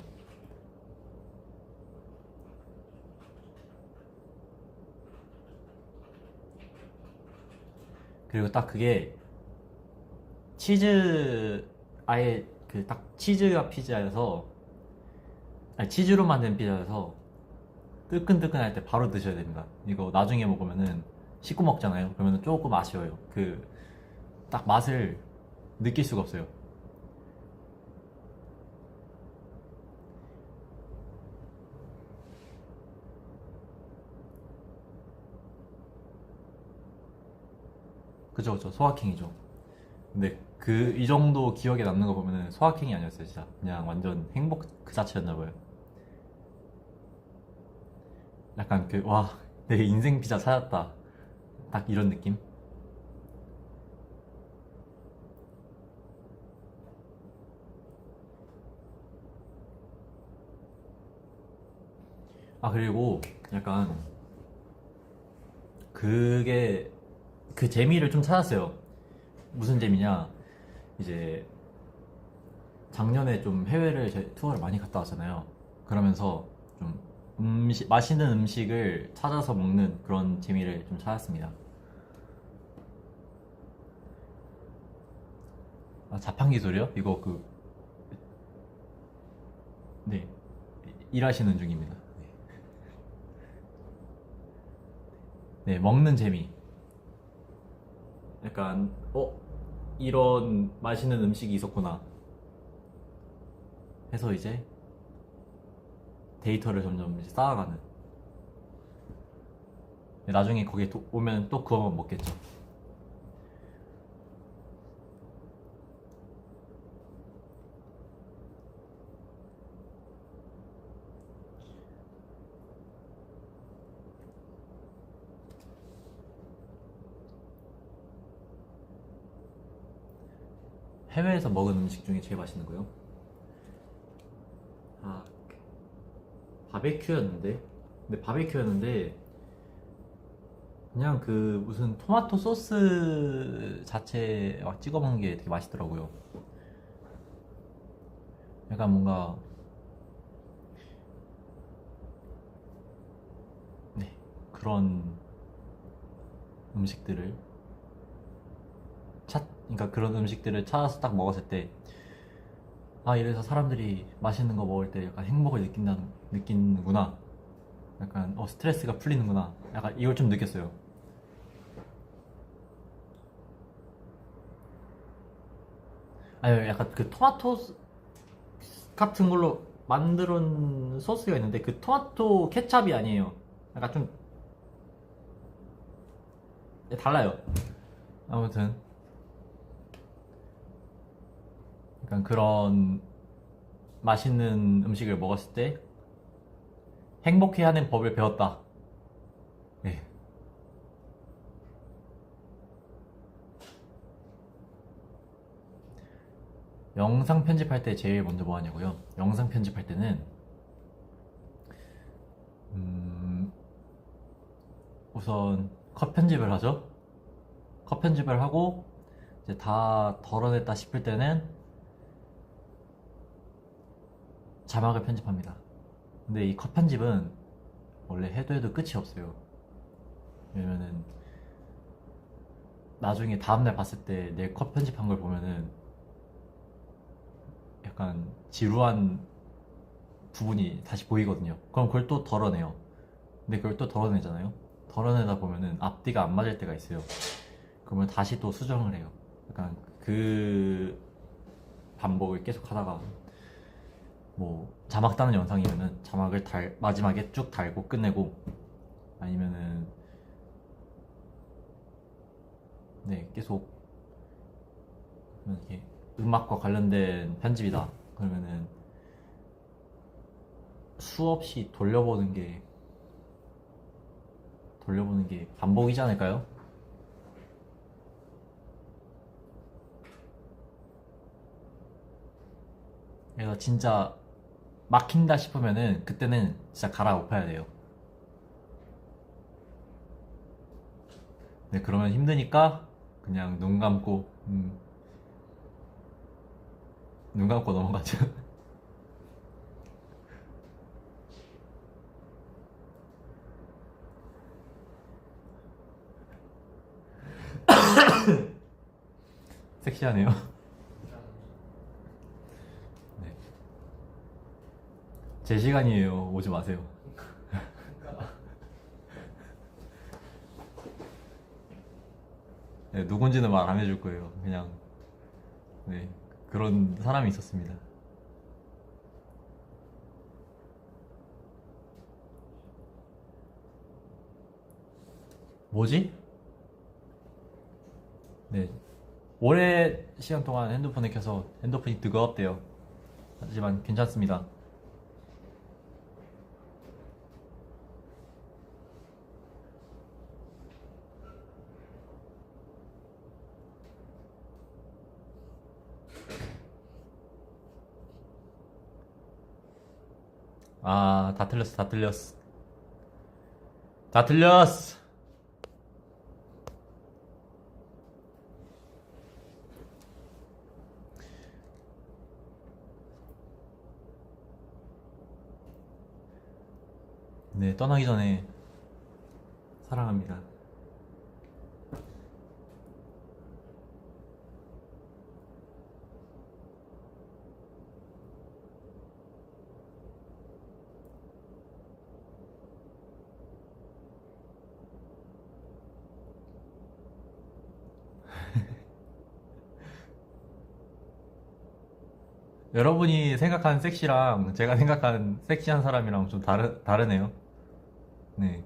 그리고 딱 그게 치즈, 아예 그 딱 치즈가 피자여서, 아니 치즈로 만든 피자여서 뜨끈뜨끈할 때 바로 드셔야 됩니다. 이거 나중에 먹으면은 씻고 먹잖아요. 그러면은 조금 아쉬워요. 그 딱 맛을 느낄 수가 없어요. 그죠, 그죠. 소확행이죠. 근데 이 정도 기억에 남는 거 보면은 소확행이 아니었어요, 진짜. 그냥 완전 행복 그 자체였나 봐요. 약간 와, 내 인생 피자 찾았다. 딱 이런 느낌? 아, 그리고 약간 그 재미를 좀 찾았어요. 무슨 재미냐? 이제 작년에 좀 해외를 투어를 많이 갔다 왔잖아요. 그러면서 좀 맛있는 음식을 찾아서 먹는 그런 재미를 좀 찾았습니다. 아, 자판기 소리요? 이거 네, 일하시는 중입니다. 네, 먹는 재미. 약간 이런 맛있는 음식이 있었구나 해서 이제 데이터를 점점 이제 쌓아가는. 나중에 거기에 오면 또 그거만 먹겠죠. 해외에서 먹은 음식 중에 제일 맛있는 거요? 아, 바베큐였는데. 근데 바베큐였는데 그냥 무슨 토마토 소스 자체 막 찍어 먹는 게 되게 맛있더라고요. 약간 뭔가 네, 그런 음식들을 그러니까 그런 음식들을 찾아서 딱 먹었을 때, 아, 이래서 사람들이 맛있는 거 먹을 때 약간 행복을 느끼는구나. 약간 스트레스가 풀리는구나. 약간 이걸 좀 느꼈어요. 아니, 약간 토마토 같은 걸로 만든 소스가 있는데 그 토마토 케찹이 아니에요. 약간 좀 달라요. 아무튼 약간 그런 맛있는 음식을 먹었을 때 행복해하는 법을 배웠다. 네. 영상 편집할 때 제일 먼저 뭐 하냐고요? 영상 편집할 때는 우선 컷 편집을 하죠. 컷 편집을 하고 이제 다 덜어냈다 싶을 때는 자막을 편집합니다. 근데 이 컷 편집은 원래 해도 끝이 없어요. 왜냐면은 나중에 다음날 봤을 때 내 컷 편집한 걸 보면은 약간 지루한 부분이 다시 보이거든요. 그럼 그걸 또 덜어내요. 근데 그걸 또 덜어내잖아요. 덜어내다 보면은 앞뒤가 안 맞을 때가 있어요. 그러면 다시 또 수정을 해요. 약간 그 반복을 계속 하다가 뭐 자막 따는 영상이면은 자막을 마지막에 쭉 달고 끝내고, 아니면은 네, 계속 이렇게 음악과 관련된 편집이다 그러면은 수없이 돌려보는 게 반복이지 않을까요? 그래서 진짜 막힌다 싶으면은 그때는 진짜 갈아엎어야 돼요. 네, 그러면 힘드니까 그냥 눈 감고 넘어가죠. 섹시하네요. 네. 제 시간이에요. 오지 마세요. 네, 누군지는 말 안 해줄 거예요. 그냥 네, 그런 사람이 있었습니다. 뭐지? 네, 오래 시간 동안 핸드폰을 켜서 핸드폰이 뜨거웠대요. 하지만 괜찮습니다. 아, 다 틀렸어, 다 틀렸어. 다 틀렸어! 네, 떠나기 전에 사랑합니다. 여러분이 생각하는 섹시랑 제가 생각하는 섹시한 사람이랑 좀 다르네요. 네.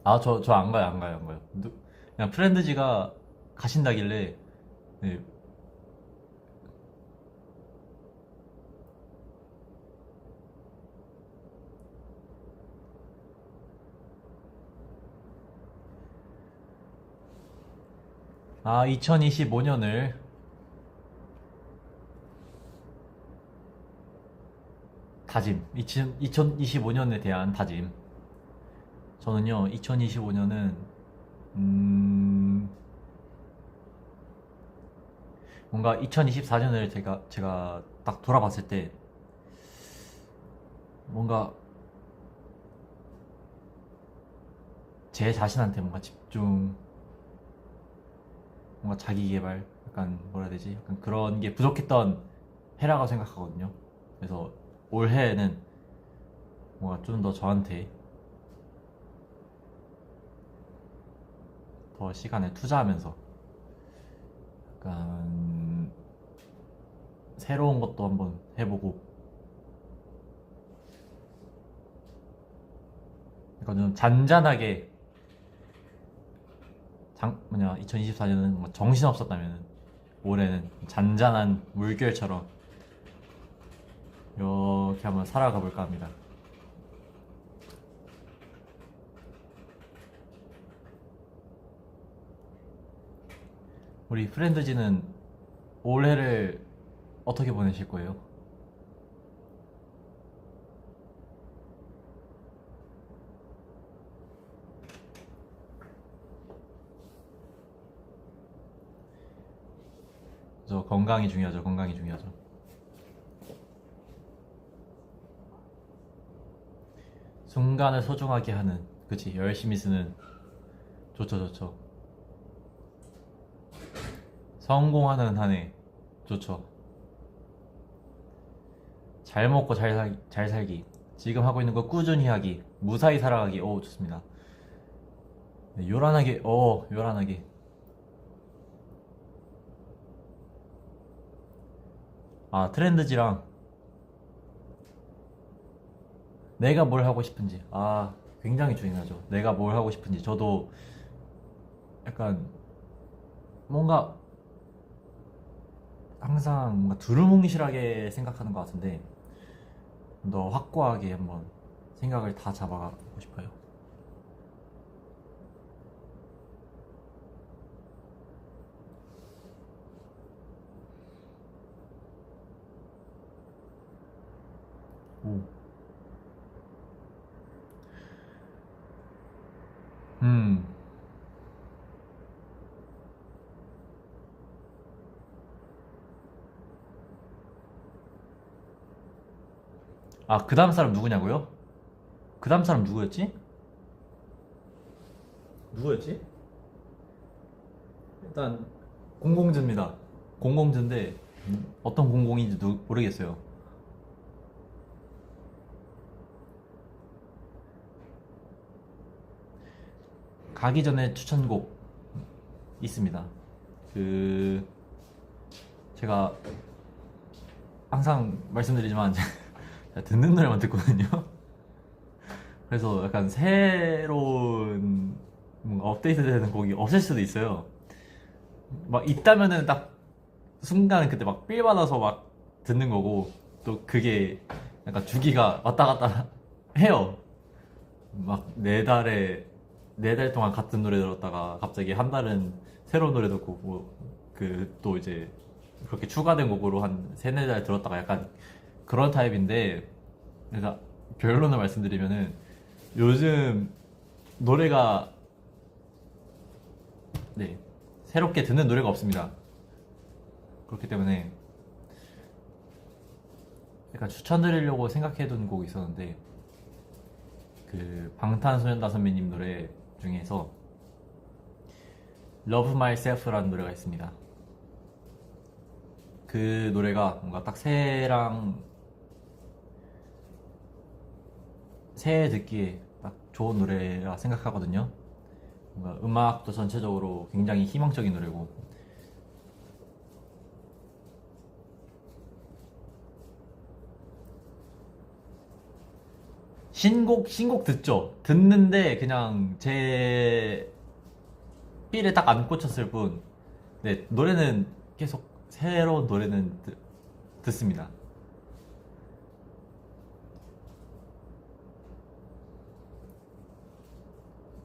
아, 저 안 가요, 안 가요, 안 가요. 그냥 프렌드지가 가신다길래, 네. 아, 2025년을 다짐. 2025년에 대한 다짐. 저는요, 2025년은, 뭔가 2024년을 제가 딱 돌아봤을 때, 뭔가 제 자신한테 뭔가 집중, 뭔가 자기 개발, 약간 뭐라 해야 되지? 약간 그런 게 부족했던 해라고 생각하거든요. 그래서 올해에는 뭔가 좀 더 저한테 더 시간을 투자하면서 약간 새로운 것도 한번 해보고 약간 좀 잔잔하게 2024년은 정신없었다면 올해는 잔잔한 물결처럼 이렇게 한번 살아가 볼까 합니다. 우리 프렌드지는 올해를 어떻게 보내실 거예요? 저 건강이 중요하죠. 건강이 중요하죠. 순간을 소중하게 하는, 그치, 열심히 쓰는, 좋죠. 성공하는 한 해, 좋죠. 잘 먹고 잘 살기, 지금 하고 있는 거 꾸준히 하기, 무사히 살아가기, 오, 좋습니다. 네, 요란하게, 요란하게. 아, 트렌드지랑 내가 뭘 하고 싶은지, 아, 굉장히 중요하죠. 내가 뭘 하고 싶은지. 저도 약간 뭔가 항상 뭔가 두루뭉실하게 생각하는 것 같은데 좀 더 확고하게 한번 생각을 다 잡아가고 싶어요. 오. 음. 아, 그 다음 사람 누구냐고요? 그 다음 사람 누구였지? 누구였지? 일단 공공주입니다. 공공주인데 어떤 공공인지 모르겠어요. 가기 전에 추천곡 있습니다. 그 제가 항상 말씀드리지만 제가 듣는 노래만 듣거든요. 그래서 약간 새로운 뭔가 업데이트되는 곡이 없을 수도 있어요. 막 있다면은 딱 순간 그때 막 삘 받아서 막 듣는 거고, 또 그게 약간 주기가 왔다 갔다 해요. 막 네 달 동안 같은 노래 들었다가 갑자기 한 달은 새로운 노래 듣고 그 또 이제 그렇게 추가된 곡으로 한 세네 달 들었다가 약간 그런 타입인데, 그래서 결론을 말씀드리면은 요즘 노래가 네 새롭게 듣는 노래가 없습니다. 그렇기 때문에 약간 추천드리려고 생각해둔 곡이 있었는데, 그 방탄소년단 선배님 노래 중에서 Love Myself라는 노래가 있습니다. 그 노래가 뭔가 딱 새해 듣기에 딱 좋은 노래라 생각하거든요. 뭔가 음악도 전체적으로 굉장히 희망적인 노래고, 신곡 듣죠? 듣는데 그냥 제 삘에 딱 안 꽂혔을 뿐, 네, 노래는 계속 새로운 노래는 듣습니다.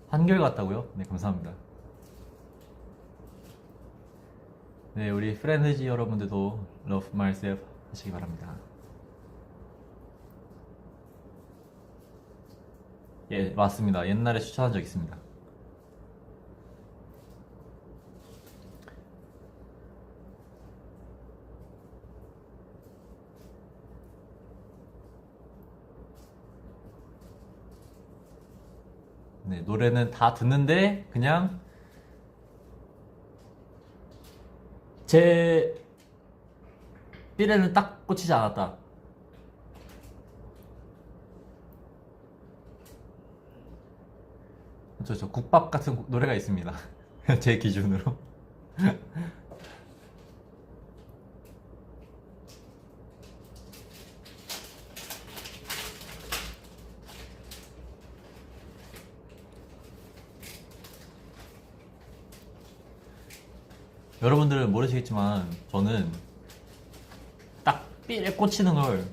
한결같다고요? 네, 감사합니다. 네, 우리 프렌드지 여러분들도 Love Myself 하시기 바랍니다. 예, 맞습니다. 옛날에 추천한 적 있습니다. 네, 노래는 다 듣는데 그냥 제 삘에는 딱 꽂히지 않았다. 저 국밥 같은 노래가 있습니다. 제 기준으로. 여러분들은 모르시겠지만 저는 딱 삘에 꽂히는 걸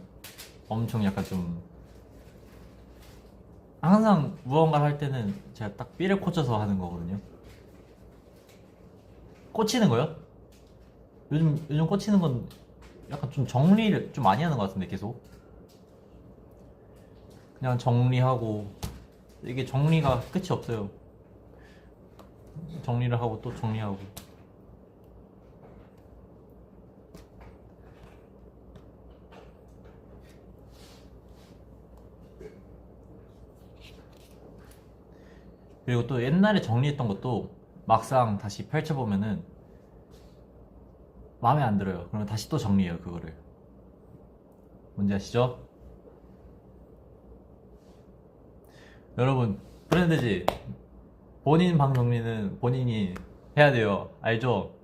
엄청 약간 좀, 항상 무언가를 할 때는 제가 딱 삘에 꽂혀서 하는 거거든요. 꽂히는 거요? 요즘 꽂히는 건 약간 좀 정리를 좀 많이 하는 것 같은데, 계속 그냥 정리하고, 이게 정리가 끝이 없어요. 정리를 하고 또 정리하고. 그리고 또 옛날에 정리했던 것도 막상 다시 펼쳐보면은 마음에 안 들어요. 그러면 다시 또 정리해요, 그거를. 뭔지 아시죠? 여러분, 브랜드지 본인 방 정리는 본인이 해야 돼요. 알죠?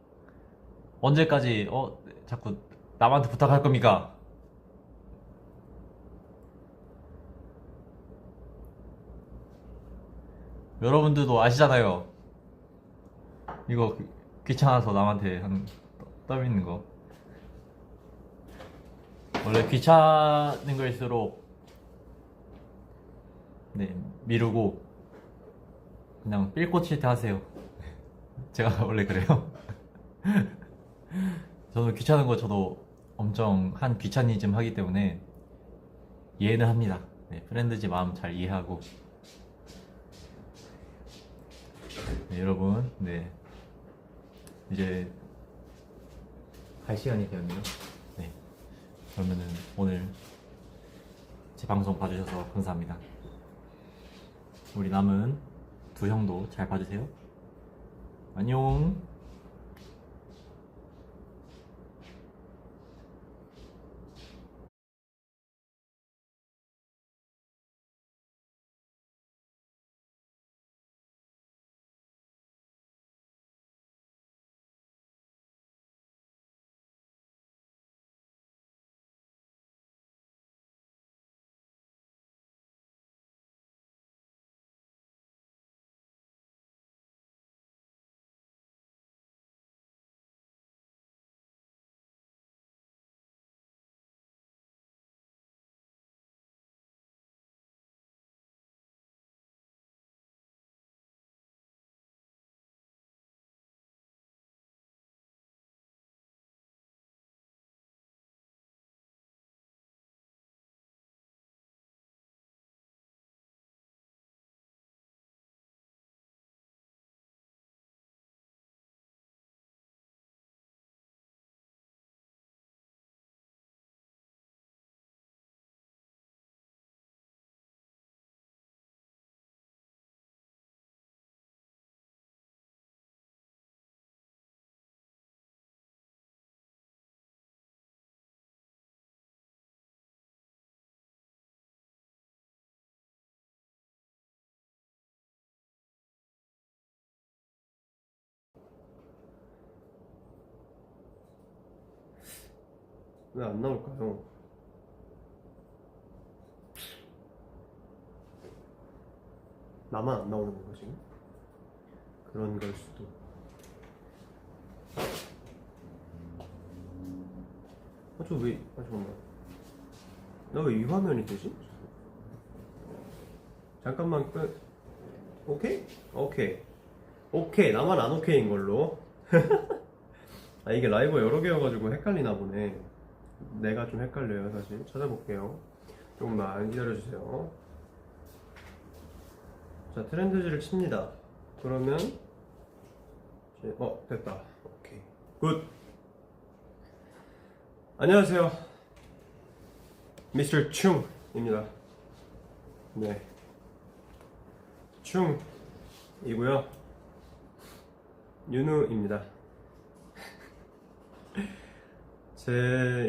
언제까지 자꾸 남한테 부탁할 겁니까? 여러분들도 아시잖아요. 이거 귀찮아서 남한테 떠미는 거. 원래 귀찮은 걸수록 네, 미루고 그냥 삘 꽂힐 때 하세요. 제가 원래 그래요. 저도 귀찮은 거 저도 엄청 한 귀차니즘 하기 때문에 이해는 합니다. 네, 프렌드지 마음 잘 이해하고. 네, 여러분, 네, 이제 갈 시간이 되었네요. 네, 그러면은 오늘 제 방송 봐주셔서 감사합니다. 우리 남은 두 형도 잘 봐주세요. 안녕. 왜 안 나올까요? 나만 안 나오는 건가 지금? 그런 걸 수도. 잠깐만. 나 왜 이 화면이 되지? 잠깐만 오케이? 오케이. 나만 안 오케이인 걸로. 아, 이게 라이브가 여러 개여가지고 헷갈리나 보네. 내가 좀 헷갈려요, 사실. 찾아볼게요. 조금만 기다려주세요. 자, 트렌드지를 칩니다. 그러면 됐다. 오케이. 굿. 안녕하세요. 미스터 충입니다. 네. 충이고요. 윤우입니다.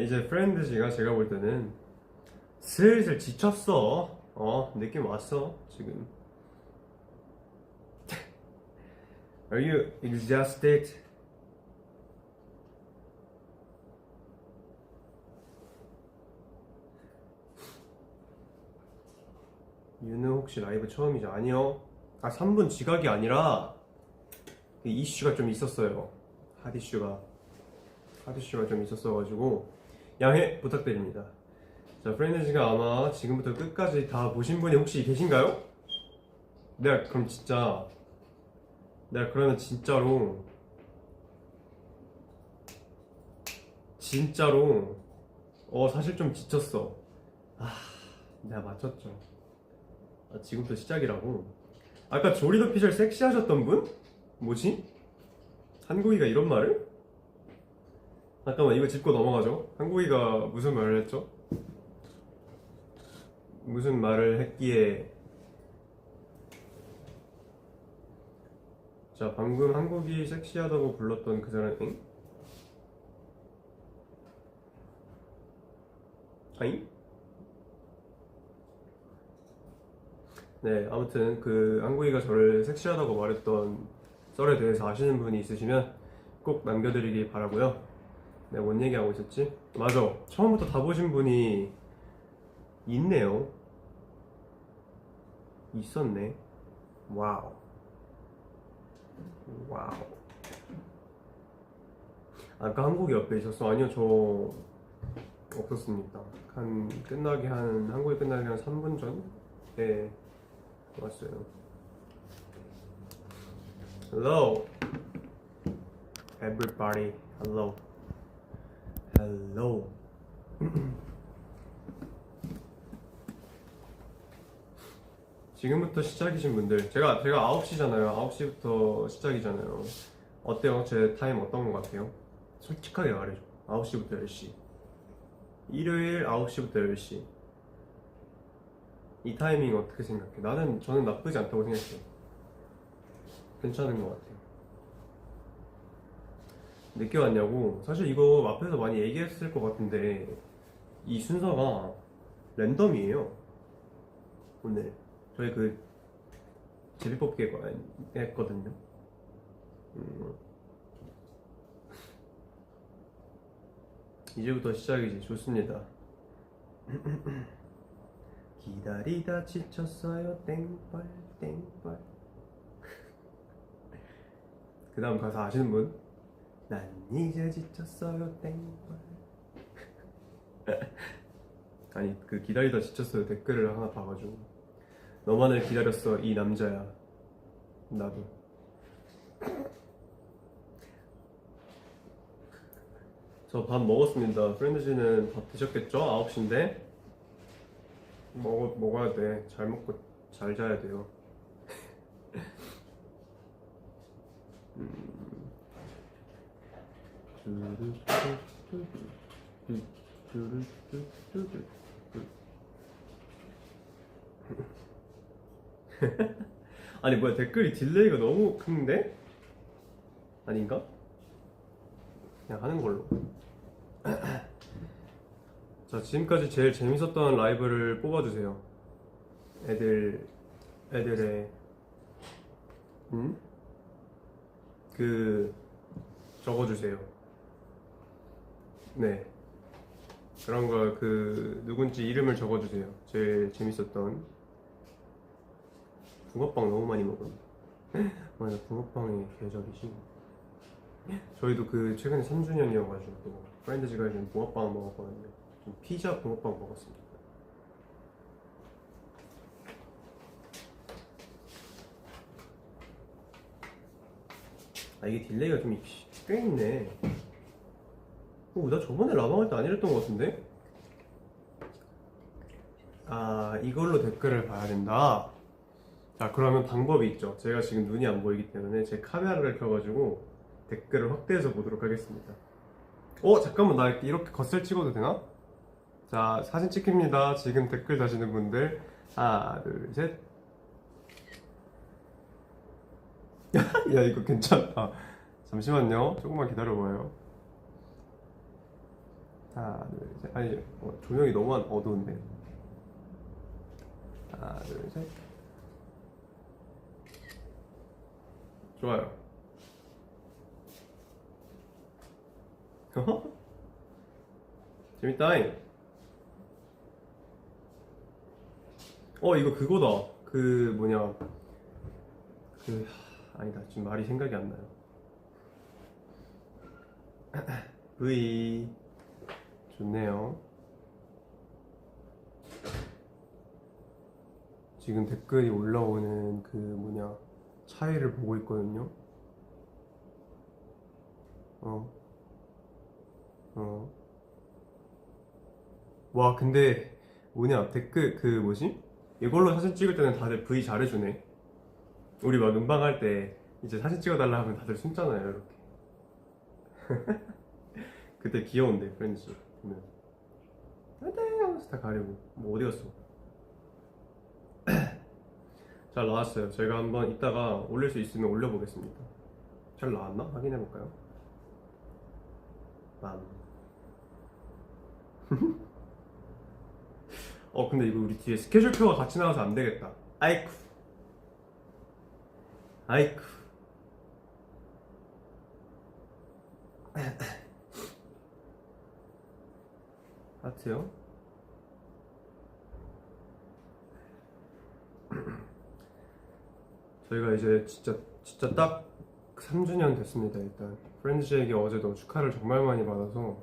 이제 프렌드지가 제가 볼 때는 슬슬 지쳤어. 느낌 왔어, 지금. Are you exhausted? 윤우 혹시 라이브 처음이죠? 아니요. 3분 지각이 아니라 이슈가 좀 있었어요. 핫 이슈가 좀 있었어가지고 양해 부탁드립니다. 자, 프렌드지가 아마 지금부터 끝까지 다 보신 분이 혹시 계신가요? 내가 그러면 진짜로 사실 좀 지쳤어. 내가 맞췄죠. 지금부터 시작이라고. 아까 조리더 피셜 섹시하셨던 분? 뭐지? 한국이가 이런 말을? 잠깐만, 이거 짚고 넘어가죠. 한국이가 무슨 말을 했죠? 무슨 말을 했기에. 자, 방금 한국이 섹시하다고 불렀던 그 사람, 응? 아잉? 네, 아무튼 그 한국이가 저를 섹시하다고 말했던 썰에 대해서 아시는 분이 있으시면 꼭 남겨드리기 바라고요. 내가 뭔 얘기하고 있었지? 맞아, 처음부터 다 보신 분이 있네요. 있었네. 와우. 아까 한국이 옆에 있었어? 아니요, 저 없었습니다. 한국이 끝나기 한 3분 전에 왔어요. Hello, everybody. Hello. 지금부터 시작이신 분들, 제가 9시잖아요. 9시부터 시작이잖아요. 어때요? 제 타임 어떤 것 같아요? 솔직하게 말해줘. 9시부터 10시. 일요일 9시부터 10시. 이 타이밍 어떻게 생각해? 저는 나쁘지 않다고 생각해요. 괜찮은 것 같아요. 늦게 왔냐고? 사실 이거 앞에서 많이 얘기했을 것 같은데 이 순서가 랜덤이에요. 오늘 저희 그 제비뽑기 했거든요. 이제부터 시작이지. 좋습니다. 기다리다 지쳤어요. 땡벌. 그 다음 가사 아시는 분? 난 이제 지쳤어요. 땡벌. 아니, 그 기다리다 지쳤어요 댓글을 하나 봐가지고 너만을 기다렸어 이 남자야. 나도. 저 밥 먹었습니다. 프렌드지는 밥 드셨겠죠? 9시인데 먹어야 돼. 잘 먹고 잘 자야 돼요. 아니 뭐야, 댓글이 딜레이가 너무 큰데? 아닌가? 그냥 하는 걸로. 자, 지금까지 제일 재밌었던 라이브를 뽑아주세요. 애들의 적어주세요. 네. 그런 거 그 누군지 이름을 적어주세요. 제일 재밌었던. 붕어빵 너무 많이 먹었네. 맞아, 붕어빵의 계절이지. 저희도 그 최근에 3주년이어가지고 또 프렌드즈가 이제 붕어빵 먹었거든요. 좀 피자 붕어빵 먹었습니다. 아, 이게 딜레이가 좀 꽤 있네. 나 저번에 라방할 때 안 이랬던 것 같은데? 아, 이걸로 댓글을 봐야 된다. 자, 그러면 방법이 있죠. 제가 지금 눈이 안 보이기 때문에 제 카메라를 켜가지고 댓글을 확대해서 보도록 하겠습니다. 잠깐만, 나 이렇게 겉을 찍어도 되나? 자, 사진 찍힙니다. 지금 댓글 다시는 분들 하나, 둘, 셋. 야, 이거 괜찮다. 잠시만요. 조금만 기다려봐요. 하나, 둘, 셋. 아니, 조명이 너무 어두운데. 하나, 둘, 셋. 좋아요. 재밌다잉. 이거 그거다. 그 뭐냐. 아니다. 지금 말이 생각이 안 나요. V. 좋네요. 지금 댓글이 올라오는 그 뭐냐 차이를 보고 있거든요. 와, 근데 뭐냐 댓글 그 뭐지? 이걸로 사진 찍을 때는 다들 V 잘해주네. 우리 막 음방할 때 이제 사진 찍어달라 하면 다들 숨잖아요, 이렇게. 그때 귀여운데 프렌즈 보면 안돼 하면서 다 가리고. 뭐 어디 갔어? 잘 나왔어요. 제가 한번 이따가 올릴 수 있으면 올려보겠습니다. 잘 나왔나? 확인해볼까요? 근데 이거 우리 뒤에 스케줄표가 같이 나와서 안 되겠다. 아이쿠. 하트요? 저희가 이제 진짜 딱 3주년 됐습니다. 일단 프렌즈에게 어제도 축하를 정말 많이 받아서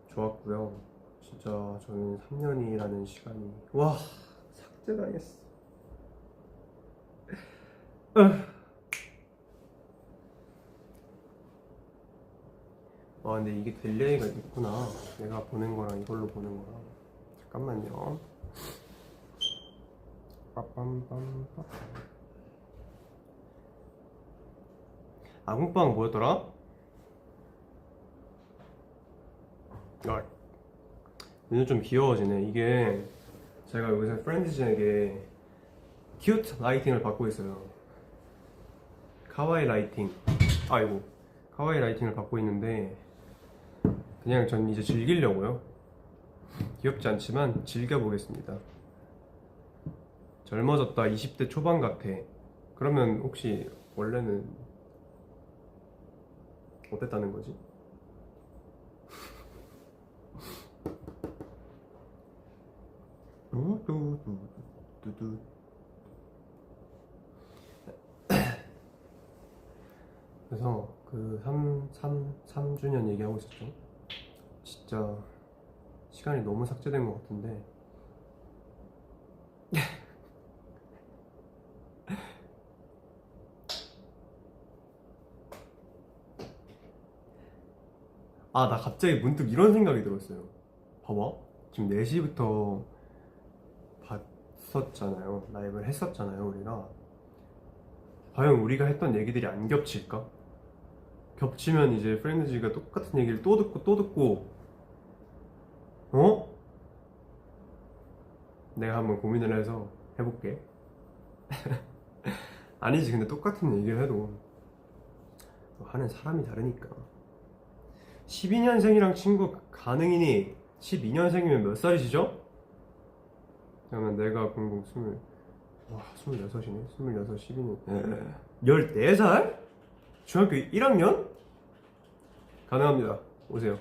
좋았고요. 진짜 저는 3년이라는 시간이 삭제당했어. 근데 이게 딜레이가 있구나. 내가 보낸 거랑 이걸로 보는 거랑. 잠깐만요. 빠빰빰빰. 아궁빵 뭐였더라? 눈이 좀 귀여워지네. 이게 제가 여기서 프렌드즈에게 큐트 라이팅을 받고 있어요. 카와이 라이팅. 카와이 라이팅을 받고 있는데 그냥 전 이제 즐기려고요. 귀엽지 않지만 즐겨보겠습니다. 젊어졌다. 20대 초반 같아. 그러면 혹시 원래는 어땠다는 거지? 그래서 그 3주년 얘기하고 있었죠. 진짜 시간이 너무 삭제된 것 같은데 나 갑자기 문득 이런 생각이 들었어요. 봐봐, 지금 4시부터 봤었잖아요. 라이브를 했었잖아요, 우리가. 과연 우리가 했던 얘기들이 안 겹칠까? 겹치면 이제 프렌드즈가 똑같은 얘기를 또 듣고 내가 한번 고민을 해서 해볼게. 아니지, 근데 똑같은 얘기를 해도 하는 사람이 다르니까. 12년생이랑 친구 가능이니 12년생이면 몇 살이시죠? 그러면 내가 26이네. 26, 12년 14살? 중학교 1학년? 가능합니다. 오세요.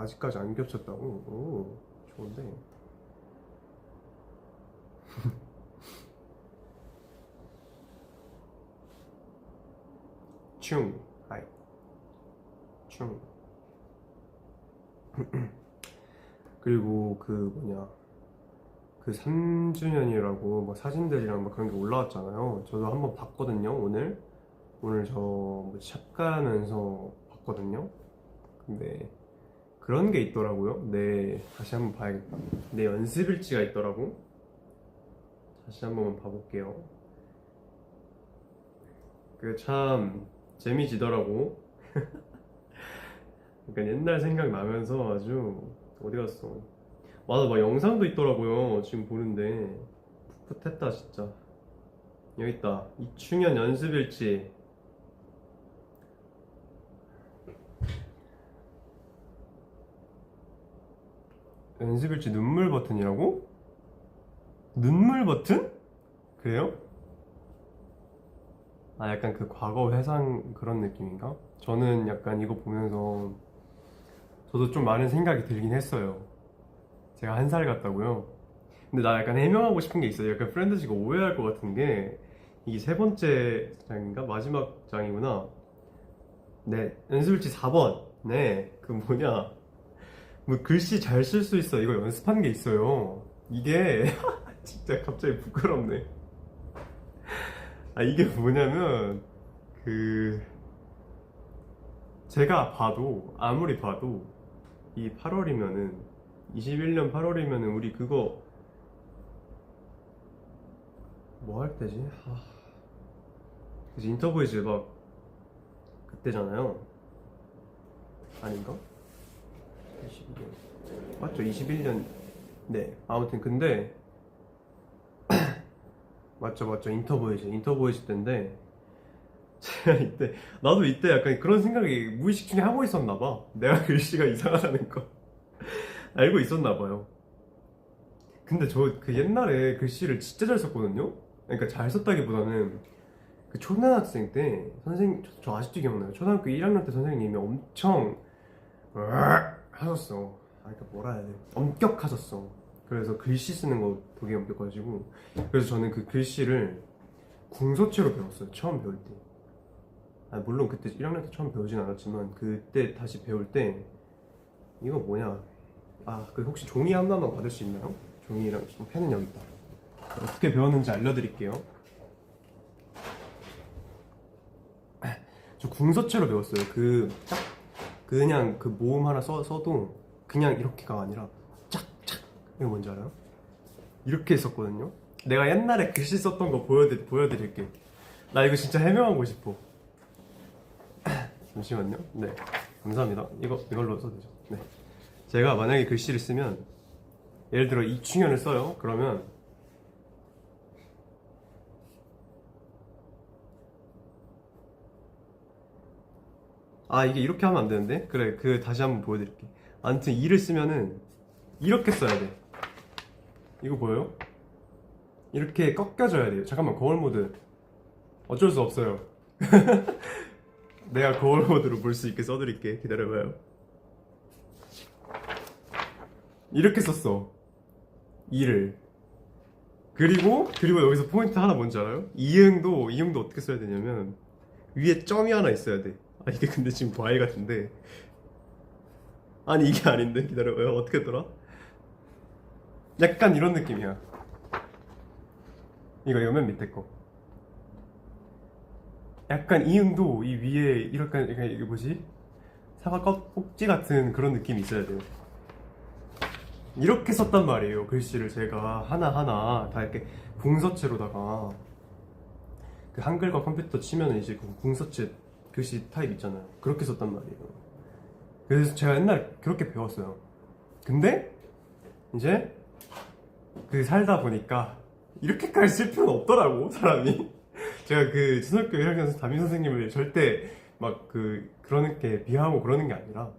아직까지 안 겹쳤다고? 오, 좋은데. 충, 아이, 충. 그리고 그 뭐냐, 그 3주년이라고 뭐 사진들이랑 막 그런 게 올라왔잖아요. 저도 한번 봤거든요. 오늘 저 샵 가면서 봤거든요. 근데 그런 게 있더라고요. 다시 한번 봐야겠다. 내 연습일지가 있더라고. 다시 한번 봐볼게요. 그 참 재미지더라고. 그러니까 옛날 생각 나면서 아주 어디 갔어? 맞아, 막 영상도 있더라고요. 지금 보는데 풋풋했다 진짜. 여기 있다. 2주년 연습일지. 연습일지 눈물 버튼이라고? 눈물 버튼? 그래요? 아, 약간 그 과거 회상 그런 느낌인가? 저는 약간 이거 보면서 저도 좀 많은 생각이 들긴 했어요. 제가 1살 같다고요? 근데 나 약간 해명하고 싶은 게 있어요. 약간 프렌드즈가 오해할 것 같은 게, 이게 3번째 장인가? 마지막 장이구나. 네, 연습일지 4번. 네, 그 뭐냐, 뭐 글씨 잘 쓸 수 있어, 이거 연습한 게 있어요. 이게 진짜 갑자기 부끄럽네. 아, 이게 뭐냐면 제가 봐도, 아무리 봐도 이 8월이면은 21년 8월이면은 우리 그거 뭐 할 때지? 그래서 인터보이즈 막 그때잖아요. 아닌가? 21년 맞죠? 21년. 네, 아무튼 근데 맞죠, 인터보이즈 때인데, 제가 나도 이때 약간 그런 생각이 무의식 중에 하고 있었나 봐. 내가 글씨가 이상하다는 거 알고 있었나 봐요. 근데 저 그 옛날에 글씨를 진짜 잘 썼거든요. 그러니까 잘 썼다기보다는 그 초등학생 때 저 아직도 기억나요. 초등학교 1학년 때 선생님이 엄청 하셨어. 그러니까 뭐라 해야 돼, 엄격하셨어. 그래서 글씨 쓰는 거 되게 엄격해가지고, 그래서 저는 그 글씨를 궁서체로 배웠어요, 처음 배울 때. 물론 그때 1학년 때 처음 배우진 않았지만, 그때 다시 배울 때 이거 뭐냐, 그 혹시 종이 하나만 받을 수 있나요? 종이랑 펜은 여기 있다. 어떻게 배웠는지 알려드릴게요. 저 궁서체로 배웠어요. 그냥 그 모음 하나 써도 그냥 이렇게가 아니라 짝짝, 이거 뭔지 알아요? 이렇게 했었거든요. 내가 옛날에 글씨 썼던 거 보여드릴게. 나 이거 진짜 해명하고 싶어. 잠시만요. 네, 감사합니다. 이걸로 써도 되죠? 네. 제가 만약에 글씨를 쓰면, 예를 들어 2충현을 써요. 그러면 이게 이렇게 하면 안 되는데? 그래, 다시 한번 보여드릴게. 아무튼 2를 쓰면은 이렇게 써야 돼. 이거 보여요? 이렇게 꺾여져야 돼요. 잠깐만, 거울 모드. 어쩔 수 없어요. 내가 거울 모드로 볼 수 있게 써드릴게. 기다려봐요. 이렇게 썼어, 2를. 그리고 여기서 포인트 하나 뭔지 알아요? 이응도 어떻게 써야 되냐면, 위에 점이 하나 있어야 돼. 이게 근데 지금 과일 같은데, 아니 이게 아닌데, 기다려봐요. 어떻게 했더라? 약간 이런 느낌이야. 이거 맨 밑에 거. 약간 이응도 이 위에 이렇게, 이게 뭐지? 사과 꼭지 같은 그런 느낌이 있어야 돼요. 이렇게 썼단 말이에요, 글씨를. 제가 하나하나 다 이렇게 궁서체로다가, 그 한글과 컴퓨터 치면은 이제 그 궁서체 글씨 타입 있잖아요. 그렇게 썼단 말이에요. 그래서 제가 옛날에 그렇게 배웠어요. 근데 이제 살다 보니까 이렇게까지 쓸 필요는 없더라고, 사람이. 제가 그 초등학교 1학년 담임 선생님을 절대 막 그렇게 비하하고 그러는 게 아니라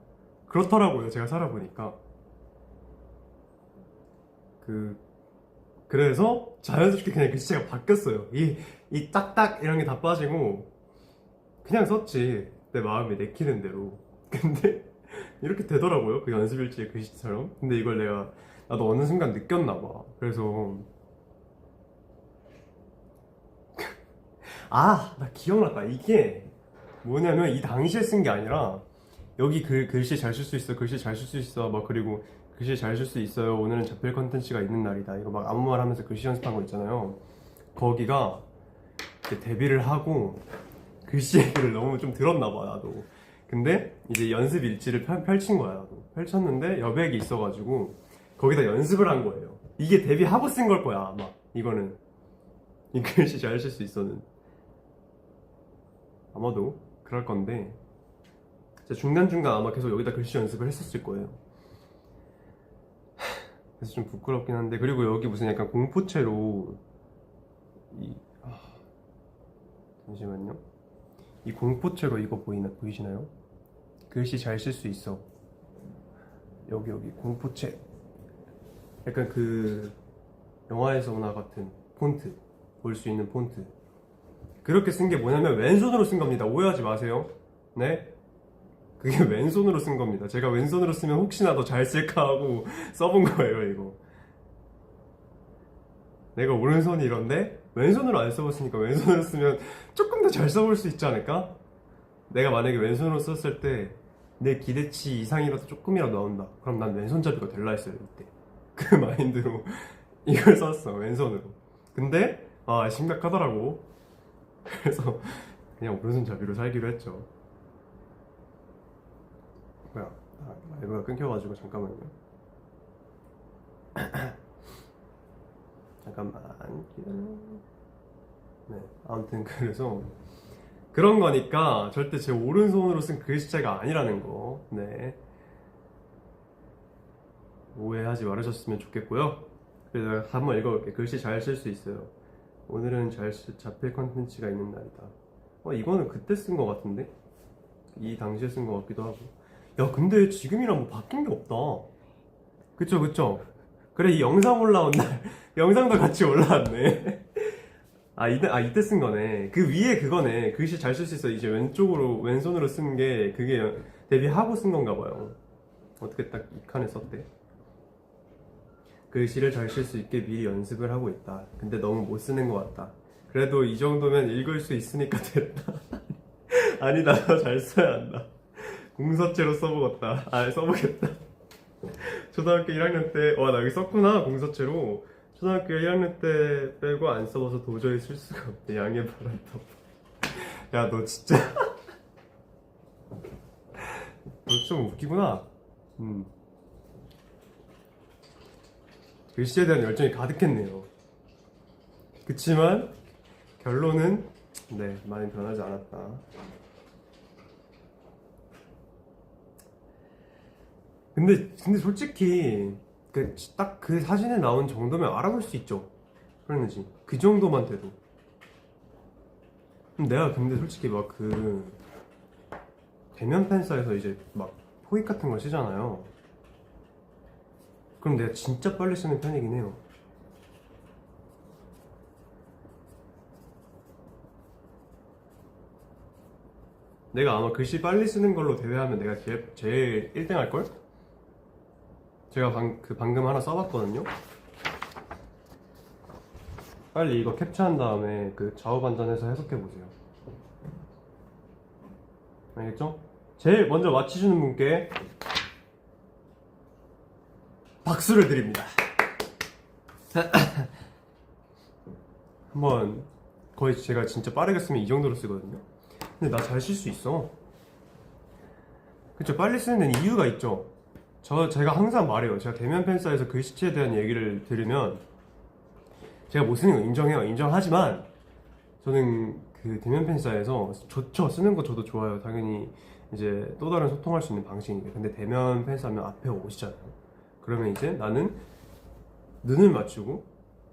그렇더라고요, 제가 살아보니까. 그래서 자연스럽게 그냥 글씨가 바뀌었어요. 이 딱딱 이런 게 다 빠지고 그냥 썼지, 내 마음에 내키는 대로. 근데 이렇게 되더라고요. 그 연습일지의 글씨처럼. 근데 이걸 나도 어느 순간 느꼈나 봐. 그래서 나 기억났다. 이게 뭐냐면 이 당시에 쓴 게 아니라 여기 글씨 잘 쓸 수 있어, 글씨 잘 쓸 수 있어, 막 그리고 글씨 잘 쓸 수 있어요. 오늘은 잡힐 컨텐츠가 있는 날이다. 이거 막 아무 말 하면서 글씨 연습한 거 있잖아요. 거기가 이제 데뷔를 하고 글씨 얘기를 너무 좀 들었나 봐, 나도. 근데 이제 연습 일지를 펼친 거야, 나도. 펼쳤는데 여백이 있어가지고 거기다 연습을 한 거예요. 이게 데뷔하고 쓴 걸 거야, 아마. 이거는. 이 글씨 잘 쓸 수 있어는. 아마도 그럴 건데 진짜 중간중간 아마 계속 여기다 글씨 연습을 했었을 거예요. 그래서 좀 부끄럽긴 한데, 그리고 여기 무슨 약간 공포체로 잠시만요. 이 공포체로 이거 보이시나요? 글씨 잘 쓸 수 있어. 여기 공포체. 약간 그 영화에서나 같은 폰트, 볼 수 있는 폰트. 그렇게 쓴 게 뭐냐면 왼손으로 쓴 겁니다. 오해하지 마세요. 네? 그게 왼손으로 쓴 겁니다. 제가 왼손으로 쓰면 혹시나 더 잘 쓸까 하고 써본 거예요, 이거. 내가 오른손이 이런데 왼손으로 안 써봤으니까 왼손으로 쓰면 조금 더 잘 써볼 수 있지 않을까? 내가 만약에 왼손으로 썼을 때 내 기대치 이상이라도 조금이라도 나온다. 그럼 난 왼손잡이가 될라 했어요, 이때. 그 마인드로 이걸 썼어, 왼손으로. 근데 심각하더라고. 그래서 그냥 오른손잡이로 살기로 했죠. 뭐야, 라이브가 끊겨가지고 잠깐만요. 잠깐만 기다려. 네, 아무튼 그래서 그런 거니까 절대 제 오른손으로 쓴 글씨체가 아니라는 거. 네, 오해하지 말으셨으면 좋겠고요. 그래서 한번 읽어볼게요. 글씨 잘 쓸 수 있어요. 오늘은 잡힐 컨텐츠가 있는 날이다. 이거는 그때 쓴 거 같은데? 이 당시에 쓴 거 같기도 하고. 야, 근데 지금이랑 뭐 바뀐 게 없다. 그쵸. 그래, 이 영상 올라온 날 영상도 같이 올라왔네. 이때 쓴 거네. 그 위에 그거네. 글씨 잘 쓸 수 있어. 이제 왼손으로 쓴 게 그게 데뷔하고 쓴 건가 봐요. 어떻게 딱 이 칸에 썼대. 글씨를 잘 쓸 수 있게 미리 연습을 하고 있다. 근데 너무 못 쓰는 것 같다. 그래도 이 정도면 읽을 수 있으니까 됐다. 아니다, 더 잘 써야 한다. 공서체로 써보겠다. 초등학교 1학년 때, 나 여기 썼구나, 공서체로. 초등학교 1학년 때 빼고 안 써봐서 도저히 쓸 수가 없대. 양해 바란다. 야, 너 진짜. 너 좀 웃기구나. 글씨에 대한 열정이 가득했네요. 그치만 결론은 많이 변하지 않았다. 근데 솔직히 딱 그 사진에 나온 정도면 알아볼 수 있죠. 그러는지 그 정도만 돼도. 내가 근데 솔직히 막 그 대면 팬사에서 이제 막 포획 같은 걸 쓰잖아요. 그럼 내가 진짜 빨리 쓰는 편이긴 해요. 내가 아마 글씨 빨리 쓰는 걸로 대회하면 내가 제일 1등 할걸? 제가 방금 하나 써봤거든요? 빨리 이거 캡처한 다음에 그 좌우반전해서 해석해보세요. 알겠죠? 제일 먼저 맞히시는 분께 박수를 드립니다. 한번 거의 제가 진짜 빠르게 쓰면 이 정도로 쓰거든요. 근데 나 잘 쓸 수 있어. 그쵸? 빨리 쓰는 데는 이유가 있죠. 제가 항상 말해요. 제가 대면 팬사에서 글씨체에 대한 얘기를 들으면 제가 못 쓰는 거 인정해요. 인정하지만 저는 그 대면 팬사에서 좋죠. 쓰는 거 저도 좋아요. 당연히 이제 또 다른 소통할 수 있는 방식이니까. 근데 대면 팬사면 앞에 오시잖아요. 그러면 이제 나는 눈을 맞추고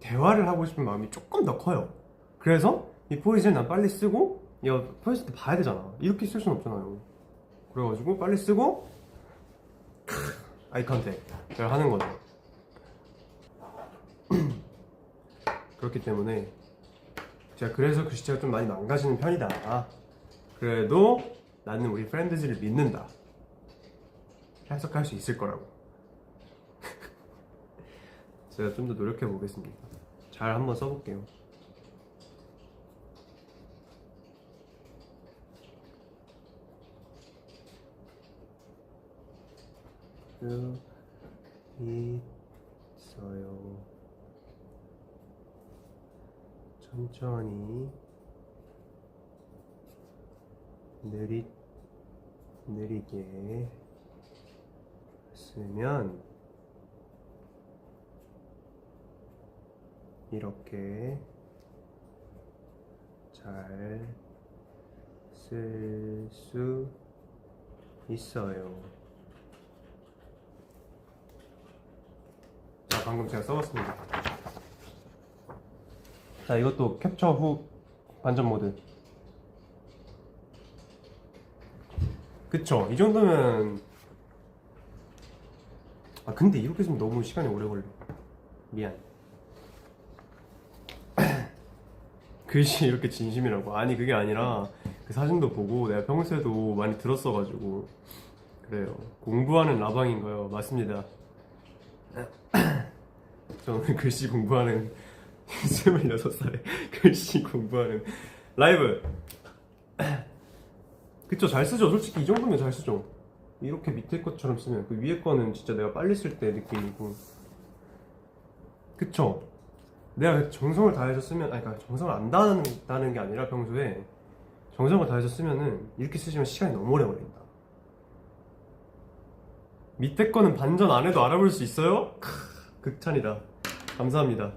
대화를 하고 싶은 마음이 조금 더 커요. 그래서 이 포이즈를 난 빨리 쓰고, 포이즈 때 봐야 되잖아. 이렇게 쓸 순 없잖아요. 그래가지고 빨리 쓰고 아이 컨택 잘 하는 거죠. 그렇기 때문에 제가 그래서 글씨체가 좀 많이 망가지는 편이다. 그래도 나는 우리 프렌드즈를 믿는다. 해석할 수 있을 거라고. 제가 좀 더 노력해 보겠습니다. 잘 한번 써볼게요. 있어요. 천천히 느리게 쓰면 이렇게 잘 쓸 수 있어요. 자, 방금 제가 써봤습니다. 자, 이것도 캡처 후 반전 모드. 그쵸? 이 정도면. 아, 근데 이렇게 쓰면 너무 시간이 오래 걸려. 미안. 글씨 이렇게 진심이라고. 아니, 그게 아니라 그 사진도 보고 내가 평소에도 많이 들었어가지고 그래요. 공부하는 라방인가요? 맞습니다. 저는 글씨 공부하는 26살에 글씨 공부하는 라이브. 그쵸, 잘 쓰죠. 솔직히 이 정도면 잘 쓰죠. 이렇게 밑에 것처럼 쓰면. 그 위에 거는 진짜 내가 빨리 쓸 때 느낌이고. 그쵸? 내가 정성을 다해서 쓰면, 아니, 그러니까 정성을 안 다한다는 게 아니라 평소에 정성을 다해서 쓰면은 이렇게 쓰시면 시간이 너무 오래 걸린다. 밑에 거는 반전 안 해도 알아볼 수 있어요? 극찬이다. 감사합니다.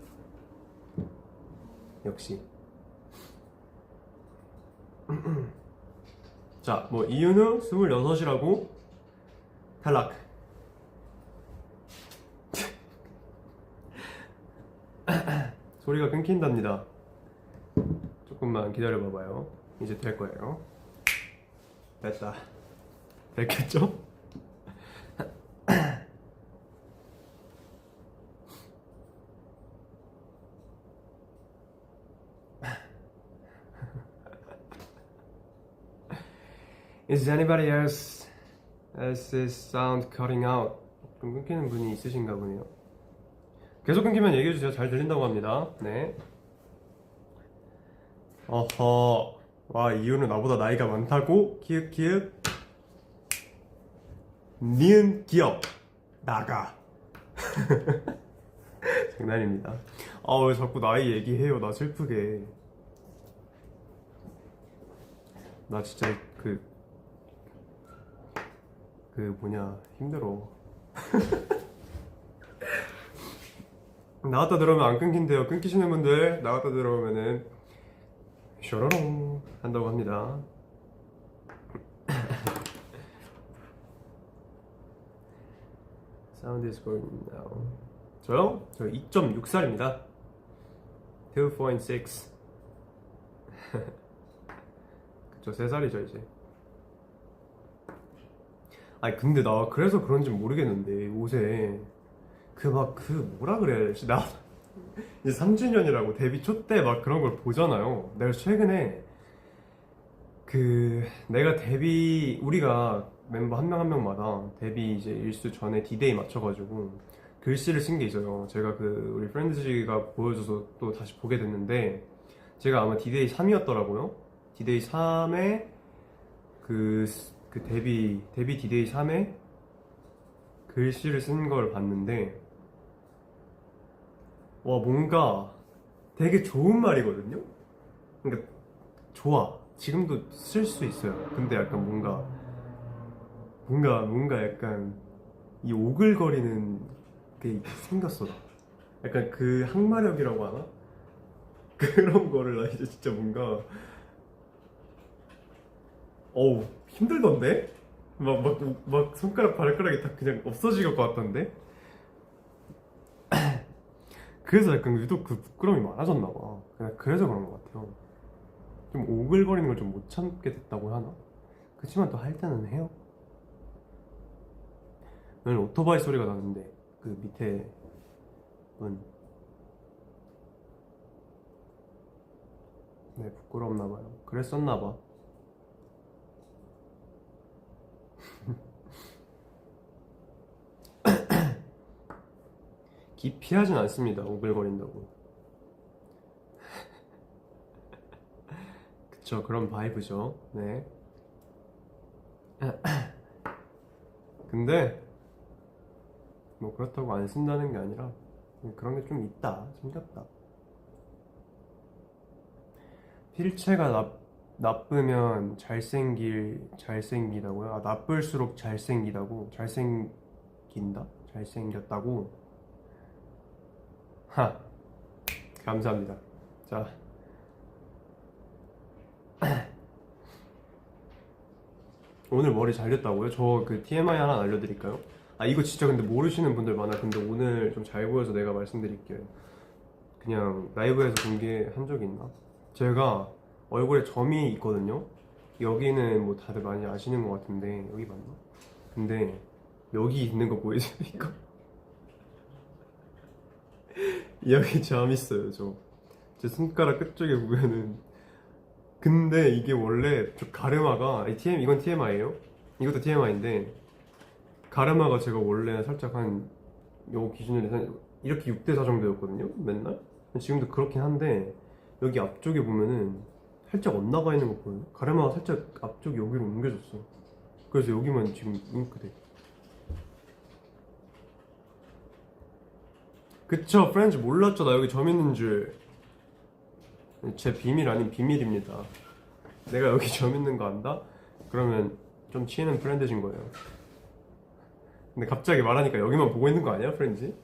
역시. 자, 뭐 이유는 26이라고 탈락. 소리가 끊긴답니다. 조금만 기다려봐봐요. 이제 될 거예요. 됐다. 됐겠죠? Is anybody else this sound cutting out? 좀 끊기는 분이 있으신가 보네요. 계속 끊기면 얘기해주세요. 잘 들린다고 합니다. 네. 어허. 와, 이유는 나보다 나이가 많다고? 키읔키읔. 니은 기업. 나가. 장난입니다. 아, 왜 자꾸 나이 얘기해요. 나 슬프게. 나 진짜 뭐냐, 힘들어. 나갔다 들어오면 안 끊긴대요. 끊기시는 분들 나갔다 들어오면은 쇼로롱 한다고 합니다. Sound is going now. 저요? 저 2.6살입니다. 2.6. 그쵸, 3살이죠 이제. 아니 근데 나 그래서 그런지 모르겠는데 옷에 뭐라 그래야 되지? 나 이제 3주년이라고 데뷔 초 때 막 그런 걸 보잖아요. 내가 최근에 내가 우리가 멤버 한 명 한 명마다 데뷔 이제 일수 전에 D-Day 맞춰가지고 글씨를 쓴 게 있어요. 제가 우리 프렌드즈가 보여줘서 또 다시 보게 됐는데, 제가 아마 D-Day 3이었더라고요. D-Day 3에 데뷔 D-Day 3에 글씨를 쓴 걸 봤는데, 와, 뭔가 되게 좋은 말이거든요? 그러니까 좋아. 지금도 쓸 수 있어요. 근데 약간 뭔가 약간 이 오글거리는 게 생겼어. 약간 항마력이라고 하나? 그런 거를 나 이제 진짜 뭔가 힘들던데? 막 손가락 발가락이 다 그냥 없어질 것 같던데? 그래서 약간 유독 부끄러움이 많아졌나 봐. 그래서 그런 것 같아요. 좀 오글거리는 걸 좀 못 참게 됐다고 하나? 그치만 또 할 때는 해요. 오늘 오토바이 소리가 나는데 밑에 분, 네, 부끄럽나 봐요. 그랬었나 봐. 기피하진 않습니다. 오글거린다고. 그쵸, 그런 바이브죠. 네. 근데 뭐 그렇다고 안 쓴다는 게 아니라 그런 게 좀 있다. 생겼다. 필체가 나쁘면 잘생기다고요? 아, 나쁠수록 잘생기다고? 잘생긴다? 잘생겼다고? 하, 감사합니다. 자, 오늘 머리 잘렸다고요? 저 그 TMI 하나 알려드릴까요? 아, 이거 진짜 근데 모르시는 분들 많아. 근데 오늘 좀 잘 보여서 내가 말씀드릴게요. 그냥 라이브에서 공개한 적이 있나? 제가 얼굴에 점이 있거든요. 여기는 뭐 다들 많이 아시는 것 같은데 여기 맞나? 근데 여기 있는 거 보이세요? 이거? 여기 점 있어요. 제 손가락 끝쪽에 보면은. 근데 이게 원래 저 가르마가 이건 TMI예요. 이것도 TMI인데 가르마가 제가 원래 살짝 한 요 기준으로 한 이렇게 6대4 정도였거든요. 맨날. 지금도 그렇긴 한데 여기 앞쪽에 보면은 살짝 엇나가 있는 거 보여요? 가르마가 살짝 앞쪽이 여기로 옮겨졌어. 그래서 여기만 지금 이렇게 돼. 그쵸, 프렌즈 몰랐죠. 나 여기 점 있는 줄. 제 비밀 아닌 비밀입니다. 내가 여기 점 있는 거 안다? 그러면 좀 치이는 프렌즈인 거예요. 근데 갑자기 말하니까 여기만 보고 있는 거 아니야, 프렌즈?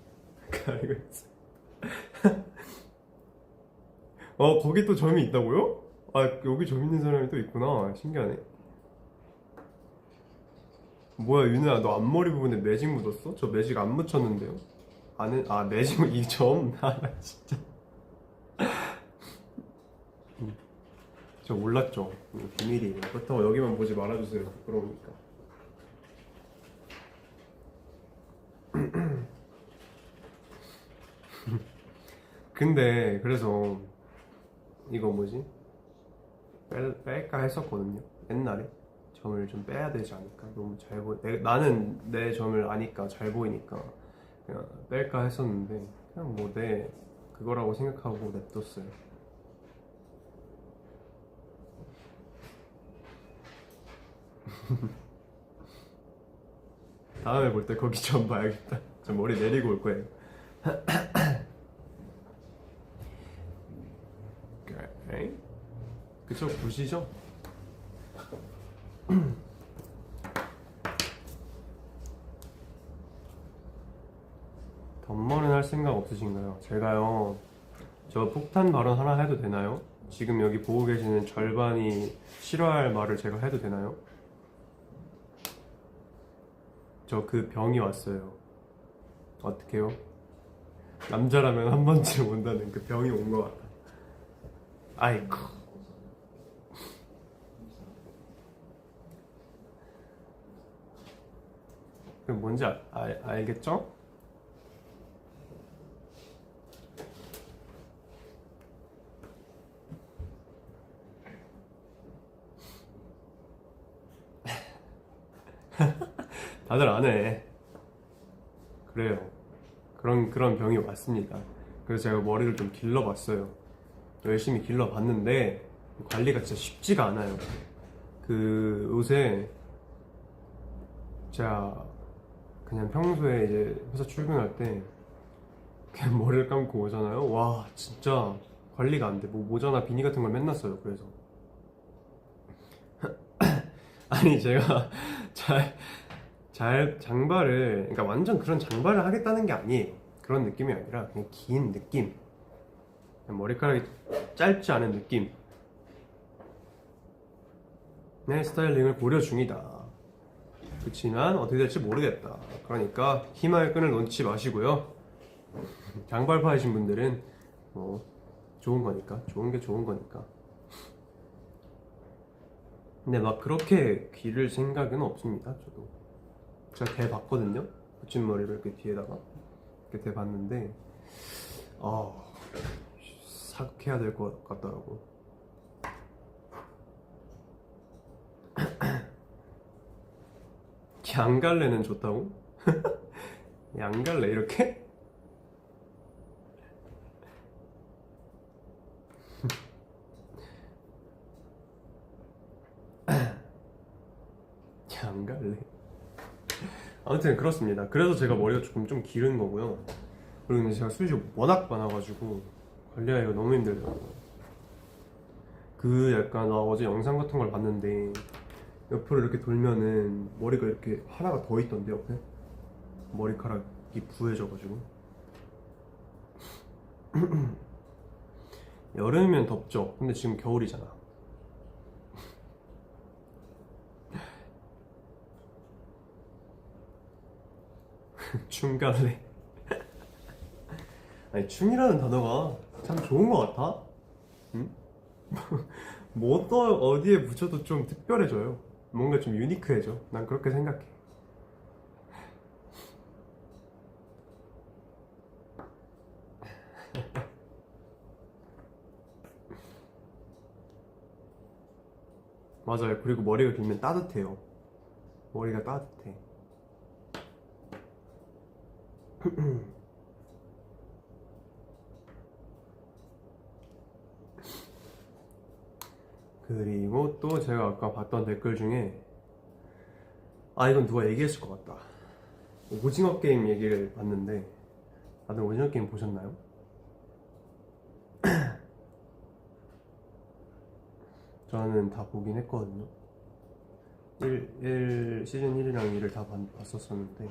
이거 거기 또 점이 있다고요? 아, 여기 점 있는 사람이 또 있구나. 신기하네. 뭐야, 윤우야, 너 앞머리 부분에 매직 묻었어? 저 매직 안 묻혔는데요? 매직, 이 점? 나 진짜. 저 몰랐죠. 비밀이에요. 그렇다고 여기만 보지 말아주세요. 부끄러우니까. 근데 그래서 이거 뭐지? 뺄까 했었거든요. 옛날에 점을 좀 빼야 되지 않을까? 너무 잘 나는 내 점을 아니까 잘 보이니까 그냥 뺄까 했었는데 그냥 뭐 내 그거라고 생각하고 냅뒀어요. 다음에 볼 때 거기 좀 봐야겠다. 저 머리 내리고 올 거예요. 오케이. 그쵸, 보시죠? 덤머는 할 생각 없으신가요? 제가요, 저 폭탄 발언 하나 해도 되나요? 지금 여기 보고 계시는 절반이 싫어할 말을 제가 해도 되나요? 저 그 병이 왔어요. 어떡해요? 남자라면 한 번쯤 온다는 그 병이 온 것 같아. 아이고. 그 뭔지 알겠죠? 다들 안 해. 그래요. 그런 병이 왔습니다. 그래서 제가 머리를 좀 길러봤어요. 열심히 길러봤는데 관리가 진짜 쉽지가 않아요. 그 요새 제가 그냥 평소에 이제 회사 출근할 때 그냥 머리를 감고 오잖아요. 와, 진짜 관리가 안 돼. 뭐 모자나 비니 같은 걸 맨날 써요. 그래서 아니, 제가 장발을, 그러니까 완전 그런 장발을 하겠다는 게 아니에요. 그런 느낌이 아니라 그냥 긴 느낌, 그냥 머리카락이 짧지 않은 느낌. 네, 스타일링을 고려 중이다. 그치만 어떻게 될지 모르겠다. 그러니까 희망의 끈을 놓지 마시고요. 장발파이신 분들은 뭐 좋은 거니까, 좋은 게 좋은 거니까. 근데 막 그렇게 기를 생각은 없습니다. 저도 제가 대봤거든요. 붙임머리를 이렇게 뒤에다가 이렇게 대봤는데 삭해야 될 것 같더라고. 양갈래는 좋다고? 양갈래 이렇게? 안 갈래. 아무튼 그렇습니다. 그래서 제가 머리가 좀 기른 거고요. 그리고 근데 제가 숱이 워낙 많아가지고 관리하기가 너무 힘들더라고요. 그 약간 나 어제 영상 같은 걸 봤는데 옆으로 이렇게 돌면은 머리가 이렇게 하나가 더 있던데 옆에 머리카락이 부해져가지고. 여름이면 덥죠. 근데 지금 겨울이잖아. 춤갈래. 아니 춤이라는 단어가 참 좋은 것 같아. 응? 뭐 어디에 붙여도 좀 특별해져요. 뭔가 좀 유니크해져. 난 그렇게 생각해. 맞아요. 그리고 머리가 길면 따뜻해요. 머리가 따뜻해. 그리고 또 제가 아까 봤던 댓글 중에 이건 누가 얘기했을 것 같다. 오징어 게임 얘기를 봤는데 다들 오징어 게임 보셨나요? 저는 다 보긴 했거든요. 시즌 1이랑 2를 다 봤었었는데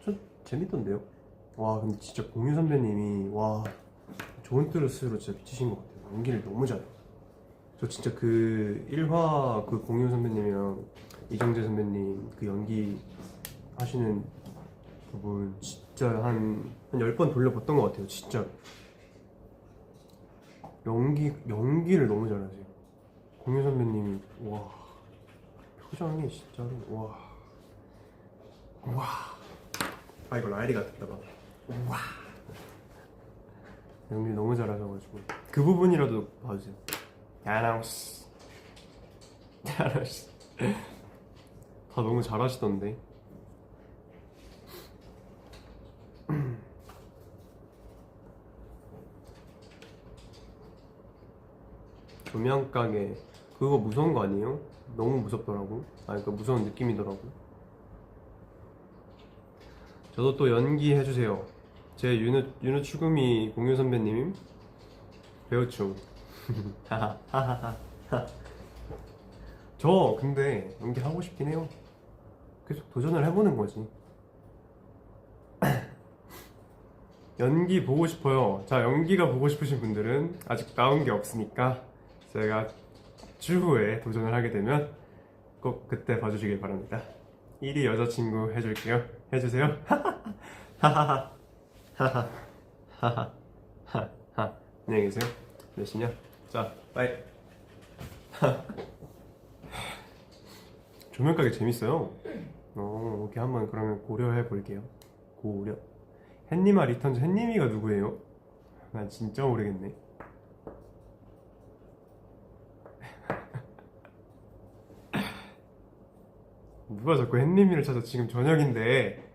좀 재밌던데요? 와 근데 진짜 공유 선배님이 와 좋은 뜻으로 진짜 미치신 것 같아요. 연기를 너무 잘해요. 저 진짜 그 1화 그 공유 선배님이랑 이정재 선배님 그 연기 하시는 부분 진짜 한 10번 돌려봤던 것 같아요. 진짜 연기를 너무 잘하세요. 공유 선배님이 와 표정이 진짜로 와 이거 라일이가 듣다가 와 연기 너무 잘하셔가지고 그 부분이라도 봐주세요. 야나우스 다 너무 잘하시던데. 조명가게 그거 무서운 거 아니에요? 너무 무섭더라고. 그러니까 무서운 느낌이더라고. 저도 또 연기해주세요. 제 윤우 추구미 공유 선배님 배우충. 저 근데 연기 하고 싶긴 해요. 계속 도전을 해보는 거지. 연기 보고 싶어요. 자, 연기가 보고 싶으신 분들은 아직 나온 게 없으니까 제가 추후에 도전을 하게 되면 꼭 그때 봐주시길 바랍니다. 1위 여자친구 해줄게요. 해주세요. 하하하 하하하 하하. 안녕히 계세요. 몇 시냐? 자, 빠이. 조명가게 재밌어요. 오케이, 한번 그러면 고려해 볼게요. 고려. 햇님아 리턴즈. 햇님이가 누구예요? 난 진짜 모르겠네. 누가 자꾸 햇님이를 찾아. 지금 저녁인데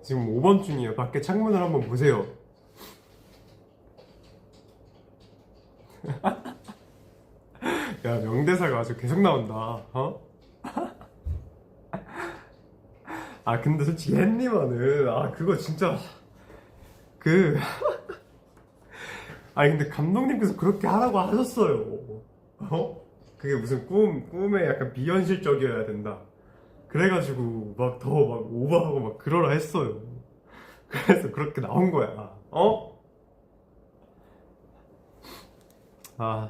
지금 5번 중이에요. 밖에 창문을 한번 보세요. 야, 명대사가 아주 계속 나온다. 근데 솔직히 햇님아는 그거 진짜 근데 감독님께서 그렇게 하라고 하셨어요. 그게 무슨 꿈에 약간 비현실적이어야 된다. 그래가지고 막 더 막 오버하고 막 그러라 했어요. 그래서 그렇게 나온 거야.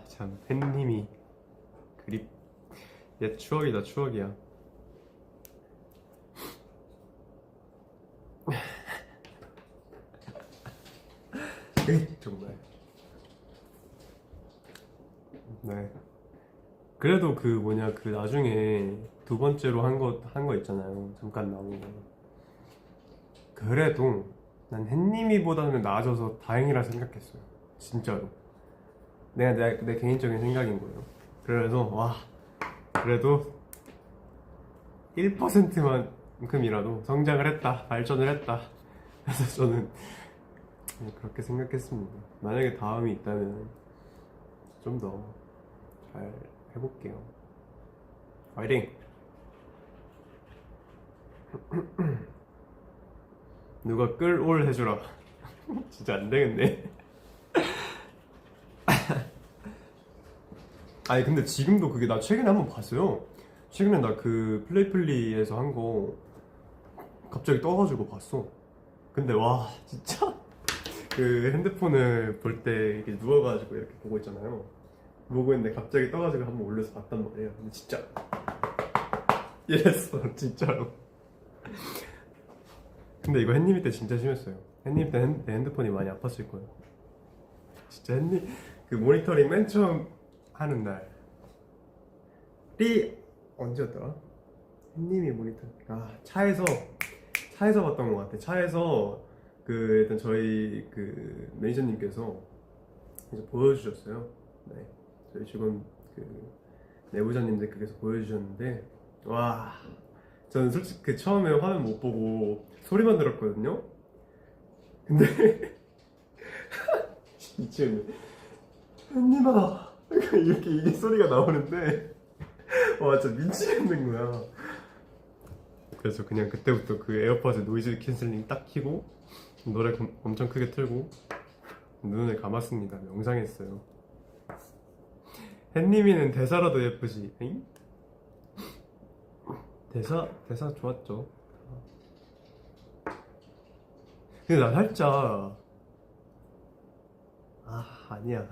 참 팬님이 그립. 옛 추억이다, 추억이야. 정말. 네. 그래도 그 나중에 두 번째로 한 거 있잖아요. 잠깐 나온 거. 그래도 난 햇님이보다는 나아져서 다행이라 생각했어요. 진짜로. 내 개인적인 생각인 거예요. 그래서 그래도 1%만큼이라도 성장을 했다, 발전을 했다. 그래서 저는 그렇게 생각했습니다. 만약에 다음이 있다면 좀 더 잘 해볼게요. 파이팅! 누가 끌올 해주라. 진짜 안 되겠네. 아니 근데 지금도 그게 나 최근에 한번 봤어요. 최근에 나 그 플레이플리에서 한 거 갑자기 떠가지고 봤어. 근데 와 진짜 그 핸드폰을 볼 때 이렇게 누워가지고 이렇게 보고 있잖아요. 보고 있는데 갑자기 떠가지고 한번 올려서 봤단 말이에요. 근데 진짜 이랬어 진짜로. 근데 이거 햇님이 때 진짜 심했어요. 햇님 때 내 핸드폰이 많이 아팠을 거예요. 진짜 햇님 그 모니터링 맨 처음 하는 날이 언제였더라? 햇님이 모니터링 차에서 봤던 것 같아. 차에서 그 일단 저희 그 매니저님께서 이제 보여주셨어요. 네, 저희 직원 그 내부자님들께서 보여주셨는데 와, 저는 솔직히 그 처음에 화면 못 보고 소리만 들었거든요. 근데 진짜 햇님아 이렇게 이게 소리가 나오는데 와 진짜 미치겠는 거야. 그래서 그냥 그때부터 그 에어팟에 노이즈 캔슬링 딱 켜고 노래 엄청 크게 틀고 눈을 감았습니다. 명상했어요. 햇님이는 대사라도 예쁘지. 엥? 대사 좋았죠. 근데 나 살짝 아니야.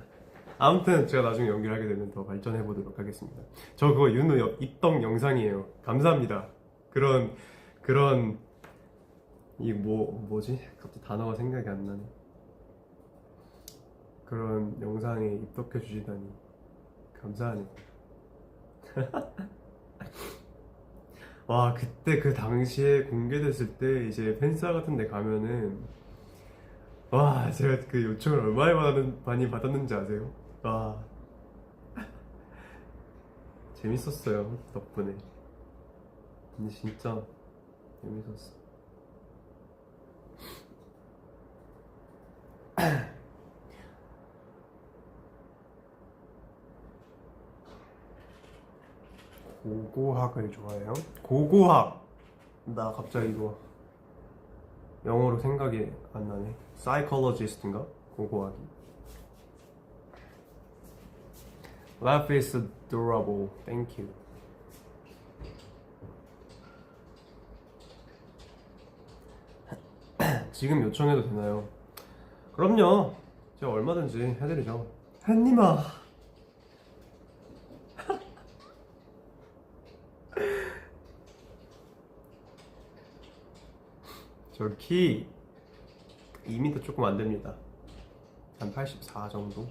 아무튼 제가 나중에 연기를 하게 되면 더 발전해 보도록 하겠습니다. 저 그거 윤우 입덕 영상이에요. 감사합니다. 그런 이 뭐지? 갑자기 단어가 생각이 안 나네. 그런 영상에 입덕해 주시다니 감사하네요. 와 그때 그 당시에 공개됐을 때 이제 팬싸 같은 데 가면은 와 제가 그 요청을 얼마나 많이 받았는지 아세요? 와 재밌었어요 덕분에. 근데 진짜 재밌었어. 고고학을 좋아해요? 고고학! 나 갑자기 이거 영어로 생각이 안 나네. Psychologist인가? 고고학이. Life is adorable. Thank you. 지금 요청해도 되나요? 그럼요. 제가 얼마든지 해드리죠. 햇님아. 저 키 2m 조금 안 됩니다. 한 84 정도.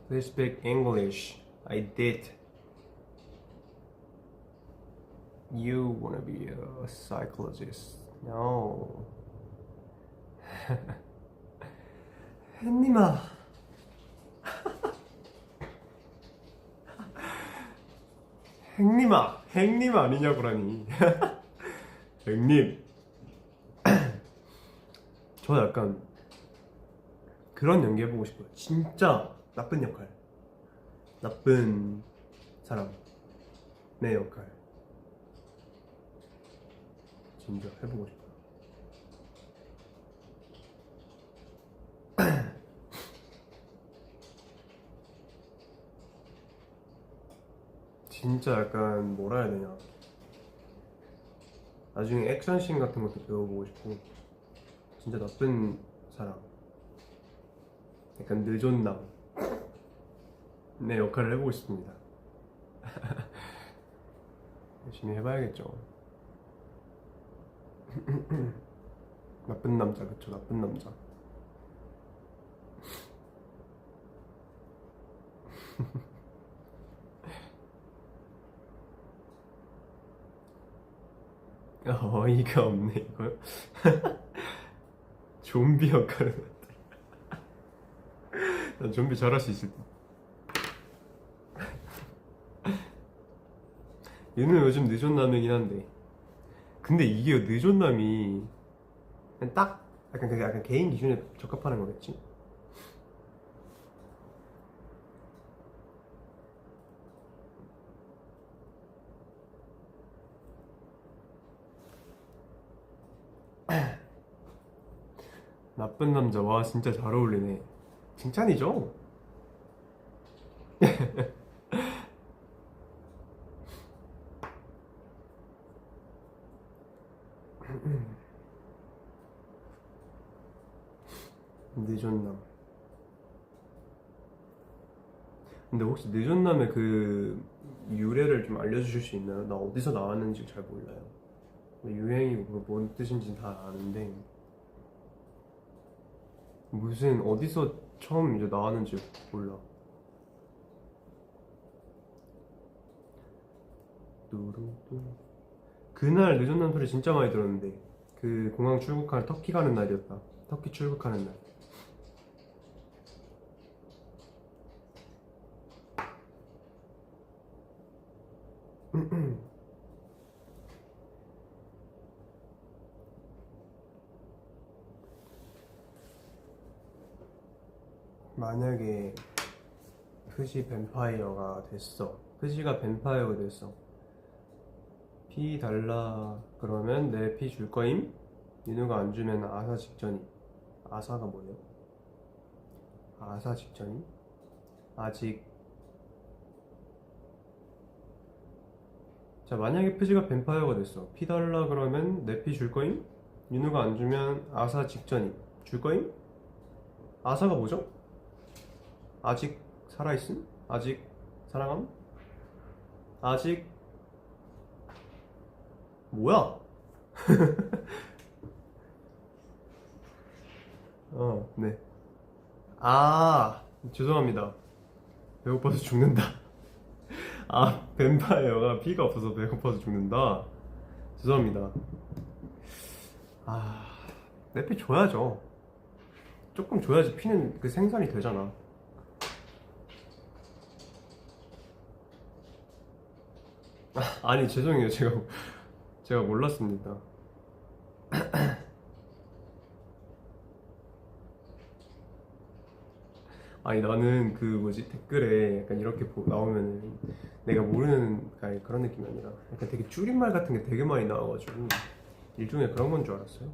Please speak English. I did. You wanna be a psychologist? No. 햇님아. 행님 아니냐고라니. 행님. 저 약간 그런 연기 해보고 싶어요. 진짜 나쁜 역할, 나쁜 사람의 역할 진짜 해보고 싶어요. 진짜 약간 뭐라 해야 되냐, 나중에 액션씬 같은 것도 배워보고 싶고, 진짜 나쁜 사람, 약간 느존남 내 역할을 해보고 싶습니다. 열심히 해봐야겠죠. 나쁜 남자, 그쵸? 나쁜 남자. 어이가 없네 이거. 좀비 역할을 맡아. 난 좀비 잘할 수 있을 듯. 얘는 요즘 느존남이긴 한데, 근데 이게 느존남이 그냥 딱 약간 개인 기준에 적합하는 거겠지? 나쁜 남자. 와, 진짜 잘 어울리네. 칭찬이죠? 늦었남. 근데 혹시 늦었남의 그 유래를 좀 알려주실 수 있나요? 나 어디서 나왔는지 잘 몰라요. 유행이고 뭔 뜻인지 다 아는데 무슨 어디서 처음 이제 나왔는지 몰라. 뚜루뚜. 그날 늦었남 소리 진짜 많이 들었는데 그 공항 출국하는 터키 가는 날이었다. 터키 출국하는 날. 만약에 프시 뱀파이어가 됐어. 프시가 뱀파이어가 됐어. 피 달라 그러면 내 피 줄 거임? 윤우가 안 주면 아사 직전이. 아사가 뭐예요? 아사 직전이? 아직. 자, 만약에 프시가 뱀파이어가 됐어. 피 달라 그러면 내 피 줄 거임? 윤우가 안 주면 아사 직전이. 줄 거임? 아사가 뭐죠? 아직 살아있음? 아직 사랑함? 아직 뭐야? 네. 죄송합니다. 배고파서 죽는다. 뱀파이어가 피가 없어서 배고파서 죽는다. 죄송합니다. 내 피 줘야죠. 조금 줘야지 피는 그 생산이 되잖아. 아니, 죄송해요. 제가 몰랐습니다. 아니, 나는 그 뭐지 댓글에 약간 이렇게 나오면은 내가 모르는, 아니, 그런 느낌이 아니라 약간 되게 줄임말 같은 게 되게 많이 나와가지고 일종의 그런 건 줄 알았어요.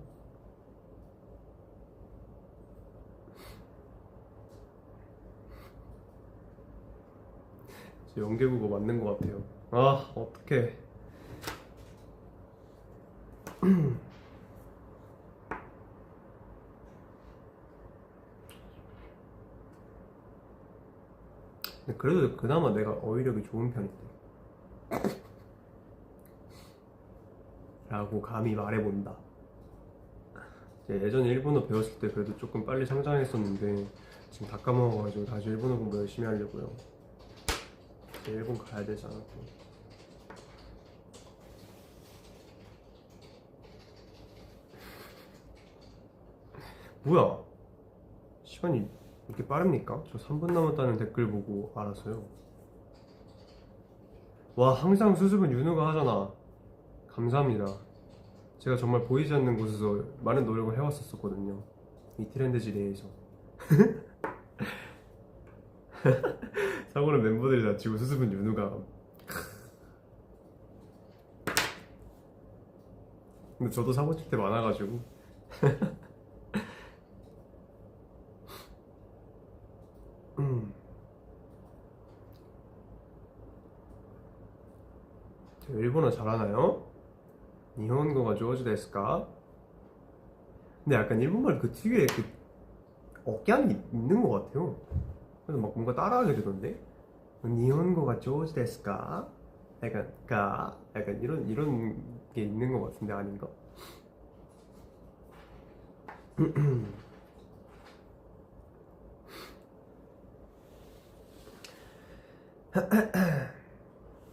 연계국어 맞는 것 같아요. 어떡해. 근데 그래도 그나마 내가 어휘력이 좋은 편인데 라고 감히 말해본다. 예전에 일본어 배웠을 때 그래도 조금 빨리 성장했었는데 지금 다 까먹어가지고 다시 일본어 공부 열심히 하려고요. 이제 일본 가야 되잖아 또. 뭐야? 시간이 이렇게 빠릅니까? 저 3분 남았다는 댓글 보고 알았어요. 와, 항상 수습은 윤우가 하잖아. 감사합니다. 제가 정말 보이지 않는 곳에서 많은 노력을 해왔었거든요. 이 트렌드지 내에서. 사고는 멤버들이 다치고 수습은 윤우가. 근데 저도 사고 칠 때 많아가지고. 저 일본어 잘하나요? 니혼고가 조지 데스까? 근데 약간 일본말 그 특유의 그 억양이 있는 것 같아요. 그래서 막 뭔가 따라하게 되던데? 니혼고가 조지 데스까? 약간 이런 게 있는 것 같은데 아닌가?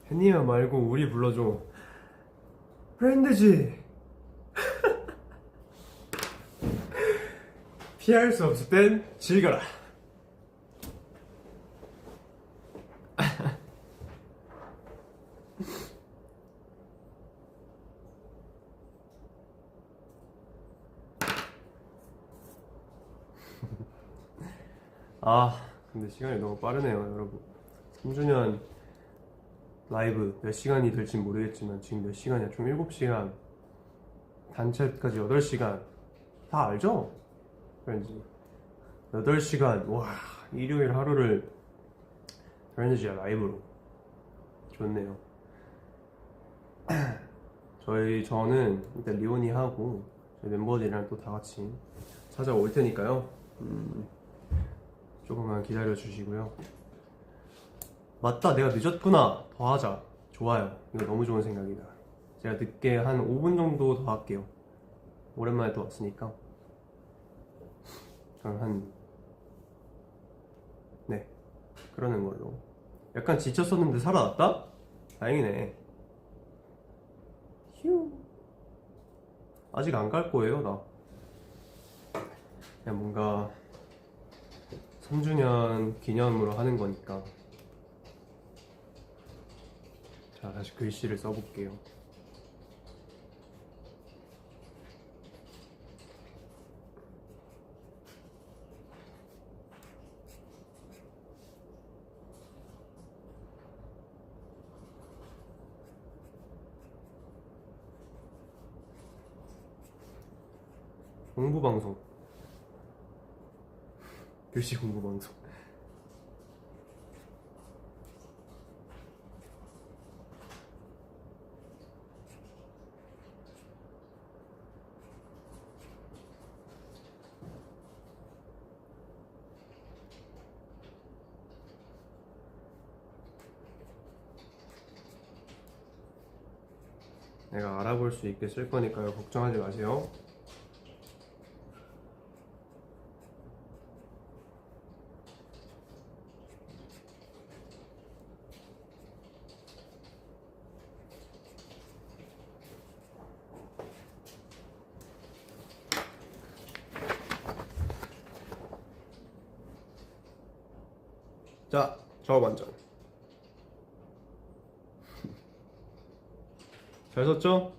혜니야 말고 우리 불러줘. 프렌드지. 피할 수 없을 땐 즐겨라. 근데 시간이 너무 빠르네요, 여러분. 3주년 라이브 몇 시간이 될진 모르겠지만 지금 몇 시간이야? 총 7시간, 단체까지 8시간. 다 알죠? 프렌즈 8시간. 와, 일요일 하루를 프렌즈야 라이브로. 좋네요. 저는 일단 리오니 하고 저희 멤버들이랑 또 다 같이 찾아올 테니까요. 조금만 기다려 주시고요. 맞다, 내가 늦었구나. 더 하자. 좋아요. 이거 너무 좋은 생각이다. 제가 늦게 한 5분 정도 더 할게요. 오랜만에 또 왔으니까. 그럼 네, 그러는 걸로. 약간 지쳤었는데 살아났다? 다행이네. 휴. 아직 안 갈 거예요, 나. 그냥 뭔가 3주년 기념으로 하는 거니까. 자, 다시 글씨를 써볼게요. 공부방송. 글씨 공부방송. 내가 알아볼 수 있게 쓸 거니까요. 걱정하지 마세요. 자, 저 완전 잘 썼죠?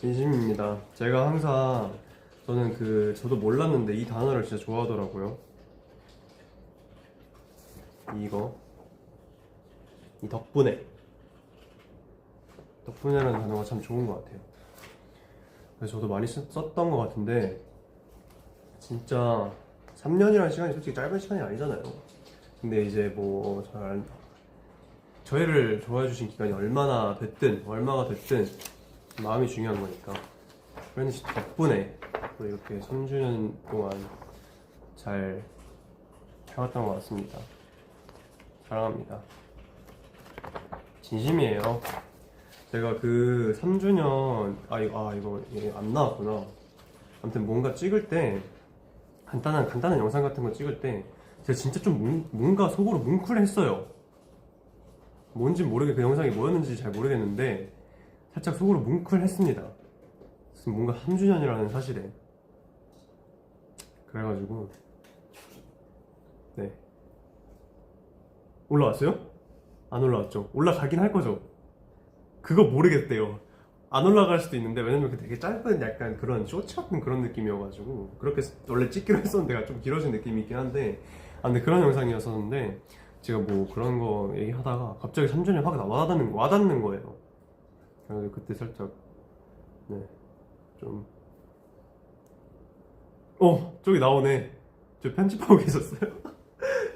진심입니다. 제가 항상 저도 몰랐는데 이 단어를 진짜 좋아하더라고요. 이 덕분에라는 단어가 참 좋은 것 같아요. 그래서 저도 많이 썼던 것 같은데, 진짜 3년이라는 시간이 솔직히 짧은 시간이 아니잖아요. 근데 이제 뭐 저희를 좋아해 주신 기간이 얼마가 됐든 마음이 중요한 거니까. 프렌즈 덕분에 또 이렇게 3주년 동안 잘 해왔던 것 같습니다. 사랑합니다. 진심이에요. 제가 그 3주년 이거 안 나왔구나. 아무튼 뭔가 찍을 때 간단한 영상 같은 거 찍을 때 제가 진짜 좀 뭔가 속으로 뭉클했어요. 뭔지 그 영상이 뭐였는지 잘 모르겠는데 살짝 속으로 뭉클했습니다. 뭔가 3주년이라는 사실에. 그래가지고 네, 올라왔어요? 안 올라왔죠? 올라가긴 할 거죠? 그거 모르겠대요. 안 올라갈 수도 있는데, 왜냐면 되게 짧은 약간 그런 쇼츠 같은 그런 느낌이어가지고 그렇게 원래 찍기로 했었는데 좀 길어진 느낌이 있긴 한데, 근데 그런 영상이었었는데 제가 뭐 그런 거 얘기하다가 갑자기 3주년이 확 와닿는 거예요. 그래서 그때 살짝 좀 저기 나오네. 저 편집하고 계셨어요?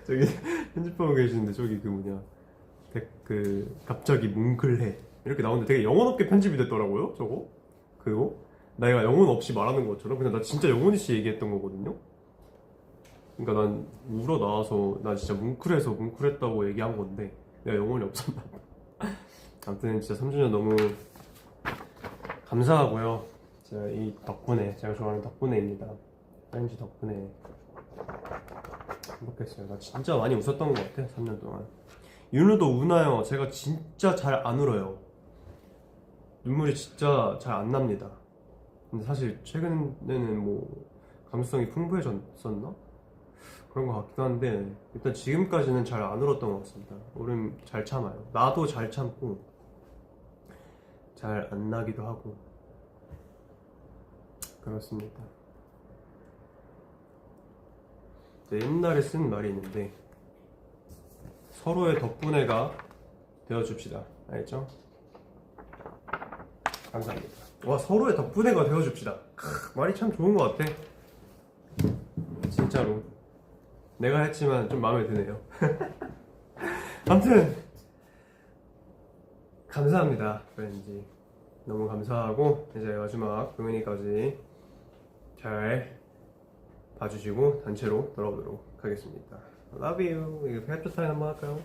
저기 편집하고 계시는데 저기 갑자기 뭉클해 이렇게 나오는데 되게 영혼 없게 편집이 됐더라고요. 그거 내가 영혼 없이 말하는 것처럼 그냥 나 진짜 영혼 없이 얘기했던 거거든요. 그러니까 난 울어 나와서 나 진짜 뭉클했다고 얘기한 건데 내가 영혼이 없었나 봐. 아무튼 진짜 3주년 너무 감사하고요. 제가 좋아하는 덕분에입니다. 프렌즈 덕분에 행복했어요. 나 진짜 많이 웃었던 것 같아. 3년 동안. 윤우도 우나요. 제가 진짜 잘 안 울어요. 눈물이 진짜 잘 안 납니다. 근데 사실 최근에는 뭐 감수성이 풍부해졌었나? 그런 것 같기도 한데 일단 지금까지는 잘 안 울었던 것 같습니다. 울음 잘 참아요. 나도 잘 참고 잘 안 나기도 하고 그렇습니다. 옛날에 쓴 말이 있는데 서로의 덕분에가 되어줍시다. 알겠죠? 감사합니다. 와, 서로의 덕분에가 되어줍시다. 말이 참 좋은 것 같아. 진짜로. 내가 했지만 좀 마음에 드네요. 아무튼 감사합니다, 왠지. 너무 감사하고 이제 마지막 동현이까지 잘 봐주시고 단체로 돌아오도록 하겠습니다. Love you. 이거 캡처 타임 한번 할까요?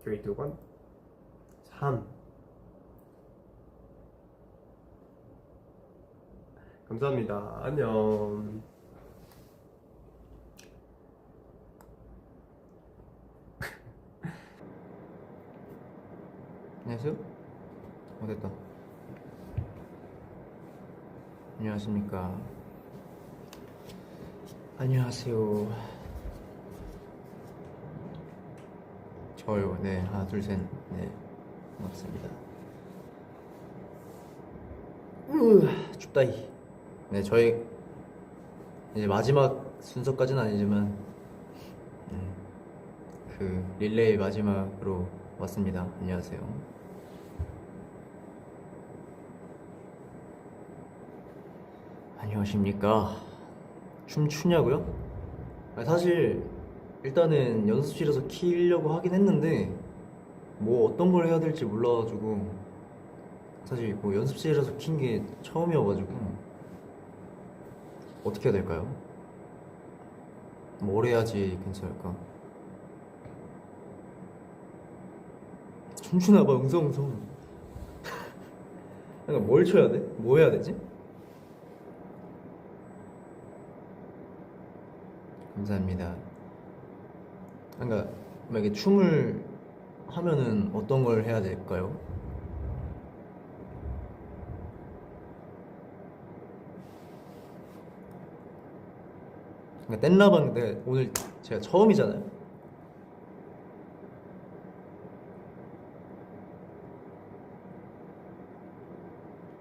3, 2, 1 3. 감사합니다. 안녕. 안녕하세요. 됐다. 안녕하십니까. 안녕하세요. 저요. 네, 하나, 둘, 셋. 네, 반갑습니다. 춥다이. 네, 저희 이제 마지막 순서까지는 아니지만 그 릴레이 마지막으로 왔습니다. 안녕하세요. 안녕하십니까. 춤추냐고요? 아니, 사실 일단은 연습실에서 키려고 하긴 했는데 뭐 어떤 걸 해야 될지 몰라가지고 사실 뭐 연습실에서 킨 게 처음이어가지고 어떻게 해야 될까요? 뭘 해야지 괜찮을까? 춤추나봐. 웅성웅성. 그러니까 뭘 춰야 돼? 뭐 해야 되지? 감사합니다. 그러니까 만약에 춤을 하면은 어떤 걸 해야 될까요? 그러니까 댄라방인데 오늘 제가 처음이잖아요.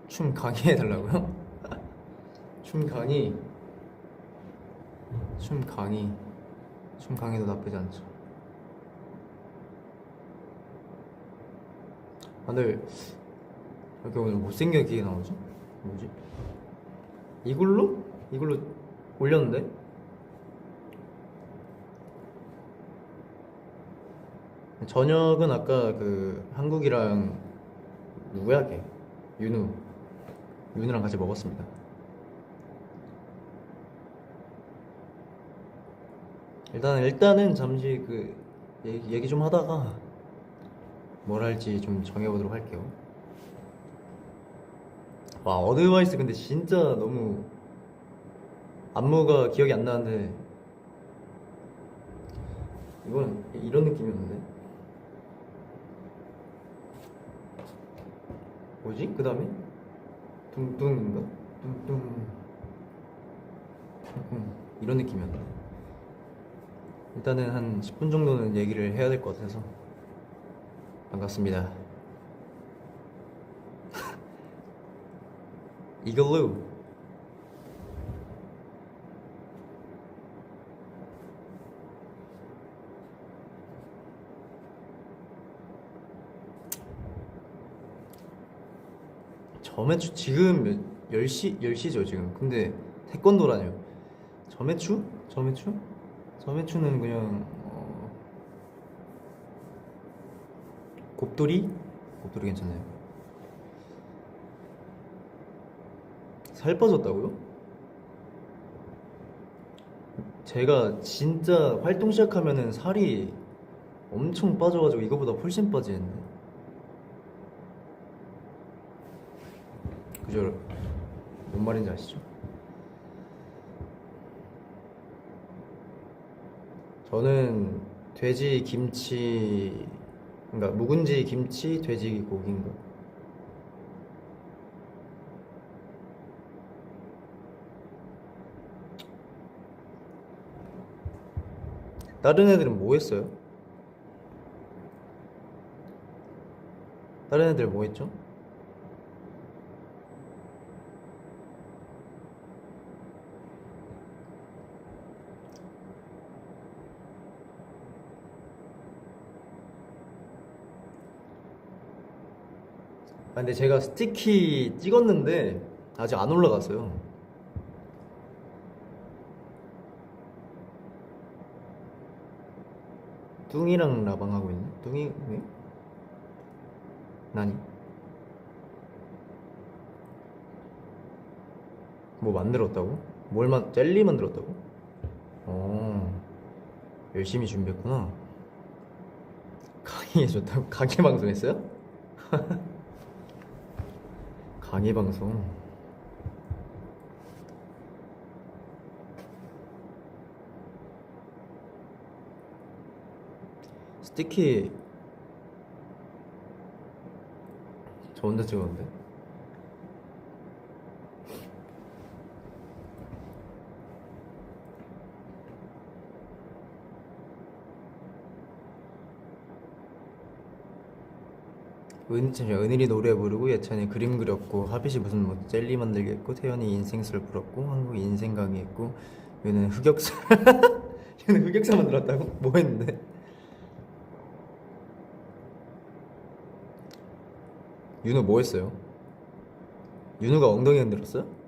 춤 강의해달라고요? 춤 강의도 나쁘지 않죠. 근데 왜 이렇게 오늘 못생기게 나오지? 뭐지? 이걸로 올렸는데? 저녁은 아까 그 한국이랑 누구야 걔? 윤우랑 같이 먹었습니다. 일단은 잠시 그 얘기 좀 하다가 뭘 할지 좀 정해보도록 할게요. 와, 어드바이스 근데 진짜 너무 안무가 기억이 안 나는데 이건 이런 느낌이었는데 뭐지? 그 다음에 뚱뚱인가? 뚱뚱 이런 느낌이었는데 일단은 한 10분 정도는 얘기를 해야 될 것 같아서 반갑습니다. 이글루 저매추 지금 10시죠 지금. 근데 태권도라뇨. 저매추? 저매추는 그냥 곱돌이 괜찮아요. 살 빠졌다고요? 제가 진짜 활동 시작하면은 살이 엄청 빠져가지고 이거보다 훨씬 빠지는데 그죠? 뭔 말인지 아시죠? 저는 돼지 김치, 그러니까 묵은지 김치 돼지고기인가? 다른 애들은 뭐 했어요? 다른 애들 뭐 했죠? 근데 제가 스티키 찍었는데 아직 안 올라갔어요. 뚱이랑 라방 하고 있네. 뚱이 왜? 나니? 뭐 만들었다고? 젤리 만들었다고? 열심히 준비했구나. 강의 해줬다고? 강의 방송했어요? 강의 방송. 스티키 저 혼자 찍었는데. 은일이 노래 부르고 예찬이 그림 그렸고 하빗이 무슨 뭐 젤리 만들기 했고 태연이 인생설 불었고 한국이 인생 강의했고 얘는 흑역사 얘는 흑역사 만들었다고? 뭐 했는데? 윤우 뭐 했어요? 윤우가 엉덩이 흔들었어요?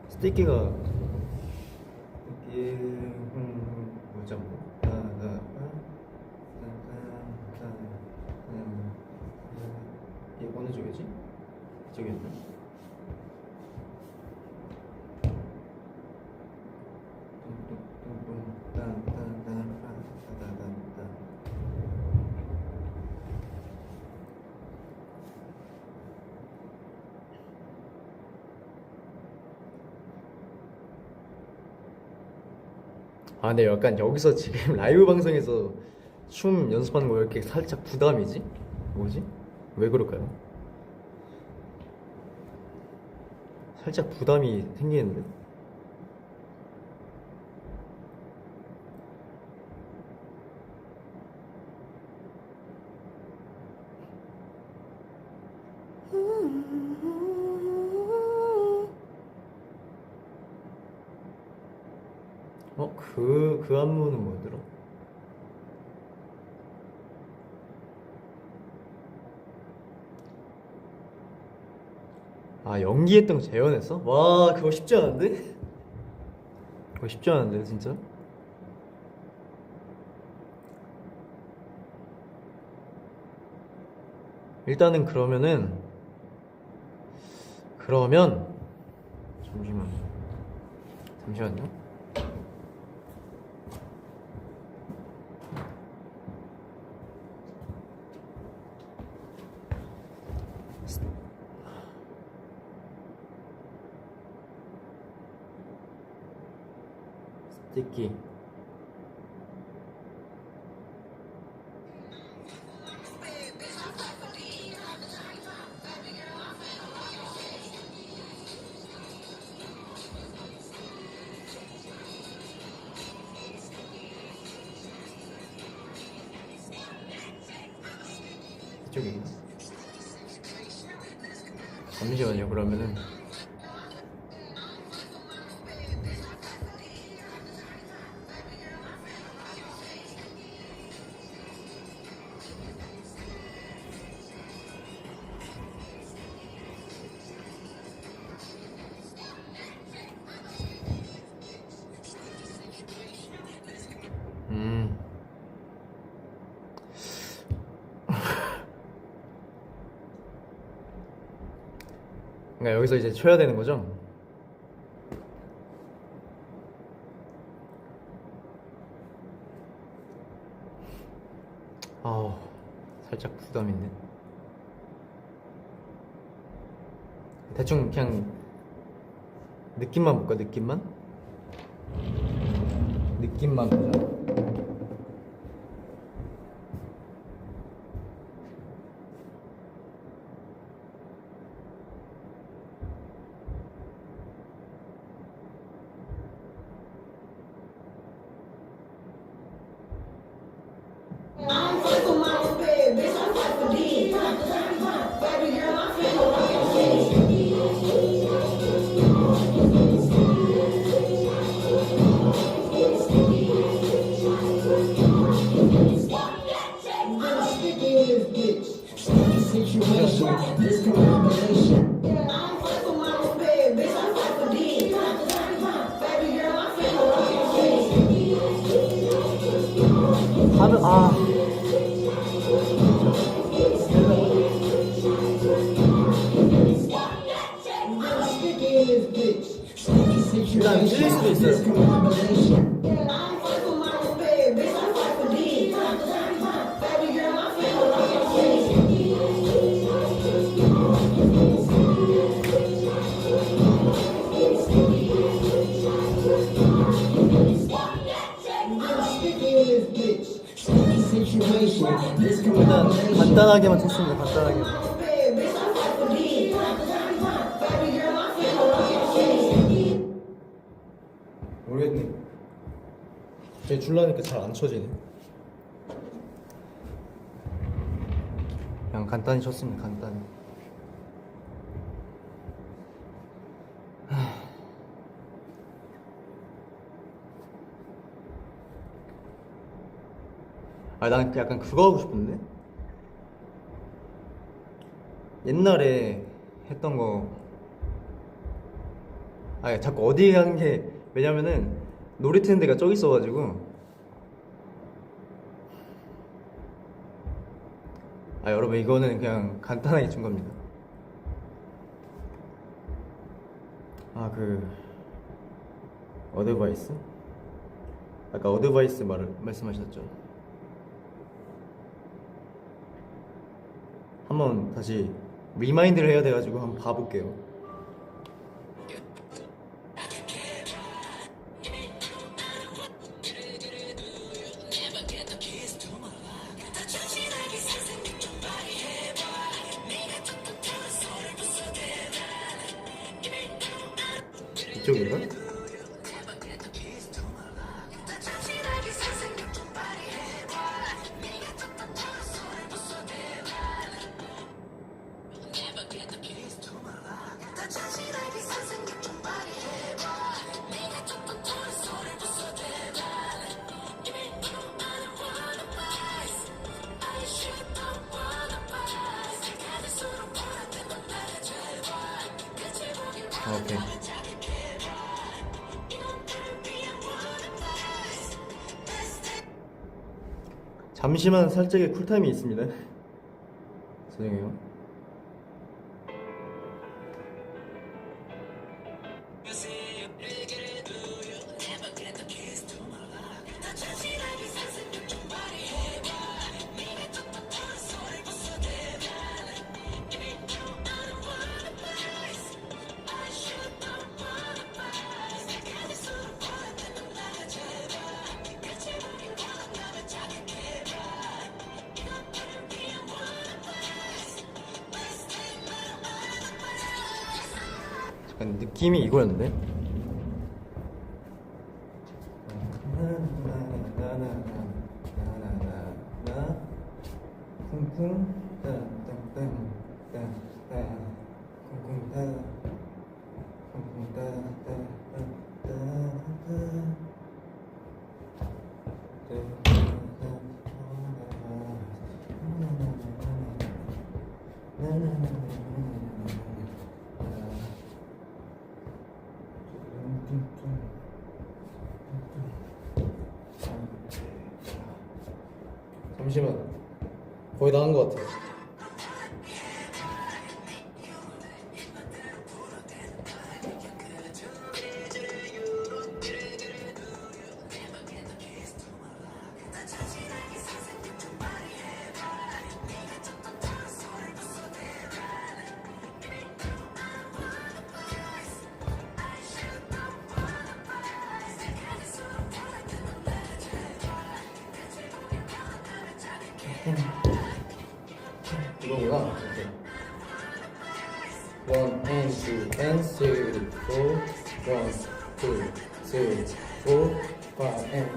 스티키가 뭐죠? 이게 어느 쪽이지? 저기였나? 근데 약간 여기서 지금 라이브 방송에서 춤 연습하는 거 왜 이렇게 살짝 부담이지? 뭐지? 왜 그럴까요? 살짝 부담이 생기는데. 그 안무는 뭐더라? 연기했던 거 재현했어? 와, 그거 쉽지 않은데? 그거 쉽지 않은데, 진짜? 일단은 그러면 잠시만요. 스티키 이쪽인가? 잠시만요. 그러면은 그러니까 여기서 이제 쳐야 되는 거죠? 살짝 부담인데. 대충 그냥 느낌만 볼까? 느낌만 보자. 하는 일단 실릴 수도 있어요. 일단 간단하게만 쳤습니다. 간단하게. 모르겠네. 제 줄라니까 잘 안 쳐지네. 그냥 간단히 쳤습니다. 간단히. 난 약간 그거 하고 싶은데? 옛날에 했던 거. 자꾸 어디 가는 게, 왜냐면은 놀이 트는 데가 저기 있어가지고. 여러분, 이거는 그냥 간단하게 준 겁니다. 어드바이스? 아까 어드바이스 말씀하셨죠? 한번 다시 리마인드를 해야 돼가지고 한번 봐볼게요. 이쪽인가? 오케이. 잠시만 살짝의 쿨타임이 있습니다. 죄송해요. 약간 느낌이 이거였는데? 잠시만, 거의 다 한 것 같아요. 이거구나. 오케이. 1 and 2 and 3 4 1 2 3 4 5 and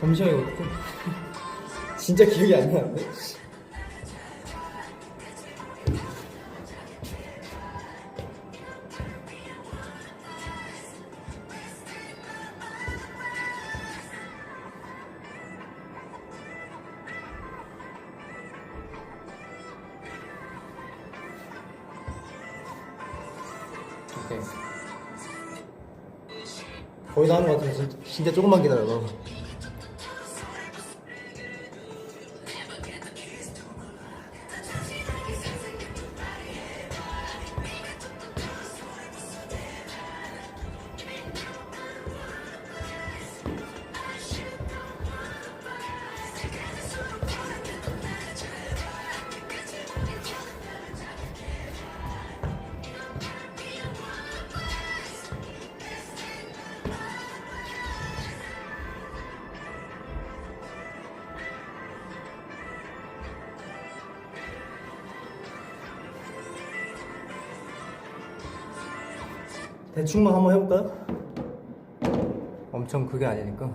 잠시만요. 어떡해. 진짜 기억이 안 나는데? 오케이. 거의 다 한 것 같아. 진짜 조금만 기다려봐. 대충만 한번 해볼까요? 엄청 그게 아니니까.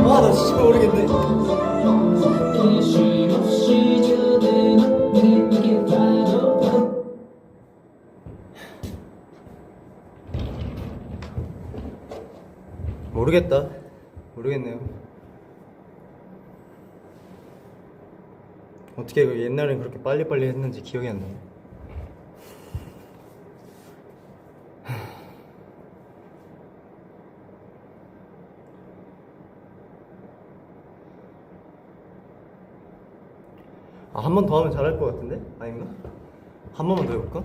아, 나 진짜 모르겠네. 모르겠다. 모르겠네요. 어떻게 옛날엔 그렇게 빨리빨리 했는지 기억이 안 나네. 아, 한 번 더 하면 잘할 것 같은데? 아닌가? 한 번만 더 해볼까?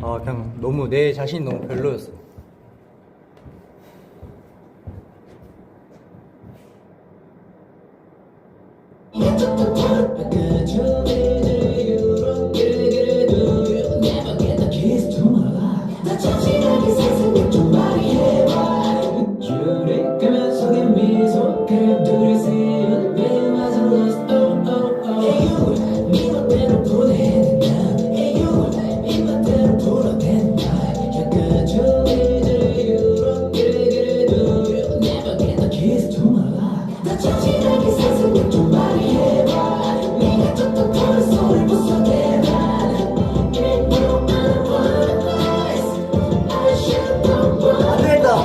아, 그냥 너무 내 자신이 너무 별로였어. 안 되겠다.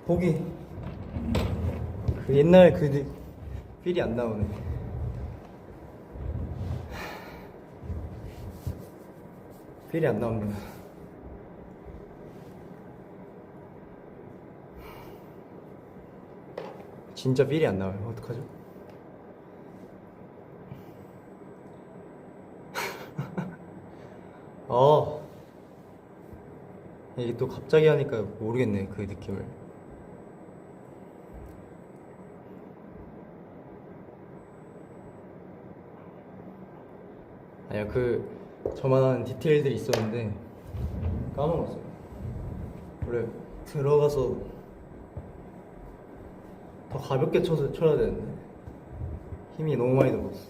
포기. 그 옛날 그 필이 안 나오네. 필이 안 나옵니다. 진짜 필이 안 나와요. 어떡하죠? 이게 또 갑자기 하니까 모르겠네, 그 느낌을. 아니야, 그 저만 아는 디테일들이 있었는데 까먹었어요. 원래 들어가서 더 가볍게 쳐야 되는데 힘이 너무 많이 들었어.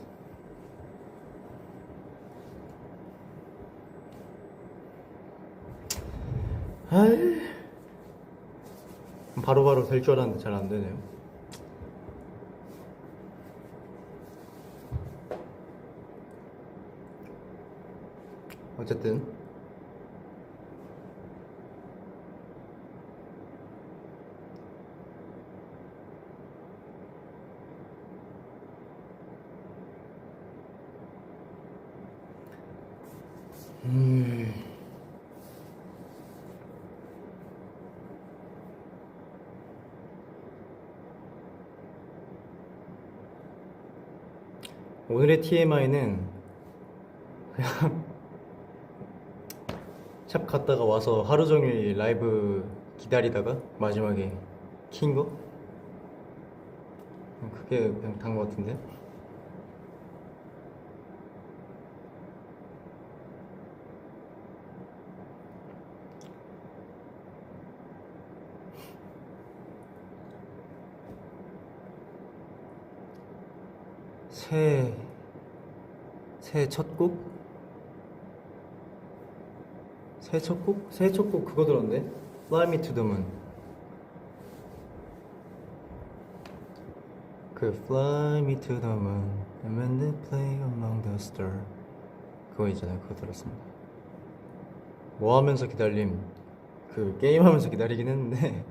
아이, 바로바로 될 줄 알았는데 잘 안 되네요. 어쨌든 오늘의 TMI는 그냥 샵 갔다가 와서 하루 종일 라이브 기다리다가 마지막에 킨 거? 그게 그냥 단 거 같은데? 새해 첫 곡? 새해 첫 곡? 새해 첫 곡 그거 들었는데? Fly Me to the Moon. 그 Fly Me to the Moon and when they play among the stars 그거 있잖아요. 그거 들었습니다. 뭐 하면서 기다림? 그 게임 하면서 기다리긴 했는데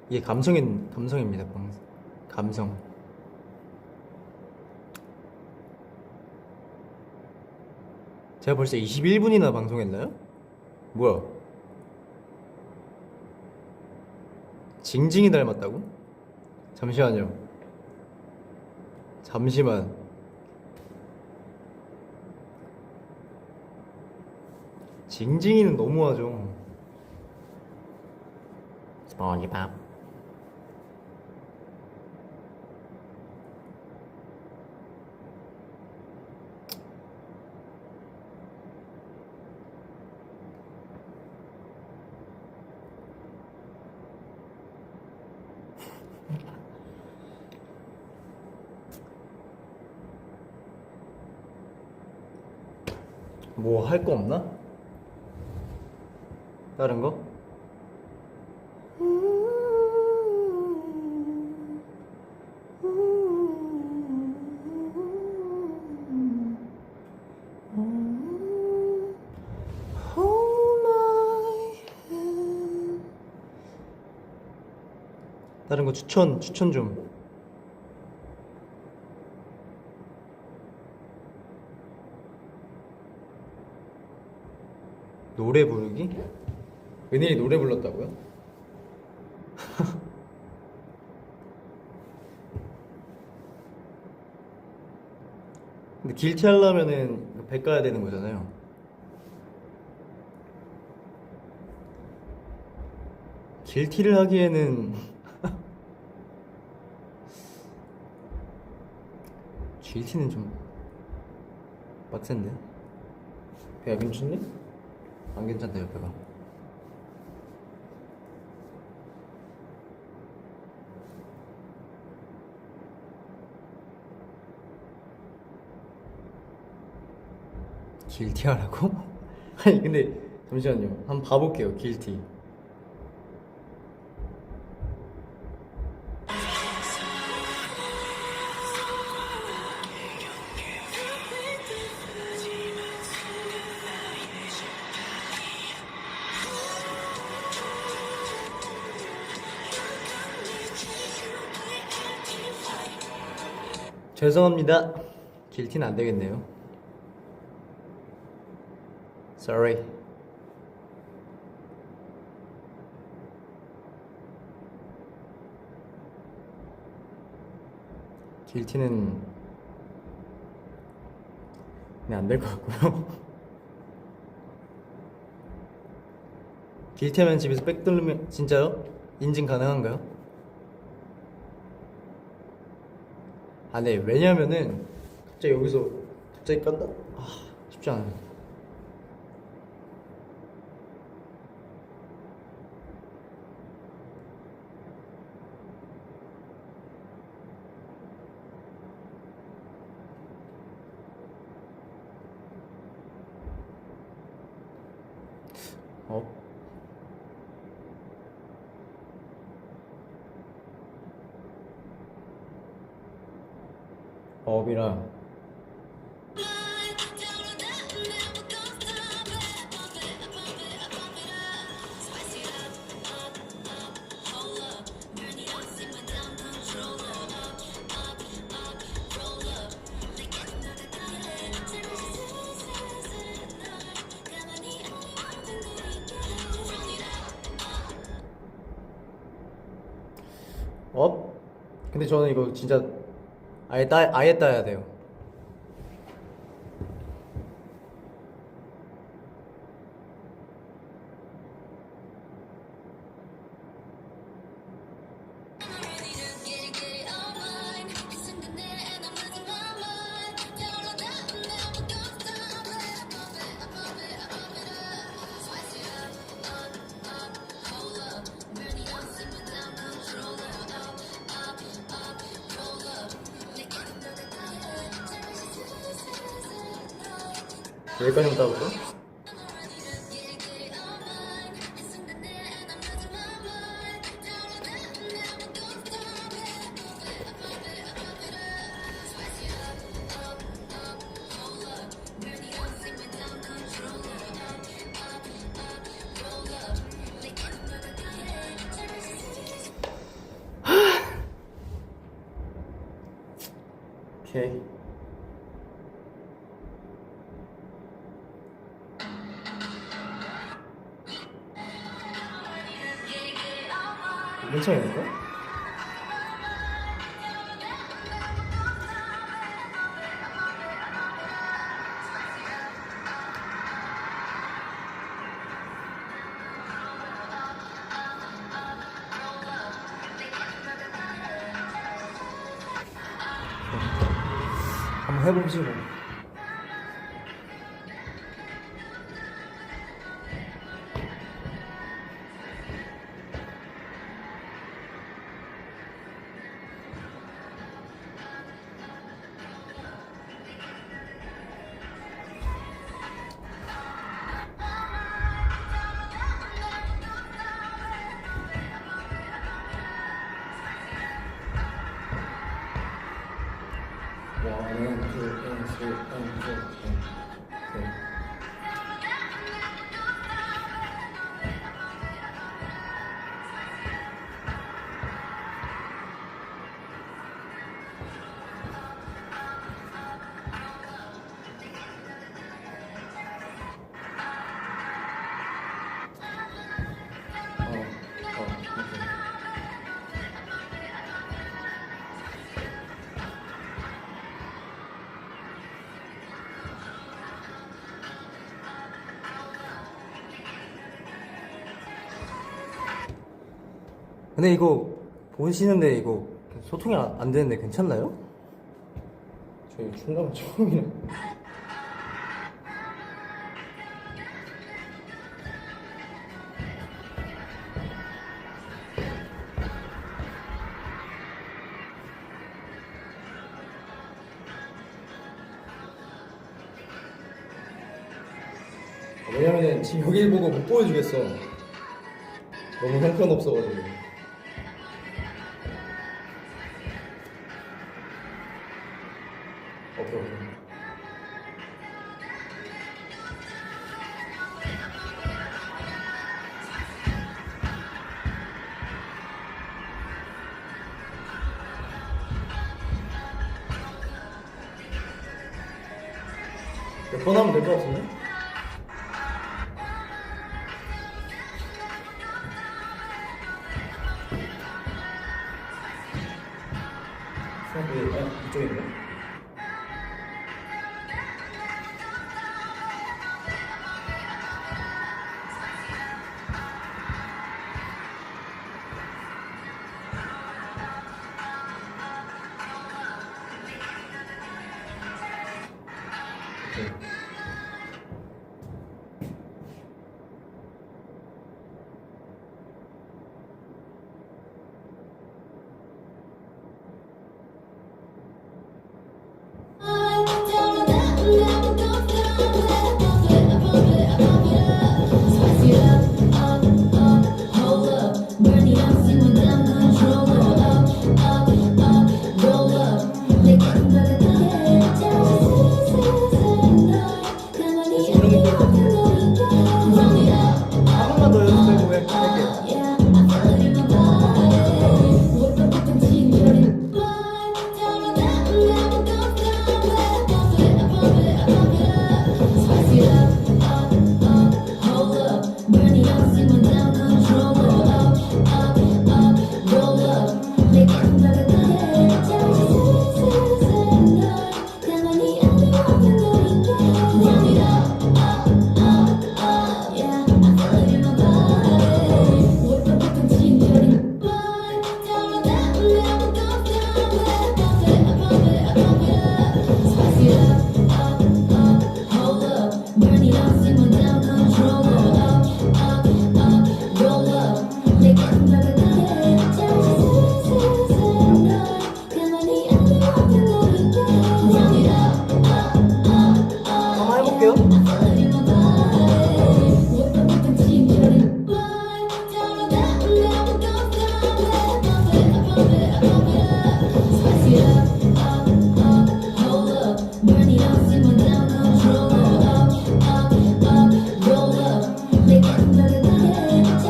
이게 감성입니다. 감성. 제가 벌써 21분이나 방송했나요? 뭐야? 징징이 닮았다고? 잠시만요. 잠시만. 징징이는 너무하죠. 스폰지밥. 뭐 할 거 없나? 다른 거? 다른 거 추천 좀. 노래 부르기? 은일이 노래 불렀다고요? 근데 길티 하려면은 100 가야 되는 거잖아요. 길티를 하기에는 길티는 좀 빡센데? 배가 괜찮니? 안 괜찮다 옆에가. 길티 하라고? 아니 근데 잠시만요. 한번 봐볼게요. 길티. 죄송합니다. 길티는 안 되겠네요. Sorry. 길티는 그냥 안 될 것 같고요. 길티하면 집에서 백 돌리면 진짜요? 인증 가능한가요? 아, 네. 왜냐면은 갑자기 여기서 갑자기 깐다? 아, 쉽지 않아요. 어? 업이랑 업? 근데 저는 이거 진짜 아예 따야 돼요. 여기까지만 따볼까? 오케이. 괜찮을까? 한번 해보지 뭐. 근데 이거 보시는데 이거 소통이 안 되는데 괜찮나요? 저희 충남 처음이네. 왜냐면은 지금 여기 보고 못 보여주겠어. 너무 형편없어가지고. 오케이. 몇 번 하면 될 것 같은데? 이쪽인가? 한 번만 더 연습해보고 그냥 할게요. 한번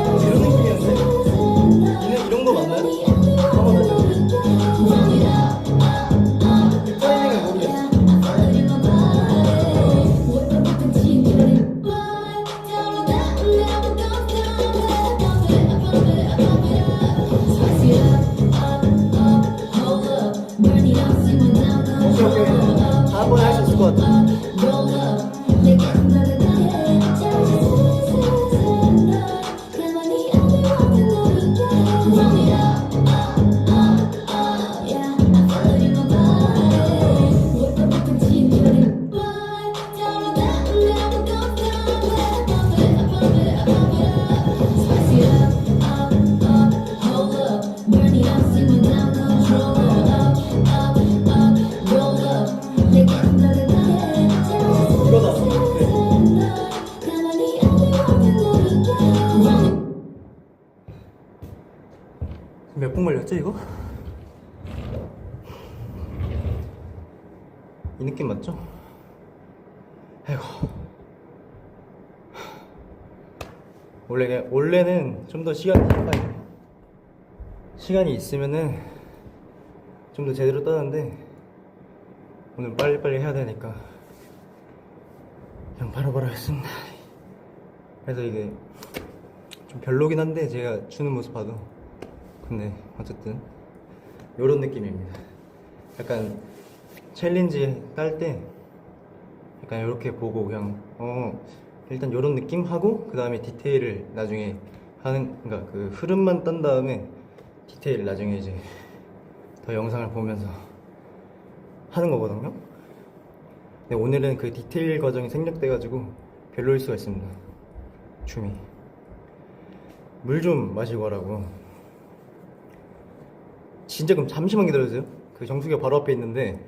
해볼게요. 이런 느낌이었는데? 이런 거 맞나요? 한번 더 해볼게요. 이 타이밍을 모르겠어. 오케이, 오케이. 다음번에 할 수 있을 것 같아. 이거다. 몇 분 걸렸지 이거? 이 느낌 맞죠? 아이고. 원래는 좀 더 시간이 있으면은 좀 더 제대로 따는데 오늘 빨리빨리 해야 되니까 그냥 바로바로 했습니다. 그래서 이게 좀 별로긴 한데 제가 추는 모습 봐도 근데 어쨌든 요런 느낌입니다. 약간 챌린지 딸 때 약간 이렇게 보고 그냥 일단 요런 느낌 하고 그 다음에 디테일을 나중에 하는, 그러니까 그 흐름만 딴 다음에 디테일 나중에 이제 더 영상을 보면서 하는 거거든요. 근데 오늘은 그 디테일 과정이 생략돼가지고 별로일 수가 있습니다. 춤이. 물 좀 마시고 하라고. 진짜 그럼 잠시만 기다려주세요. 그 정수기가 바로 앞에 있는데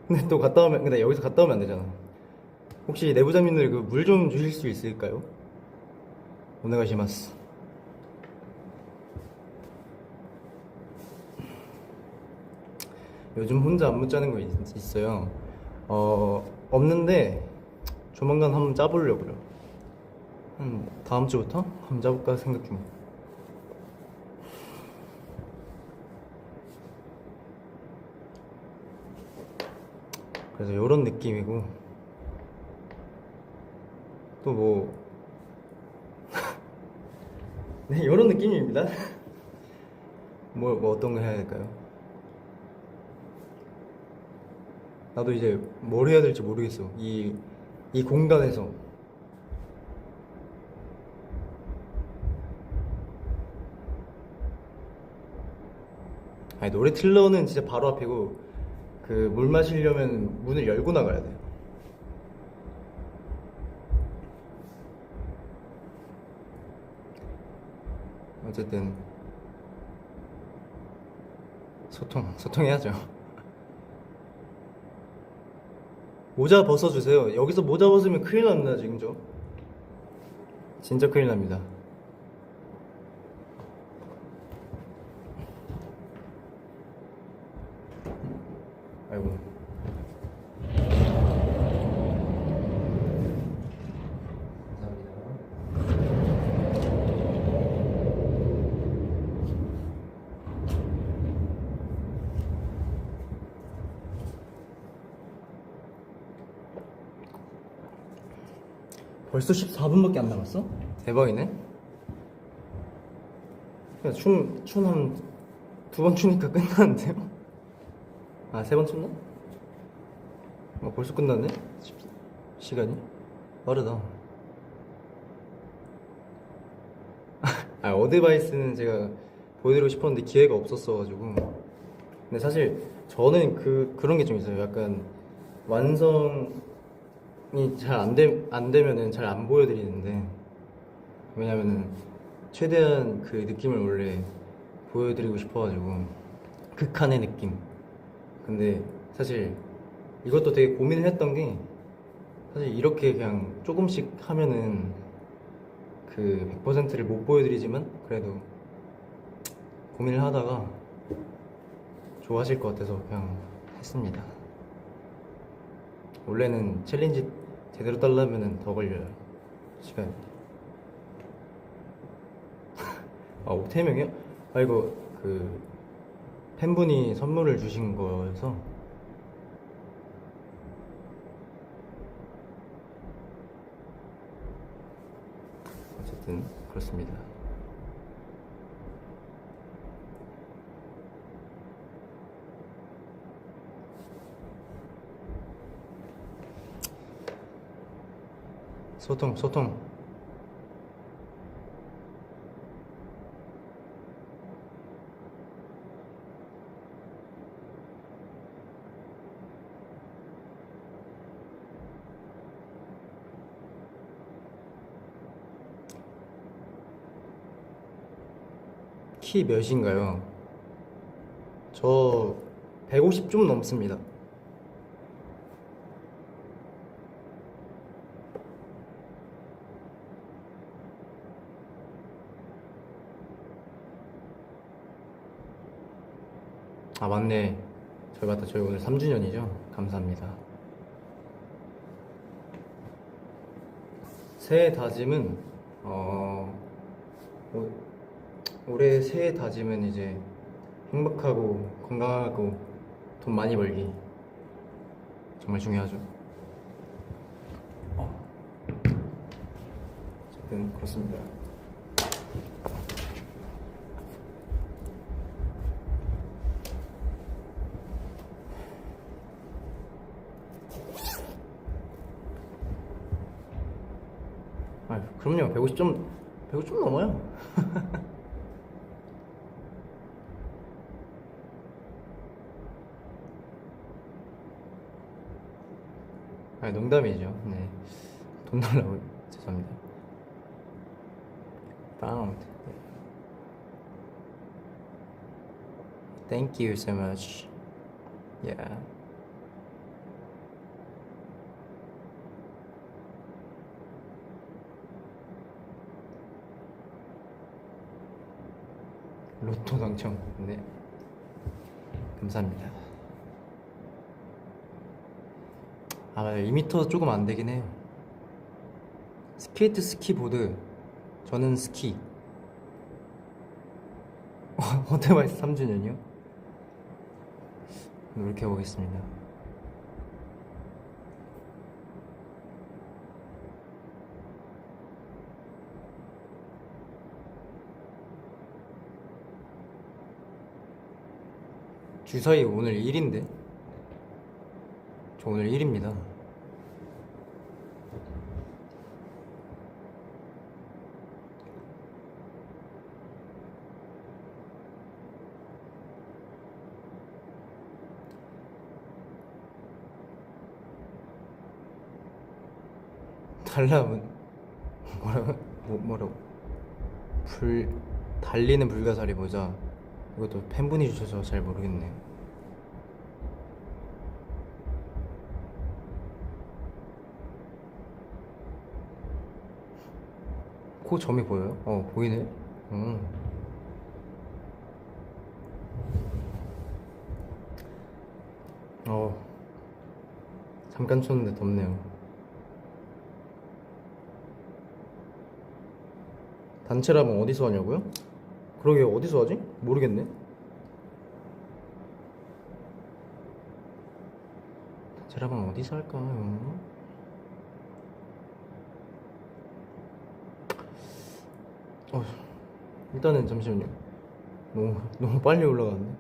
근데 또 근데 여기서 갔다 오면 안 되잖아. 혹시 내부자님들 그 물 좀 주실 수 있을까요? 오네가시마스. 요즘 혼자 안무 짜는 거 있어요. 없는데 조만간 한번 짜보려고요. 다음 주부터 한번 짜볼까 생각 중. 그래서 요런 느낌이고 또 뭐 네, 요런 느낌입니다. 뭐 어떤 거 해야 될까요? 나도 이제 뭘 해야 될지 모르겠어. 이 공간에서. 아니, 노래 틀러는 진짜 바로 앞이고 그 물 마시려면 문을 열고 나가야 돼요. 어쨌든 소통해야죠. 모자 벗어주세요. 여기서 모자 벗으면 큰일 납니다. 지금 저 진짜 큰일 납니다. 아이고. 벌써 14분밖에 안 남았어? 대박이네. 그냥 춤 한 2번 추니까 끝나는데요? 아, 3번 췄나? 벌써 끝났네? 시간이? 빠르다. 아, 어드바이스는 제가 보여드리고 싶었는데 기회가 없었어가지고. 근데 사실 저는 그런 게 좀 있어요. 약간 완성이 잘 안 되면은 잘 안 보여드리는데, 왜냐면은 최대한 그 느낌을 원래 보여드리고 싶어가지고, 극한의 느낌. 근데 사실 이것도 되게 고민을 했던 게, 사실 이렇게 그냥 조금씩 하면은 그 100%를 못 보여드리지만 그래도 고민을 하다가 좋아하실 것 같아서 그냥 했습니다. 원래는 챌린지 제대로 따려면은 더 걸려요, 시간이. 아, 3명이요? 아, 이거 그 팬분이 선물을 주신 거여서. 어쨌든 그렇습니다. 소통. 키 몇인가요? 저 150 좀 넘습니다. 아, 맞네. 저희 오늘 3주년이죠? 감사합니다. 새해 다짐은 올해 새해 다짐은 이제 행복하고 건강하고 돈 많이 벌기. 정말 중요하죠. 어쨌든 그렇습니다. 아, 그럼요. 150 좀 넘어요. 아, 농담이죠. 네. 돈 달라고. 죄송합니다. Pound. Thank you so much. Yeah. 로또 당첨. 네. 감사합니다. 아, 맞아요. 2m 조금 안 되긴 해요. 스케이트, 스키보드. 저는 스키. 어드바이스 3주년이요? 노력해보겠습니다. 주사위 오늘 1인데? 저 오늘 1입니다. 달라면 뭐라고? 뭐라고? 달리는 불가사리 모자. 이것도 팬분이 주셔서 잘 모르겠네. 코 점이 보여요? 보이네. 잠깐 쳤는데 덥네요. 단체라면 어디서 하냐고요? 그러게 어디서 하지? 모르겠네. 단체라면 어디서 할까요? 일단은 잠시만요. 너무 빨리 올라갔네.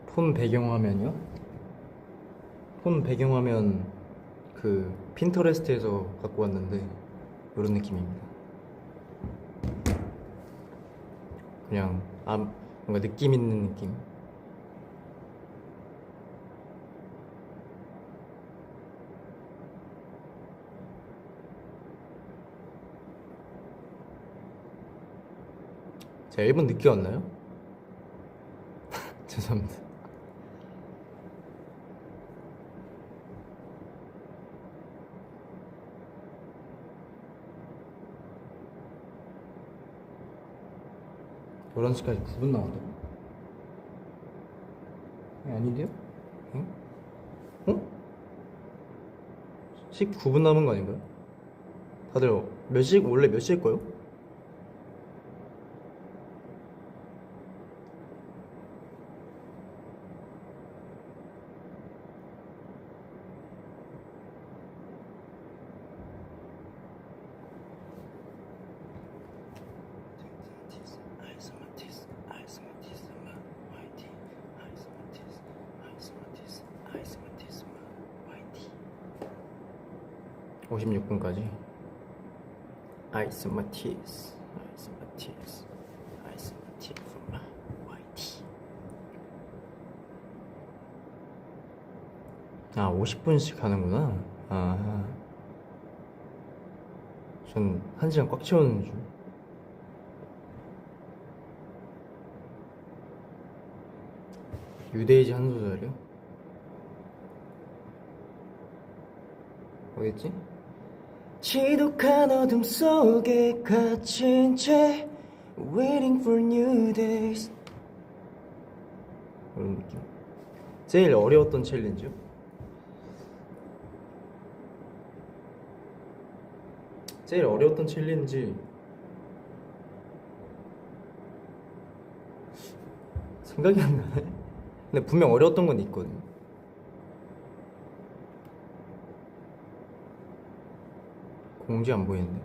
폰 배경화면이요? 폰 배경화면 그 핀터레스트에서 갖고 왔는데 이런 느낌입니다. 그냥 뭔가 느낌 있는 느낌. 제가 1분 늦게 왔나요? 죄송합니다. (11 시까지 9분 남았다고? 아닌데요? 응? 19분 남은 거 아닌가요? 다들 원래 몇 시일 거요? (56분까지) 아이스 마티스 화이팅. 50분씩 하는구나. 전 1시간 꽉 채우는 줄. 유데이지 한 소절이요? 어딨지? 지독한 어둠 속에 갇힌 채 Waiting for new days. 이런 느낌. 제일 어려웠던 챌린지요? 제일 어려웠던 챌린지 생각이 안 나네. 근데 분명 어려웠던 건 있거든요. 공지 안 보이는데.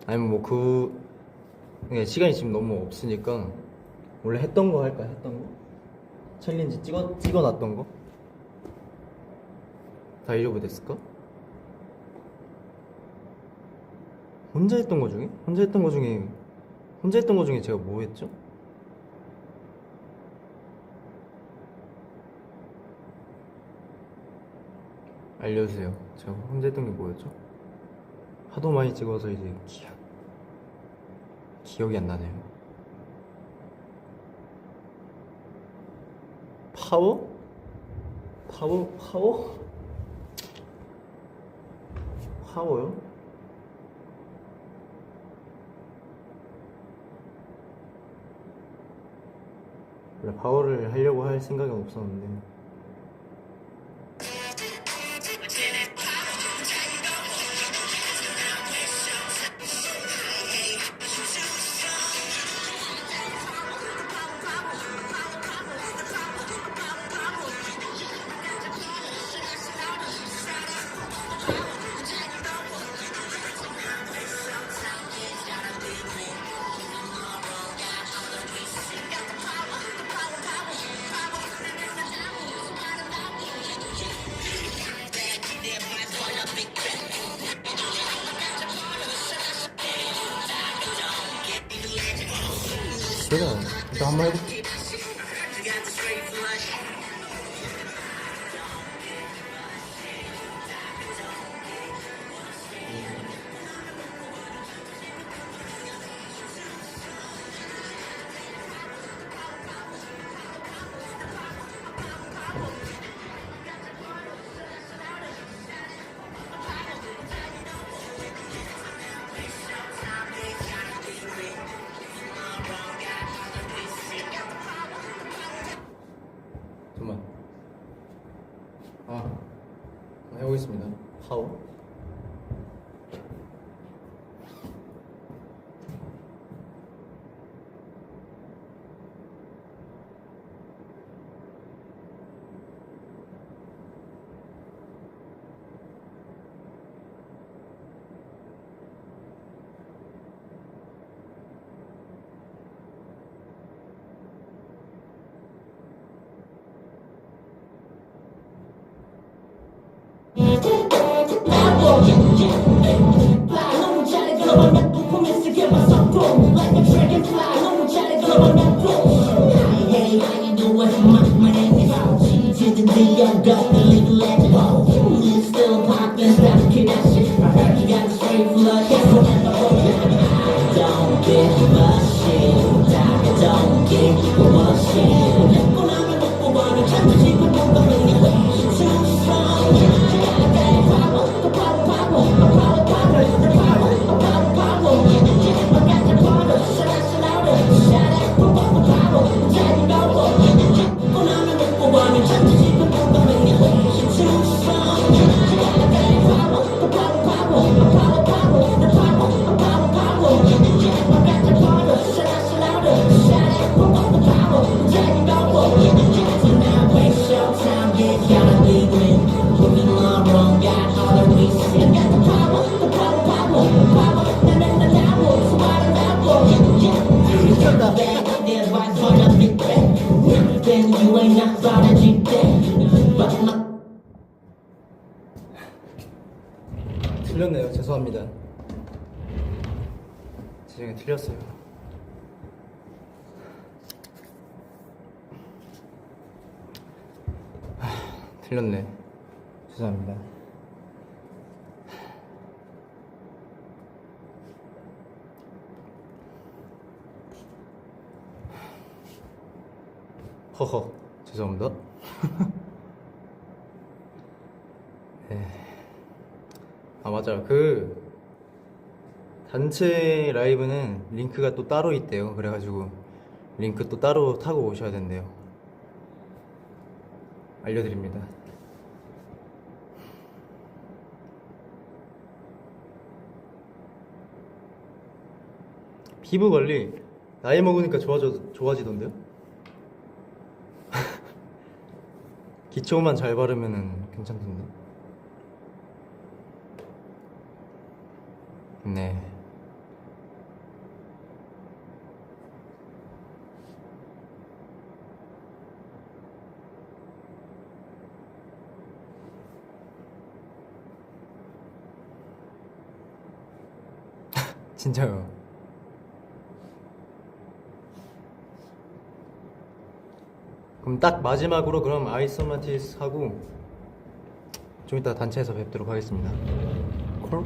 아니면 그냥 시간이 지금 너무 없으니까 원래 했던 거 할까? 했던 거? 챌린지 찍어놨던 거? 다이저브 됐을까? 혼자 했던 거 중에 제가 뭐 했죠? 알려주세요. 제가 혼자 했던 게 뭐였죠? 하도 많이 찍어서 이제 기억이 안 나네요. 파워? 파워요? 원래 파워를 하려고 할 생각은 없었는데 제가 일단 한번 해볼게요. 죄송합니다. 지정이 틀렸어요. 틀렸네. 죄송합니다. 허허, 죄송합니다. 네. 아, 맞아. 그 단체 라이브는 링크가 또 따로 있대요. 그래가지고 링크 또 따로 타고 오셔야 된대요. 알려드립니다. 피부 관리 나이 먹으니까 좋아지던데요? 기초만 잘 바르면은 괜찮던데. 네. 진짜요. 그럼 딱 마지막으로 그럼 아이소마티스 하고 좀 이따 단체에서 뵙도록 하겠습니다. 콜?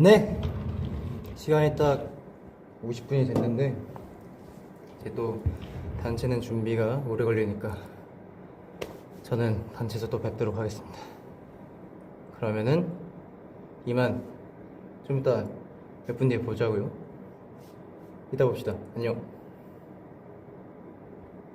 네! 시간이 딱 50분이 됐는데 이제 또 단체는 준비가 오래 걸리니까 저는 단체에서 또 뵙도록 하겠습니다. 그러면은 이만 좀 이따 몇 분 뒤에 보자고요. 이따 봅시다. 안녕.